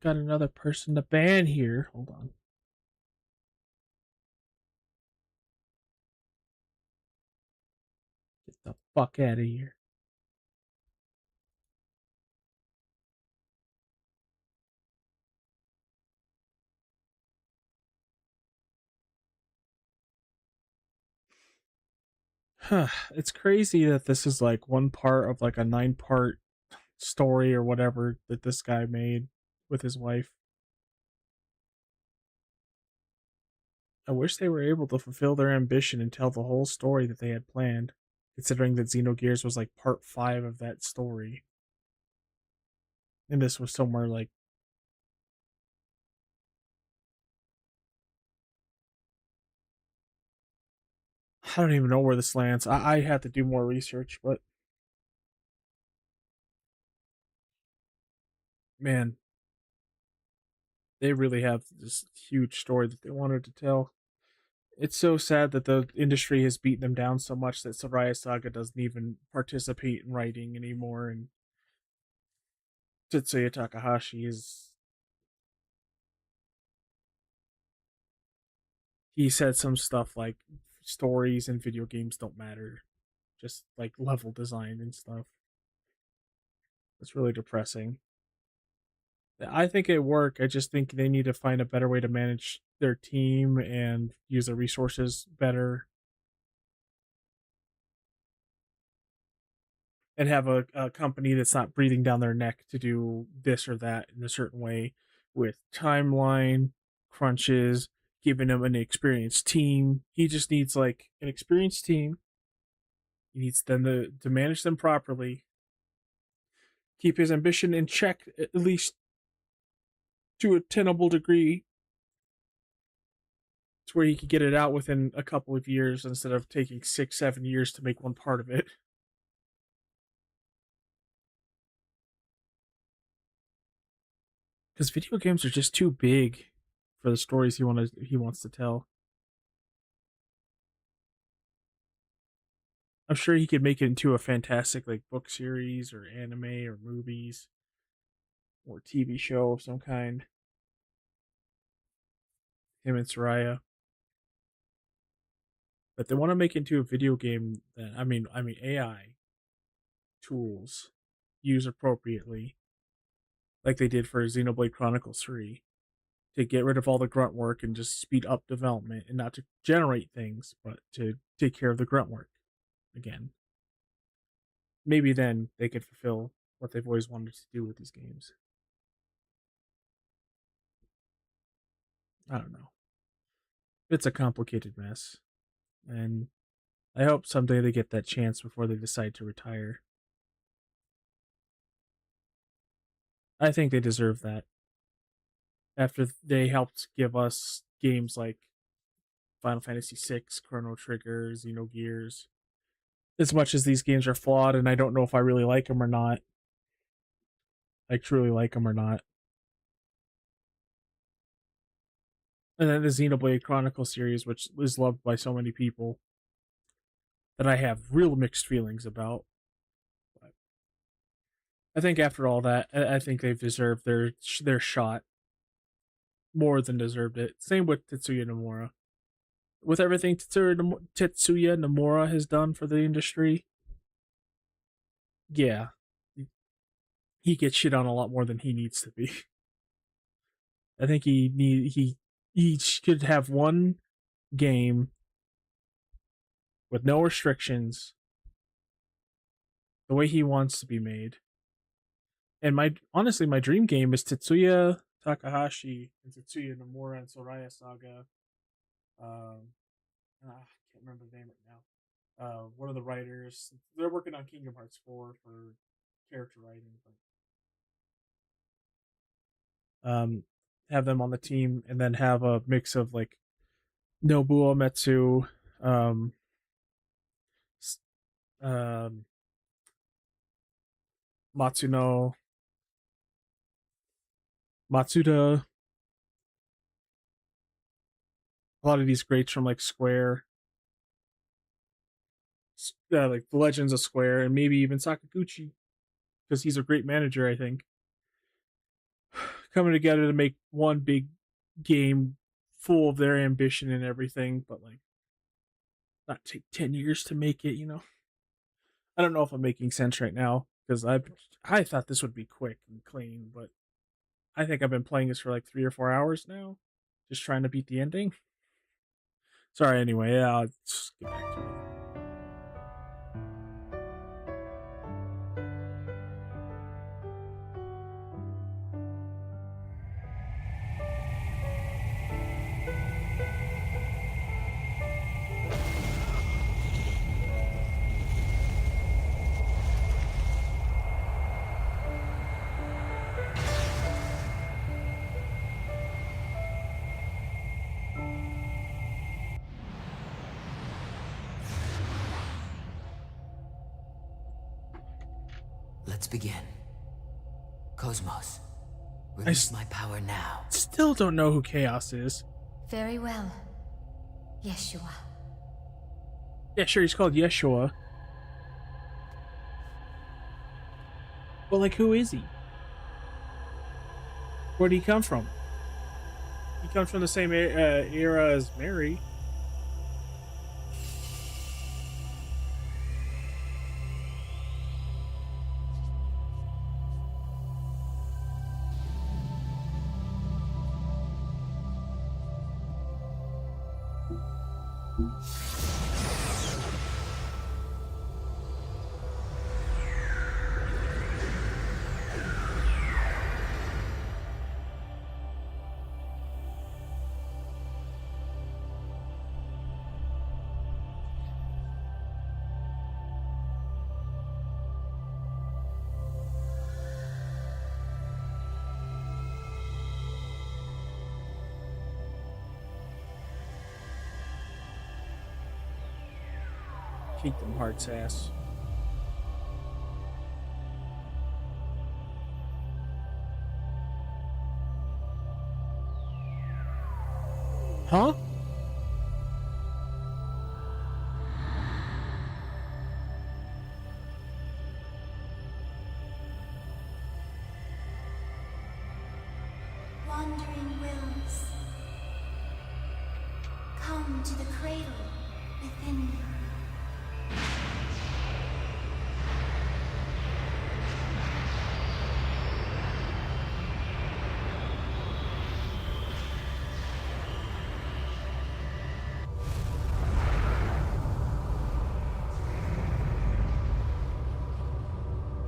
Got another person to ban here. Hold on. Get the fuck out of here. Huh. It's crazy that this is like one part of like a 9-part story or whatever that this guy made with his wife. I wish they were able to fulfill their ambition and tell the whole story that they had planned, considering that Xenogears was like part 5 of that story. And this was somewhere like I don't even know where this lands. I have to do more research, but man, they really have this huge story that they wanted to tell. It's so sad that the industry has beaten them down so much that Xenosaga doesn't even participate in writing anymore, and Tetsuya Takahashi he said some stuff like stories and video games don't matter, just like level design and stuff. It's really depressing. I think it worked. I just think they need to find a better way to manage their team and use their resources better, and have a company that's not breathing down their neck to do this or that in a certain way with timeline crunches, giving him an experienced team. He just needs like an experienced team. He needs them to manage them properly, keep his ambition in check at least to a tenable degree, It's where he could get it out within a couple of years instead of taking 6, 7 years to make one part of it. Because video games are just too big for the stories he wants to tell. I'm sure he could make it into a fantastic like book series or anime or movies or TV show of some kind. Him and Soraya. But they want to make it into a video game that I mean AI tools used appropriately, like they did for Xenoblade Chronicles 3, to get rid of all the grunt work and just speed up development and not to generate things, but to take care of the grunt work again. Maybe then they could fulfill what they've always wanted to do with these games. I don't know. It's a complicated mess. And I hope someday they get that chance before they decide to retire. I think they deserve that. After they helped give us games like Final Fantasy VI, Chrono Trigger, Xenogears. As much as these games are flawed, and I don't know if I really like them or not. I truly like them or not. And then the Xenoblade Chronicle series, which is loved by so many people, that I have real mixed feelings about. But I think after all that, I think they've deserved their shot. More than deserved it. Same with Tetsuya Nomura. With everything Tetsuya Nomura has done for the industry, yeah, he gets shit on a lot more than he needs to be. I think he should have one game with no restrictions, the way he wants to be made. And honestly, my dream game is Tetsuya Takahashi and Tetsuya Nomura and Soraya Saga. I can't remember the name right now. One of the writers, they're working on Kingdom Hearts 4 for character writing, but have them on the team and then have a mix of like Nobuo Uematsu, Matsuno, Matsuda, a lot of these greats from like Square, like the Legends of Square, and maybe even Sakaguchi, because he's a great manager, I think. Coming together to make one big game full of their ambition and everything, but like not take 10 years to make it, you know. I don't know if I'm making sense right now because I thought this would be quick and clean, but I think I've been playing this for like 3 or 4 hours now, just trying to beat the ending. Sorry, anyway, yeah, let's get back to it. Let's begin. Cosmos, release my power now. Still don't know who Chaos is. Very well, Yeshua. Yeah, sure, he's called Yeshua. But like, who is he? Where did he come from? He comes from the same era as Mary. Keep them hard sass. Huh? Wandering wills, come to the cradle within me.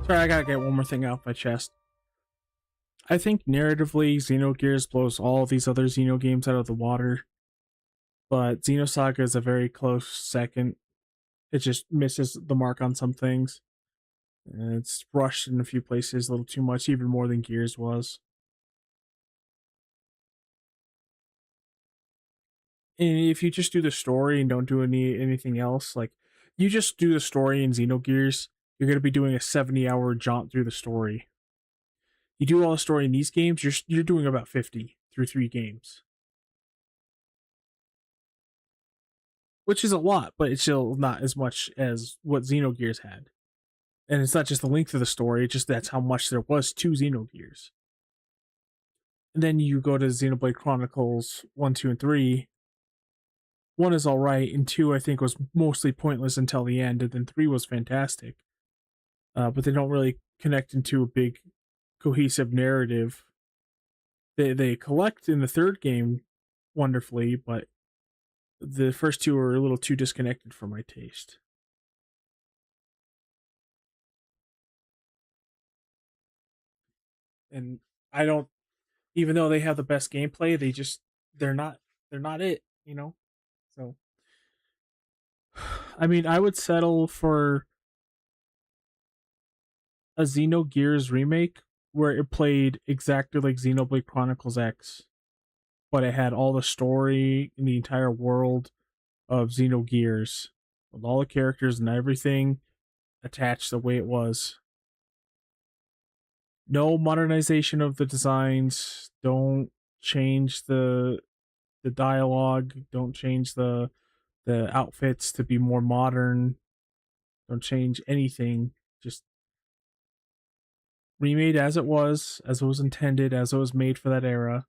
Sorry, I gotta get one more thing off my chest. I think narratively, Xenogears blows all these other Xeno games out of the water, but Xenosaga is a very close second. It just misses the mark on some things. And it's rushed in a few places a little too much, even more than Gears was. And if you just do the story and don't do anything else, like you just do the story in Xenogears, you're gonna be doing a 70-hour jaunt through the story. You do all the story in these games, you're doing about 50 through 3 games, which is a lot, but it's still not as much as what Xenogears had. And it's not just the length of the story; it's just that's how much there was to Xenogears. And then you go to Xenoblade Chronicles 1, 2, and 3. 1 is all right, and 2 I think was mostly pointless until the end, and then 3 was fantastic. But they don't really connect into a big cohesive narrative. They collect in the 3rd game wonderfully, but the first 2 are a little too disconnected for my taste. And I don't, even though they have the best gameplay, they're not it, you know? So I mean, I would settle for a Xenogears remake where it played exactly like Xenoblade Chronicles X, but it had all the story in the entire world of Xenogears with all the characters and everything attached the way it was. No modernization of the designs. Don't change the dialogue. Don't change the outfits to be more modern. Don't change anything. Just remade as it was intended, as it was made for that era.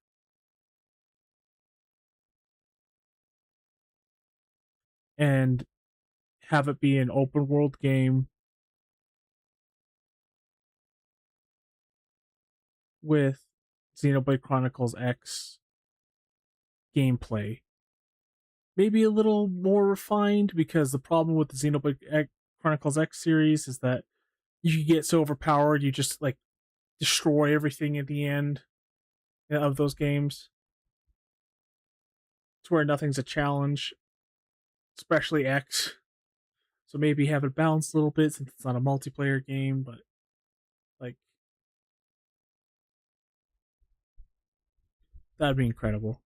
And have it be an open world game with Xenoblade Chronicles X gameplay. Maybe a little more refined, because the problem with the Chronicles X series is that you get so overpowered, you just like destroy everything at the end of those games. It's where nothing's a challenge, especially X. So maybe have it balanced a little bit since it's not a multiplayer game, but like that'd be incredible.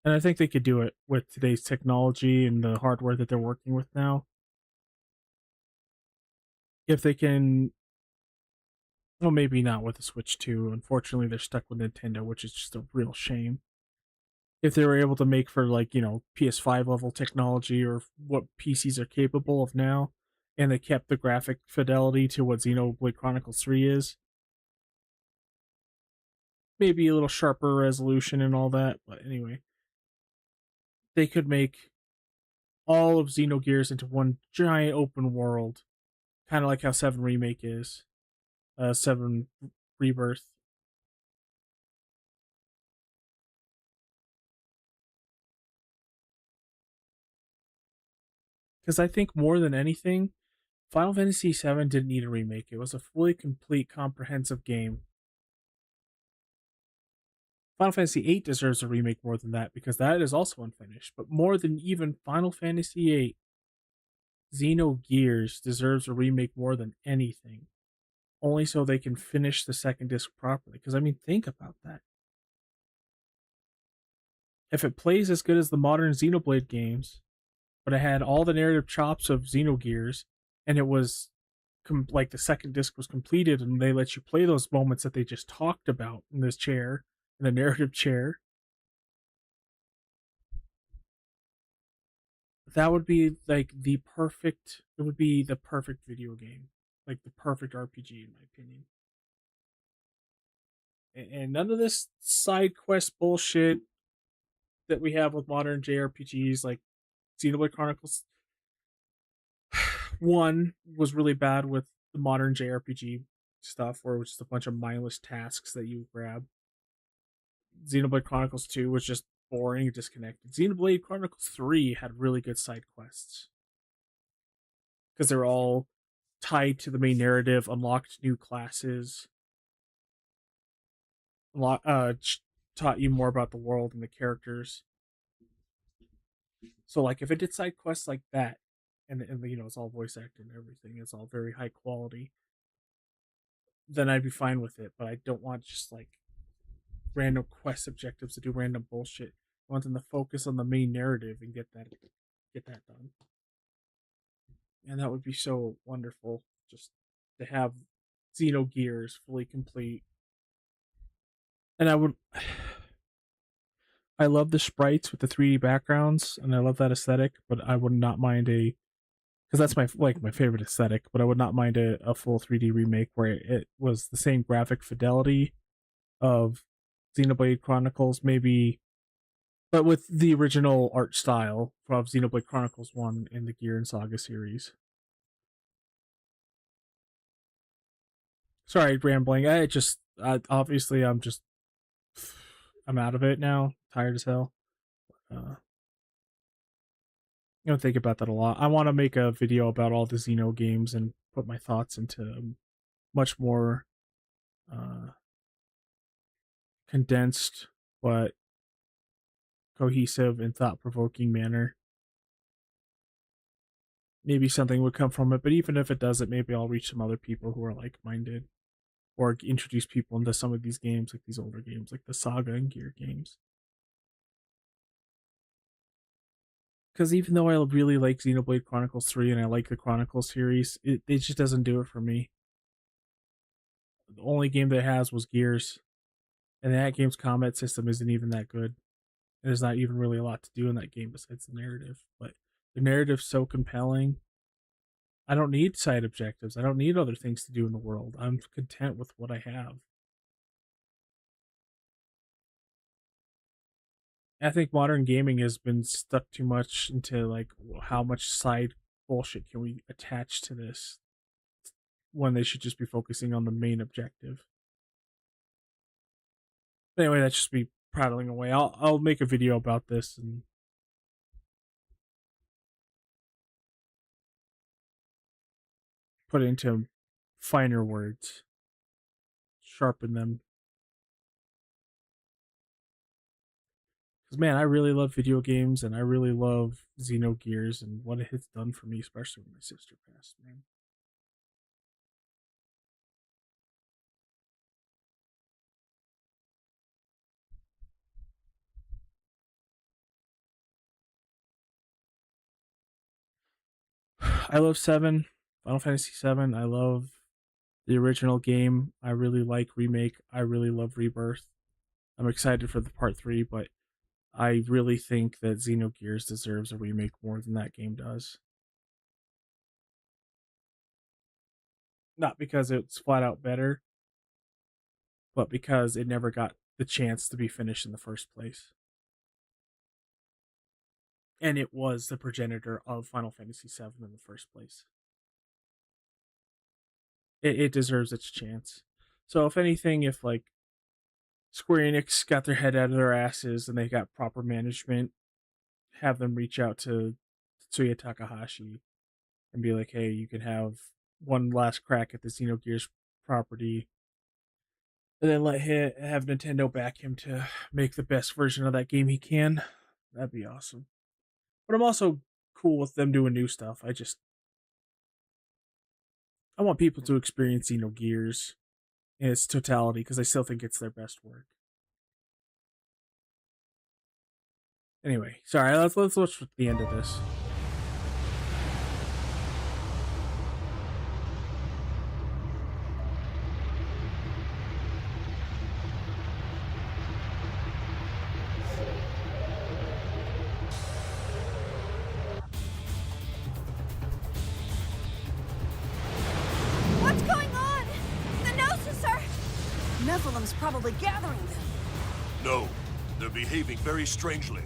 And I think they could do it with today's technology and the hardware that they're working with now. If they can, well, maybe not with the Switch 2. Unfortunately, they're stuck with Nintendo, which is just a real shame. If they were able to make for like, PS5 level technology or what PCs are capable of now, and they kept the graphic fidelity to what Xenoblade Chronicles 3 is, maybe a little sharper resolution and all that, but anyway, they could make all of Xenogears into one giant open world, kind of like how 7 Remake is, 7 Rebirth. Because I think more than anything, Final Fantasy VII didn't need a remake. It was a fully complete, comprehensive game. Final Fantasy VIII deserves a remake more than that, because that is also unfinished. But more than even Final Fantasy VIII, Xenogears deserves a remake more than anything. Only so they can finish the second disc properly. Because, I mean, think about that. if it plays as good as the modern Xenoblade games, but it had all the narrative chops of Xenogears, and it was like the second disc was completed, and they let you play those moments that they just talked about in this chair, in the narrative chair, that would be like the perfect. It would be the perfect video game, like the perfect RPG, in my opinion. And none of this side quest bullshit that we have with modern JRPGs, like Xenoblade Chronicles 1 was really bad with the modern JRPG stuff, where it was just a bunch of mindless tasks that you grab. Xenoblade Chronicles 2 was just boring and disconnected. Xenoblade Chronicles 3 had really good side quests because they're all tied to the main narrative, unlocked new classes, taught you more about the world and the characters. So, like, if it did side quests like that, and it's all voice acting and everything, it's all very high quality, then I'd be fine with it. But I don't want just like random quest objectives to do random bullshit. I want them to focus on the main narrative and get that done. And that would be so wonderful, just to have Xenogears fully complete. And I would I love the sprites with the 3D backgrounds, and I love that aesthetic, but I would not mind because that's my favorite aesthetic, but I would not mind a full 3D remake where it was the same graphic fidelity of Xenoblade Chronicles, maybe, but with the original art style of Xenoblade Chronicles 1 in the Gear and Saga series. Sorry, rambling. Obviously I'm out of it now. Tired as hell. Think about that a lot. I want to make a video about all the Xeno games and put my thoughts into much more condensed but cohesive and thought-provoking manner. Maybe something would come from it, but even if it doesn't, maybe I'll reach some other people who are like-minded, or introduce people into some of these games, like these older games, like the Saga and Gear games. Because even though I really like Xenoblade Chronicles 3 and I like the Chronicles series, it just doesn't do it for me. The only game that it has was Gears, and that game's combat system isn't even that good. There's not even really a lot to do in that game besides the narrative, but the narrative's so compelling. I don't need side objectives. I don't need other things to do in the world. I'm content with what I have. I think modern gaming has been stuck too much into like how much side bullshit can we attach to this when they should just be focusing on the main objective. But anyway, that's just me prattling away. I'll make a video about this and put it into finer words, sharpen them. Because man, I really love video games and I really love Xenogears and what it has done for me, especially when my sister passed, man. I love 7, Final Fantasy 7. I love the original game. I really like Remake. I really love Rebirth. I'm excited for the part 3, but I really think that Xenogears deserves a remake more than that game does. Not because it's flat out better, but because it never got the chance to be finished in the first place. And it was the progenitor of Final Fantasy VII in the first place. It deserves its chance. So if anything, if like Square Enix got their head out of their asses and they got proper management, have them reach out to Tetsuya Takahashi and be like, hey, you can have one last crack at the Xenogears property, and then have Nintendo back him to make the best version of that game he can. That'd be awesome. But I'm also cool with them doing new stuff. I want people to experience Xenogears in its totality because I still think it's their best work. Anyway, sorry, let's watch the end of this. What's going on? The Gnosis are... Nephilim's probably gathering them. No, they're behaving very strangely.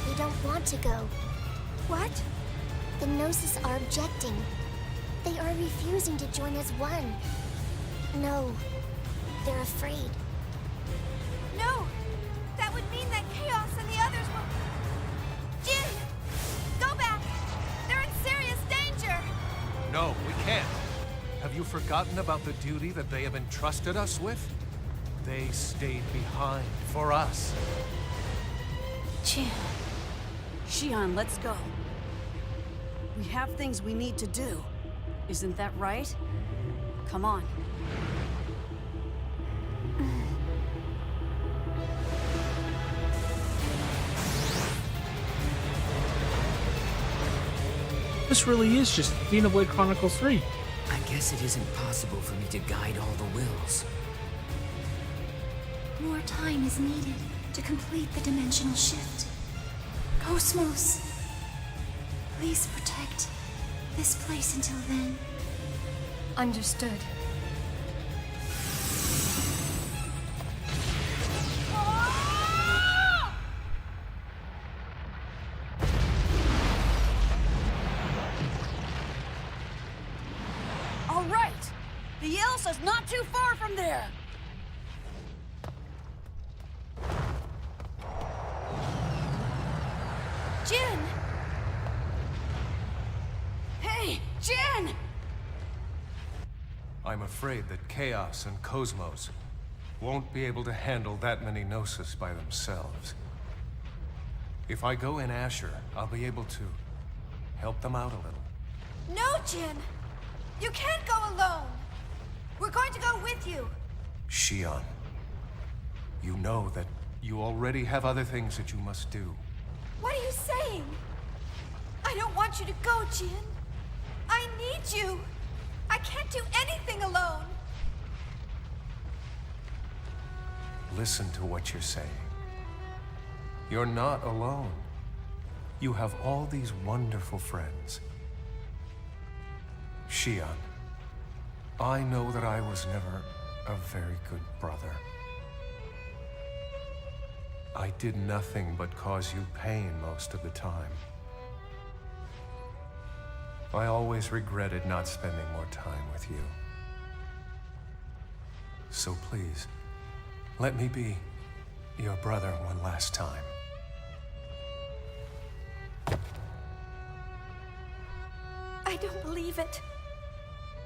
They don't want to go. What? The Gnosis are objecting. They are refusing to join as one. No, they're afraid. No! That would mean that Chaos and the others will... Jin! Go back! They're in serious danger! No, we can't. Have you forgotten about the duty that they have entrusted us with? They stayed behind for us. Jin. Xion, let's go. We have things we need to do. Isn't that right? Come on. This really is just Xenoblade Chronicles 3. I guess it isn't possible for me to guide all the wills. More time is needed to complete the dimensional shift. Cosmos, please protect this place until then. Understood. All right! The Elsa's not too far from there! Jin! Hey, Jin! I'm afraid that Chaos and Cosmos won't be able to handle that many Gnosis by themselves. If I go in Asher, I'll be able to help them out a little. No, Jin! You can't go alone! We're going to go with you! Xion, you know that you already have other things that you must do. What are you saying? I don't want you to go, Jin. I need you. I can't do anything alone. Listen to what you're saying. You're not alone. You have all these wonderful friends. Xion, I know that I was never a very good brother. I did nothing but cause you pain most of the time. I always regretted not spending more time with you. So please, let me be your brother one last time. I don't believe it.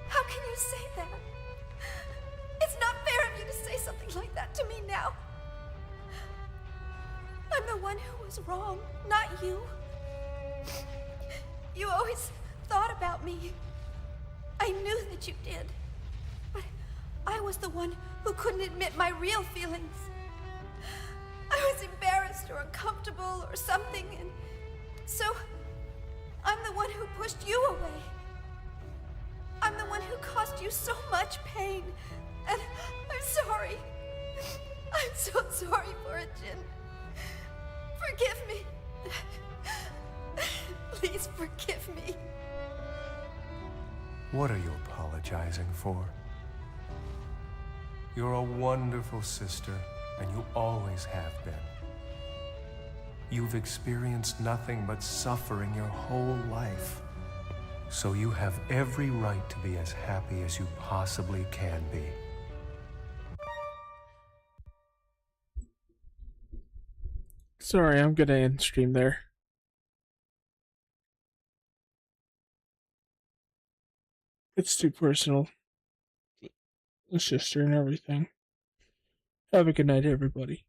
How can you say that? It's not fair of you to say something like that to me now. I'm the one who was wrong, not you. You always thought about me. I knew that you did. But I was the one who couldn't admit my real feelings. I was embarrassed or uncomfortable or something, and so I'm the one who pushed you away. I'm the one who caused you so much pain, and I'm sorry. I'm so sorry for it, Jin. Forgive me. Please forgive me. What are you apologizing for? You're a wonderful sister, and you always have been. You've experienced nothing but suffering your whole life. So you have every right to be as happy as you possibly can be. Sorry, I'm gonna end stream there. It's too personal. The sister and everything. Have a good night, everybody.